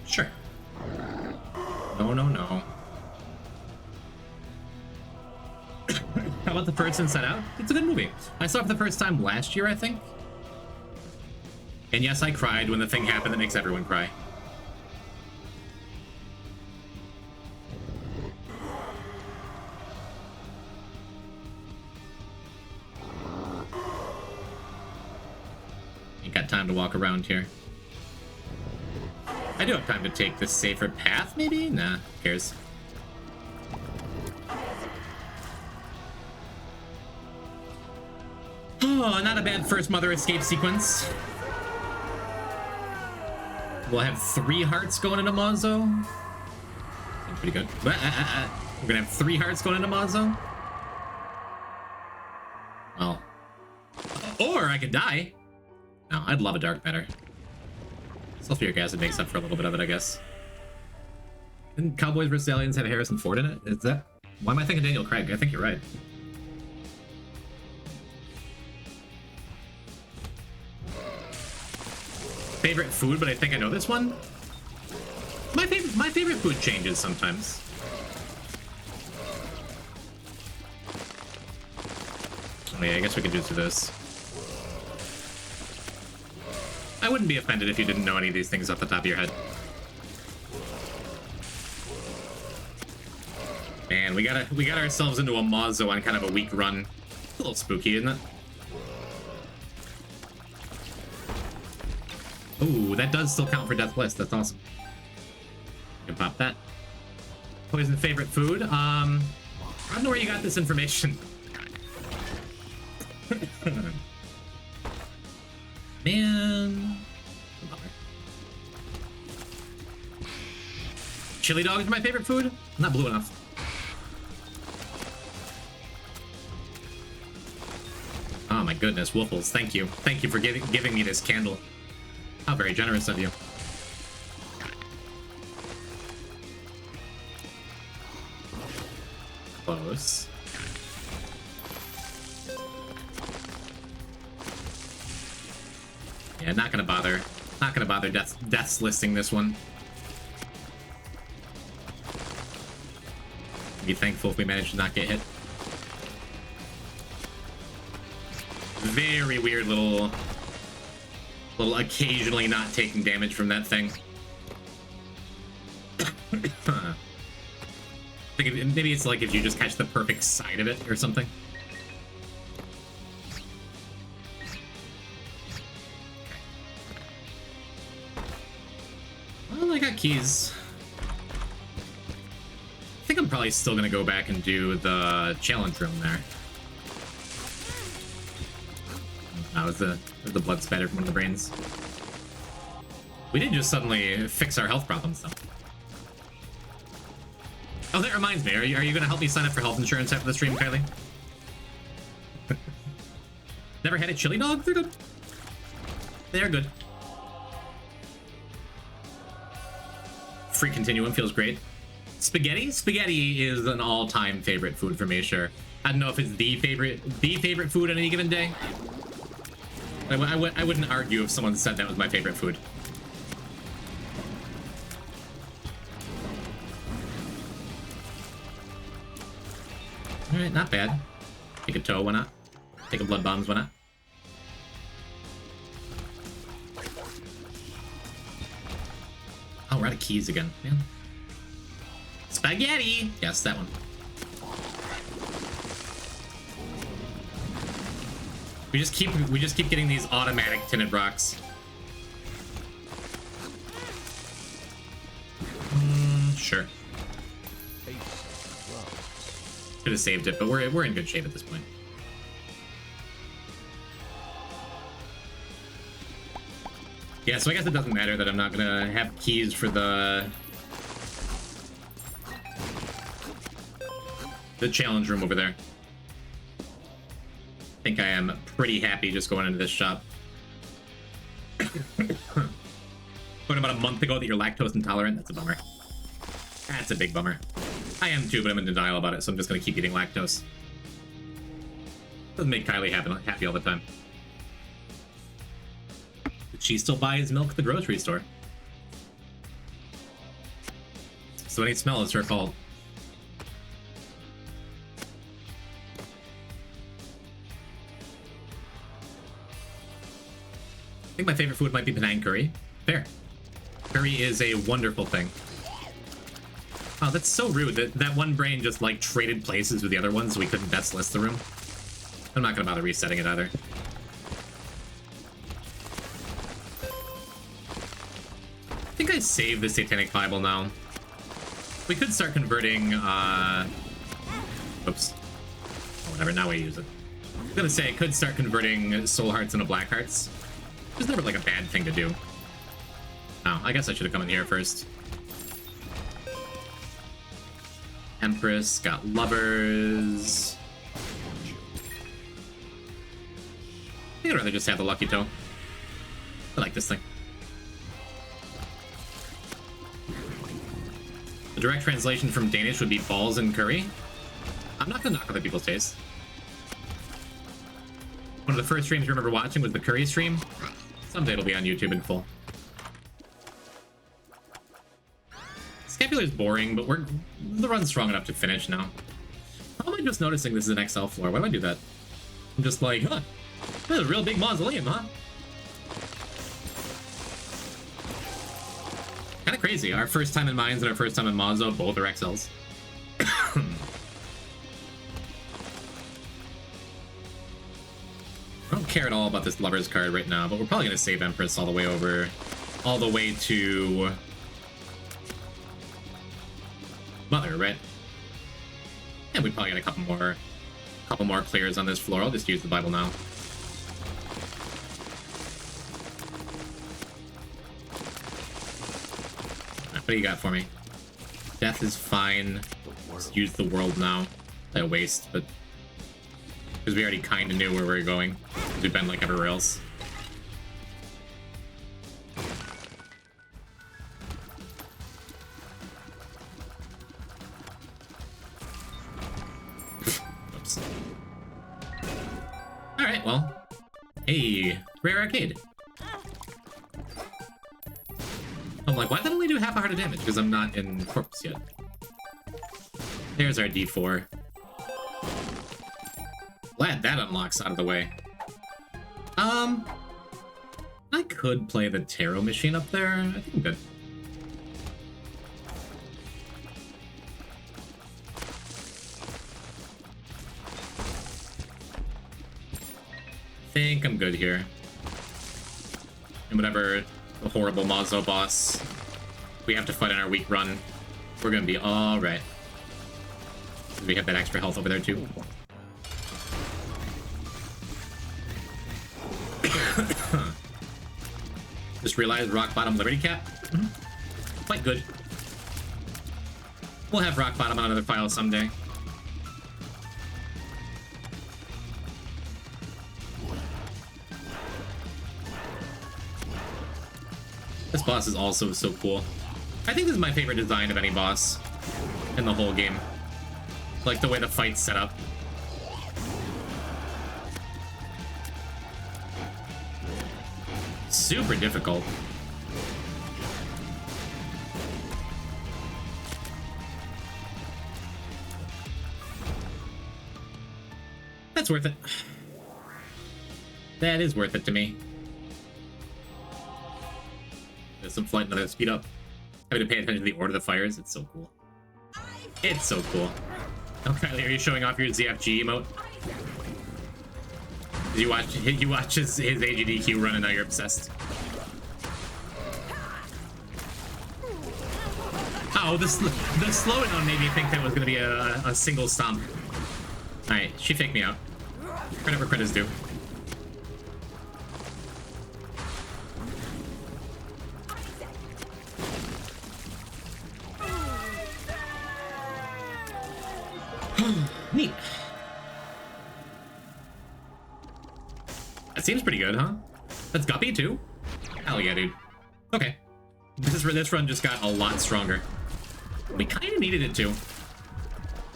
Sure. No, no, no. How about The First Inside Out? It's a good movie. I saw it for the first time last year, I think. And yes, I cried when the thing happened that makes everyone cry. Ain't got time to walk around here. I do have time to take the safer path, maybe? Nah, who cares? Oh, not a bad first Mother escape sequence. We'll have 3 hearts going into Mazo. Seems pretty good. We're gonna have 3 hearts going into Mazo. Well. Or I could die. No, I'd love a dark matter. Sulfuric acid makes up for a little bit of it, I guess. Didn't Cowboys vs. Aliens have Harrison Ford in it? Is that... Why am I thinking Daniel Craig? I think you're right. Favorite food, but I think I know this one. My favorite food changes sometimes. Oh yeah, I guess we could just do this. I wouldn't be offended if you didn't know any of these things off the top of your head. Man, we got ourselves into a Mazo on kind of a weak run. It's a little spooky, isn't it? Ooh, that does still count for Deathless. That's awesome. You can pop that. Poison favorite food? I don't know where you got this information. Man. Chili dog is my favorite food? I'm not blue enough. Oh my goodness, Woofles, thank you. Thank you for giving me this candle. How very generous of you. Close. Yeah, not gonna bother. Not gonna bother deaths listing this one. Be thankful if we manage to not get hit. Very weird little occasionally not taking damage from that thing. Maybe it's like if you just catch the perfect side of it or something. Well, I got keys. I think I'm probably still gonna go back and do the challenge room there. That was the blood spatter from one of the brains. We didn't just suddenly fix our health problems, though. Oh, that reminds me. Are you going to help me sign up for health insurance after the stream, Kylie? Never had a chili dog? They're good. They're good. Free continuum feels great. Spaghetti? Spaghetti is an all-time favorite food for me, sure. I don't know if it's the favorite food on any given day. I wouldn't argue if someone said that was my favorite food. Alright, not bad. Take a toe, why not? Take a blood bombs, why not? Oh, we're out of keys again, man. Spaghetti! Yes, that one. We just keep getting these automatic tinted rocks. Sure. Could have saved it, but we're in good shape at this point. Yeah, so I guess it doesn't matter that I'm not gonna have keys for the challenge room over there. I think I am pretty happy just going into this shop. Learned about a month ago that you're lactose intolerant. That's a bummer. That's a big bummer. I am too, but I'm in denial about it, so I'm just gonna keep eating lactose. Doesn't make Kylie happy all the time. But she still buys milk at the grocery store. So any smell is her fault. I think my favorite food might be Penang curry. Fair. Curry is a wonderful thing. Oh, that's so rude that that one brain just like traded places with the other ones so we couldn't deaths list the room. I'm not gonna bother resetting it either. I think I saved the Satanic Bible now. We could start converting, oops. Oh, whatever, now we use it. I was gonna say, I could start converting soul hearts into black hearts. It's never like a bad thing to do. Oh, I guess I should have come in here first. Empress, got lovers. I think I'd rather just have the lucky toe. I like this thing. The direct translation from Danish would be balls and curry. I'm not gonna knock other people's taste. One of the first streams I remember watching was the curry stream. Someday it'll be on YouTube in full. Scapular's boring, but the run's strong enough to finish now. How am I just noticing this is an XL floor? Why do I do that? I'm just like, huh, this is a real big mausoleum, huh? Kind of crazy. Our first time in Mines and our first time in Mauzo, both are XLs. I don't care at all about this Lover's card right now, but we're probably going to save Empress all the way over, all the way to Mother, right? And we probably got a couple more clears on this floor. I'll just use the Bible now. What do you got for me? Death is fine. Let's use the world now. A waste, but because we already kind of knew where we were going. We've been like everywhere else. Oops. All right, well, hey, rare arcade. I'm like, why did that only do half a heart of damage? Because I'm not in corpse yet. There's our D4. Glad that unlocks out of the way. I could play the tarot machine up there. I think I'm good. I think I'm good here. And whatever the horrible Mauzo boss we have to fight in our week run, we're gonna be alright. We have that extra health over there too. Just realized rock bottom Liberty Cap. Quite good. We'll have rock bottom on another file someday. This boss is also so cool. I think this is my favorite design of any boss in the whole game. Like the way the fight's set up. Super difficult. That's worth it. That is worth it to me. There's some flight and other speed up. Having to pay attention to the order of the fires, it's so cool. It's so cool. Okay, are you showing off your ZFG emote? You watch his AGDQ run and now you're obsessed. Oh, the slowdown made me think that was gonna be a single stomp. Alright, she faked me out. Credit where credit's due. Neat. That seems pretty good, huh? That's Guppy too? Hell yeah, dude. Okay. This run just got a lot stronger. We kind of needed it to.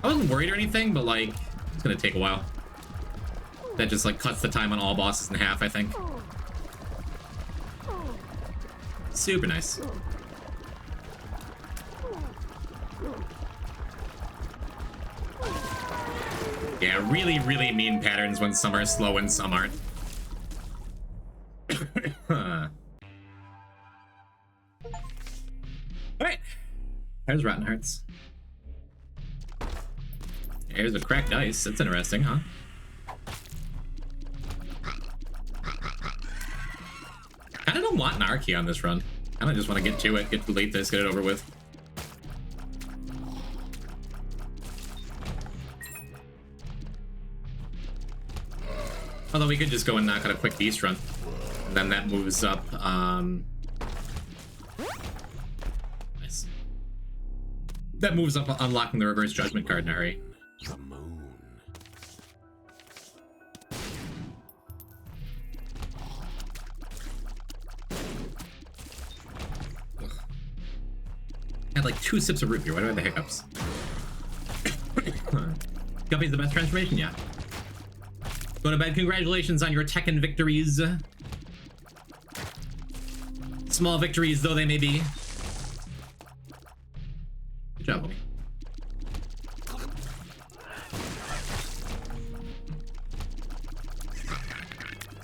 I wasn't worried or anything, but like, it's gonna take a while. That just like cuts the time on all bosses in half, I think. Super nice. Yeah, really, really mean patterns when some are slow and some aren't. Alright. There's Rotten Hearts. Here's a cracked ice. That's interesting, huh? I don't want an Archie on this run. I just want to get to it, get to late this, get it over with. Although we could just go and knock out a quick beast run. And then that moves up, That moves up, unlocking the reverse judgment card in a hurry. The moon. Ugh. I had like 2 sips of root beer. Why do I have the hiccups? Guppy's the best transformation, yeah. Go to bed. Congratulations on your Tekken victories. Small victories, though they may be. Good job, homie.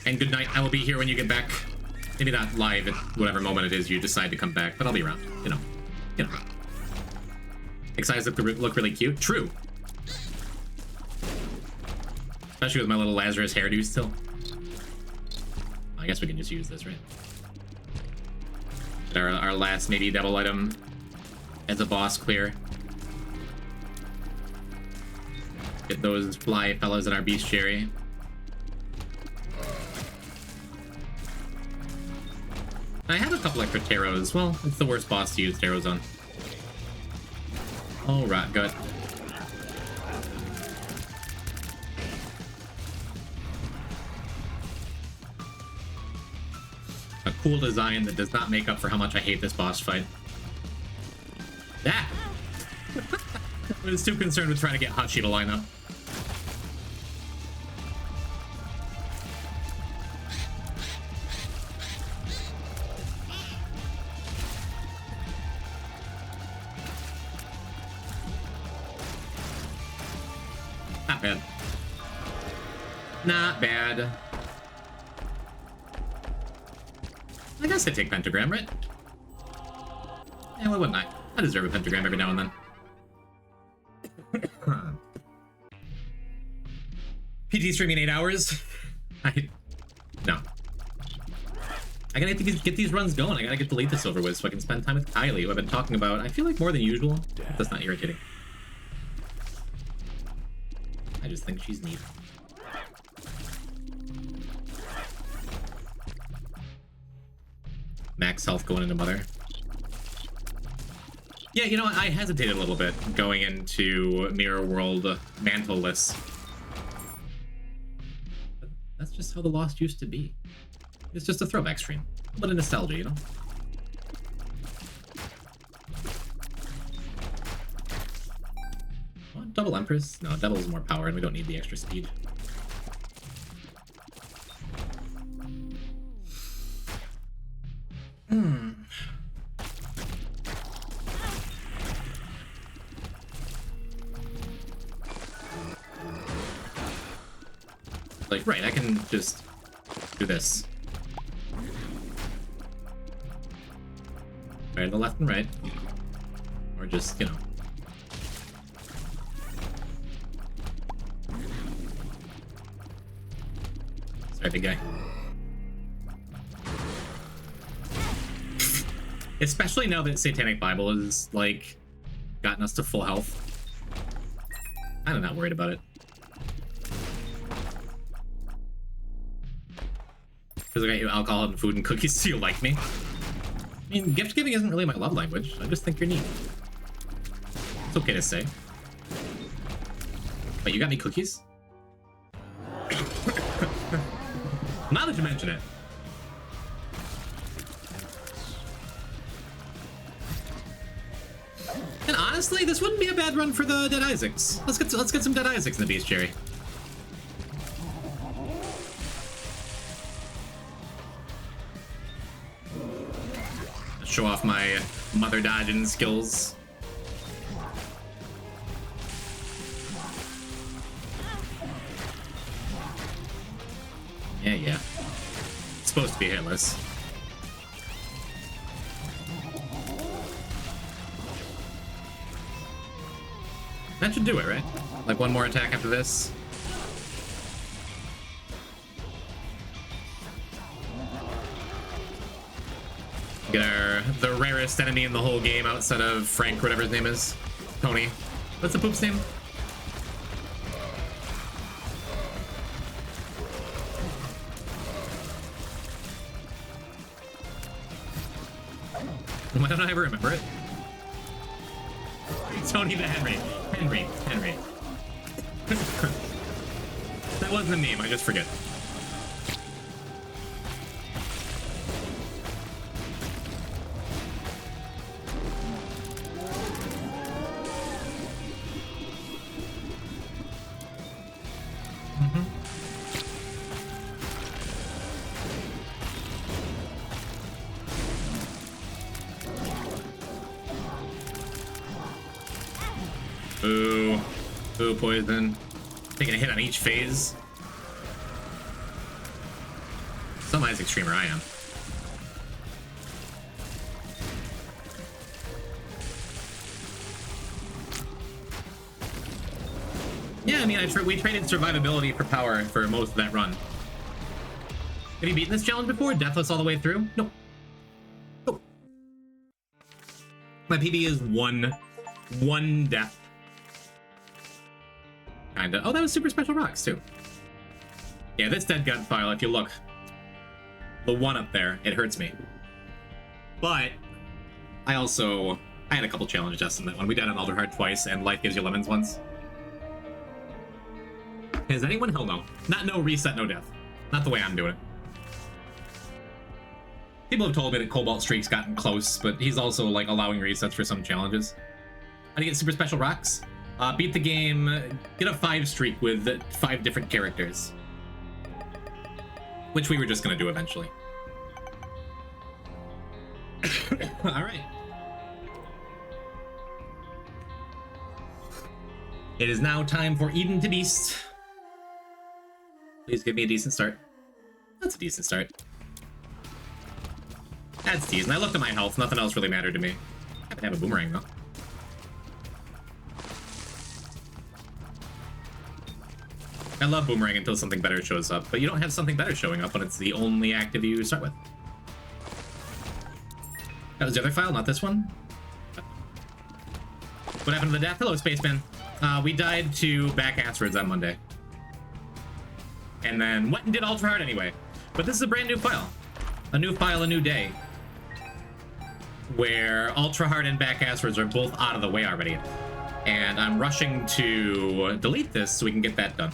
And good night. I will be here when you get back. Maybe not live at whatever moment it is you decide to come back, but I'll be around. You know. Excited look really cute. True. Especially with my little Lazarus hairdo still. I guess we can just use this, right? Get our last maybe double item as a boss clear. Get those fly fellows in our bestiary. I have a couple extra taros. Well, it's the worst boss to use taros on. Oh, rot gut. A cool design that does not make up for how much I hate this boss fight. Ah! I was too concerned with trying to get Hachi to line up. Not bad. Not bad. I guess I take pentagram, right? Yeah, why wouldn't I? I deserve a pentagram every now and then. PT streaming 8 hours? No. I gotta get these runs going. I gotta get the latest over with so I can spend time with Kylie, who I've been talking about, I feel like more than usual. That's not irritating. I just think she's neat. Max health going into Mother. Yeah, you know what? I hesitated a little bit going into Mirror World mantle-less. But that's just how the Lost used to be. It's just a throwback stream. But a nostalgia, you know? What? Double Empress? No, Devil's more power and we don't need the extra speed. Like, right, I can just do this. Right, the left and right. Or just, you know. Sorry, big guy. Especially now that Satanic Bible has, like, gotten us to full health. I'm not worried about it. Because I got you alcohol and food and cookies, so you like me. I mean, gift giving isn't really my love language. I just think you're neat. It's okay to say. Wait, you got me cookies? Now that you mention it. And honestly, this wouldn't be a bad run for the Dead Isaacs. Let's get some Dead Isaacs in the bestiary. Show off my mother dodging skills. Yeah. It's supposed to be hitless. That should do it, right? Like one more attack after this. Get the rarest enemy in the whole game outside of Frank, whatever his name is. Tony. What's the poop's name? Why don't I ever remember it? Tony the Henry. Henry. That wasn't a name, I just forget. Ooh. Ooh, poison. Taking a hit on each phase. Some Isaac streamer I am. Yeah, I mean, we traded survivability for power for most of that run. Have you beaten this challenge before? Deathless all the way through? Nope. Nope. My PB is one death. Kinda. Oh, that was super special rocks, too. Yeah, this Dead God file, if you look, the one up there, it hurts me. But I had a couple challenge deaths in that one. We died on Alder Heart twice, and life gives you lemons once. Has anyone? Hell no. Not no reset, no death. Not the way I'm doing it. People have told me that Cobalt Streak's gotten close, but he's also, like, allowing resets for some challenges. How do you get super special rocks? Beat the game, get a 5 streak with 5 different characters. Which we were just gonna do eventually. Alright. It is now time for Eden to Beast. Please give me a decent start. That's a decent start. That's decent. I looked at my health, nothing else really mattered to me. I happen to have a boomerang though. I love boomerang until something better shows up, but you don't have something better showing up when it's the only active you start with. That was the other file, not this one. What happened to the death? Hello, Spaceman. We died to back asteroids on Monday. And then went and did ultra hard anyway. But this is a brand new file. A new file, a new day. Where ultra hard and back asteroids are both out of the way already. And I'm rushing to delete this so we can get that done.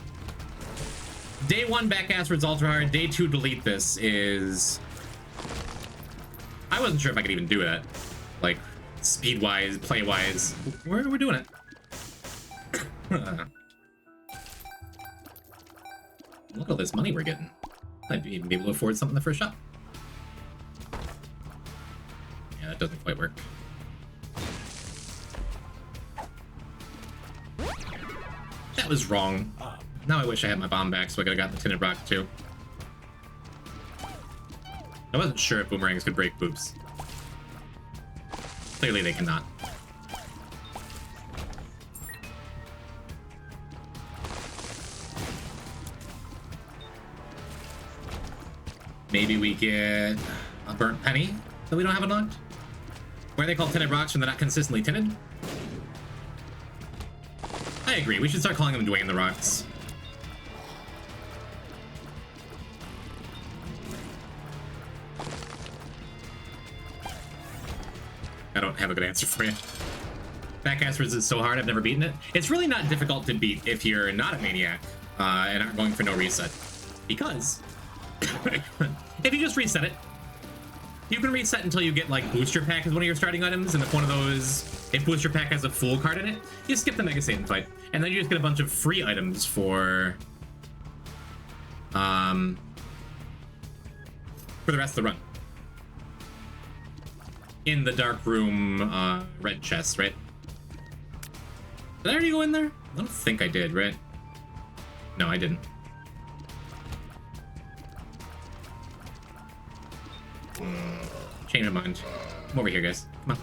Day 1, back asteroids, ultra hard. Day 2, delete this is... I wasn't sure if I could even do that. Like, speed-wise, play-wise. We're doing it. Look at all this money we're getting. I'd even be able to afford something the first shot. Yeah, that doesn't quite work. That was wrong. Now I wish I had my bomb back so I could've got the tinted rock too. I wasn't sure if boomerangs could break boobs. Clearly they cannot. Maybe we get a burnt penny that we don't have unlocked? Why are they called tinted rocks when they're not consistently tinted? I agree, we should start calling them Dwayne the Rocks. I don't have a good answer for you. Back asteroids is so hard, I've never beaten it. It's really not difficult to beat if you're not a maniac and aren't going for no reset. Because if you just reset it, you can reset until you get like Booster Pack as one of your starting items, and if one of those, if Booster Pack has a full card in it, you skip the Mega Satan fight, and then you just get a bunch of free items for the rest of the run. In the dark room, red chest, right? Did I already go in there? I don't think I did, right? No, I didn't. Change of mind. Come over here, guys. Come on.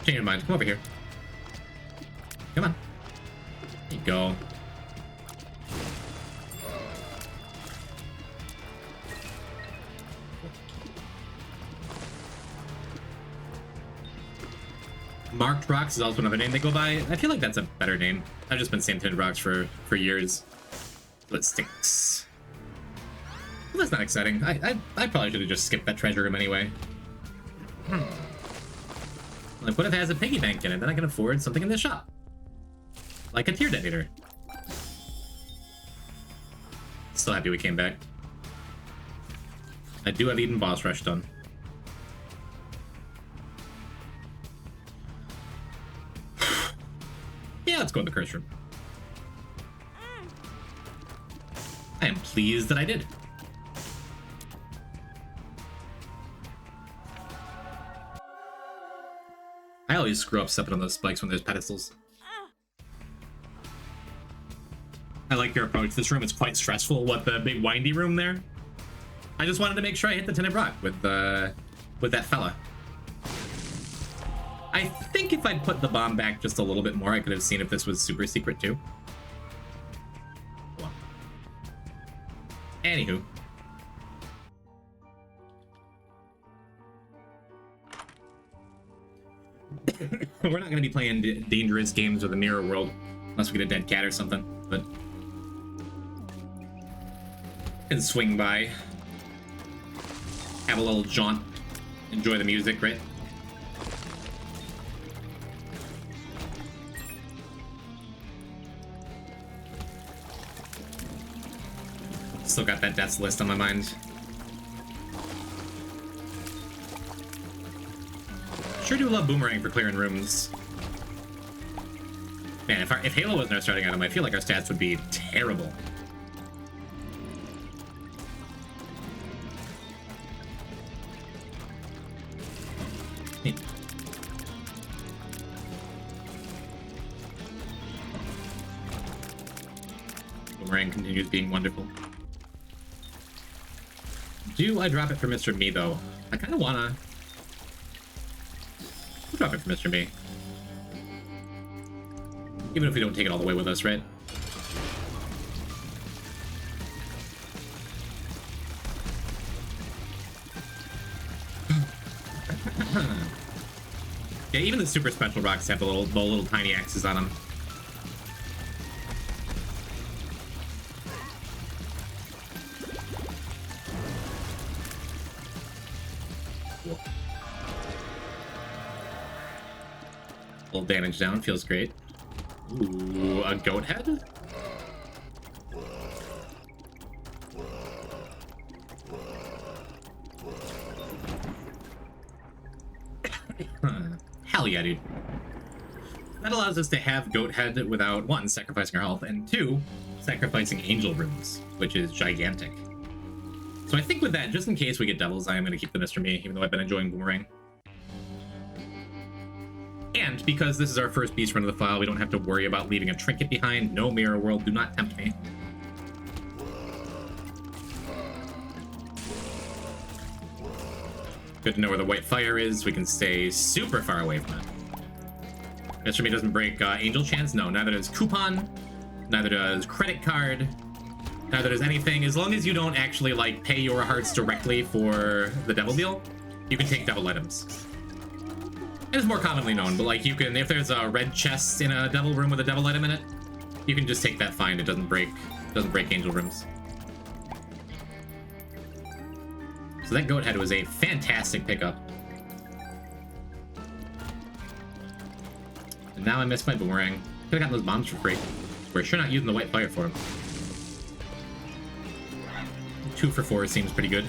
Change of mind. Come over here. Come on. There you go. Marked Rocks is also another name they go by. I feel like that's a better name. I've just been saying Tinted Rocks for years. So it stinks. Well, that's not exciting. I probably should have just skipped that treasure room anyway. Like, what if it has a piggy bank in it? Then I can afford something in the shop. Like a tier detonator. Still happy we came back. I do have Eden Boss Rush done. Yeah, let's go in the curse room. I am pleased that I did. I always screw up stepping on those spikes when there's pedestals. I like your approach. This room is quite stressful. What, the big windy room there? I just wanted to make sure I hit the Tinted Rock with that fella. I think if I'd put the bomb back just a little bit more, I could have seen if this was super secret too. Well. Anywho. We're not going to be playing dangerous games with a mirror world unless we get a dead cat or something, but can swing by, have a little jaunt, enjoy the music, right? Still got that deaths list on my mind. Sure do love Boomerang for clearing rooms. Man, if Halo wasn't our starting item, I feel like our stats would be terrible. Boomerang continues being wonderful. Do I drop it for Mr. Me, though? I kind of wanna... We'll drop it for Mr. Me. Even if we don't take it all the way with us, right? Yeah, even the super special rocks have the little tiny axes on them. Cool. A little damage down, feels great. Ooh, a goat head? Hell yeah, dude. That allows us to have goat head without, one, sacrificing our health, and two, sacrificing angel runes, which is gigantic. So I think with that, just in case we get devils, I am going to keep the Mr. Me, even though I've been enjoying Boomerang. And because this is our first beast run of the file, we don't have to worry about leaving a trinket behind. No mirror world, do not tempt me. Good to know where the white fire is. We can stay super far away from it. Mr. Me doesn't break angel chance. No, neither does coupon. Neither does credit card. Neither does anything. As long as you don't actually like pay your hearts directly for the devil deal, you can take devil items. It is more commonly known, but like you can, if there's a red chest in a devil room with a devil item in it, you can just take that fine. It doesn't break angel rooms. So that goat head was a fantastic pickup. And now I missed my boomerang. Could've gotten those bombs for free. We're sure not using the white fire for them. 2 for 4 seems pretty good.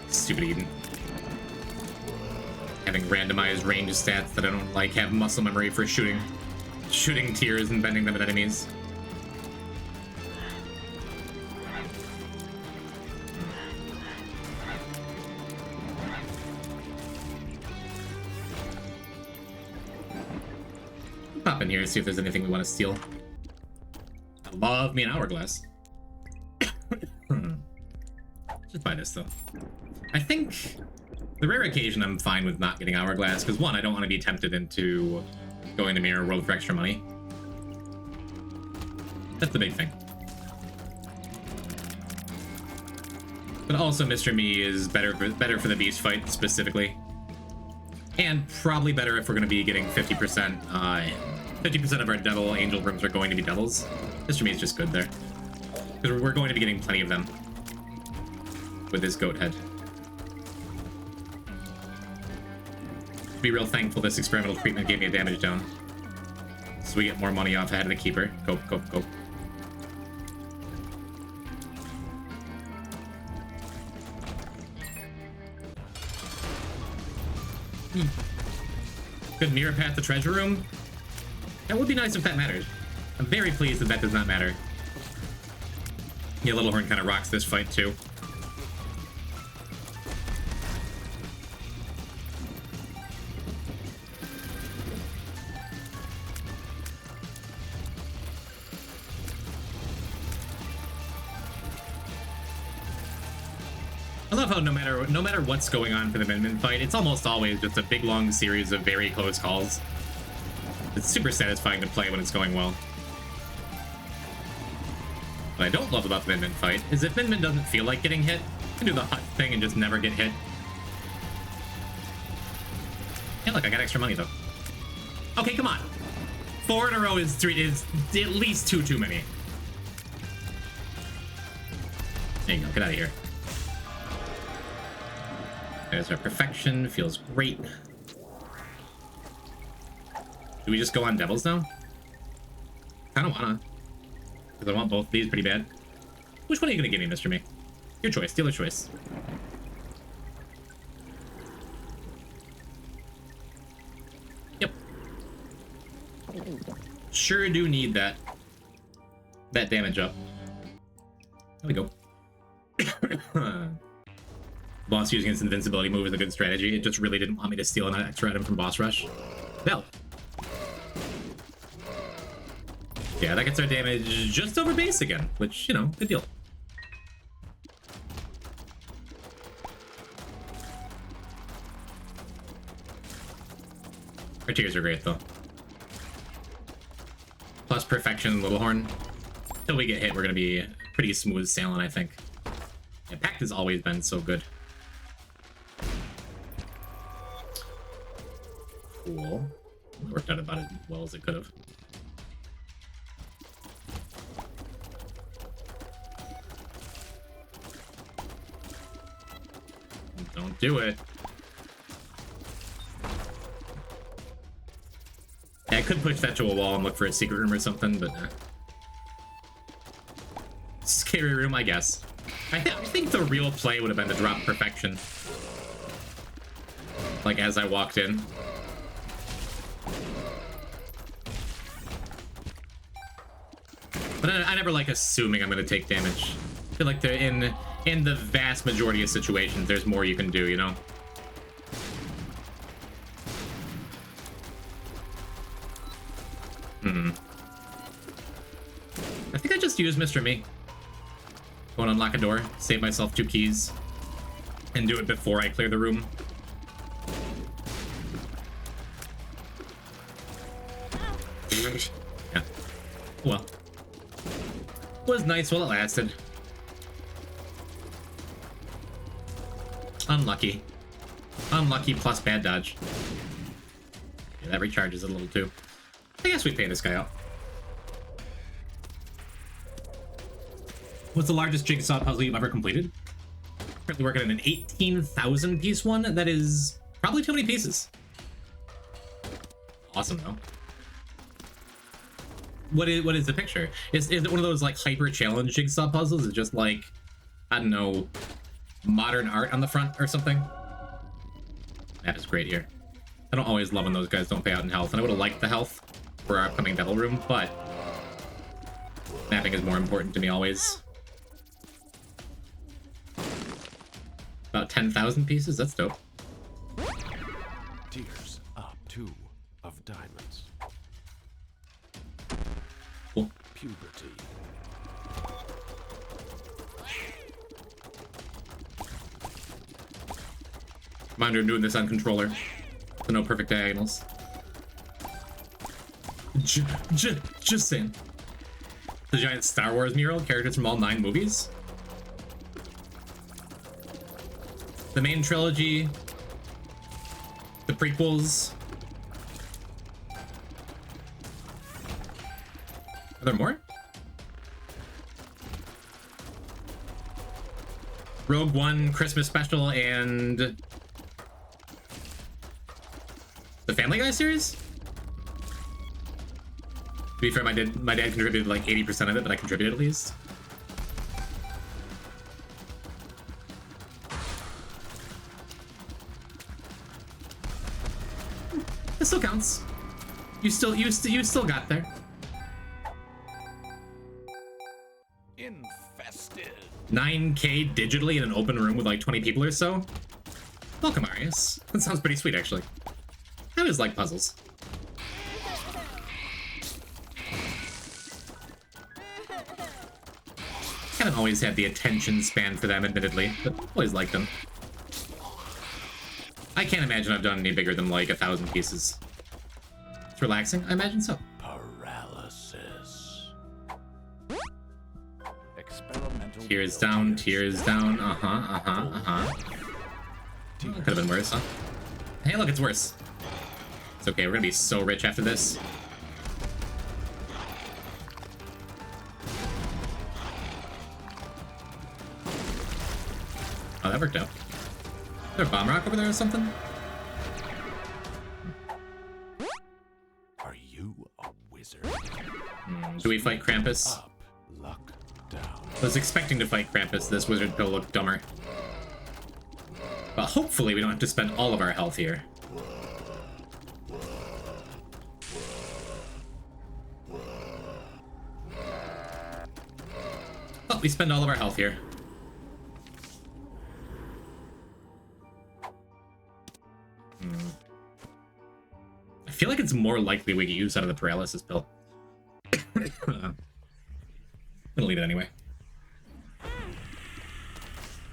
Stupid Eden. Having randomized range stats that I don't like, have muscle memory for shooting tiers and bending them at enemies. Pop in here, see if there's anything we want to steal. I love me an hourglass. Just buy this though. I think the rare occasion I'm fine with not getting hourglass, because one, I don't want to be tempted into going to mirror world for extra money. That's the big thing. But also Mr. Me is better for the beast fight specifically. And probably better if we're going to be getting 50% 50% of our devil angel rooms are going to be devils. This for me is just good there. Because we're going to be getting plenty of them with this goat head. Be real thankful this experimental treatment gave me a damage down. So we get more money off ahead of the keeper. Go, go, go. Good mirror path to treasure room. That would be nice if that mattered. I'm very pleased that that does not matter. Yeah, Littlehorn kind of rocks this fight too. I love how no matter what's going on for the Min fight, it's almost always just a big long series of very close calls. It's super satisfying to play when it's going well. What I don't love about the Min fight is if Min doesn't feel like getting hit, you can do the hut thing and just never get hit. Hey, look, I got extra money though. Okay, come on. 4 in a row is at least two too many. There you go, get out of here. There's our perfection, feels great. Do we just go on devils now? Kinda wanna. Because I want both of these pretty bad. Which one are you gonna give me, Mr. Me? Your choice, dealer choice. Yep. Sure do need that damage up. There we go. Boss using its invincibility move is a good strategy. It just really didn't want me to steal an extra item from boss rush. Well. Yeah, that gets our damage just over base again, which, you know, good deal. Our tears are great, though. Plus perfection, Littlehorn. Until we get hit, we're going to be pretty smooth sailing, I think. Yeah, Pact has always been so good. Cool. Worked out about as well as it could have. Don't do it. Yeah, I could push that to a wall and look for a secret room or something, but scary room, I guess. I think the real play would have been to drop perfection. Like, as I walked in. But I never like assuming I'm going to take damage. I feel like they're in the vast majority of situations, there's more you can do, you know? I think I just used Mr. Me. Go and unlock a door, save myself 2 keys, and do it before I clear the room. Yeah. Well. Was nice while it lasted. Unlucky. Unlucky plus bad dodge. Yeah, that recharges a little too. I guess we pay this guy out. What's the largest jigsaw puzzle you've ever completed? Currently working on an 18,000 piece one. That is probably too many pieces. Awesome though. What is the picture? Is it one of those like hyper challenge jigsaw puzzles? Is it just like, I don't know, modern art on the front or something? That is great here. I don't always love when those guys don't pay out in health, and I would have liked the health for our upcoming devil room, but mapping is more important to me always. About 10,000 pieces? That's dope. Tears up 2 of diamonds. Cool. Puberty. Reminder, I'm doing this on controller, so no perfect diagonals. Just saying. The giant Star Wars mural, characters from all 9 movies. The main trilogy, the prequels, Are there more? Rogue One Christmas special and the Family Guy series? To be fair, my dad contributed like 80% of it, but I contributed at least. It still counts. You still got there. Infested. 9K digitally in an open room with like 20 people or so. Welcome, Arius. That sounds pretty sweet, actually. I always like puzzles. Haven't always had the attention span for them, admittedly, but always liked them. I can't imagine I've done any bigger than like 1,000 pieces. It's relaxing? I imagine so. Paralysis. Experimental. Tears down, tears down. Could have been worse, huh? Hey, look, it's worse. It's okay, we're gonna be so rich after this. Oh, that worked out. Is there a bomb rock over there or something? Are you a wizard? Do we fight Krampus? Up, luck down. I was expecting to fight Krampus. This wizard pill looked dumber. But hopefully we don't have to spend all of our health here. Oh, we spend all of our health here. I feel like it's more likely we get use out of the paralysis pill. I'm gonna leave it anyway.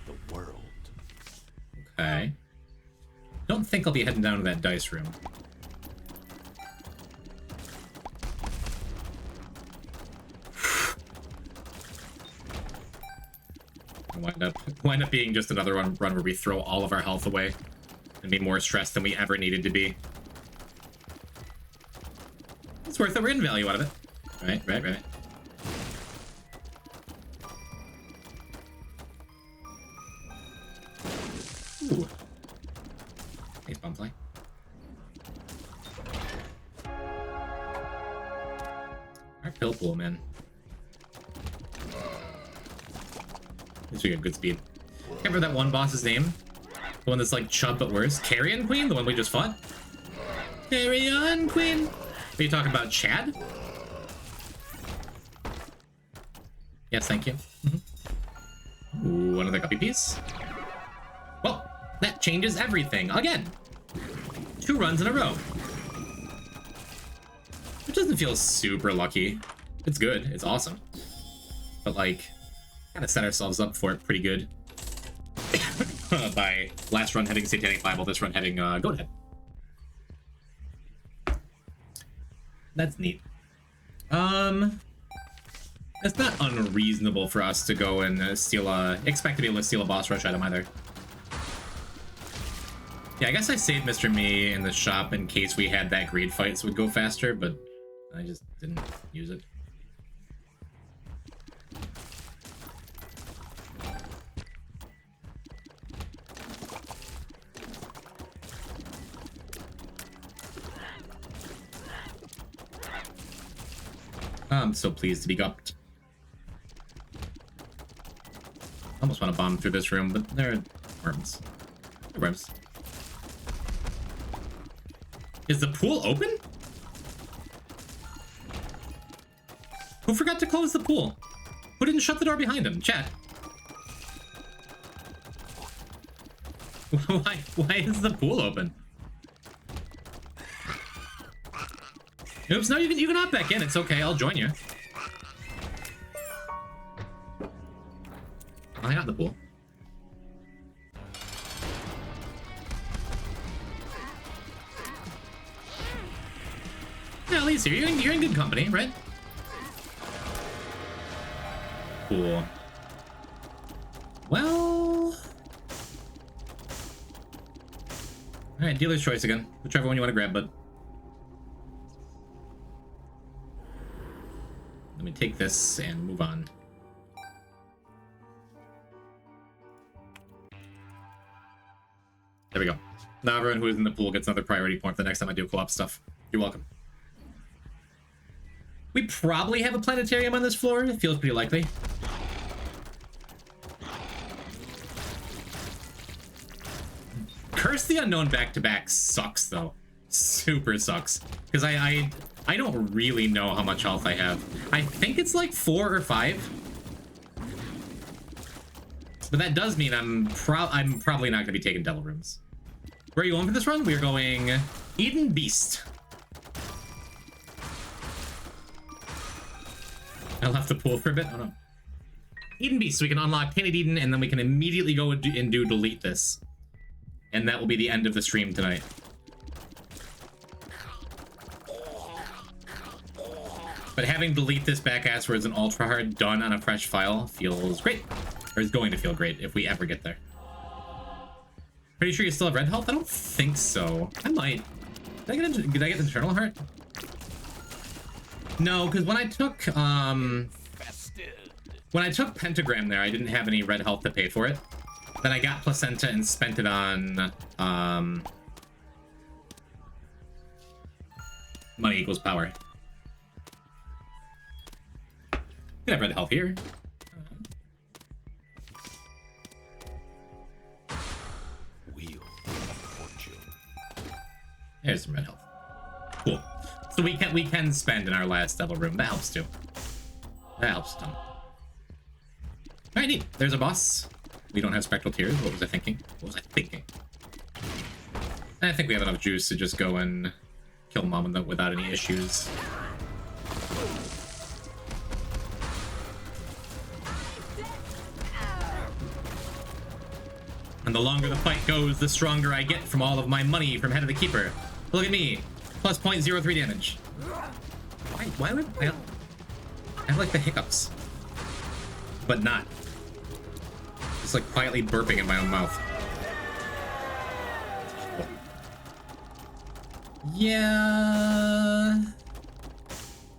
The world. Okay. Don't think I'll be heading down to that dice room. Wind up being just another run where we throw all of our health away and be more stressed than we ever needed to be. It's worth it. We're getting value out of it. Right. Ooh. Nice bum play. Our pill pool, man. At least we got good speed. Can't remember that one boss's name. The one that's like Chub but worse. Carrion Queen? The one we just fought? Carry on, Queen! Are you talking about Chad? Yes, thank you. Ooh, another guppy piece. Well, that changes everything. Again. 2 runs in a row. Which doesn't feel super lucky. It's good. It's awesome. But, like, kind of set ourselves up for it pretty good. By last run heading Satanic Bible, this run heading Goathead. That's neat. It's not unreasonable for us to go and expect to be able to steal a boss rush item either. Yeah, I guess I saved Mr. Me in the shop in case we had that greed fight so it would go faster, but I just didn't use it. I'm so pleased to be gupped. Almost want to bomb through this room, but there are worms. There are worms. Is the pool open? Who forgot to close the pool? Who didn't shut the door behind him? Chat. Why is the pool open? Oops, no, you can hop back in. It's okay, I'll join you. I got the pool. Yeah, Lee's here. You're in good company, right? Cool. Well... Alright, dealer's choice again. Whichever one you want to grab, bud. Let me take this and move on. There we go. Now everyone who is in the pool gets another priority point the next time I do co-op stuff. You're welcome. We probably have a planetarium on this floor. It feels pretty likely. Curse the Unknown back-to-back sucks, though. Super sucks. Because I don't really know how much health I have. I think it's like 4 or 5. But that does mean I'm probably not going to be taking Devil Rooms. Where are you going for this run? We're going Eden Beast. I left the pool for a bit. Oh no. Eden Beast. So we can unlock Painted Eden, and then we can immediately go and do delete this. And that will be the end of the stream tonight. But having delete this back ass where it's an ultra hard done on a fresh file feels great. Or is going to feel great if we ever get there. Pretty sure you still have red health? I don't think so. I might. Did I get Internal Heart? No, because when I took Pentagram there, I didn't have any red health to pay for it. Then I got Placenta and spent it on money equals power. Could have red health here. Wheel of Fortune. There's some red health. Cool. So we can spend in our last Devil Room. That helps too. That helps a ton. Alright, neat. There's a boss. We don't have Spectral Tears. What was I thinking? What was I thinking? I think we have enough juice to just go and kill Mom without any issues. And the longer the fight goes, the stronger I get from all of my money from Head of the Keeper. Look at me. Plus 0.03 damage. Why would I have like the hiccups? But not. Just like quietly burping in my own mouth. Yeah.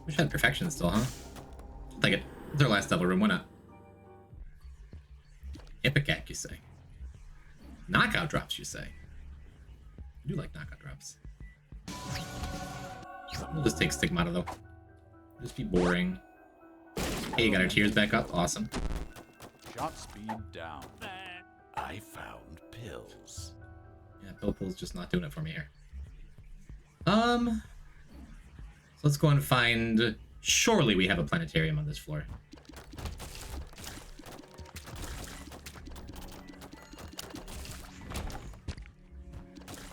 Wish I had Perfection still, huh? I'll take it. It's our last Devil Room, why not? Ipecac, you say? Knockout drops, you say? I do like knockout drops. We'll just take Stigmata, though. Just be boring. Hey, you got our tears back up. Awesome. Shot speed down. I found pills. Yeah, pill pool's just not doing it for me here. So let's go and find... Surely we have a planetarium on this floor.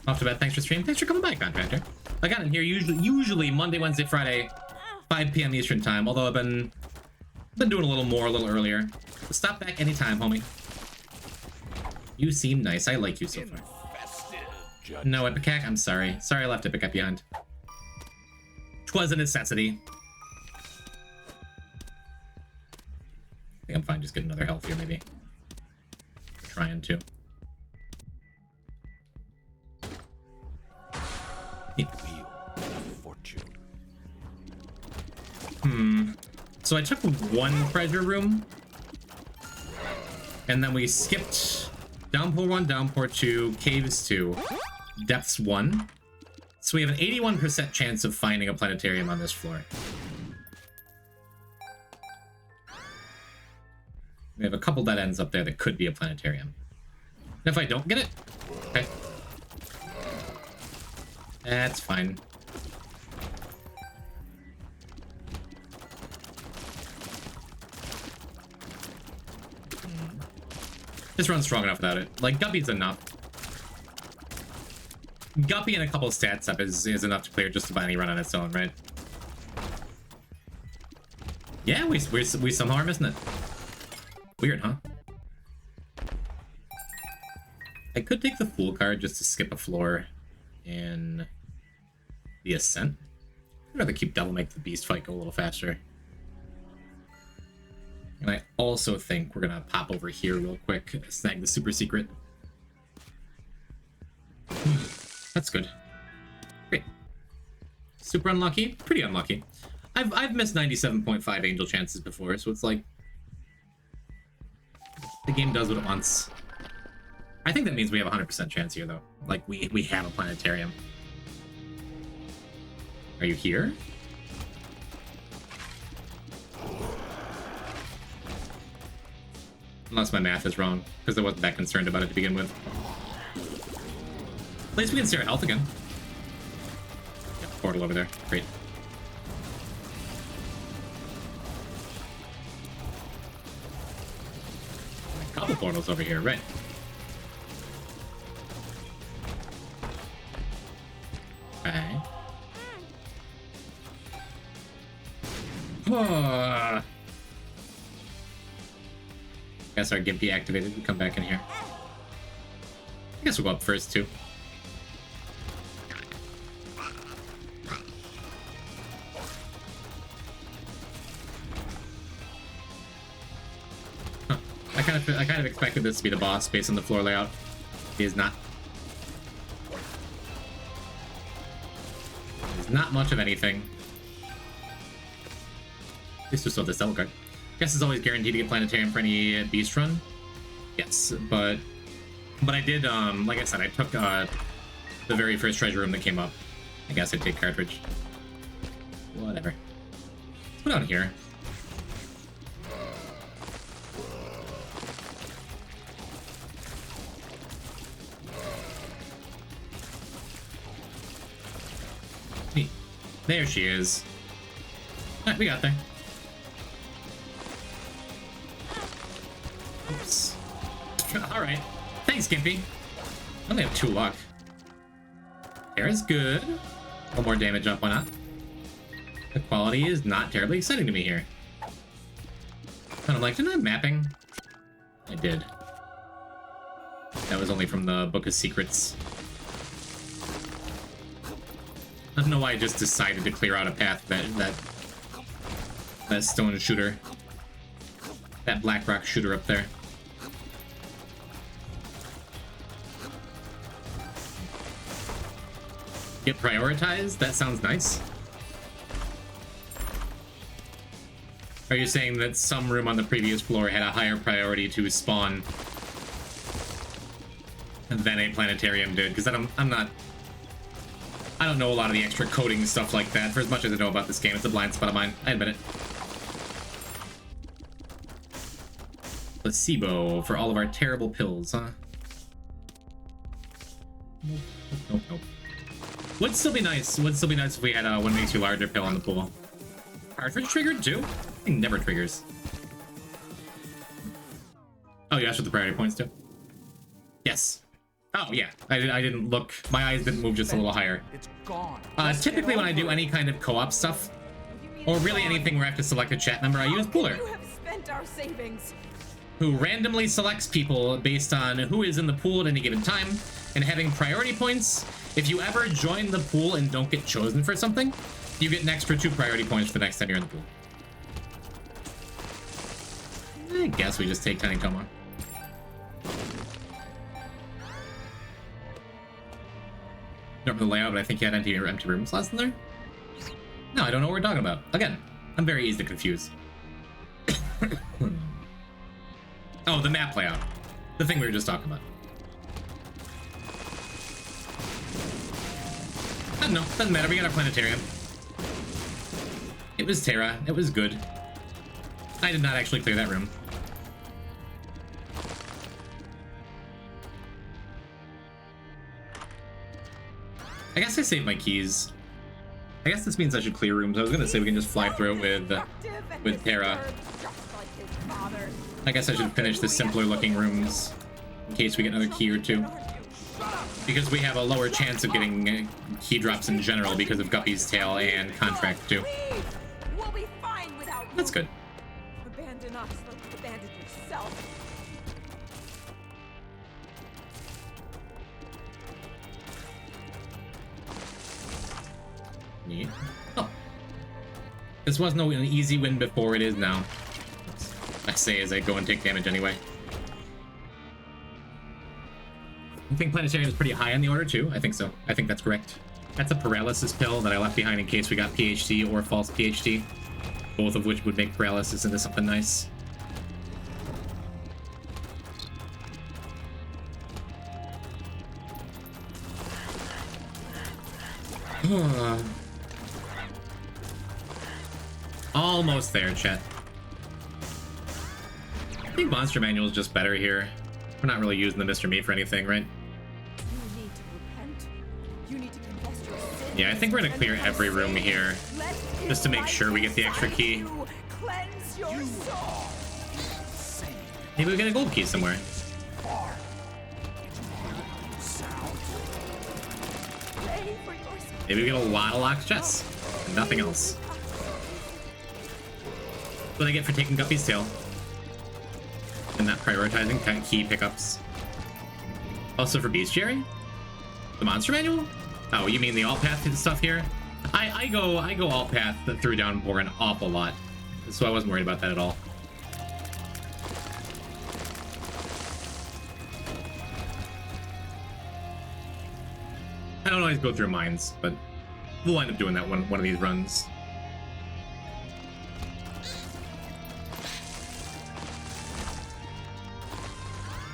Off to bed. Thanks for stream. Thanks for coming by, Contractor. I got in here usually Monday, Wednesday, Friday, 5 p.m. Eastern time. Although I've been doing a little more, a little earlier. But stop back anytime, homie. You seem nice. I like you so far. No, Ipecac, I'm sorry. Sorry I left Ipecac behind. 'Twas a necessity. I think I'm fine. Just get another health here, maybe. Trying to. Wheel of Fortune. So I took one treasure room, and then we skipped Downpour 1, Downpour 2, Caves 2, Depths 1. So we have an 81% chance of finding a planetarium on this floor. We have a couple dead ends up there that could be a planetarium. And if I don't get it, okay. That's fine. This run's strong enough without it. Like, Guppy's enough. Guppy and a couple stats up is enough to clear just about any run on its own, right? Yeah, we somehow are missing it. Weird, huh? I could take the Fool card just to skip a floor in the Ascent. I'd rather keep Devil Make the Beast fight go a little faster. And I also think we're gonna pop over here real quick, snag the super secret. That's good. Great. Super unlucky? Pretty unlucky. I've missed 97.5 angel chances before, so it's like the game does what it wants. I think that means we have a 100% chance here, though. Like, we have a planetarium. Are you here? Unless my math is wrong, because I wasn't that concerned about it to begin with. At least we can see our health again. Yep, portal over there. Great. A couple portals over here, right. Okay. Oh. Guess our Gimpy activated. We come back in here. I guess we'll go up first too. Huh. I kind of expected this to be the boss based on the floor layout. He is not. There's not much of anything. This was still this double card. Guess it's always guaranteed to get planetarium for any beast run. Yes, but I did like I said, I took the very first treasure room that came up. I guess I'd take cartridge. Whatever. Let's go down here. Neat. There she is. Alright, we got there. Oops. Alright. Thanks, Gimpy. I only have 2 luck. Terra's good. A little more damage up, why not? The quality is not terribly exciting to me here. And I'm like, didn't I have mapping? I did. That was only from the Book of Secrets. I don't know why I just decided to clear out a path that stone shooter. That black rock shooter up there. Get prioritized? That sounds nice. Are you saying that some room on the previous floor had a higher priority to spawn than a planetarium did? Because I don't know a lot of the extra coding stuff like that. For as much as I know about this game, it's a blind spot of mine. I admit it. Placebo for all of our terrible pills, huh? Nope. Would still be nice. Would still be nice if we had a one makes you larger pill on the pool. Cartridge triggered too? I think never triggers. Oh, you asked for the priority points too? Yes. Oh yeah. I didn't look. My eyes didn't move just a little higher. It's gone. Typically when I do any kind of co-op stuff, or really anything where I have to select a chat member, I use Pooler, You have spent our savings. who randomly selects people based on who is in the pool at any given time, and having priority points. If you ever join the pool and don't get chosen for something, you get an extra 2 priority points for the next time you're in the pool. I guess we just take Tiny Toma. Don't know the layout, but I think you had empty room slots in there? No, I don't know what we're talking about. Again, I'm very easy to confuse. Oh, the map layout. The thing we were just talking about. I don't know. Doesn't matter. We got our planetarium. It was Terra. It was good. I did not actually clear that room. I guess I saved my keys. I guess this means I should clear rooms. I was gonna say we can just fly through it with Terra. I guess I should finish the simpler looking rooms in case we get another key or 2. Because we have a lower chance of getting key drops in general because of Guppy's tail and contract too. We'll be fine without you. That's good. Abandon us like you abandoned yourself. Neat. Oh. This was no an easy win before, it is now. I say as I go and take damage anyway. I think Planetarium is pretty high on the order too. I think so. I think that's correct. That's a paralysis pill that I left behind in case we got PhD or false PhD. Both of which would make paralysis into something nice. Almost there, chat. I think Monster Manual is just better here. We're not really using the Mr. Me for anything, right? You need to repent. You need to confess your sins. Yeah, I think we're gonna clear every room here just to make sure we get the extra key. Cleanse your soul. Maybe we get a gold key somewhere. Pray for yourself. Maybe we get a lot of locked chests and nothing else. What I get for taking Guppy's tail and not prioritizing key pickups. Also for Bestiary? The Monster Manual? Oh, you mean the alt path stuff here? I go alt path through Downpour an awful lot, so I wasn't worried about that at all. I don't always go through mines, but we'll wind up doing that one of these runs.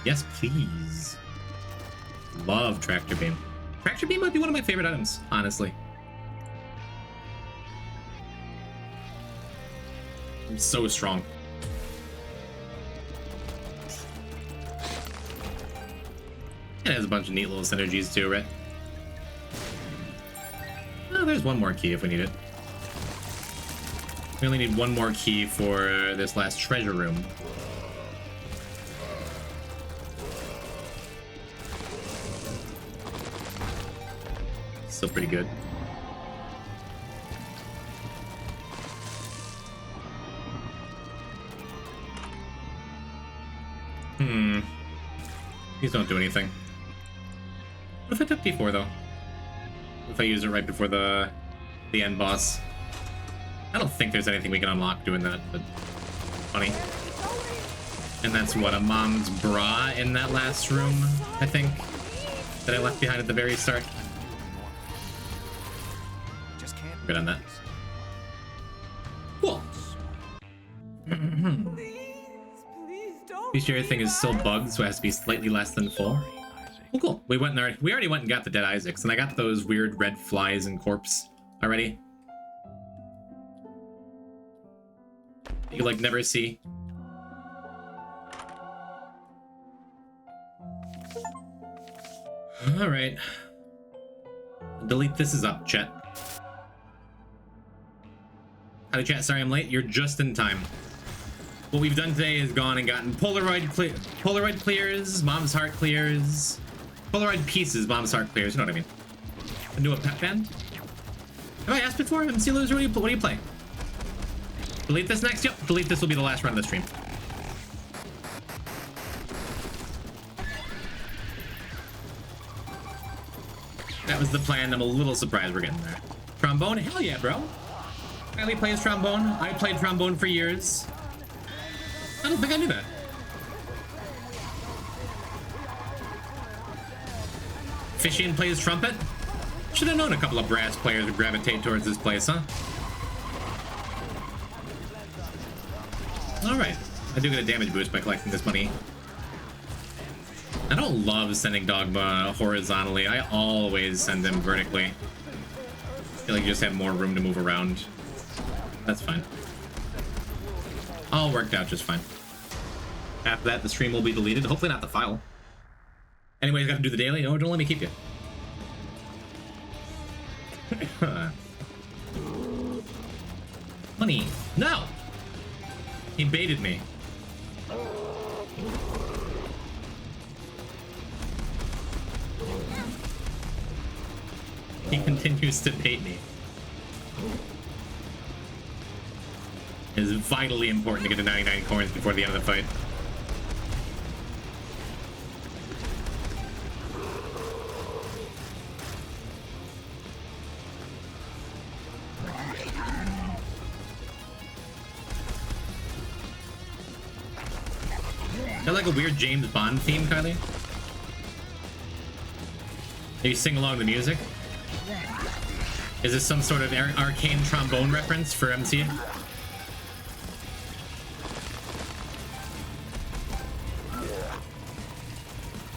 Yes, please. Love Tractor Beam. Tractor Beam might be one of my favorite items, honestly. I'm so strong. It has a bunch of neat little synergies too, right? Oh, there's one more key if we need it. We only need one more key for this last treasure room. Still pretty good. These don't do anything. What if I took D4 though? If I use it right before the end boss? I don't think there's anything we can unlock doing that, but funny. And that's what, a mom's bra in that last room, I think, that I left behind at the very start. Good on that. Cool. Bestiary thing is still bugged, so it has to be slightly less than full. Well, cool. We already went and got the Dead Isaacs, and I got those weird red flies and corpse already. You like never see. All right. Delete this is up, chat. Howdy chat, sorry I'm late. You're just in time. What we've done today is gone and gotten Polaroid clears, Mom's Heart clears, Polaroid pieces, Mom's Heart clears, you know what I mean. A new pet band? Have I asked before? MC Loser, what do you play? Delete this next? Yep, delete this will be the last run of the stream. That was the plan. I'm a little surprised we're getting there. Trombone? Hell yeah, bro. Kylie plays trombone. I played trombone for years. I don't think I knew that. Fishian plays trumpet? Should have known a couple of brass players would gravitate towards this place, huh? Alright. I do get a damage boost by collecting this money. I don't love sending Dogma horizontally. I always send them vertically. I feel like you just have more room to move around. That's fine. All worked out just fine. After that, the stream will be deleted. Hopefully not the file. Anyways, got to do the daily. Oh, don't let me keep you. Money. No! He baited me. He continues to bait me. It is vitally important to get to 99 coins before the end of the fight. Is that like a weird James Bond theme, Kylie? Do you sing along the music? Is this some sort of arcane trombone reference for MC?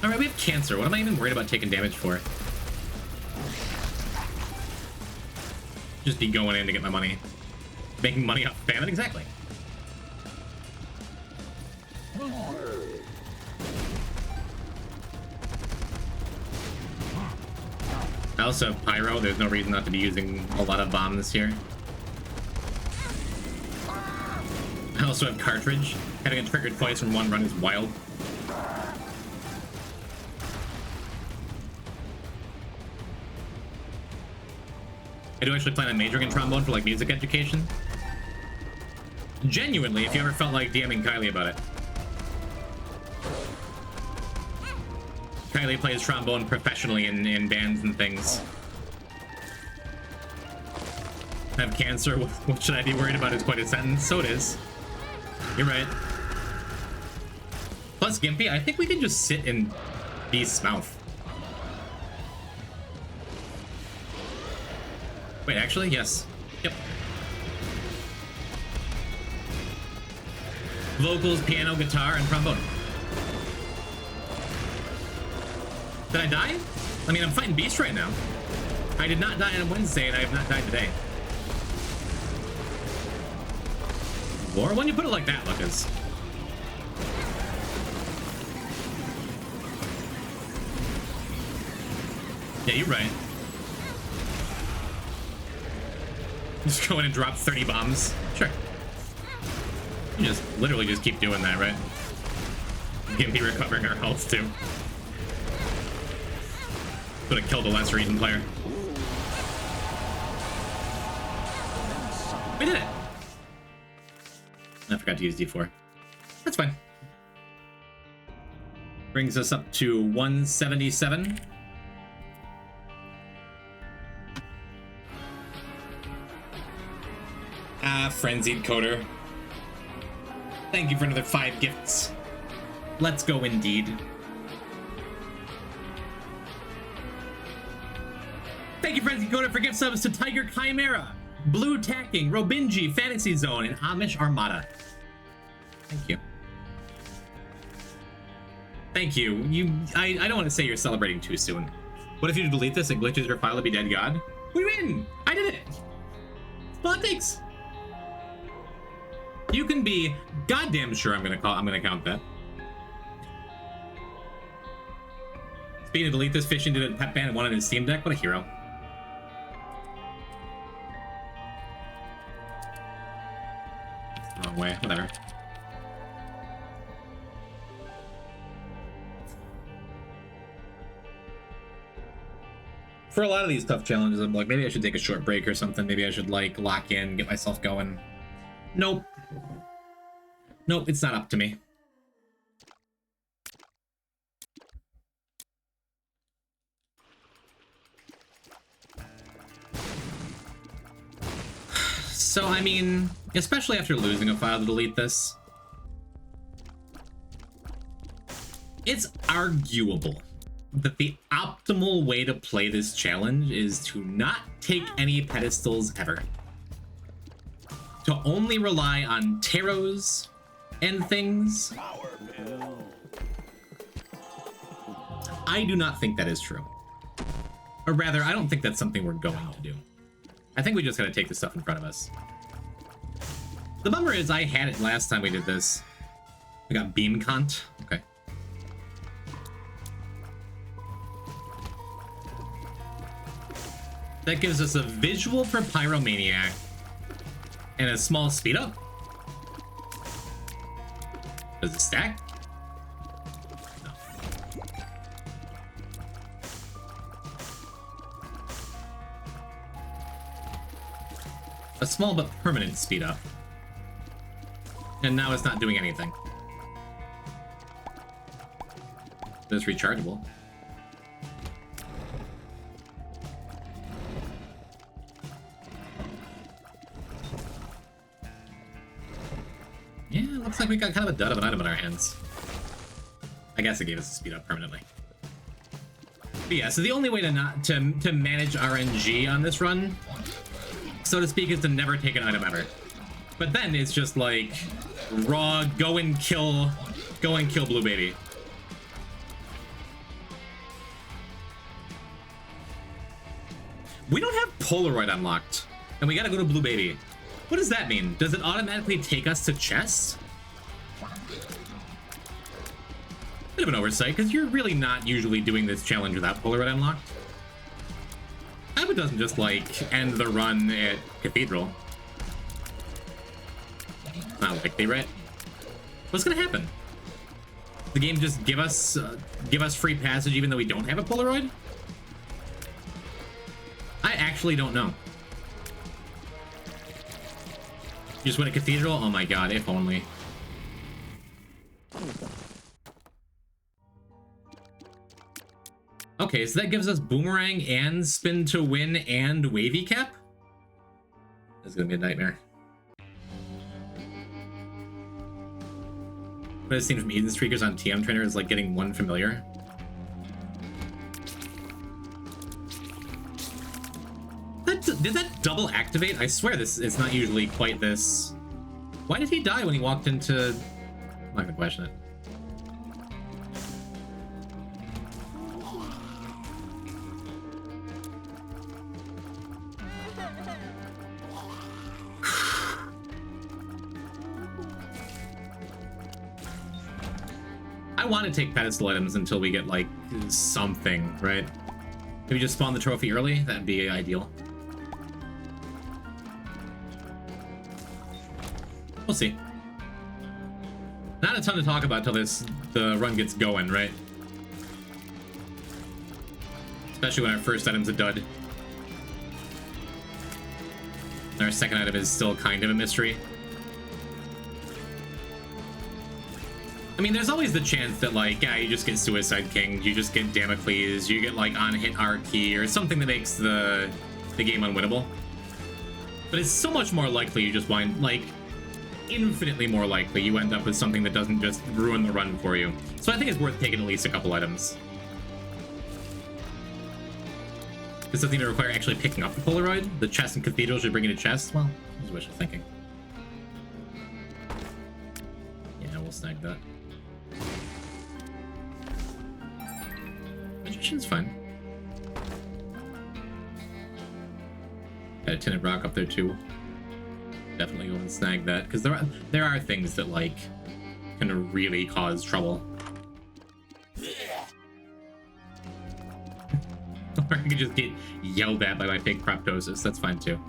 Alright, we have cancer. What am I even worried about taking damage for? Just be going in to get my money. Making money off famine? Exactly. I also have pyro. There's no reason not to be using a lot of bombs here. I also have cartridge. Having it triggered twice from one run is wild. I do actually plan on majoring in trombone for like music education. Genuinely, if you ever felt like DMing Kylie about it. Kylie plays trombone professionally in bands and things. I have cancer. What should I be worried about is quite a sentence. So it is. You're right. Plus Gimpy, I think we can just sit in Beast's mouth. Wait, actually, yes. Yep. Vocals, piano, guitar, and trombone. Did I die? I mean, I'm fighting Beast right now. I did not die on Wednesday, and I have not died today. Or when you put it like that, Lucas. Yeah, you're right. Just go in and drop 30 bombs. Sure. You just literally just keep doing that, right? Gimpy recovering our health too. Would have killed a lesser eaten player. We did it! I forgot to use D4. That's fine. Brings us up to 177. Ah, Frenzied Coder. Thank you for another 5 gifts. Let's go indeed. Thank you, Frenzied Coder, for gift subs to Tiger Chimera, Blue Tacking, Robinji, Fantasy Zone, and Amish Armada. Thank you. Thank you. I don't want to say you're celebrating too soon. What if you delete this and glitches your file to be dead god? We win! I did it! Politics! You can be goddamn sure I'm gonna count that. Speaking of delete this, Fishing did a pep band and wanted his Steam Deck. What a hero. Wrong way, whatever. For a lot of these tough challenges, I'm like, maybe I should take a short break or something. Maybe I should like lock in, get myself going. Nope. Nope, it's not up to me. So, I mean, especially after losing a file to delete this, it's arguable that the optimal way to play this challenge is to not take any pedestals ever. To only rely on tarots and things. I do not think that is true. Or rather, I don't think that's something we're going to do. I think we just gotta take the stuff in front of us. The bummer is I had it last time we did this. We got Beam Cont. Okay. That gives us a visual for Pyromaniac and a small speed up. Does it stack? No. A small but permanent speed up. And now it's not doing anything. It's rechargeable. Yeah, looks like we got kind of a dud of an item in our hands. I guess it gave us a speed up permanently. But yeah, so the only way to manage RNG on this run so to speak, is to never take an item ever. But then it's just like raw go and kill Blue Baby. We don't have Polaroid unlocked, and we gotta go to Blue Baby. What does that mean? Does it automatically take us to chest? Bit of an oversight, because you're really not usually doing this challenge without Polaroid unlocked. I hope it doesn't just, like, end the run at Cathedral. Not likely, right? What's gonna happen? The game just give us free passage even though we don't have a Polaroid? I actually don't know. You just went to Cathedral? Oh my god, if only. Okay, so that gives us Boomerang and Spin to Win and Wavy Cap? That's gonna be a nightmare. What I've seen from Eden Streakers on TM Trainer is like getting one familiar. Did that double activate? I swear it's not usually quite this. Why did he die when he walked into... I'm not gonna question it. I want to take pedestal items until we get, like, something, right? Maybe just spawn the trophy early? That'd be ideal. We'll see. Not a ton to talk about till the run gets going, right? Especially when our first item's a dud. And our second item is still kind of a mystery. I mean, there's always the chance that, like, yeah, you just get Suicide King, you just get Damocles, you get, like, on-hit R-Key, or something that makes the game unwinnable. But it's so much more likely you just wind, like, infinitely more likely you end up with something that doesn't just ruin the run for you. So I think it's worth taking at least a couple items. This doesn't even require actually picking up the Polaroid. The chest and Cathedral should bring you to chest. Well, that's wishful thinking. Yeah, we'll snag that. Magician's fine. Got a Tinted Rock up there too. Definitely go and snag that, because there are things that, like, can really cause trouble. Or I could just get yelled at by my fake proptosis. That's fine too.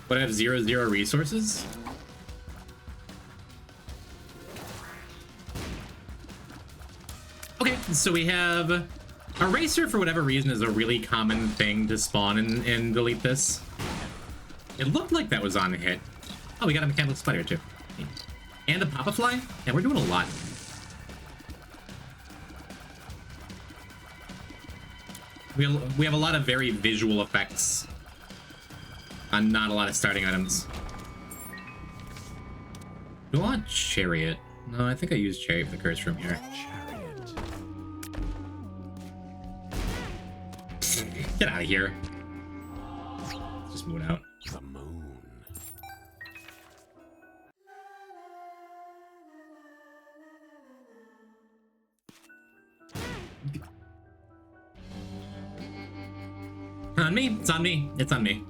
But I have 0 resources? Okay, so we have... Eraser, for whatever reason, is a really common thing to spawn and delete this. It looked like that was on the hit. Oh, we got a Mechanical Spider, too. And a Pop-A-Fly? Yeah, we're doing a lot. We have a lot of very visual effects on not a lot of starting items. Do I want Chariot? No, I think I used Chariot for the curse from here. Get out of here. Just moon out. The moon. On me? It's on me. It's on me.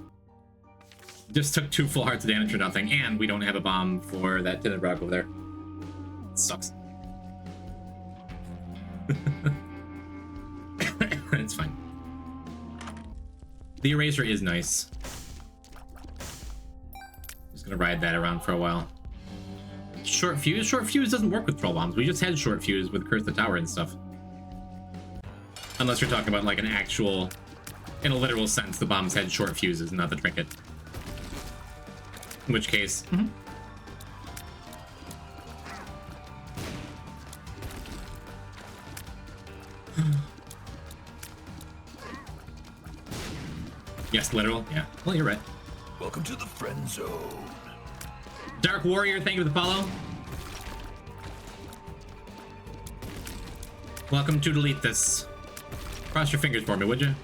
Just took 2 full hearts of damage for nothing, and we don't have a bomb for that Tinted Rock over there. It sucks. It's fine. The Eraser is nice. Just gonna ride that around for a while. Short Fuse? Short Fuse doesn't work with Troll Bombs. We just had Short Fuse with Curse the Tower and stuff. Unless you're talking about, like, an actual... In a literal sense, the bombs had short fuses, not the trinket. In which case... Yes, literal. Yeah. Well, you're right. Welcome to the friend zone. Dark Warrior, thank you for the follow. Welcome to Delete This. Cross your fingers for me, would you?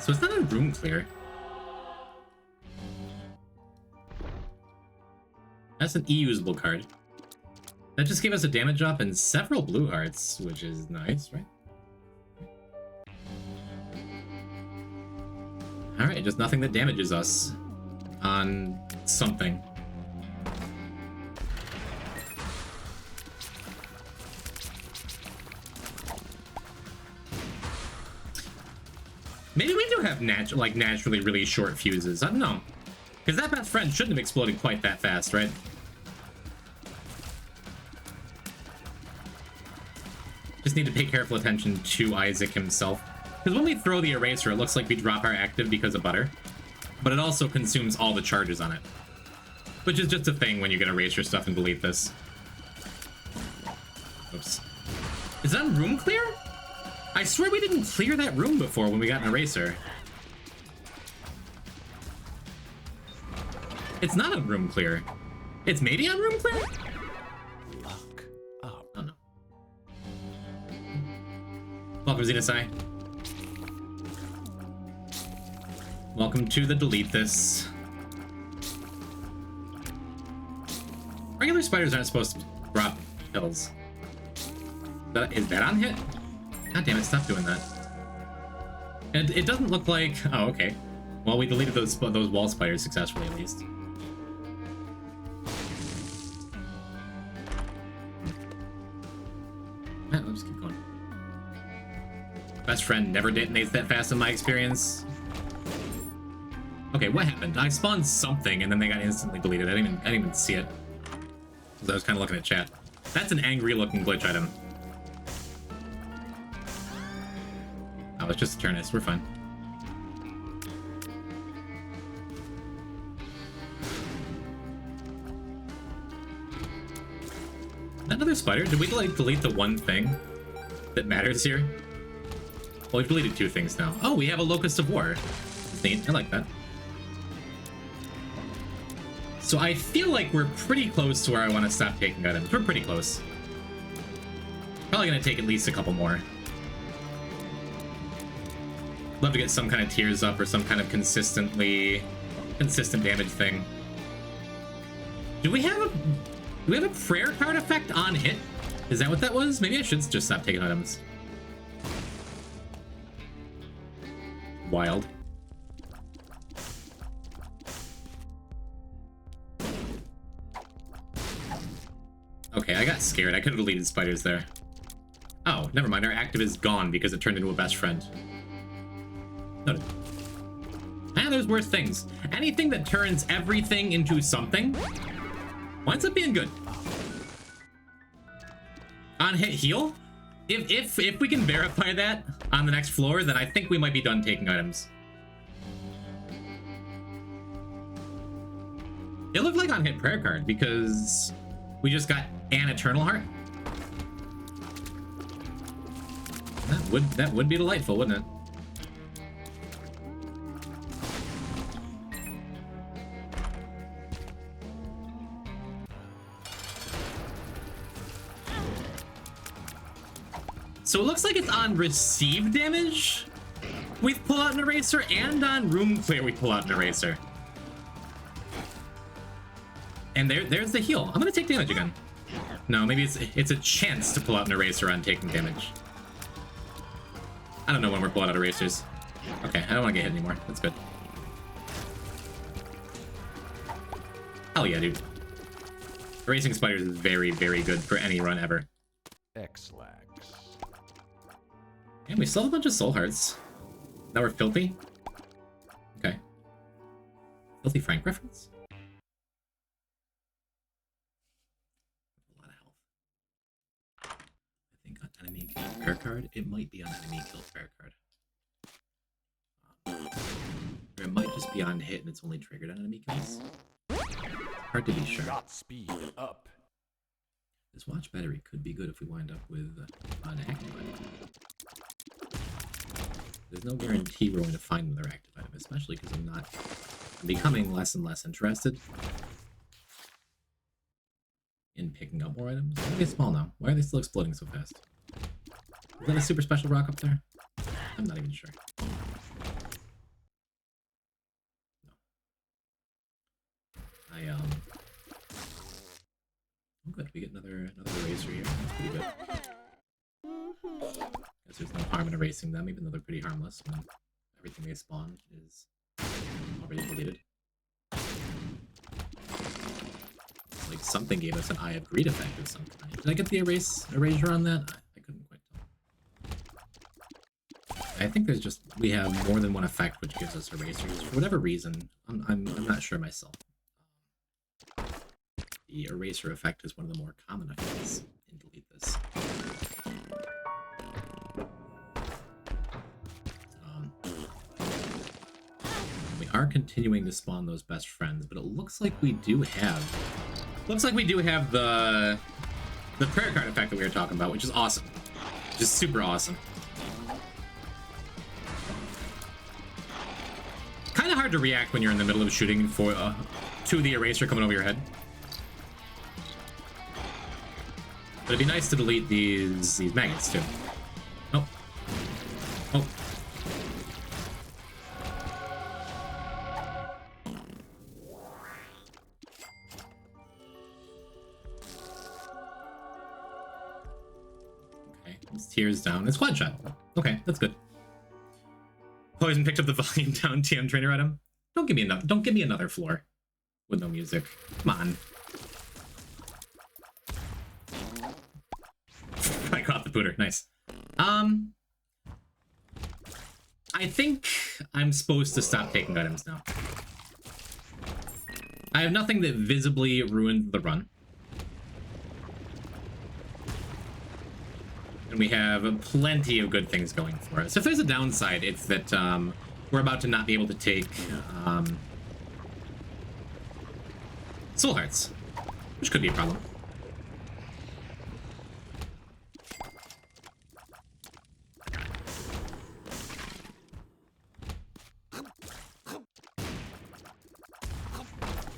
So it's not a room clear. That's an E-usable card. That just gave us a damage drop and several blue hearts, which is nice, right? Alright, just nothing that damages us on something. Maybe we do have naturally really short fuses. I don't know. Because that best friend shouldn't have exploded quite that fast, right? Just need to pay careful attention to Isaac himself. Because when we throw the eraser, it looks like we drop our active because of butter. But it also consumes all the charges on it. Which is just a thing when you get eraser stuff and delete this. Oops. Is that room clear? I swear we didn't clear that room before when we got an eraser. It's not on room clear. It's maybe on room clear? Luck up. Oh no. Welcome, Xenosai. Welcome to the delete this. Regular spiders aren't supposed to drop kills. Is that on hit? God damn it, stop doing that. And it doesn't look like... Oh, okay. Well, we deleted those wall spiders successfully, at least. Yeah, let's keep going. Best friend never detonates that fast in my experience. Okay, what happened? I spawned something, and then they got instantly deleted. I didn't even see it. Because I was kind of looking at chat. That's an angry-looking glitch item. Oh, it's just a Turnus. We're fine. Another spider? Did we delete the one thing that matters here? Well, we've deleted two things now. Oh, we have a Locust of War. That's neat. I like that. So I feel like we're pretty close to where I want to stop taking items. We're pretty close. Probably going to take at least a couple more. Love to get some kind of tears up or some kind of consistent damage thing. Do we have a prayer card effect on hit? Is that what that was? Maybe I should just stop taking items. Wild. Okay, I got scared. I could have deleted spiders there. Oh, never mind. Our active is gone because it turned into a best friend. Noted. Ah, there's worse things. Anything that turns everything into something winds up being good. On hit heal? If we can verify that on the next floor, then I think we might be done taking items. It looked like on hit prayer card because we just got an Eternal Heart. That would be delightful, wouldn't it? So it looks like it's on receive damage we pull out an eraser, and on room clear we pull out an eraser. And there's the heal. I'm gonna take damage again. No, maybe it's a chance to pull out an eraser on taking damage. I don't know when we're pulling out erasers. Okay, I don't want to get hit anymore. That's good. Hell yeah, dude. Erasing spiders is very, very good for any run ever. X-Lax. And we still have a bunch of soul hearts. Now we're filthy? Okay. Filthy Frank reference? A lot of health. I think on enemy killed prayer card, it might be on enemy killed prayer card. Or it might just be on hit and it's only triggered on enemy kills. Hard to be sure. Shot speed up. This watch battery could be good if we wind up with an active item. There's no guarantee we're going to find another active item, especially because I'm becoming less and less interested in picking up more items. Why are they small now? Why are they still exploding so fast? Is that a super special rock up there? I'm not even sure. Do we get another eraser here? That's pretty good. Guess there's no harm in erasing them, even though they're pretty harmless when everything they spawn is already deleted. Like something gave us an Eye of Greed effect of some kind. Did I get the erasure on that? I couldn't quite tell. I think there's just, we have more than one effect which gives us erasers. For whatever reason, I'm not sure myself. The eraser effect is one of the more common effects in Delete This. We are continuing to spawn those best friends, but it looks like we do have the prayer card effect that we were talking about, which is awesome. Just super awesome. Kind of hard to react when you're in the middle of shooting for to the eraser coming over your head. But it'd be nice to delete these maggots too. Oh. Oh. Okay, it's tears down. It's one shot. Okay, that's good. Poison picked up the volume down TM trainer item. Don't give me another floor with no music. Come on. I caught the pooter. Nice. I think I'm supposed to stop taking items now. I have nothing that visibly ruined the run. And we have plenty of good things going for us. If there's a downside, it's that we're about to not be able to take soul hearts, which could be a problem.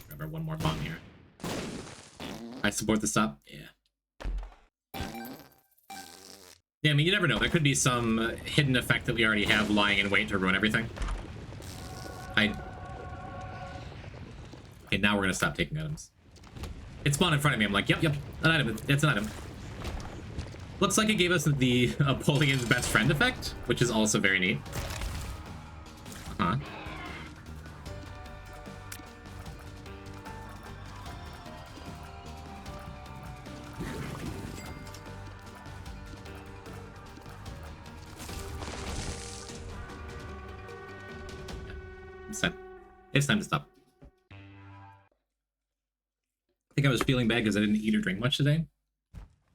Remember, one more bomb here. I support the stop. Yeah. Yeah, I mean, you never know. There could be some hidden effect that we already have lying in wait to ruin everything. Okay, now we're gonna stop taking items. It spawned in front of me. I'm like, yep, an item. It's an item. Looks like it gave us the Apollion's best friend effect, which is also very neat. Uh-huh. It's time to stop. I think I was feeling bad because I didn't eat or drink much today.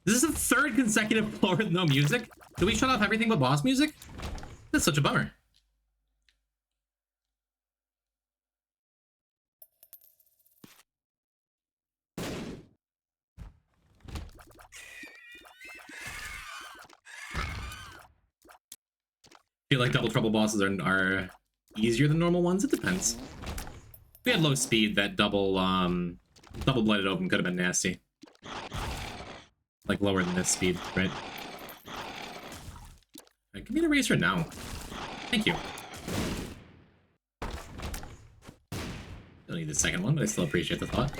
This is the third consecutive floor with no music. Did we shut off everything but boss music? That's such a bummer. Feel like Double Trouble bosses are easier than normal ones. It depends. If we had low speed, that double-blooded open could have been nasty. Like lower than this speed, right? Right, give me an eraser now. Thank you. Don't need the second one, but I still appreciate the thought.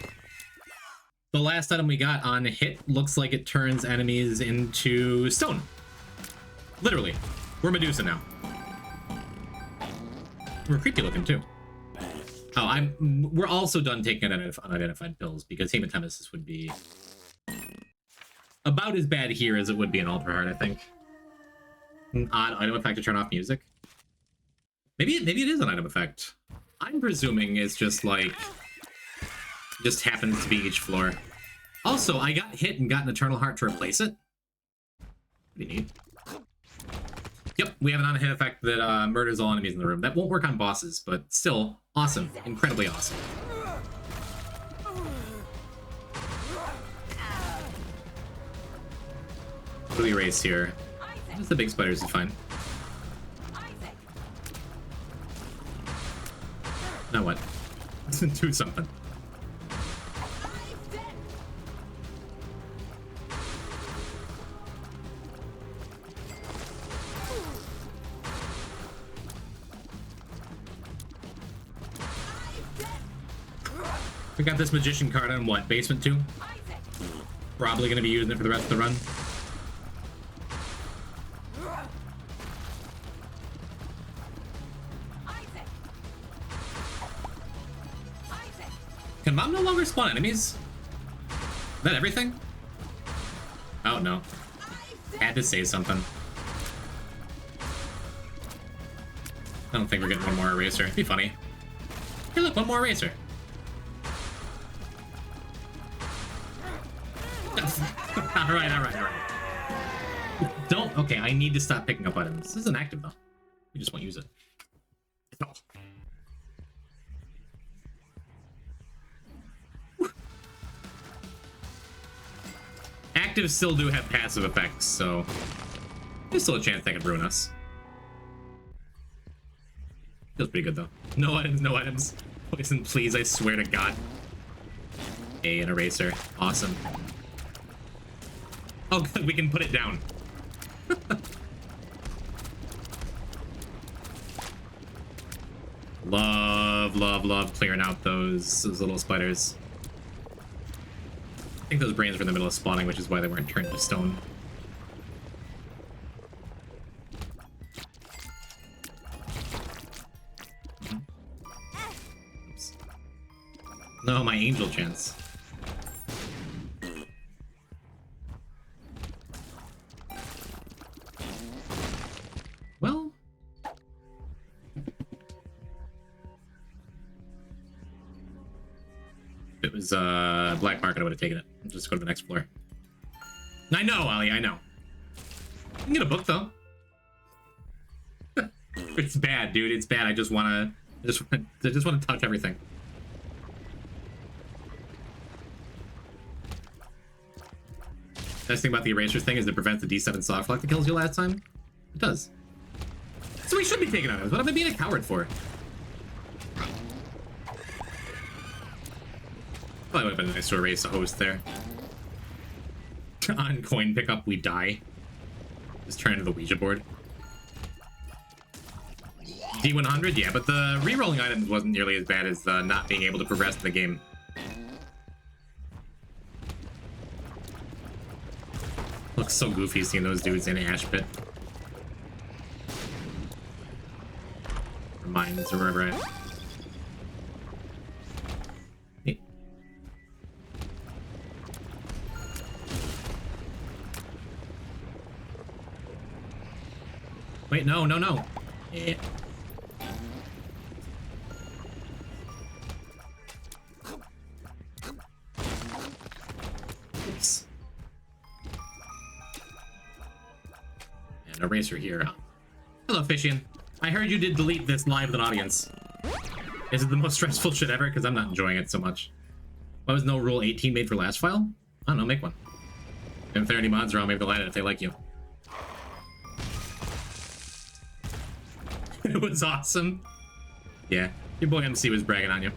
The last item we got on hit looks like it turns enemies into stone. Literally. We're Medusa now. We're creepy looking too. Oh, we're also done taking unidentified pills because hematemesis would be about as bad here as it would be in Ultra Hard, I think. An odd item effect to turn off music. Maybe it is an item effect. I'm presuming it's just like just happens to be each floor. Also, I got hit and got an Eternal Heart to replace it. Pretty neat. Yep, we have an on-hit effect that murders all enemies in the room. That won't work on bosses, but still, awesome. Incredibly awesome. What do we erase here? Just the big spiders is fine. Now what? Do something. We got this magician card on what? Basement 2? Probably gonna be using it for the rest of the run. Can Mom no longer spawn enemies? Is that everything? Oh no. Had to say something. I don't think we're getting one more eraser. It'd be funny. Hey look, one more eraser. Alright. Don't. Okay, I need to stop picking up items. This isn't active though. We just won't use it. No. Actives still do have passive effects, so there's still a chance they could ruin us. Feels pretty good though. No items, no items. Poison, please, I swear to God. Hey, an eraser. Awesome. Oh, good, we can put it down. Love clearing out those little spiders. I think those brains were in the middle of spawning, which is why they weren't turned to stone. Oops. No, my angel chance. Well, if it was black market, I would have taken it. Just go to the next floor. I know, Ali, I know. You can get a book though. It's bad, dude. It's bad. I just want to touch everything. Best thing about the erasers thing is it prevents the D7 soft lock that kills you last time. It does. So we should be taking items. What am I being a coward for? Probably would have been nice to erase a host there. On coin pickup, we die. Just turn into the Ouija board. D100, yeah, but the re-rolling items wasn't nearly as bad as not being able to progress in the game. Looks so goofy seeing those dudes in Ash Pit. Or mines, or wherever I am. Hey. Wait, no. Eh. Oops. And eraser here. Hello, Fishian. I heard you did delete this live with an audience. Is it the most stressful shit ever? Because I'm not enjoying it so much. Why was no rule 18 made for last file? I don't know, make one. And if there are any mods around, maybe they'll add it if they like you. It was awesome. Yeah, your boy MC was bragging on you.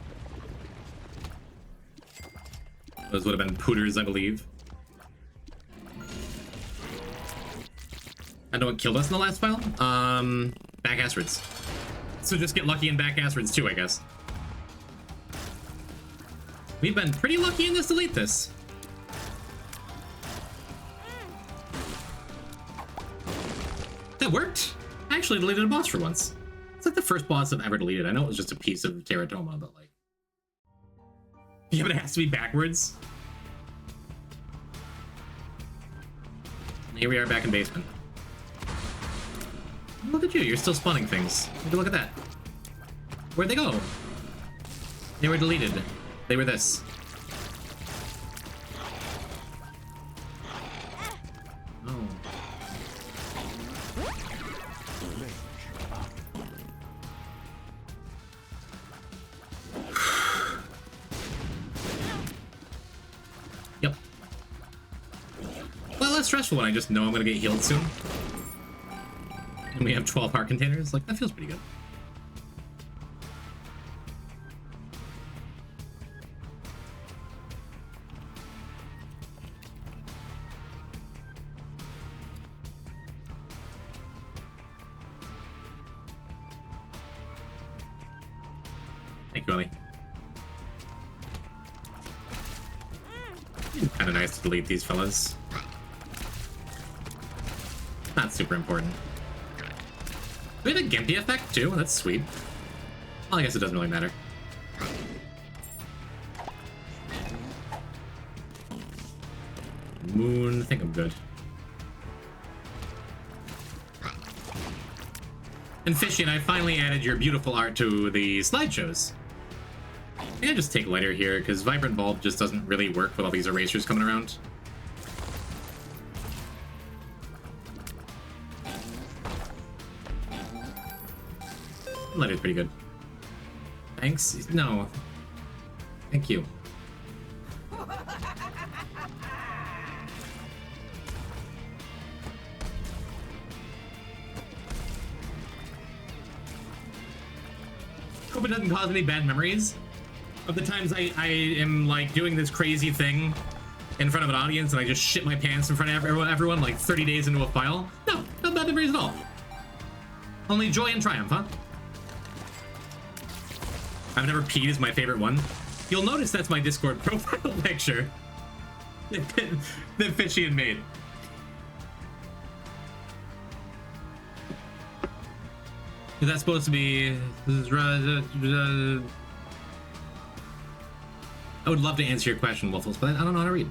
Those would have been pooters, I believe. I know what killed us in the last file. Back asteroids. So just get lucky in back asteroids too, I guess. We've been pretty lucky in this delete this. That worked. I actually deleted a boss for once. It's like the first boss I've ever deleted. I know it was just a piece of teratoma, but like... Yeah, but it has to be backwards. And here we are back in basement. Look at you, you're still spawning things. Look at that. Where'd they go? They were deleted. They were this. Oh. Yep. Well, less stressful when I just know I'm gonna get healed soon. And we have 12 heart containers. Like, that feels pretty good. Thank you, Ellie. kind of nice to delete these fellas. Not super important. We have a Gimpy effect too. That's sweet. Well, I guess it doesn't really matter. Moon, I think I'm good. And Fishy and I finally added your beautiful art to the slideshows. I think I just take lighter here, because Vibrant Bulb just doesn't really work with all these erasers coming around. Lighter's pretty good. Thanks? No. Thank you. Hope it doesn't cause any bad memories of the times I am like doing this crazy thing in front of an audience and I just shit my pants in front of everyone like 30 days into a file. No, not bad memories at all. Only joy and triumph, huh? I've never peed is my favorite one. You'll notice that's my Discord profile picture that Fishy had made. Is that supposed to be... I would love to answer your question, Waffles, but I don't know how to read.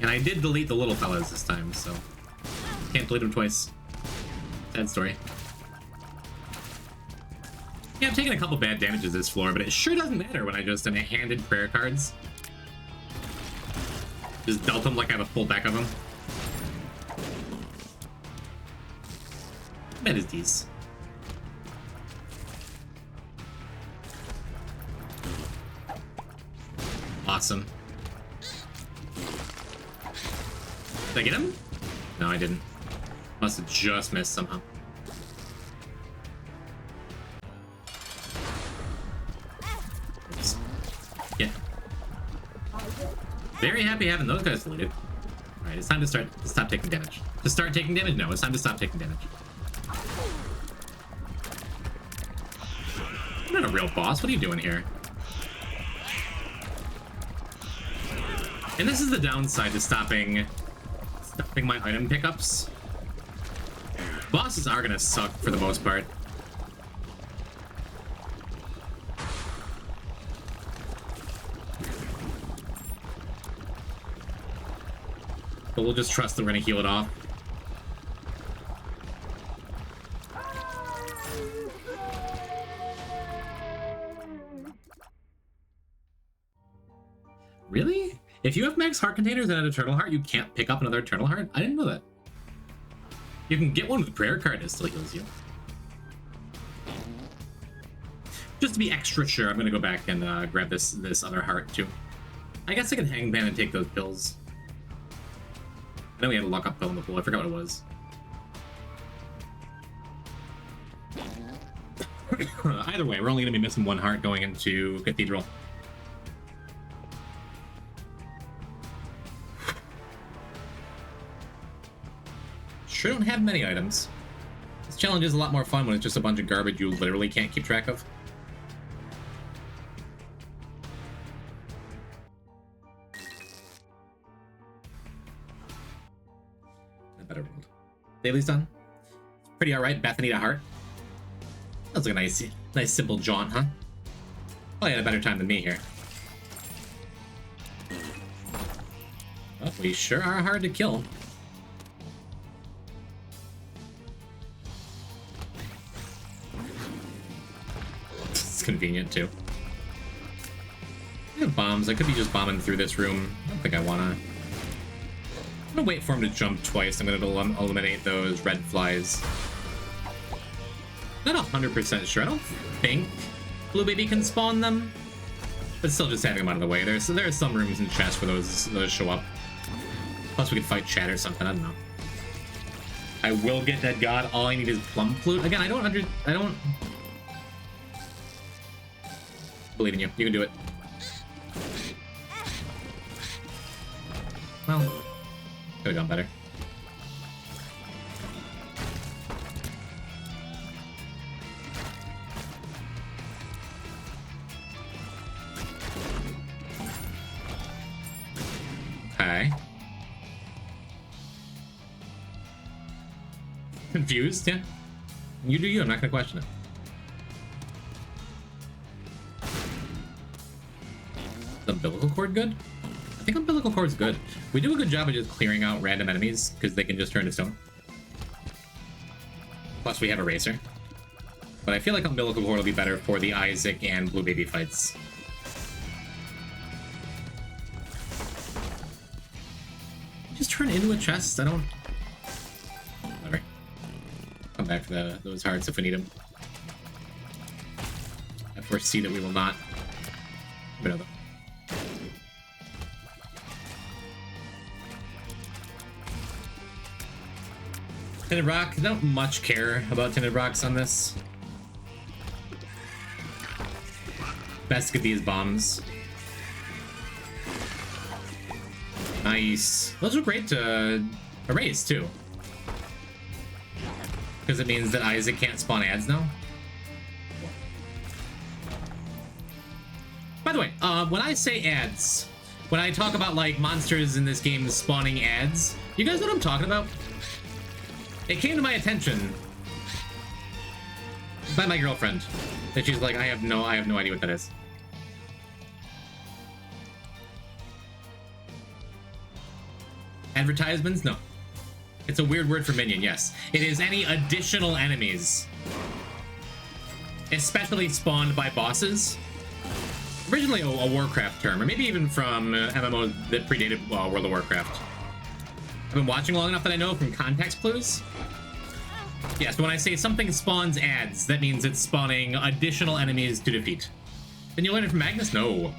And I did delete the little fellas this time, so... Can't delete them twice. Sad story. Yeah, I'm taking a couple bad damages this floor, but it sure doesn't matter when I just am handed prayer cards. Just dealt them like I have a full deck of them. How bad is these? Awesome. Did I get him? No, I didn't. Must have just missed somehow. Oops. Yeah. Very happy having those guys deleted. Alright, it's time to stop taking damage. To start taking damage? No, it's time to stop taking damage. You're not a real boss. What are you doing here? And this is the downside to stopping my item pickups. Bosses are gonna suck for the most part. But we'll just trust that we're gonna heal it off. Really? If you have max heart containers and an eternal heart, you can't pick up another eternal heart? I didn't know that. You can get one with prayer card, it still heals you. Just to be extra sure, I'm gonna go back and grab this other heart too. I guess I can hang ban and take those pills. I know we had a lock-up pill in the pool, I forgot what it was. Either way, we're only gonna be missing one heart going into Cathedral. Sure don't have many items. This challenge is a lot more fun when it's just a bunch of garbage you literally can't keep track of. A better world. Daly's done. Pretty alright. Bethany to heart. That was like a nice simple jaunt, huh? Probably had a better time than me here. Well, we sure are hard to kill. Convenient too. I have bombs. I could be just bombing through this room. I don't think I wanna. I'm gonna wait for him to jump twice. I'm gonna eliminate those red flies. Not 100% sure. I don't think Blue Baby can spawn them, but still just having them out of the way. There are some rooms in the chest where those show up. Plus we could fight Chat or something. I don't know. I will get Dead God. All I need is Plum Flute. Again, I don't believe in you. You can do it. Well, could have gone better. Okay. Confused, yeah. You do you, I'm not gonna question it. Is the umbilical cord good? I think umbilical cord's good. We do a good job of just clearing out random enemies because they can just turn to stone. Plus we have a racer. But I feel like umbilical cord will be better for the Isaac and Blue Baby fights. Just turn into a chest? I don't... Whatever. Come back for those hearts if we need them. I foresee that we will not. But no, Tinted Rock, I don't much care about Tinted Rocks on this. Best get these bombs. Nice. Those are great to erase, too. Because it means that Isaac can't spawn ads now. By the way, when I say ads, when I talk about, like, monsters in this game spawning ads, you guys know what I'm talking about? It came to my attention by my girlfriend that she's like, I have no idea what that is. Advertisements? No. It's a weird word for minion, yes. It is any additional enemies. Especially spawned by bosses. Originally a Warcraft term, or maybe even from MMOs that predated World of Warcraft. I've been watching long enough that I know from context clues. Yeah, so when I say something spawns ads, that means it's spawning additional enemies to defeat. Didn't you learn it from Magnus? No.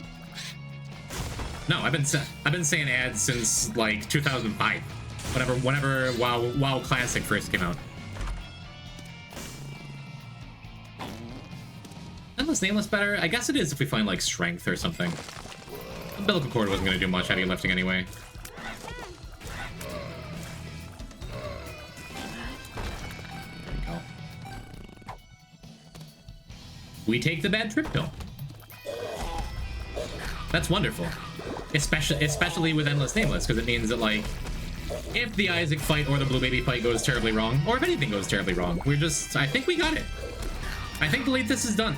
No, I've been saying ads since like 2005. Whenever WoW Classic first came out. Endless Nameless better? I guess it is if we find like strength or something. Umbilical cord wasn't gonna do much heavy lifting anyway. We take the bad trip pill. That's wonderful. Especially with Endless Nameless, because it means that, like, if the Isaac fight or the Blue Baby fight goes terribly wrong, or if anything goes terribly wrong, I think we got it. I think Delete This is done.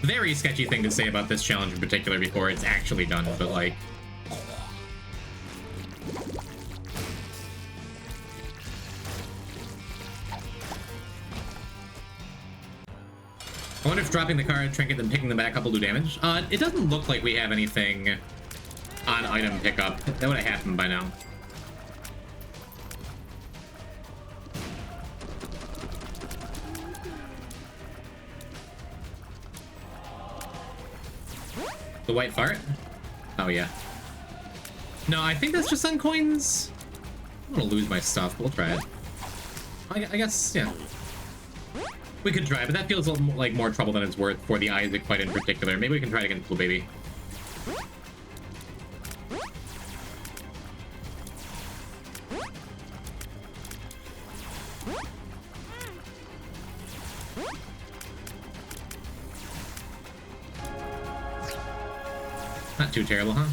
Very sketchy thing to say about this challenge in particular before it's actually done, but, like... I wonder if dropping the card, trinket, and picking them back up will do damage. It doesn't look like we have anything on item pickup. That would have happened by now. The white fart? Oh, yeah. No, I think that's just on coins. I'm gonna lose my stuff, but we'll try it. I guess, yeah. We could try, but that feels like more trouble than it's worth for the Isaac fight in particular. Maybe we can try it against Blue Baby. Not too terrible, huh?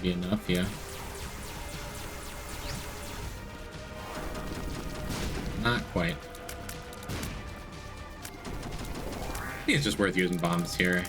Be enough, yeah. Not quite. I think it's just worth using bombs here.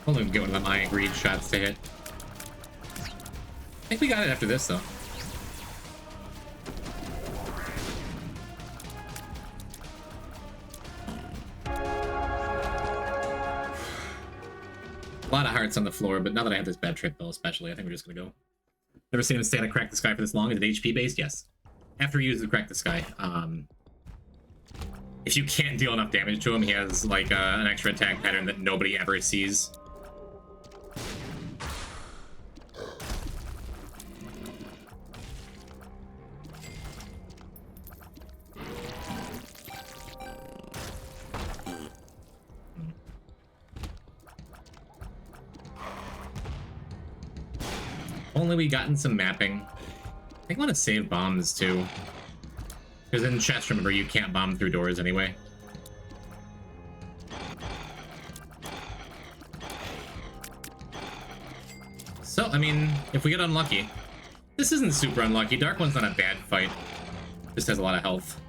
Only get one of them iron greed shots to hit. I think we got it after this, though. A lot of hearts on the floor, but now that I have this bad trip bill especially, I think we're just gonna go. Never seen him stay on a Crack the Sky for this long. Is it HP based? Yes. After he uses Crack the Sky, if you can't deal enough damage to him, he has like an extra attack pattern that nobody ever sees. Only we gotten some mapping. I think I want to save bombs too. Because in chest, remember, you can't bomb through doors anyway. So, I mean, if we get unlucky... This isn't super unlucky. Dark One's not a bad fight. Just has a lot of health.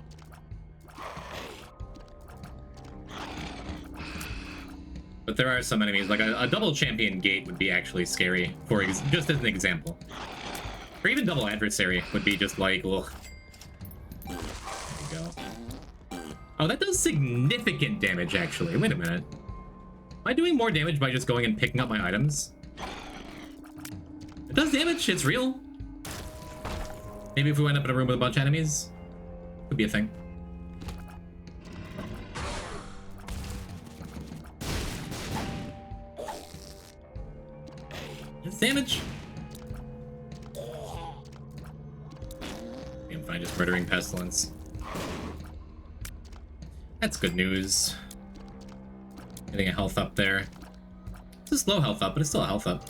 But there are some enemies, like a double champion gate would be actually scary, just as an example. Or even double adversary would be just like, ugh. There we go. Oh, that does significant damage, actually. Wait a minute. Am I doing more damage by just going and picking up my items? It does damage, it's real. Maybe if we wind up in a room with a bunch of enemies, could be a thing. It's damage. I'm fine just murdering pestilence. That's good news. Getting a health up there. It's a slow health up, but it's still a health up.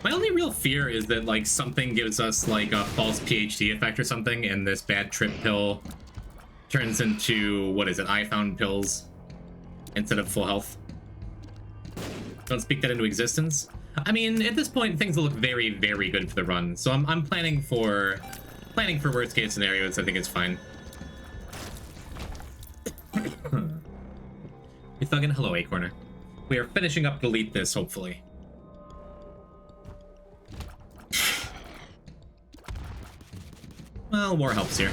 My only real fear is that, like, something gives us, like, a false PhD effect or something, and this bad trip pill turns into, what is it, I found pills instead of full health. Don't speak that into existence. I mean, at this point, things will look very, very good for the run, so I'm planning for worst case scenarios. I think it's fine. We thuggin' hello, Acorner. We are finishing up Delete This, hopefully. Well, War helps here.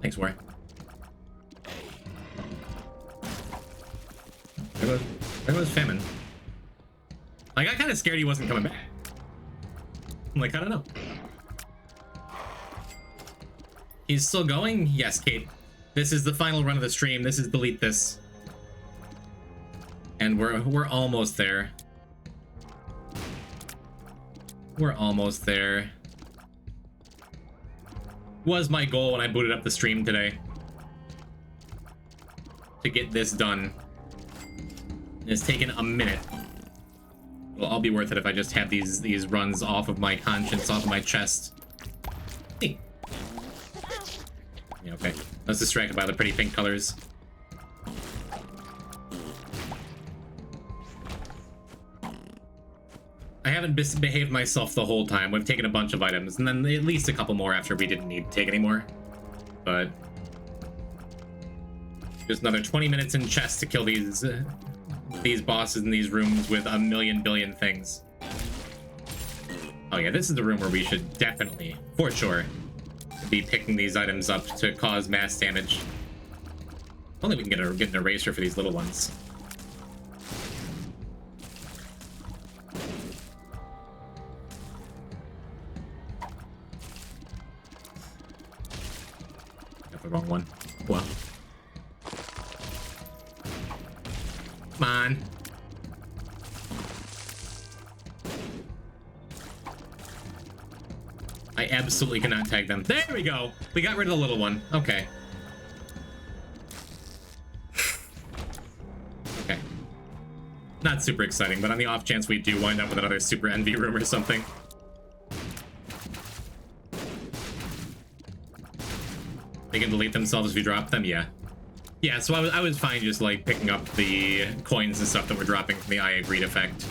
Thanks, War. There goes Famine. I got kind of scared he wasn't coming back. I'm like, I don't know. He's still going? Yes, Kate. This is the final run of the stream. This is Delete This. And we're almost there. We're almost there. Was my goal when I booted up the stream today. To get this done. It's taken a minute. It'll all be worth it if I just have these runs off of my conscience, off of my chest. Hey. Yeah, okay. I was distracted by the pretty pink colors. I haven't behaved myself the whole time. We've taken a bunch of items, and then at least a couple more after we didn't need to take any more. But just another 20 minutes in chest to kill these bosses in these rooms with a million billion things. Oh yeah, this is the room where we should definitely, for sure, be picking these items up to cause mass damage. If only we can get an eraser for these little ones. Got the wrong one. Well. Come on. I absolutely cannot tag them. There we go. We got rid of the little one. Okay. Okay. Not super exciting, but on the off chance we do wind up with another super envy room or something. They can delete themselves if you drop them? Yeah. Yeah, so I was fine just, like, picking up the coins and stuff that were dropping from the I agreed effect.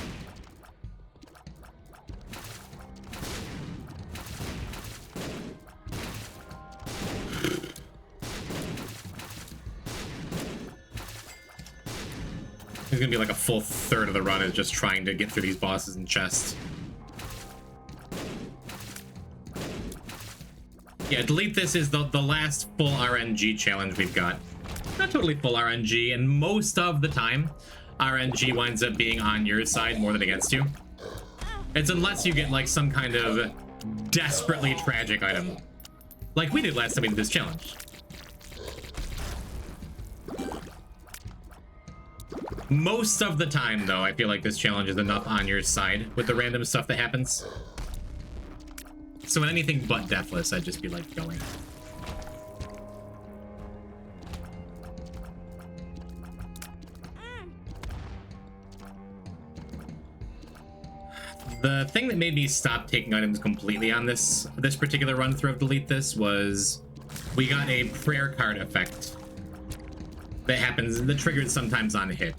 It's gonna be like a full third of the run is just trying to get through these bosses and chests. Yeah, Delete This is the last full RNG challenge we've got. Not totally full RNG, and most of the time, RNG winds up being on your side more than against you. It's unless you get, like, some kind of desperately tragic item. Like we did last time we did this challenge. Most of the time, though, I feel like this challenge is enough on your side with the random stuff that happens. So in anything but Deathless, I'd just be, like, going. The thing that made me stop taking items completely on this particular run through of Delete This was we got a prayer card effect that happens, that triggers sometimes on hit.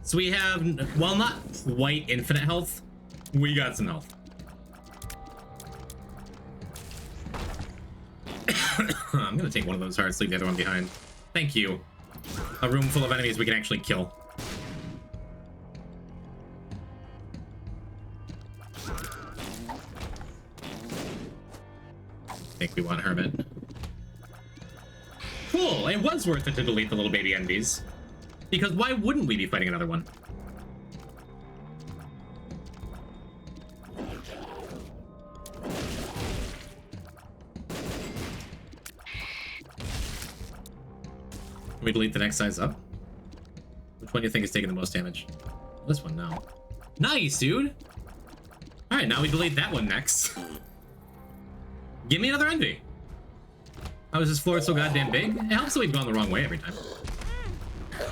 So we have, while not quite infinite health, we got some health. I'm gonna take one of those hearts, leave the other one behind. Thank you. A room full of enemies we can actually kill. I think we want Hermit. Cool! It was worth it to delete the little baby enemies. Because why wouldn't we be fighting another one? Can we delete the next size up? Which one do you think is taking the most damage? This one now. Nice, dude! Alright, now we delete that one next. Give me another envy. How is this floor so goddamn big? It helps that we've gone the wrong way every time.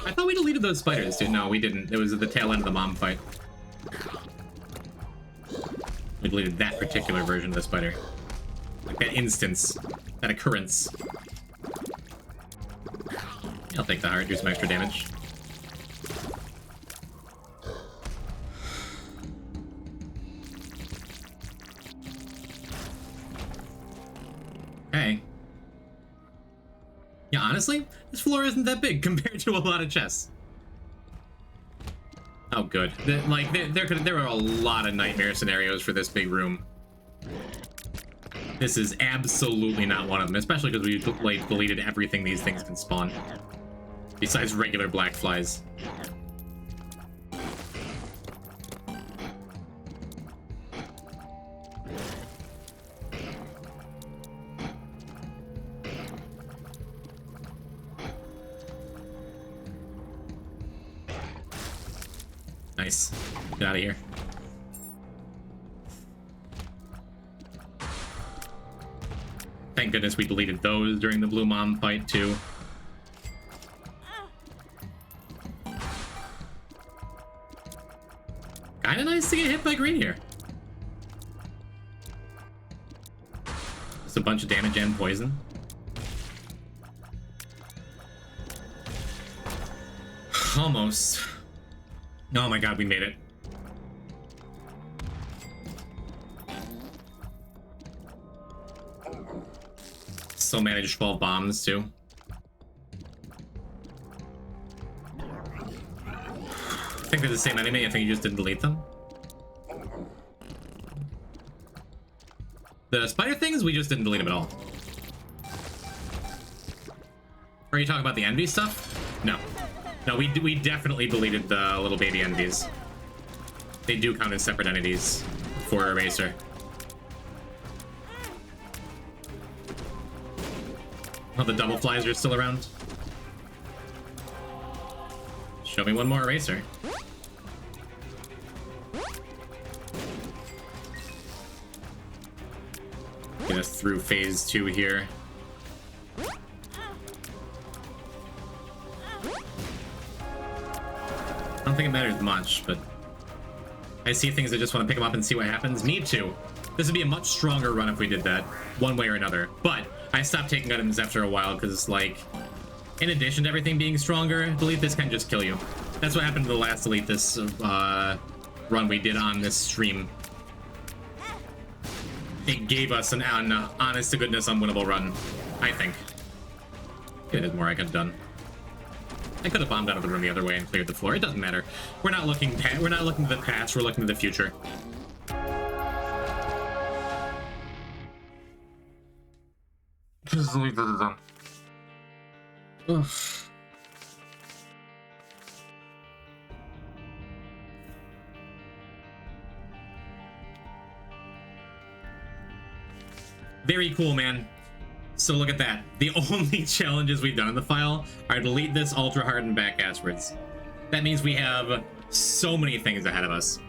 I thought we deleted those spiders, dude. No, we didn't. It was at the tail end of the mom fight. We deleted that particular version of the spider. Like that instance. That occurrence. I'll take the heart, do some extra damage. Okay. Yeah, honestly, this floor isn't that big compared to a lot of chests. Oh, good. There are a lot of nightmare scenarios for this big room. This is absolutely not one of them, especially because we like deleted everything these things can spawn. Besides regular black flies. Nice. Get out of here. Thank goodness we deleted those during the Blue Mom fight, too. Kinda nice to get hit by green here. Just a bunch of damage and poison. Almost. Oh my god, we made it. Still managed 12 bombs, too. I think they're the same enemy. I think you just didn't delete them. The spider things, we just didn't delete them at all. Are you talking about the envy stuff? No. No, we definitely deleted the little baby envies. They do count as separate entities for Eraser. Oh, the double flies are still around. Show me one more Eraser. Get us through phase 2 here. I don't think it matters much, but I see things I just want to pick them up and see what happens. Me too. This would be a much stronger run if we did that, one way or another. But I stopped taking items after a while because, like, in addition to everything being stronger, Delete This can just kill you. That's what happened to the last Delete This run we did on this stream. It gave us an honest to goodness unwinnable run, I think. Yeah, there's more I could have done. I could have bombed out of the room the other way and cleared the floor. It doesn't matter. We're not looking to the past, we're looking to the future. Just leave this alone. Ugh. Very cool, man. So look at that. The only challenges we've done in the file are Delete This, Ultra Hard, and Back Asswards. That means we have so many things ahead of us.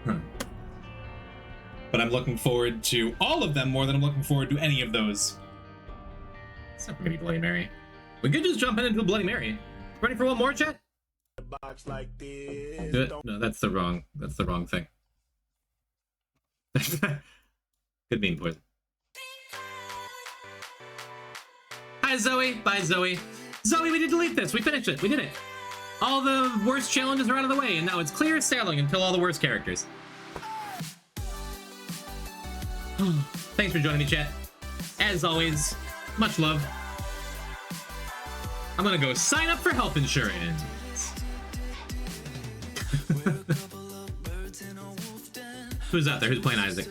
But I'm looking forward to all of them more than I'm looking forward to any of those. Except for maybe Bloody Mary. We could just jump into Bloody Mary. Ready for one more, chat? Box like this. No, that's the wrong thing. Good bean poison. Hi, Zoe. Bye, Zoe. Zoe, we did delete this. We finished it. We did it. All the worst challenges are out of the way, and now it's clear sailing until all the worst characters. Thanks for joining me, chat. As always, much love. I'm gonna go sign up for health insurance. Who's out there? Who's playing Isaac?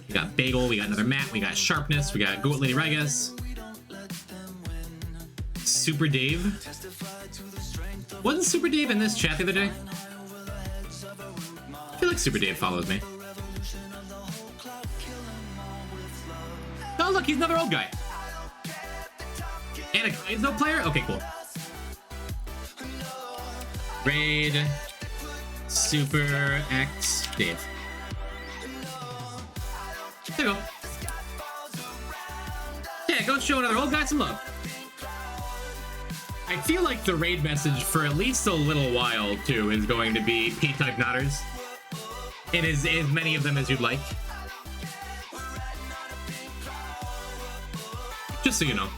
We got Bagel, we got another Matt, we got Sharpness, we got Goat Lady Regas. Super Dave. Wasn't Super Dave in this chat the other day? I feel like Super Dave follows me. Oh look, he's another old guy. And a Kaizo player? Okay, cool. Raid. Super X Dave. There you go. Yeah, go show another old guy some love. I feel like the raid message for at least a little while, too, is going to be P-type nodders. It is as many of them as you'd like. Just so you know.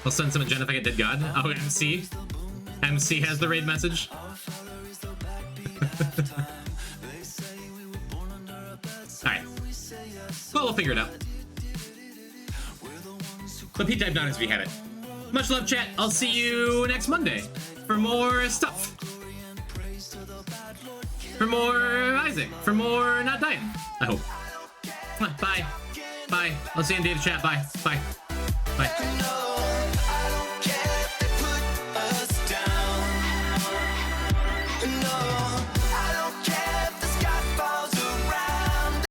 I'll send some agenda if I get Dead God. Oh, MC. MC has the raid message. Alright. Well, we'll figure it out. But P-type nodders if you had it. Much love, chat. I'll see you next Monday for more stuff. For more Isaac. For more not dying. I hope. Bye. Bye. I'll see you in Dave's chat. Bye. Bye. Bye.